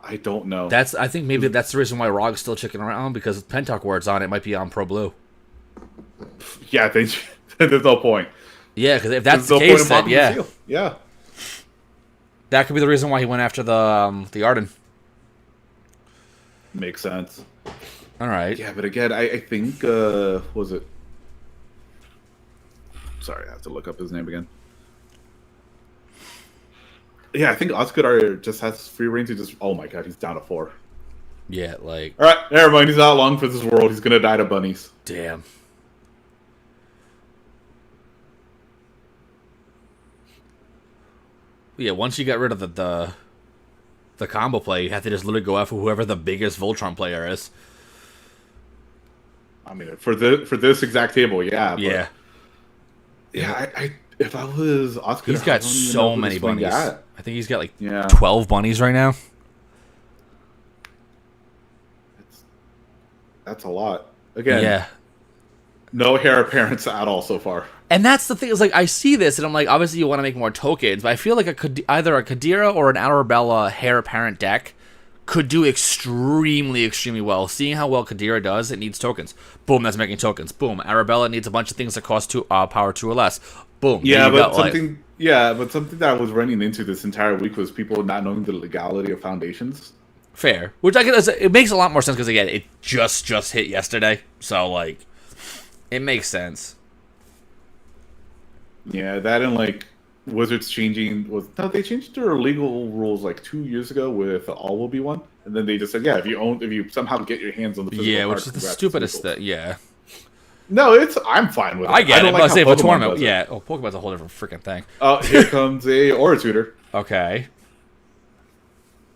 I don't know. I think maybe that's the reason why Rog's still checking around, because Pentarch Ward's on it might be on Pro Blue. Yeah, there's no point. Yeah, because if that's There's the no point case, in then popping the yeah, seal. Yeah. that could be the reason why he went after the Arden. Makes sense. All right. Yeah, but again, I think was it? Sorry, I have to look up his name again. Yeah, I think Oscar just has free reign to just. Oh my god, he's down to 4. Yeah, like All right, never mind. He's not long for this world. He's gonna die to bunnies. damn. Yeah, once you get rid of the combo play, you have to just literally go after whoever the biggest Voltron player is. I mean, for this exact table, yeah. But, Yeah. Yeah, I if I was Oscar, He's I got don't even know so who many to swing bunnies. at. I think he's got like Yeah. 12 bunnies right now. That's a lot. Again, Yeah. no heir appearance at all so far. And that's the thing, is like I see this and I'm like, obviously you want to make more tokens, but I feel like either a Kadira or an Arabella heir apparent deck could do extremely, extremely well. Seeing how well Kadira does, it needs tokens. Boom, that's making tokens. Boom, Arabella needs a bunch of things that cost power 2 or less. Boom. Yeah, there you but go. Like, something. Yeah, but something that I was running into this entire week was people not knowing the legality of foundations. fair. Which I guess it makes a lot more sense because again, it just hit yesterday, so like, it makes sense. Yeah, that and like Wizards changing they changed their legal rules like 2 years ago with the All Will Be one, and then they just said, yeah, if you somehow get your hands on the physical Yeah, card, which is the congrats, stupidest it's cool. thing. Yeah, No, I'm fine with it. I get it. don't But I say how for Pokemon tournament, does it. yeah. Oh, Pokemon's a whole different freaking thing. Oh, here comes a Aura Tutor. Okay.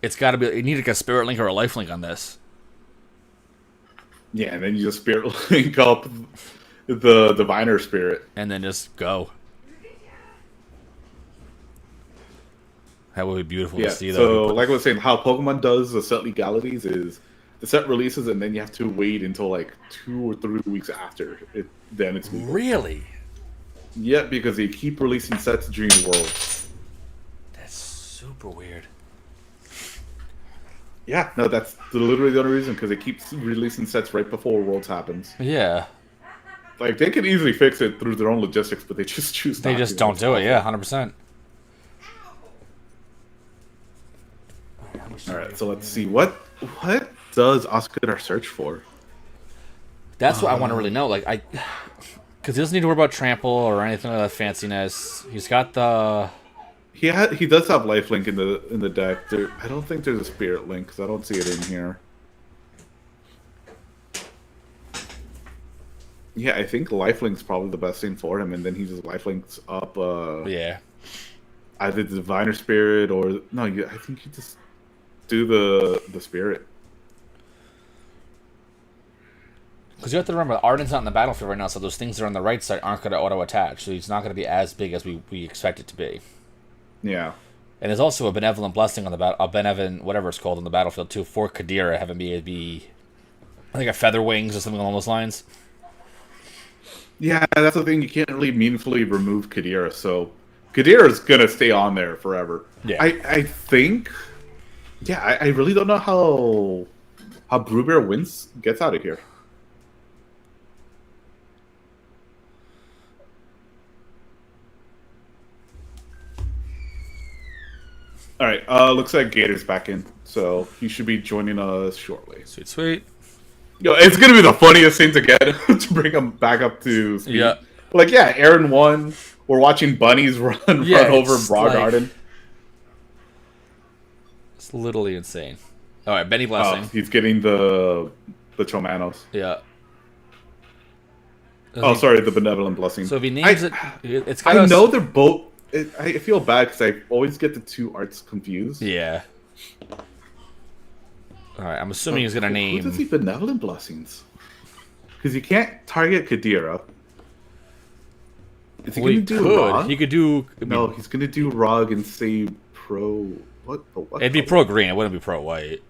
It's got to be. You need like a Spirit Link or a Life Link on this. Yeah, and then you just Spirit Link up the Diviner Spirit. And then just go. That would be beautiful Yeah, to see, so though. like I was saying, how Pokemon does the set legalities is the set releases and then you have to wait until like 2 or 3 weeks after it. Then it's legal. Really? Yeah, because they keep releasing sets during Worlds. That's super weird. Yeah, no, that's literally the only reason, because they keep releasing sets right before Worlds happens. Yeah. Like, they could easily fix it through their own logistics, but they just choose They not just to. don't It's do it. awful. Yeah, 100%. All right, so let's see. What does Oscar search for? That's what I want to really know. Like, because he doesn't need to worry about trample or anything like that fanciness. He's got the. He does have Lifelink in the deck. I don't think there's a Spirit Link because I don't see it in here. Yeah, I think Lifelink's probably the best thing for him, and then he just Lifelinks up. Yeah. Either the Diviner Spirit or no. I think you just do the Spirit. Because you have to remember, Arden's not in the battlefield right now, so those things that are on the right side aren't going to auto-attach. So he's not going to be as big as we expect it to be. Yeah. And there's also a Benevolent Blessing on the a Benevolent, whatever it's called, on the battlefield, too, for Kadira, having be I think a Feather Wings or something along those lines. Yeah, that's the thing. You can't really meaningfully remove Kadira, so Kadira's going to stay on there forever. Yeah. I think... Yeah, I really don't know how Brewbear gets out of here. All right, looks like Gator's back in, so he should be joining us shortly. Sweet, sweet. Yo, it's gonna be the funniest thing to get to bring him back up to speed. Yeah. Like, yeah, Aaron won. We're watching bunnies run over it's Broad like- Garden. It's literally insane. All right, Benny Blessing. Oh, he's getting the Chomanos. Yeah. Oh, sorry, the Benevolent Blessing. So if he names it's got I know they're both. I feel bad because I always get the two arts confused. Yeah. All right, I'm assuming he's gonna Who does he name. Benevolent Blessings? Because he can't target Kadira. Is he Well, he gonna do could. Rog? He could do. No, he's gonna do Rog and say Pro. What? It'd be color? pro green. It wouldn't be pro white.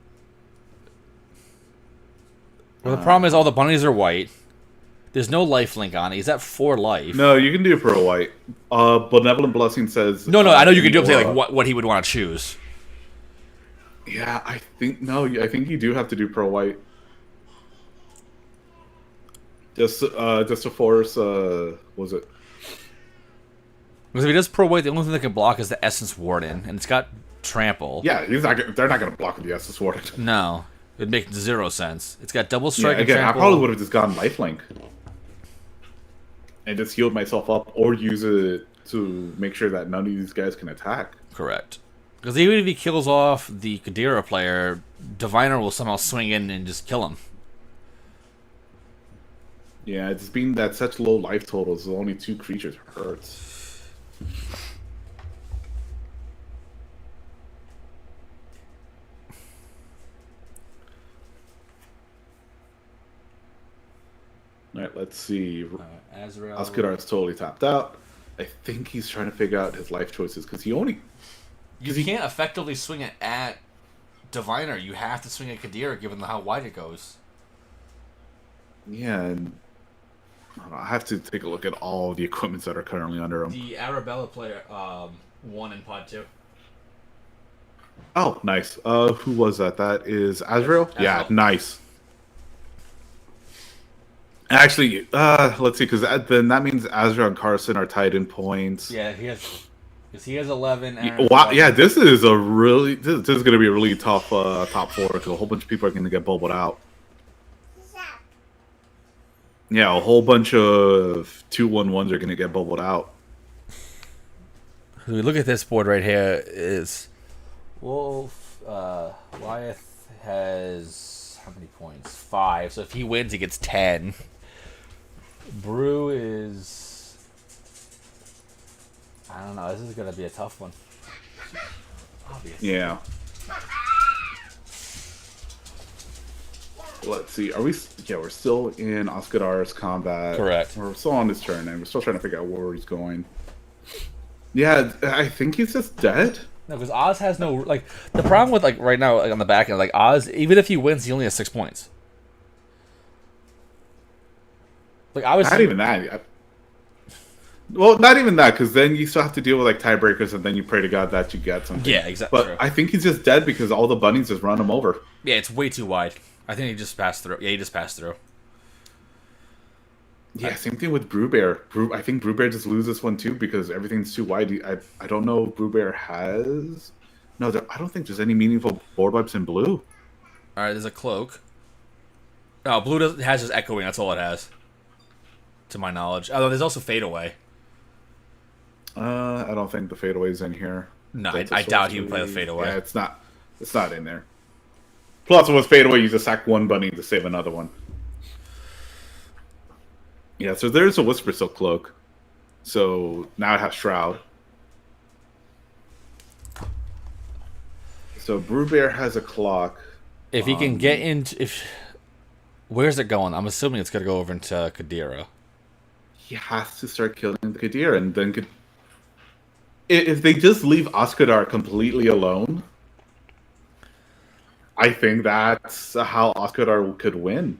Well, the problem is all the bunnies are white. There's no life link on it. He's at 4 life. No, you can do Pro White. Benevolent Blessing says. No, I know you can do it. Say Aura. like what he would want to choose. Yeah, I think you do have to do Pro White. Just to force. What was it? Because if he does Pro White, the only thing that can block is the Essence Warden, and it's got Trample. Yeah, he's not. They're not gonna block with the Essence Warden. No, it'd make 0 sense. It's got Double Strike Yeah, and again, I Trample. probably would have just gone Lifelink and just healed myself up, or use it to make sure that none of these guys can attack. Correct. Because even if he kills off the Kadira player, Diviner will somehow swing in and just kill him. Yeah, it's being that such low life totals, only 2 creatures hurts. All right, let's see. Azrael. Oscadar's totally tapped out. I think he's trying to figure out his life choices because he only. You can't effectively swing it at Diviner. You have to swing at Kadira given how wide it goes. Yeah, and I don't know, I have to take a look at all the equipments that are currently under him. The Arabella player won in pod 2. Oh, nice. Who was that? That is Azrael? Yeah, Azrael. nice. Actually, let's see, because then that means Azrael and Carson are tied in points. Yeah, he has 11. Wow, yeah, this is a really this is going to be a really tough top 4 because a whole bunch of people are going to get bubbled out. Yeah, a whole bunch of 2/1/1s are going to get bubbled out. We look at this board right here. Is Wolf Wyeth has how many points? 5. So if he wins, he gets 10. Brew is I don't know. This is gonna be a tough one. Obviously. Yeah. Let's see. Are we? Yeah, we're still in Oscadar's combat. Correct. We're still on his turn, and we're still trying to figure out where he's going. Yeah, I think he's just dead. No, because Oz has no like. The problem with like right now, like on the back end, like Oz, even if he wins, he only has 6 points. Like I was Not even that. Well, not even that, because then you still have to deal with like tiebreakers, and then you pray to God that you get something. Yeah, exactly. But I think he's just dead because all the bunnies just run him over. Yeah, it's way too wide. I think he just passed through. Yeah, he just passed through. Yeah, same thing with Brewbear. I think Brewbear just loses one too because everything's too wide. I don't know if Brewbear has. No, I don't think there's any meaningful board wipes in blue. All right, there's a cloak. Oh, blue has just echoing. That's all it has, to my knowledge. Although there's also fade away. I don't think the fadeaway's in here. No, That's I a doubt he would play sorcery. the fadeaway. Yeah, it's not. It's not in there. Plus, with fadeaway, you just sack one bunny to save another one. Yeah, so there's a Whisper Silk Cloak. So now it has Shroud. So Brewbear has a clock. If he can get into where's it going? I'm assuming it's gonna go over into Kadira. He has to start killing the Kadira, and then if they just leave Oscadar completely alone, I think that's how Oscadar could win,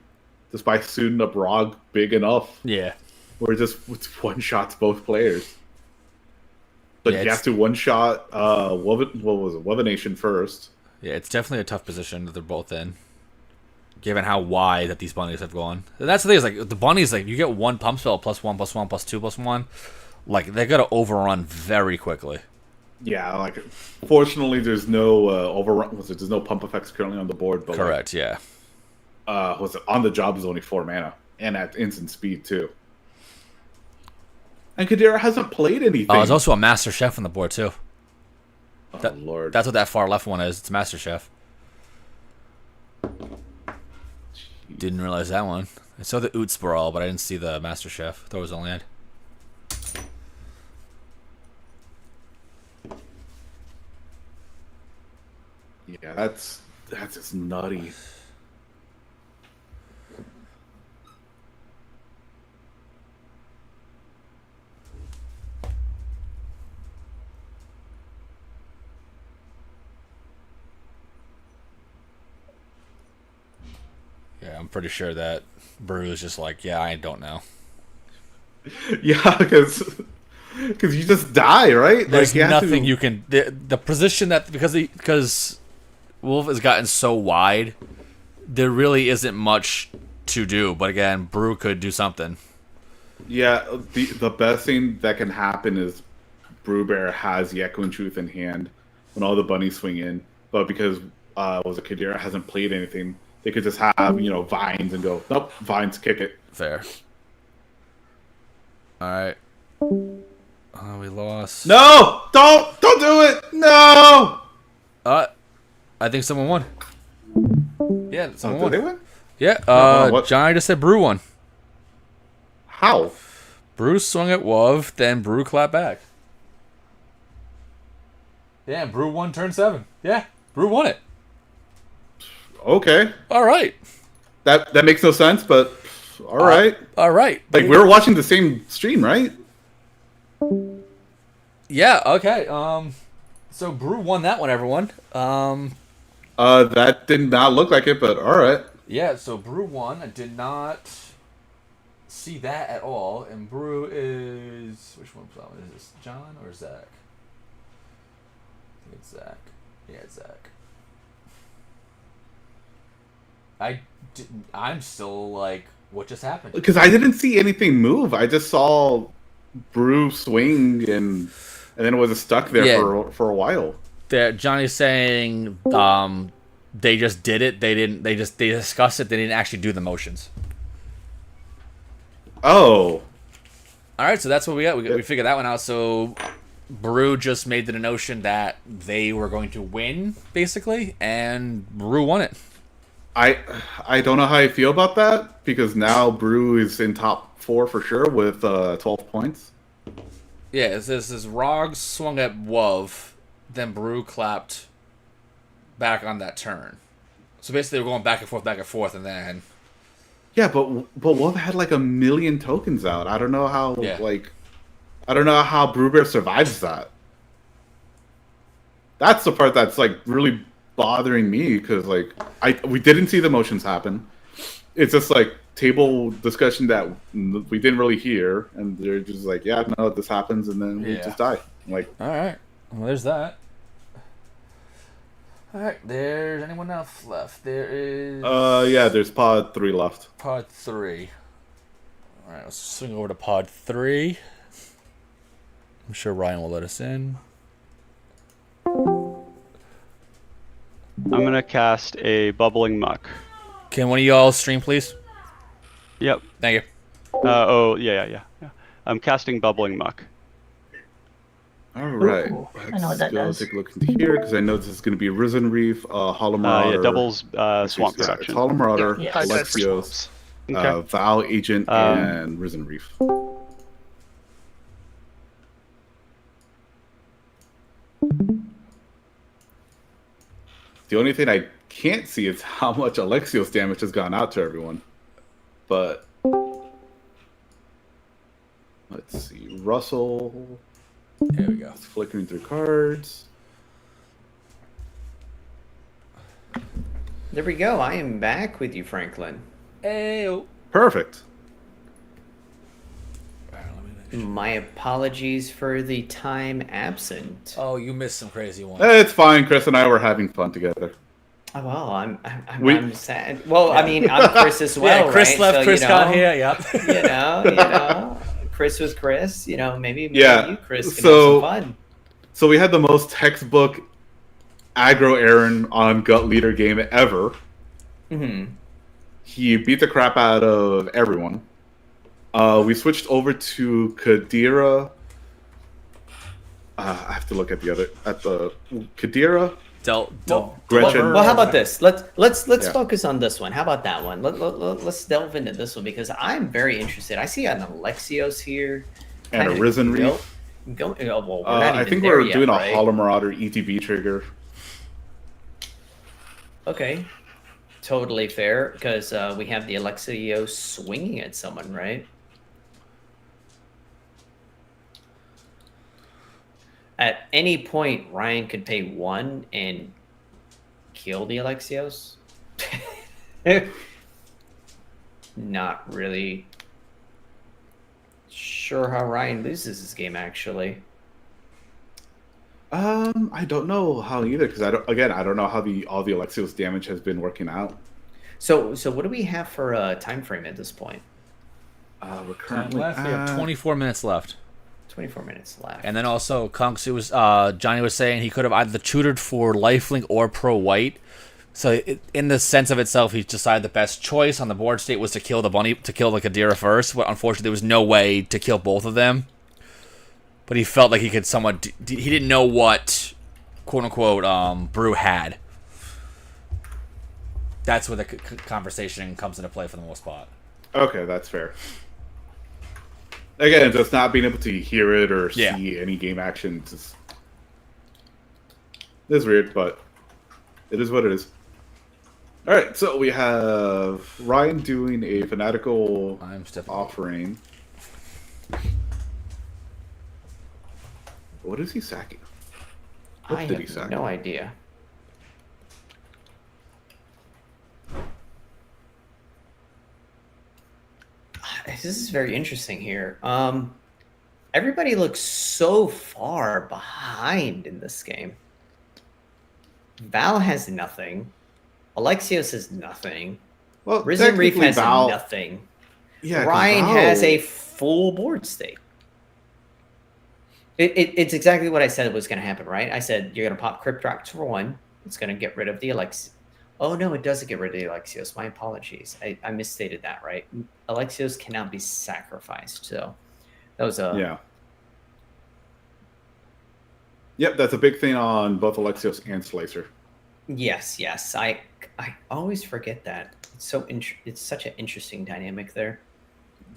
just by suiting up Rog big enough. Yeah. Where it just one shots both players. But Yeah, he has to one shot what was it? Weavenation first. Yeah, it's definitely a tough position that they're both in, given how wide that these bunnies have gone. And that's the thing is like the bunnies, like you get one pump spell +1/+1 +2/+1, like they're gonna overrun very quickly. Yeah, like fortunately there's no overrun. There's no pump effects currently on the board. But Correct. Yeah. Was it on the job is only 4 mana and at instant speed too. And Kadira hasn't played anything. Oh, there's also a Master Chef on the board too. Oh, Lord. That's what that far left one is. It's Master Chef. Didn't realize that one. I saw the Oot Sprawl, but I didn't see the Master Chef. Thought it was on land. Yeah, that's just nutty. Yeah, I'm pretty sure that Brew is just like, yeah, I don't know. Yeah, because you just die, right? There's you have nothing to... you can. The position that because Wolf has gotten so wide, there really isn't much to do. But again, Brew could do something. Yeah, the best thing that can happen is Brewbear has the Echoing Truth in hand when all the bunnies swing in. But because was it Kadira hasn't played anything, they could just have Vines and go, nope, Vines, kick it. Fair. All right. Oh, we lost. No, don't do it. No. I think someone won. Yeah, someone Did won. they win? Yeah. what? Johnny just said Brew won. How? Brew swung at Wov, then Brew clapped back. Yeah, and Brew won turn 7. Yeah, Brew won it. Okay, All right. that makes no sense, but all right. All right. Like we were watching the same stream, right? Yeah, okay. So Brew won that one, everyone. That did not look like it, but all right. Yeah, so Brew won. I did not see that at all. And Brew is... Which one is this? John or Zach? I think it's Zach. Yeah, it's Zach. I'm still like, what just happened? Because I didn't see anything move. I just saw Brew swing and then it was stuck there Yeah. for a while. Johnny's saying they just did it. They discussed it. They didn't actually do the motions. Oh. All right, so that's what we got. We figured that one out. So Brew just made the notion that they were going to win, basically, and Brew won it. I don't know how I feel about that because now Brew is in top 4 for sure with 12 points. Yeah, this is Rog swung at Wov, then Brew clapped back on that turn. So basically, we're going back and forth, and then Yeah, but Wolf had like 1 million tokens out. I don't know how I don't know how Brewbear survives that. That's the part that's like really bothering me because like we didn't see the motions happen. It's just like table discussion that we didn't really hear, and they're just like, yeah, no, this happens, and then we just die. Like, all right, well, there's that. All right, there's anyone else left? There is. Yeah, there's pod 3 left. Pod 3. All right, let's swing over to pod 3. I'm sure Ryan will let us in. I'm gonna cast a Bubbling Muck. Can one of y'all stream, please? Yep. Thank you. Yeah. I'm casting Bubbling Muck. All right, Ooh, I let's know what that go does. take a look into here because I know this is going to be Risen Reef, Hollow Marauder. Yeah, doubles Swamp It's Production. Hollow Marauder, Yeah. Alexios, Okay. Vow Agent, and Risen Reef. The only thing I can't see is how much Alexios damage has gone out to everyone. But let's see. Russell. There we go. It's flickering through cards. There we go. I am back with you, Franklin. Ayo. Perfect. My apologies for the time absent. Oh, you missed some crazy ones. It's fine. Chris and I were having fun together. Oh, well, We- I'm sad. Well, I mean, I'm Chris as well, Yeah, Chris right? left. So, Chris got here. Yep. You know, Chris was Chris. You know, maybe Yeah, you, Chris, can so- have some fun. So we had the most textbook aggro Aaron on gut leader game ever. Mm-hmm. He beat the crap out of everyone. We switched over to Kadira. I have to look at the Kadira. Gretchen. Well, how about this? Let's Yeah. focus on this one. How about that one? Let's delve into this one because I'm very interested. I see an Alexios here And a kinda Risen Reef. well, we're not I even think there we're yet, doing right? a Hollow Marauder ETB trigger. Okay, totally fair because we have the Alexios swinging at someone, right? At any point, Ryan could pay 1 and kill the Alexios. Not really sure how Ryan loses this game, actually. I don't know how either because I don't know how all the Alexios damage has been working out. So what do we have for a time frame at this point? We're currently We have 24 minutes left. 24 minutes left. And then also, Kongsu was Johnny was saying he could have either tutored for Lifelink or Pro White. So in the sense of itself, he decided the best choice on the board state was to kill the bunny, to kill the Kadira first. But unfortunately, there was no way to kill both of them. But he felt like he could somewhat. He didn't know what, quote unquote, Brew had. That's where the conversation comes into play for the most part. Okay, that's fair. Again, just not being able to hear it or Yeah. see any game action is weird, but it is what it is. All right, so we have Ryan doing a fanatical I'm Stefan. offering. What is he sacking? What I did he have sack? no idea. This is very interesting here. Everybody looks so far behind in this game. Val has nothing. Alexios has nothing. Well, Risen Reef technically has Val- nothing. Yeah, 'cause Ryan Val- has a full board state. It's exactly what I said was going to happen, right? I said you're going to pop Cryptrox for one. It's going to get rid of the Alexios. Oh, no, it doesn't get rid of the Alexios. My apologies. I misstated that, right? Alexios cannot be sacrificed. So that was a... Yeah. Yep, that's a big thing on both Alexios and Slicer. Yes. I always forget that. It's such an interesting dynamic there.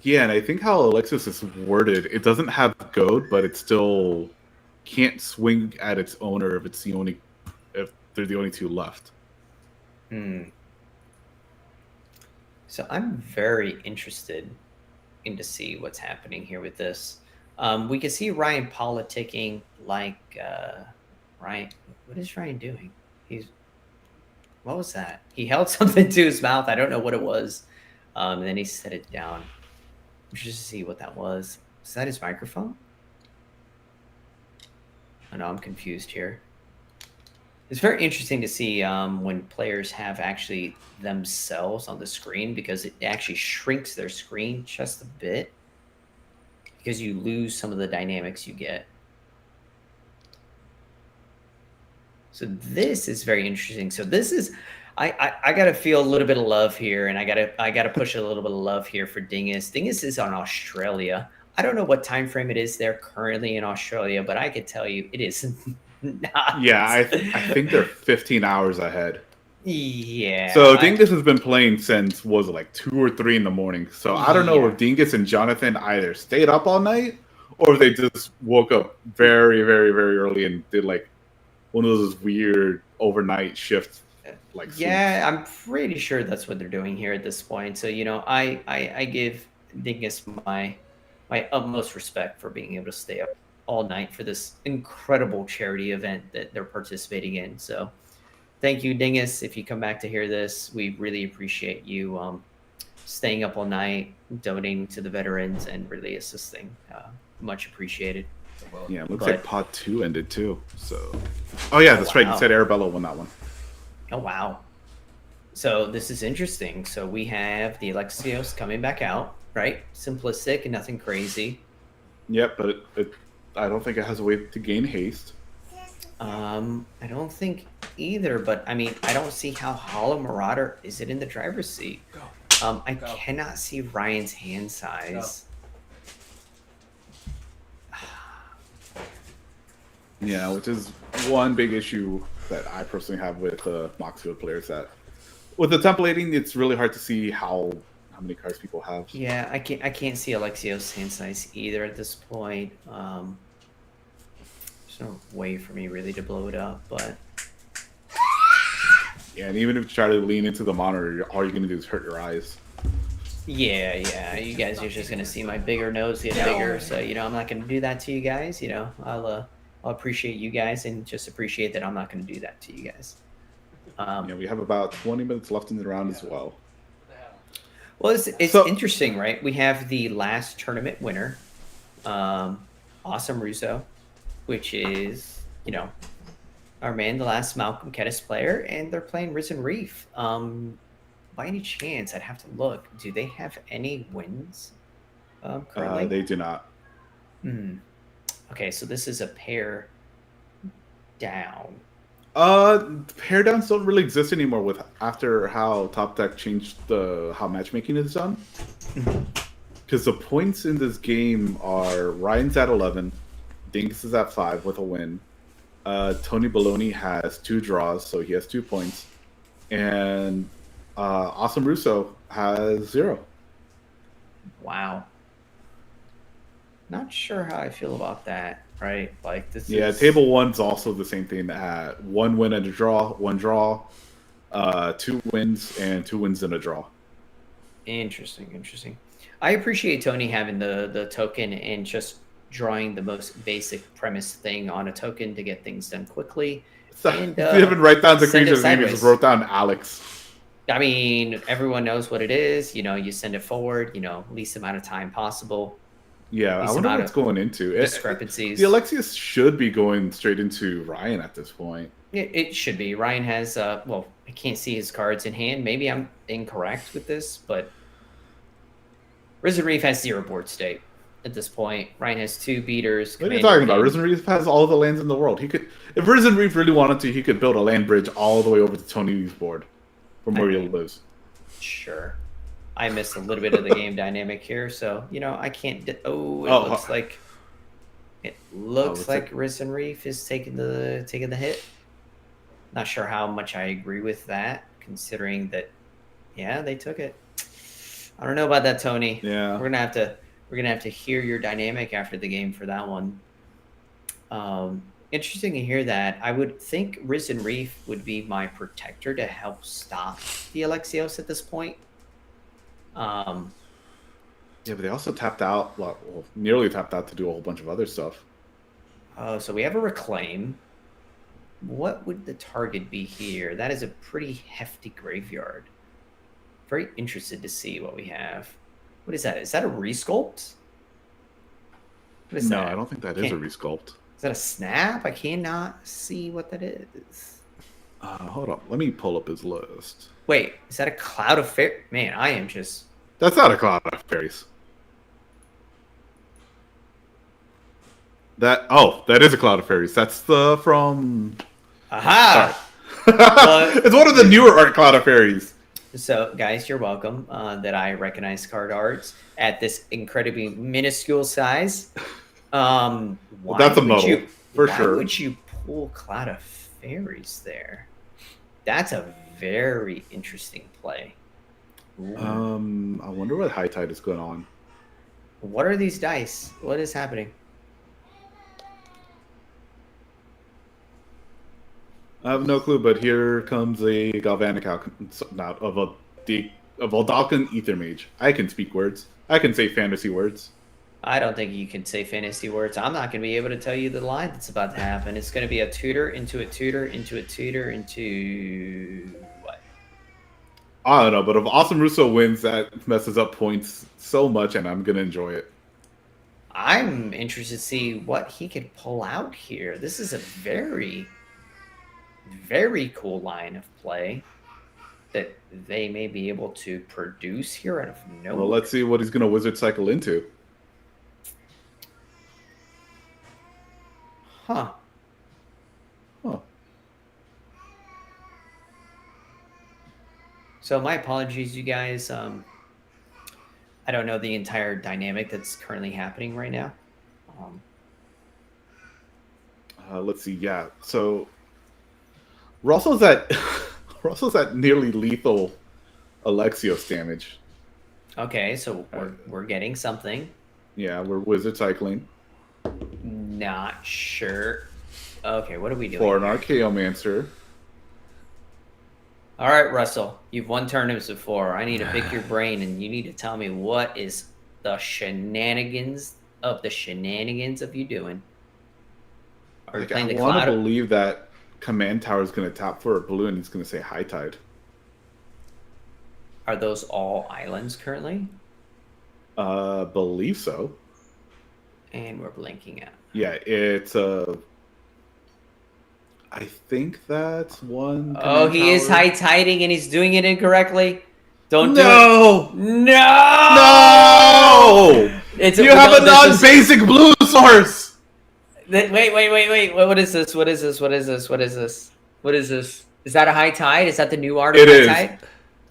Yeah, and I think how Alexios is worded, it doesn't have goad, but it still can't swing at its owner if they're the only two left. So I'm very interested in to see what's happening here with this. We can see Ryan politicking like Ryan. What is Ryan doing? What was that? He held something to his mouth. I don't know what it was. And then he set it down. Just to see what that was. Is that his microphone? Oh no, I'm confused here. It's very interesting to see when players have actually themselves on the screen, because it actually shrinks their screen just a bit, because you lose some of the dynamics you get. So this is very interesting. So this is, I gotta feel a little bit of love here, and I gotta push a little bit of love here for Dingus. Dingus is on Australia. I don't know what time frame it is there currently in Australia, but I could tell you it is not. Yeah, I think they're 15 hours ahead. Yeah. So Dingus has been playing since, was it like 2 or 3 in the morning? So I don't know if Dingus and Jonathan either stayed up all night or they just woke up very, very, very early and did like one of those weird overnight shifts. Like yeah, I'm pretty sure that's what they're doing here at this point. So I give Dingus my utmost respect for being able to stay up all night for this incredible charity event that they're participating in. So thank you, Dingus. If you come back to hear this, we really appreciate you staying up all night, donating to the veterans, and really assisting. Much appreciated. Yeah, it looks like Pod 2 ended too. So, oh yeah, that's right. You said Arabella won that one. Oh wow! So this is interesting. So we have the Alexios coming back out, right? Simplistic and nothing crazy. Yep, but I don't think it has a way to gain haste. I don't think either, but I mean, I don't see how Hollow Marauder is it in the driver's seat. I cannot see Ryan's hand size. Yeah, which is one big issue that I personally have with Moxfield players. That with the templating, it's really hard to see how many cards people have. Yeah, I can't see Alexios' hand size either at this point. There's no way for me really to blow it up, but yeah, and even if you try to lean into the monitor, all you're gonna do is hurt your eyes. Yeah, you guys are just gonna see my bigger nose get bigger. So I'm not gonna do that to you guys. I'll appreciate you guys and just appreciate that I'm not going to do that to you guys. Yeah, we have about 20 minutes left in the round as well. Well, it's interesting, right? We have the last tournament winner, Awesome Russo, which is, our man, the last Malcolm Kedis player, and they're playing Risen Reef. By by any chance, I'd have to look. Do they have any wins currently? They do not. Okay, so this is a pair down. Pair downs don't really exist anymore with after how Top Deck changed how matchmaking is done. Because the points in this game are Ryan's at 11, Dingus is at 5 with a win. Tony Baloney has 2 draws, so he has 2 points, and Awesome Russo has 0. Wow. Not sure how I feel about that. Right, like this. Yeah, is... table 1's also the same thing. At 1 win and a draw, 1 draw, 2 wins and 2 wins and a draw. Interesting. I appreciate Tony having the token and just drawing the most basic premise thing on a token to get things done quickly. So, and, if you haven't write down the send it creature's name, you just wrote down Alex. I mean, everyone knows what it is. You know, you send it forward. You know, least amount of time possible. Yeah, I wonder what it's going into. Discrepancies. The Alexius should be going straight into Ryan at this point. It should be. Ryan has, well, I can't see his cards in hand. Maybe I'm incorrect with this, but Risen Reef has 0 board state at this point. Ryan has 2 beaters. What are you talking about? Risen Reef has all the lands in the world. He could, if Risen Reef really wanted to, he could build a land bridge all the way over to Tony's board from where he'll lose. Sure. I missed a little bit of the game dynamic here, so you know I can't. Looks like Risen Reef is taking the hit. Not sure how much I agree with that, considering that, yeah, they took it. I don't know about that, Tony. Yeah, we're gonna have to hear your dynamic after the game for that one. Interesting to hear that. I would think Risen Reef would be my protector to help stop the Alexios at this point. Yeah, but they also tapped out, well, nearly tapped out to do a whole bunch of other stuff. Oh, so we have a Reclaim. What would the target be here? That is a pretty hefty graveyard. Very interested to see what we have. What is that? Is that a Resculpt? What is that? No, I don't think that is a Resculpt. Is that a Snap? I cannot see what that is. Hold up. Let me pull up his list. Wait, is that a Cloud of Fair? Man, I am just... That's not a Cloud of Fairies. That is a Cloud of Fairies. That's from... Aha! It's one of the newer art Cloud of Fairies. So, guys, you're welcome that I recognize card arts at this incredibly minuscule size. That's a model, for sure. Why would you pull Cloud of Fairies there? That's a very interesting play. Ooh. I wonder what High Tide is going on. What are these dice? What is happening? I have no clue, but here comes a Galvanic Alchemy of Aldalcan Ether Mage. I can speak words. I can say fantasy words. I don't think you can say fantasy words. I'm not going to be able to tell you the line that's about to happen. It's going to be a tutor into a tutor into a tutor into what? I don't know, but if Awesome Russo wins, that messes up points so much, and I'm going to enjoy it. I'm interested to see what he could pull out here. This is a very, very cool line of play that they may be able to produce here out of nowhere. Well, let's see what he's going to Wizard Cycle into. Huh. So my apologies, you guys. I don't know the entire dynamic that's currently happening right now. Let's see. Yeah. So Russell's at nearly lethal Alexios damage. Okay, so we're getting something. Yeah, we're Wizard Cycling. Not sure. Okay, what are we doing? For an Archaeomancer. All right, Russell, you've won tournaments before. I need to pick your brain, and you need to tell me what is the shenanigans of you doing. Are you playing the Cloud? I want to believe that Command Tower is going to tap for a blue, and he's going to say High Tide. Are those all islands currently? Believe so. And we're blinking out. Yeah, it's I think that's one. Oh, he is high tiding and he's doing it incorrectly. Don't No! do it. No! No! You have a non-basic blue source! Wait. What is this? What is this? Is that a high tide? Is that the new art of It high is. tide?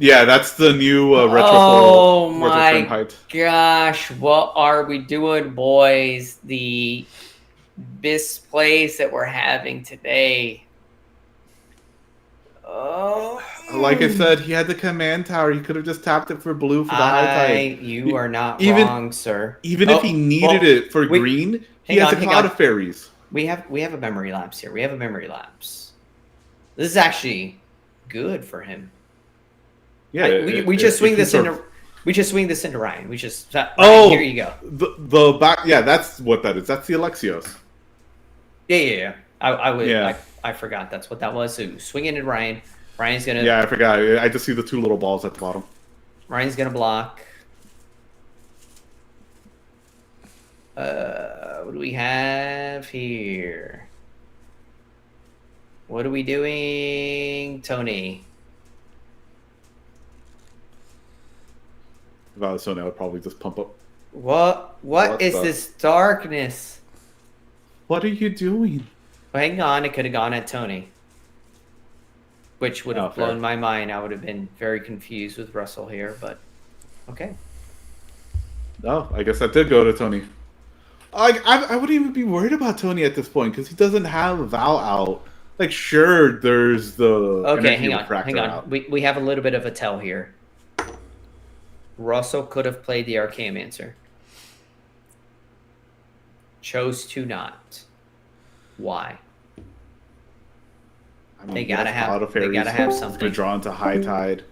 Yeah, that's the new retro Oh foil, retro my Fahrenheit. gosh, what are we doing, boys? The misplays that we're having today. Oh. Like I said, he had the command tower. He could have just tapped it for blue for the high tide. You are not Even- wrong, sir. Even if he needed it for green, he has a cloud of fairies. We have a memory lapse here. We have a memory lapse. This is actually good for him. Yeah, We just swing this into Ryan. We just Ryan, here you go. The back. Yeah, that's what that is. That's the Alexios. Yeah. I would. Yeah. I forgot that's what that was. So swing it into Ryan. Ryan's gonna. Yeah, I forgot. I just see the two little balls at the bottom. Ryan's gonna block. What do we have here? What are we doing, Tony? If I was Sony, I would probably just pump up. What is this darkness? What are you doing? Well, hang on, it could have gone at Tony. Which would have fair. blown my mind. I would have been very confused with Russell here, but okay. No, I guess that did go to Tony. I wouldn't even be worried about Tony at this point because he doesn't have Val out. Like, sure, there's the Okay, energy hang on. refractor out. We have a little bit of a tell here. Russell could have played the Archaeomancer. Chose to not. Why? I mean, They he has gotta have- Cloud of they Fairies. gotta have He's something. been drawn to High Tide.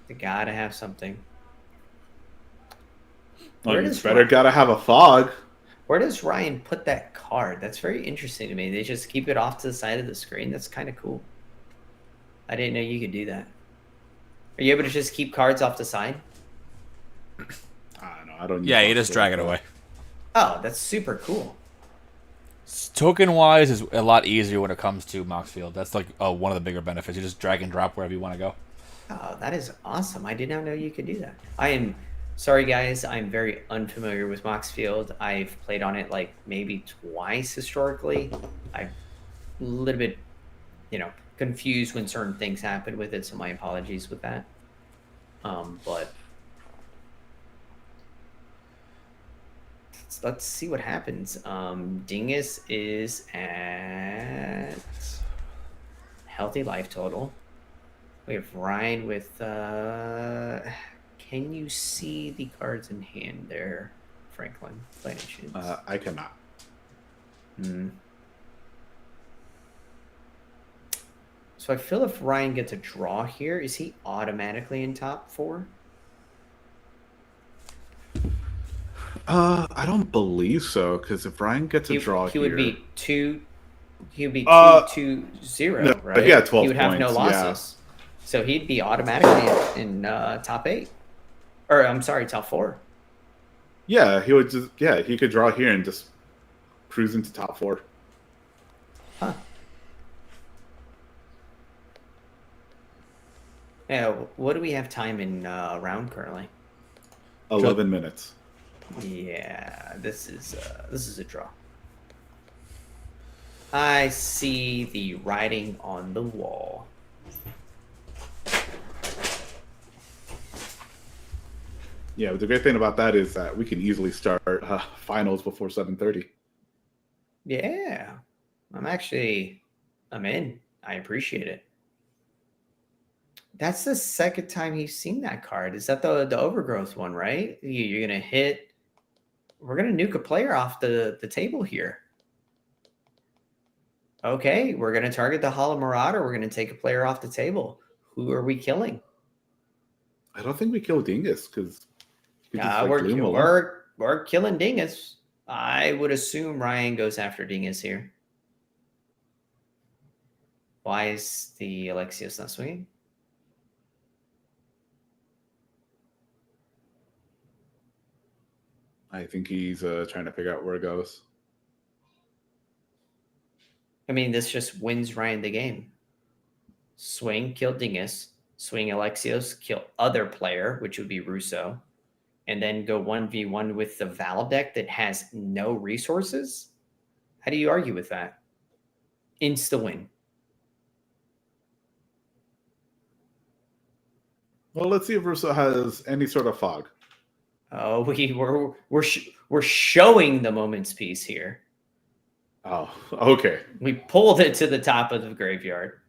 They gotta have something. Well, Where you does better Ryan- gotta have a fog. Where does Ryan put that card? That's very interesting to me. They just keep it off to the side of the screen. That's kind of cool. I didn't know you could do that. Are you able to just keep cards off the side? I don't know. I don't. Yeah, you just drag it away. Oh, that's super cool. Token wise is a lot easier when it comes to Moxfield. That's like one of the bigger benefits. You just drag and drop wherever you want to go. Oh, that is awesome. I did not know you could do that. I am sorry, guys. I'm very unfamiliar with Moxfield. I've played on it like maybe twice historically. I'm a little bit, confused when certain things happen with it, so my apologies with that. But let's see what happens. Dingus is at healthy life total. We have Ryan with can you see the cards in hand there, Franklin? By any chance? I cannot. So I feel if Ryan gets a draw here, is he automatically in top 4? I don't believe so because if Ryan gets a draw he here, would be 2. He would be 2-0, no, right? yeah, 12 He would have no points, yeah. losses, so he'd be automatically in top 8, or I'm sorry, top 4. yeah, he would just he could draw here and just cruise into top 4. Huh. Yeah. What do we have time in round currently? 11 minutes. Yeah, this is a draw. I see the writing on the wall. Yeah, but the great thing about that is that we can easily start finals before 7:30. Yeah, I'm in. I appreciate it. That's the second time he's seen that card. Is that the overgrowth one, right? You're gonna hit. We're gonna nuke a player off the table here. Okay, we're gonna target the Hollow Marauder. We're gonna take a player off the table. Who are we killing? I don't think we kill Dingus because We're killing Dingus. I would assume Ryan goes after Dingus here. Why is the Alexios not swinging? I think he's trying to figure out where it goes. I mean, this just wins Ryan the game. Swing, kill Dingus. swing Alexios, kill other player, which would be Russo, and then go 1v1 with the Valve deck that has no resources? How do you argue with that? Insta win. Well, let's see if Russo has any sort of fog. Oh, we're showing the moments piece here. Oh, okay. We pulled it to the top of the graveyard.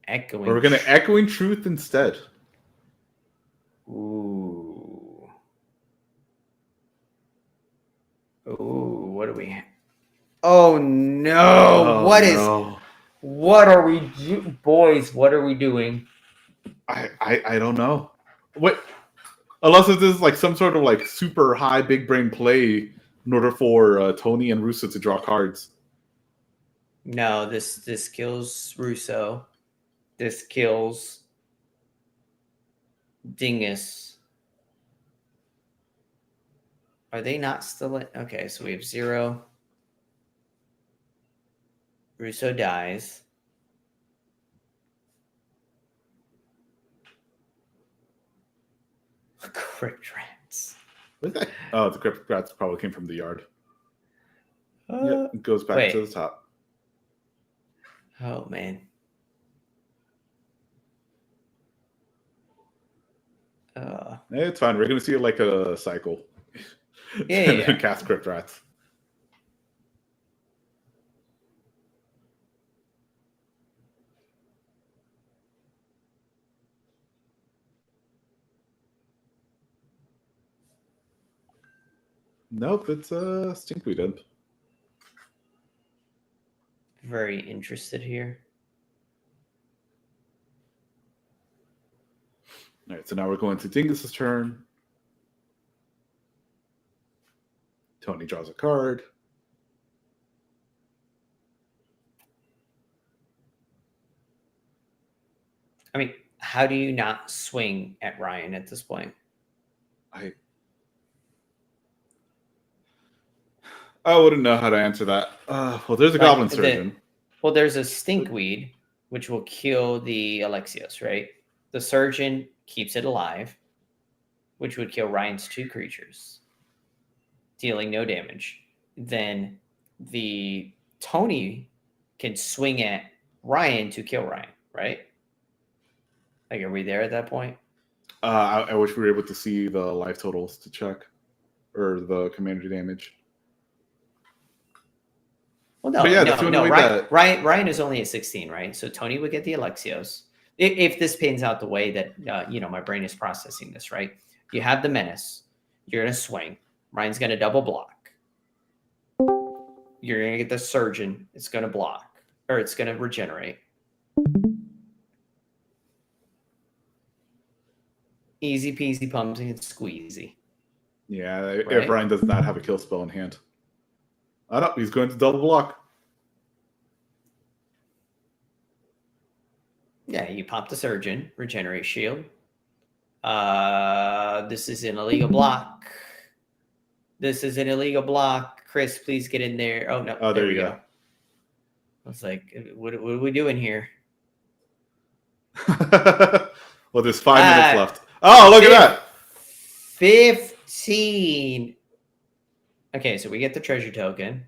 Echoing. We're going to Echoing Truth instead. Ooh. Ooh, what do we have? Oh no! What are we boys? What are we doing? I don't know. What? Unless this is like some sort of like super high big brain play in order for Tony and Russo to draw cards. No, this kills Russo. This kills Dingus. Are they not still in? Okay, so we have 0. Russo dies. Crypt Rats. What's that? Oh, the Crypt Rats probably came from the yard. Yep, it goes back wait. to the top. Oh, man. Hey, it's fine. We're going to see it like a cycle. Yeah. Cast Crypt Rats. Nope, it's Stinkweed Imp. Very interested here. All right, so now we're going to Dingus's turn. Tony draws a card. I mean, how do you not swing at Ryan at this point? I wouldn't know how to answer that. Well, there's a Goblin Surgeon. Well, there's a Stinkweed, which will kill the Alexios, right? The Surgeon keeps it alive, which would kill Ryan's 2 creatures, dealing no damage. Then the Tony can swing at Ryan to kill Ryan, right? Like, are we there at that point? I wish we were able to see the life totals to check, or the commander damage. Well, no, But yeah, no. Ryan is only at 16, right? So Tony would get the Alexios. If this pans out the way that, my brain is processing this, right? You have the Menace. You're going to swing. Ryan's going to double block. You're going to get the Surgeon. It's going to block. Or it's going to regenerate. Easy peasy pumpkin and squeezy. Yeah, Right? if Ryan does not have a kill spell in hand. I don't. He's going to double block. Yeah, you pop the Surgeon, regenerate shield. This is an illegal block. This is an illegal block. Chris, please get in there. Oh, no. Oh, there we go. I was like, what are we doing here? Well, there's 5 minutes left. Oh, look at that. 15. Okay, so we get the treasure token.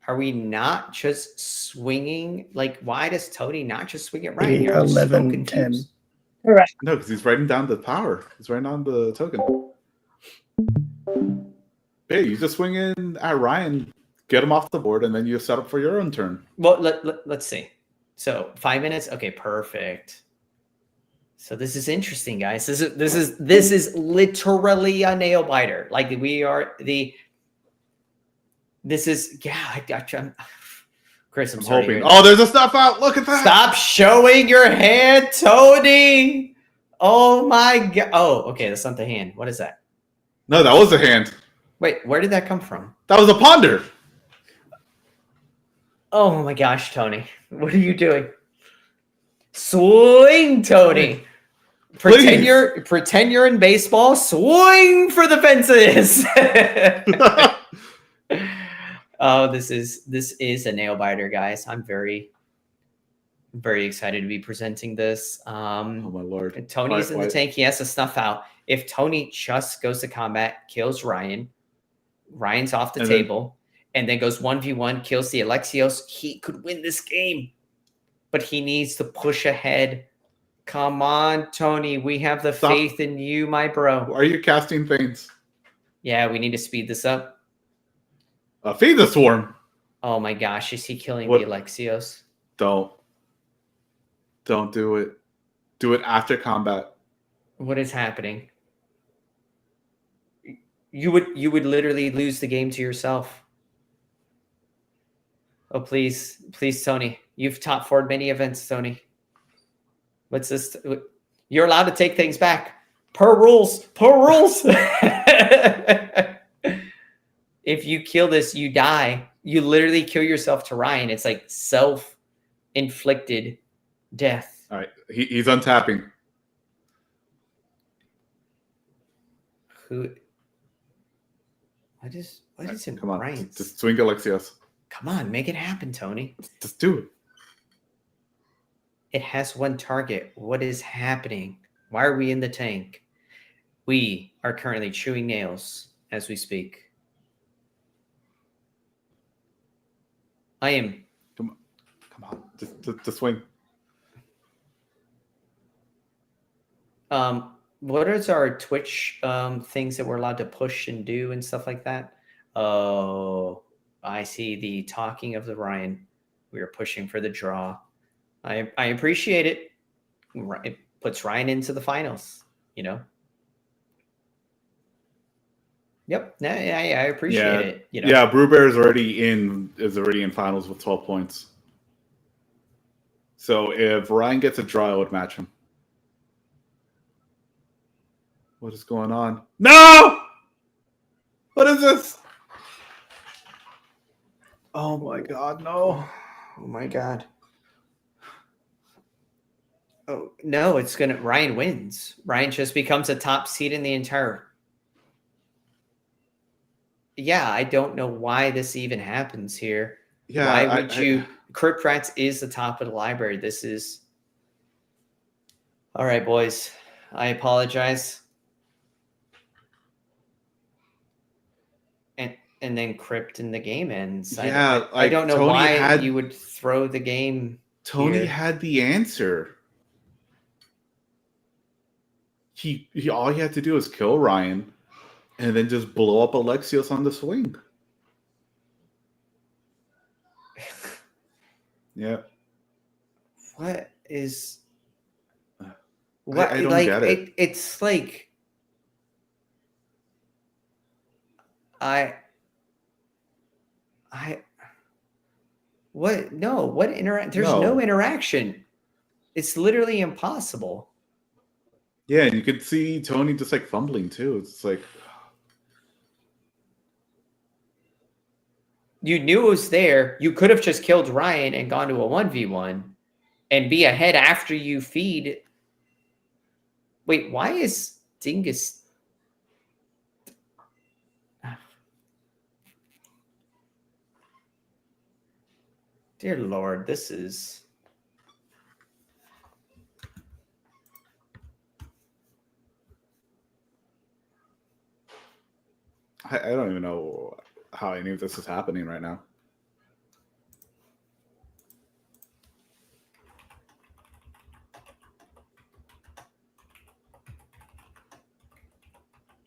Are we not just swinging? Like, why does Tony not just swing at Ryan here? I'm so 11, confused. 10. No, because he's writing down the power. He's writing down the token. Hey, you just swing in at Ryan, get him off the board, and then you set up for your own turn. Well, let's see. So 5 minutes. Okay, perfect. So this is interesting, guys. This is literally a nail biter. Like I'm Chris, I'm sorry. Hoping. Oh, there's a stuff out. Look at that. Stop showing your hand, Tony. Oh my god. Oh, okay, that's not the hand. What is that? No, that was a hand. Wait, where did that come from? That was a ponder. Oh my gosh, Tony. What are you doing? Swing, Tony. Pretend you're in baseball. Swing for the fences. Oh, this is a nail biter, guys. I'm very excited to be presenting this. Oh my lord. Tony's in the Why- tank. He has to snuff out. If Tony just goes to combat, kills Ryan, Ryan's off the And then- table, and then goes 1v1, kills the Alexios, he could win this game. But he needs to push ahead. Come on, Tony. We have the Stop. faith in you, my bro. Why are you casting things? Yeah, we need to speed this up. Feed the swarm. Oh my gosh, is he killing What? the Alexios? Don't do it. Do it after combat. What is happening? You would literally lose the game to yourself. Oh please, Tony. You've top 4'd many events, Tony. What's this? You're allowed to take things back. Per rules. If you kill this, you die. You literally kill yourself to Ryan. It's like self-inflicted death. All right, he's untapping. Who? What is in Come on, Ryan's? just swing Alexios. Come on, make it happen, Tony. Just do it. It has one target. What is happening? Why are we in the tank? We are currently chewing nails as we speak. I am. Come on, just swing. What is our Twitch things that we're allowed to push and do and stuff like that? Oh, I see the talking of the Ryan. We are pushing for the draw. I appreciate it. It puts Ryan into the finals, you know? Yep. I appreciate it. You know? Yeah, Brewbear is already in finals with 12 points. So if Ryan gets a draw, I would match him. What is going on? No! What is this? Oh my god, no. Oh my god. Oh no, Ryan wins. Ryan just becomes a top seed in the entire. Yeah, I don't know why this even happens here. Yeah, why would you? Crypt Rats is the top of the library. This is. All right, boys. I apologize. And then Crypt in the game ends. Yeah, I don't know Tony why you would throw the game. Tony here. had the answer. He all he had to do was kill Ryan, and then just blow up Alexios on the swing. Yeah. What is? What I don't like get it. It's like what? No, what interact? There's no interaction. It's literally impossible. Yeah, and you could see Tony just like fumbling too. It's like you knew it was there. You could have just killed Ryan and gone to a 1v1 and be ahead after you feed. Wait, why is Dingus? Dear Lord, this is. I don't even know how any of this is happening right now.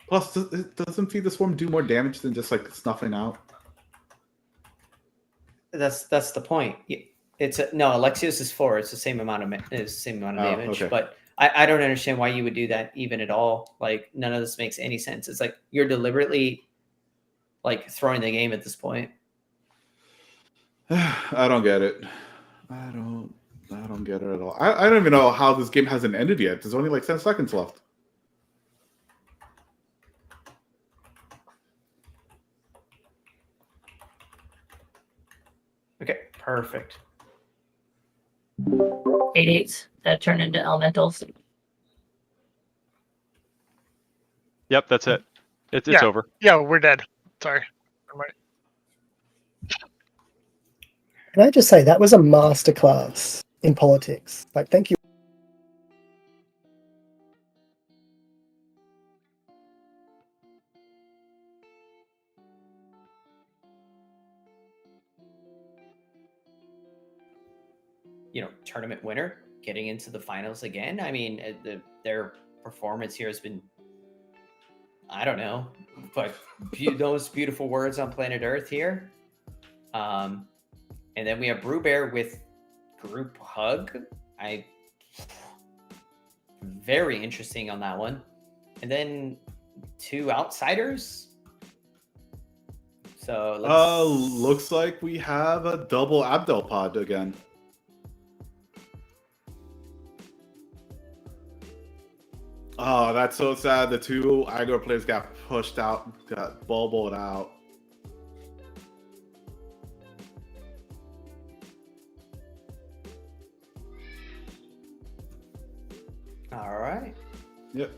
Plus, doesn't Feed the Swarm do more damage than just like snuffing out? That's the point. It's no Alexios is 4. It's the same amount of damage. Okay. But I don't understand why you would do that even at all. Like none of this makes any sense. It's like you're deliberately like throwing the game at this point. I don't get it. I don't get it at all. I don't even know how this game hasn't ended yet. There's only like 10 seconds left. Okay, perfect. 8/8s that turn into elementals. Yep, that's it. It's Yeah. over. Yeah, we're dead. Sorry. Can I just say that was a masterclass in politics? Like, thank you. Tournament winner getting into the finals again. I mean, their performance here has been, I don't know, but those beautiful words on planet Earth here. And then we have Brew Bear with Group Hug. Very interesting on that one. And then 2 outsiders. So looks like we have a double Abdel pod again. Oh, that's so sad. The 2 Igor players got pushed out, got bubbled out. All right. Yep.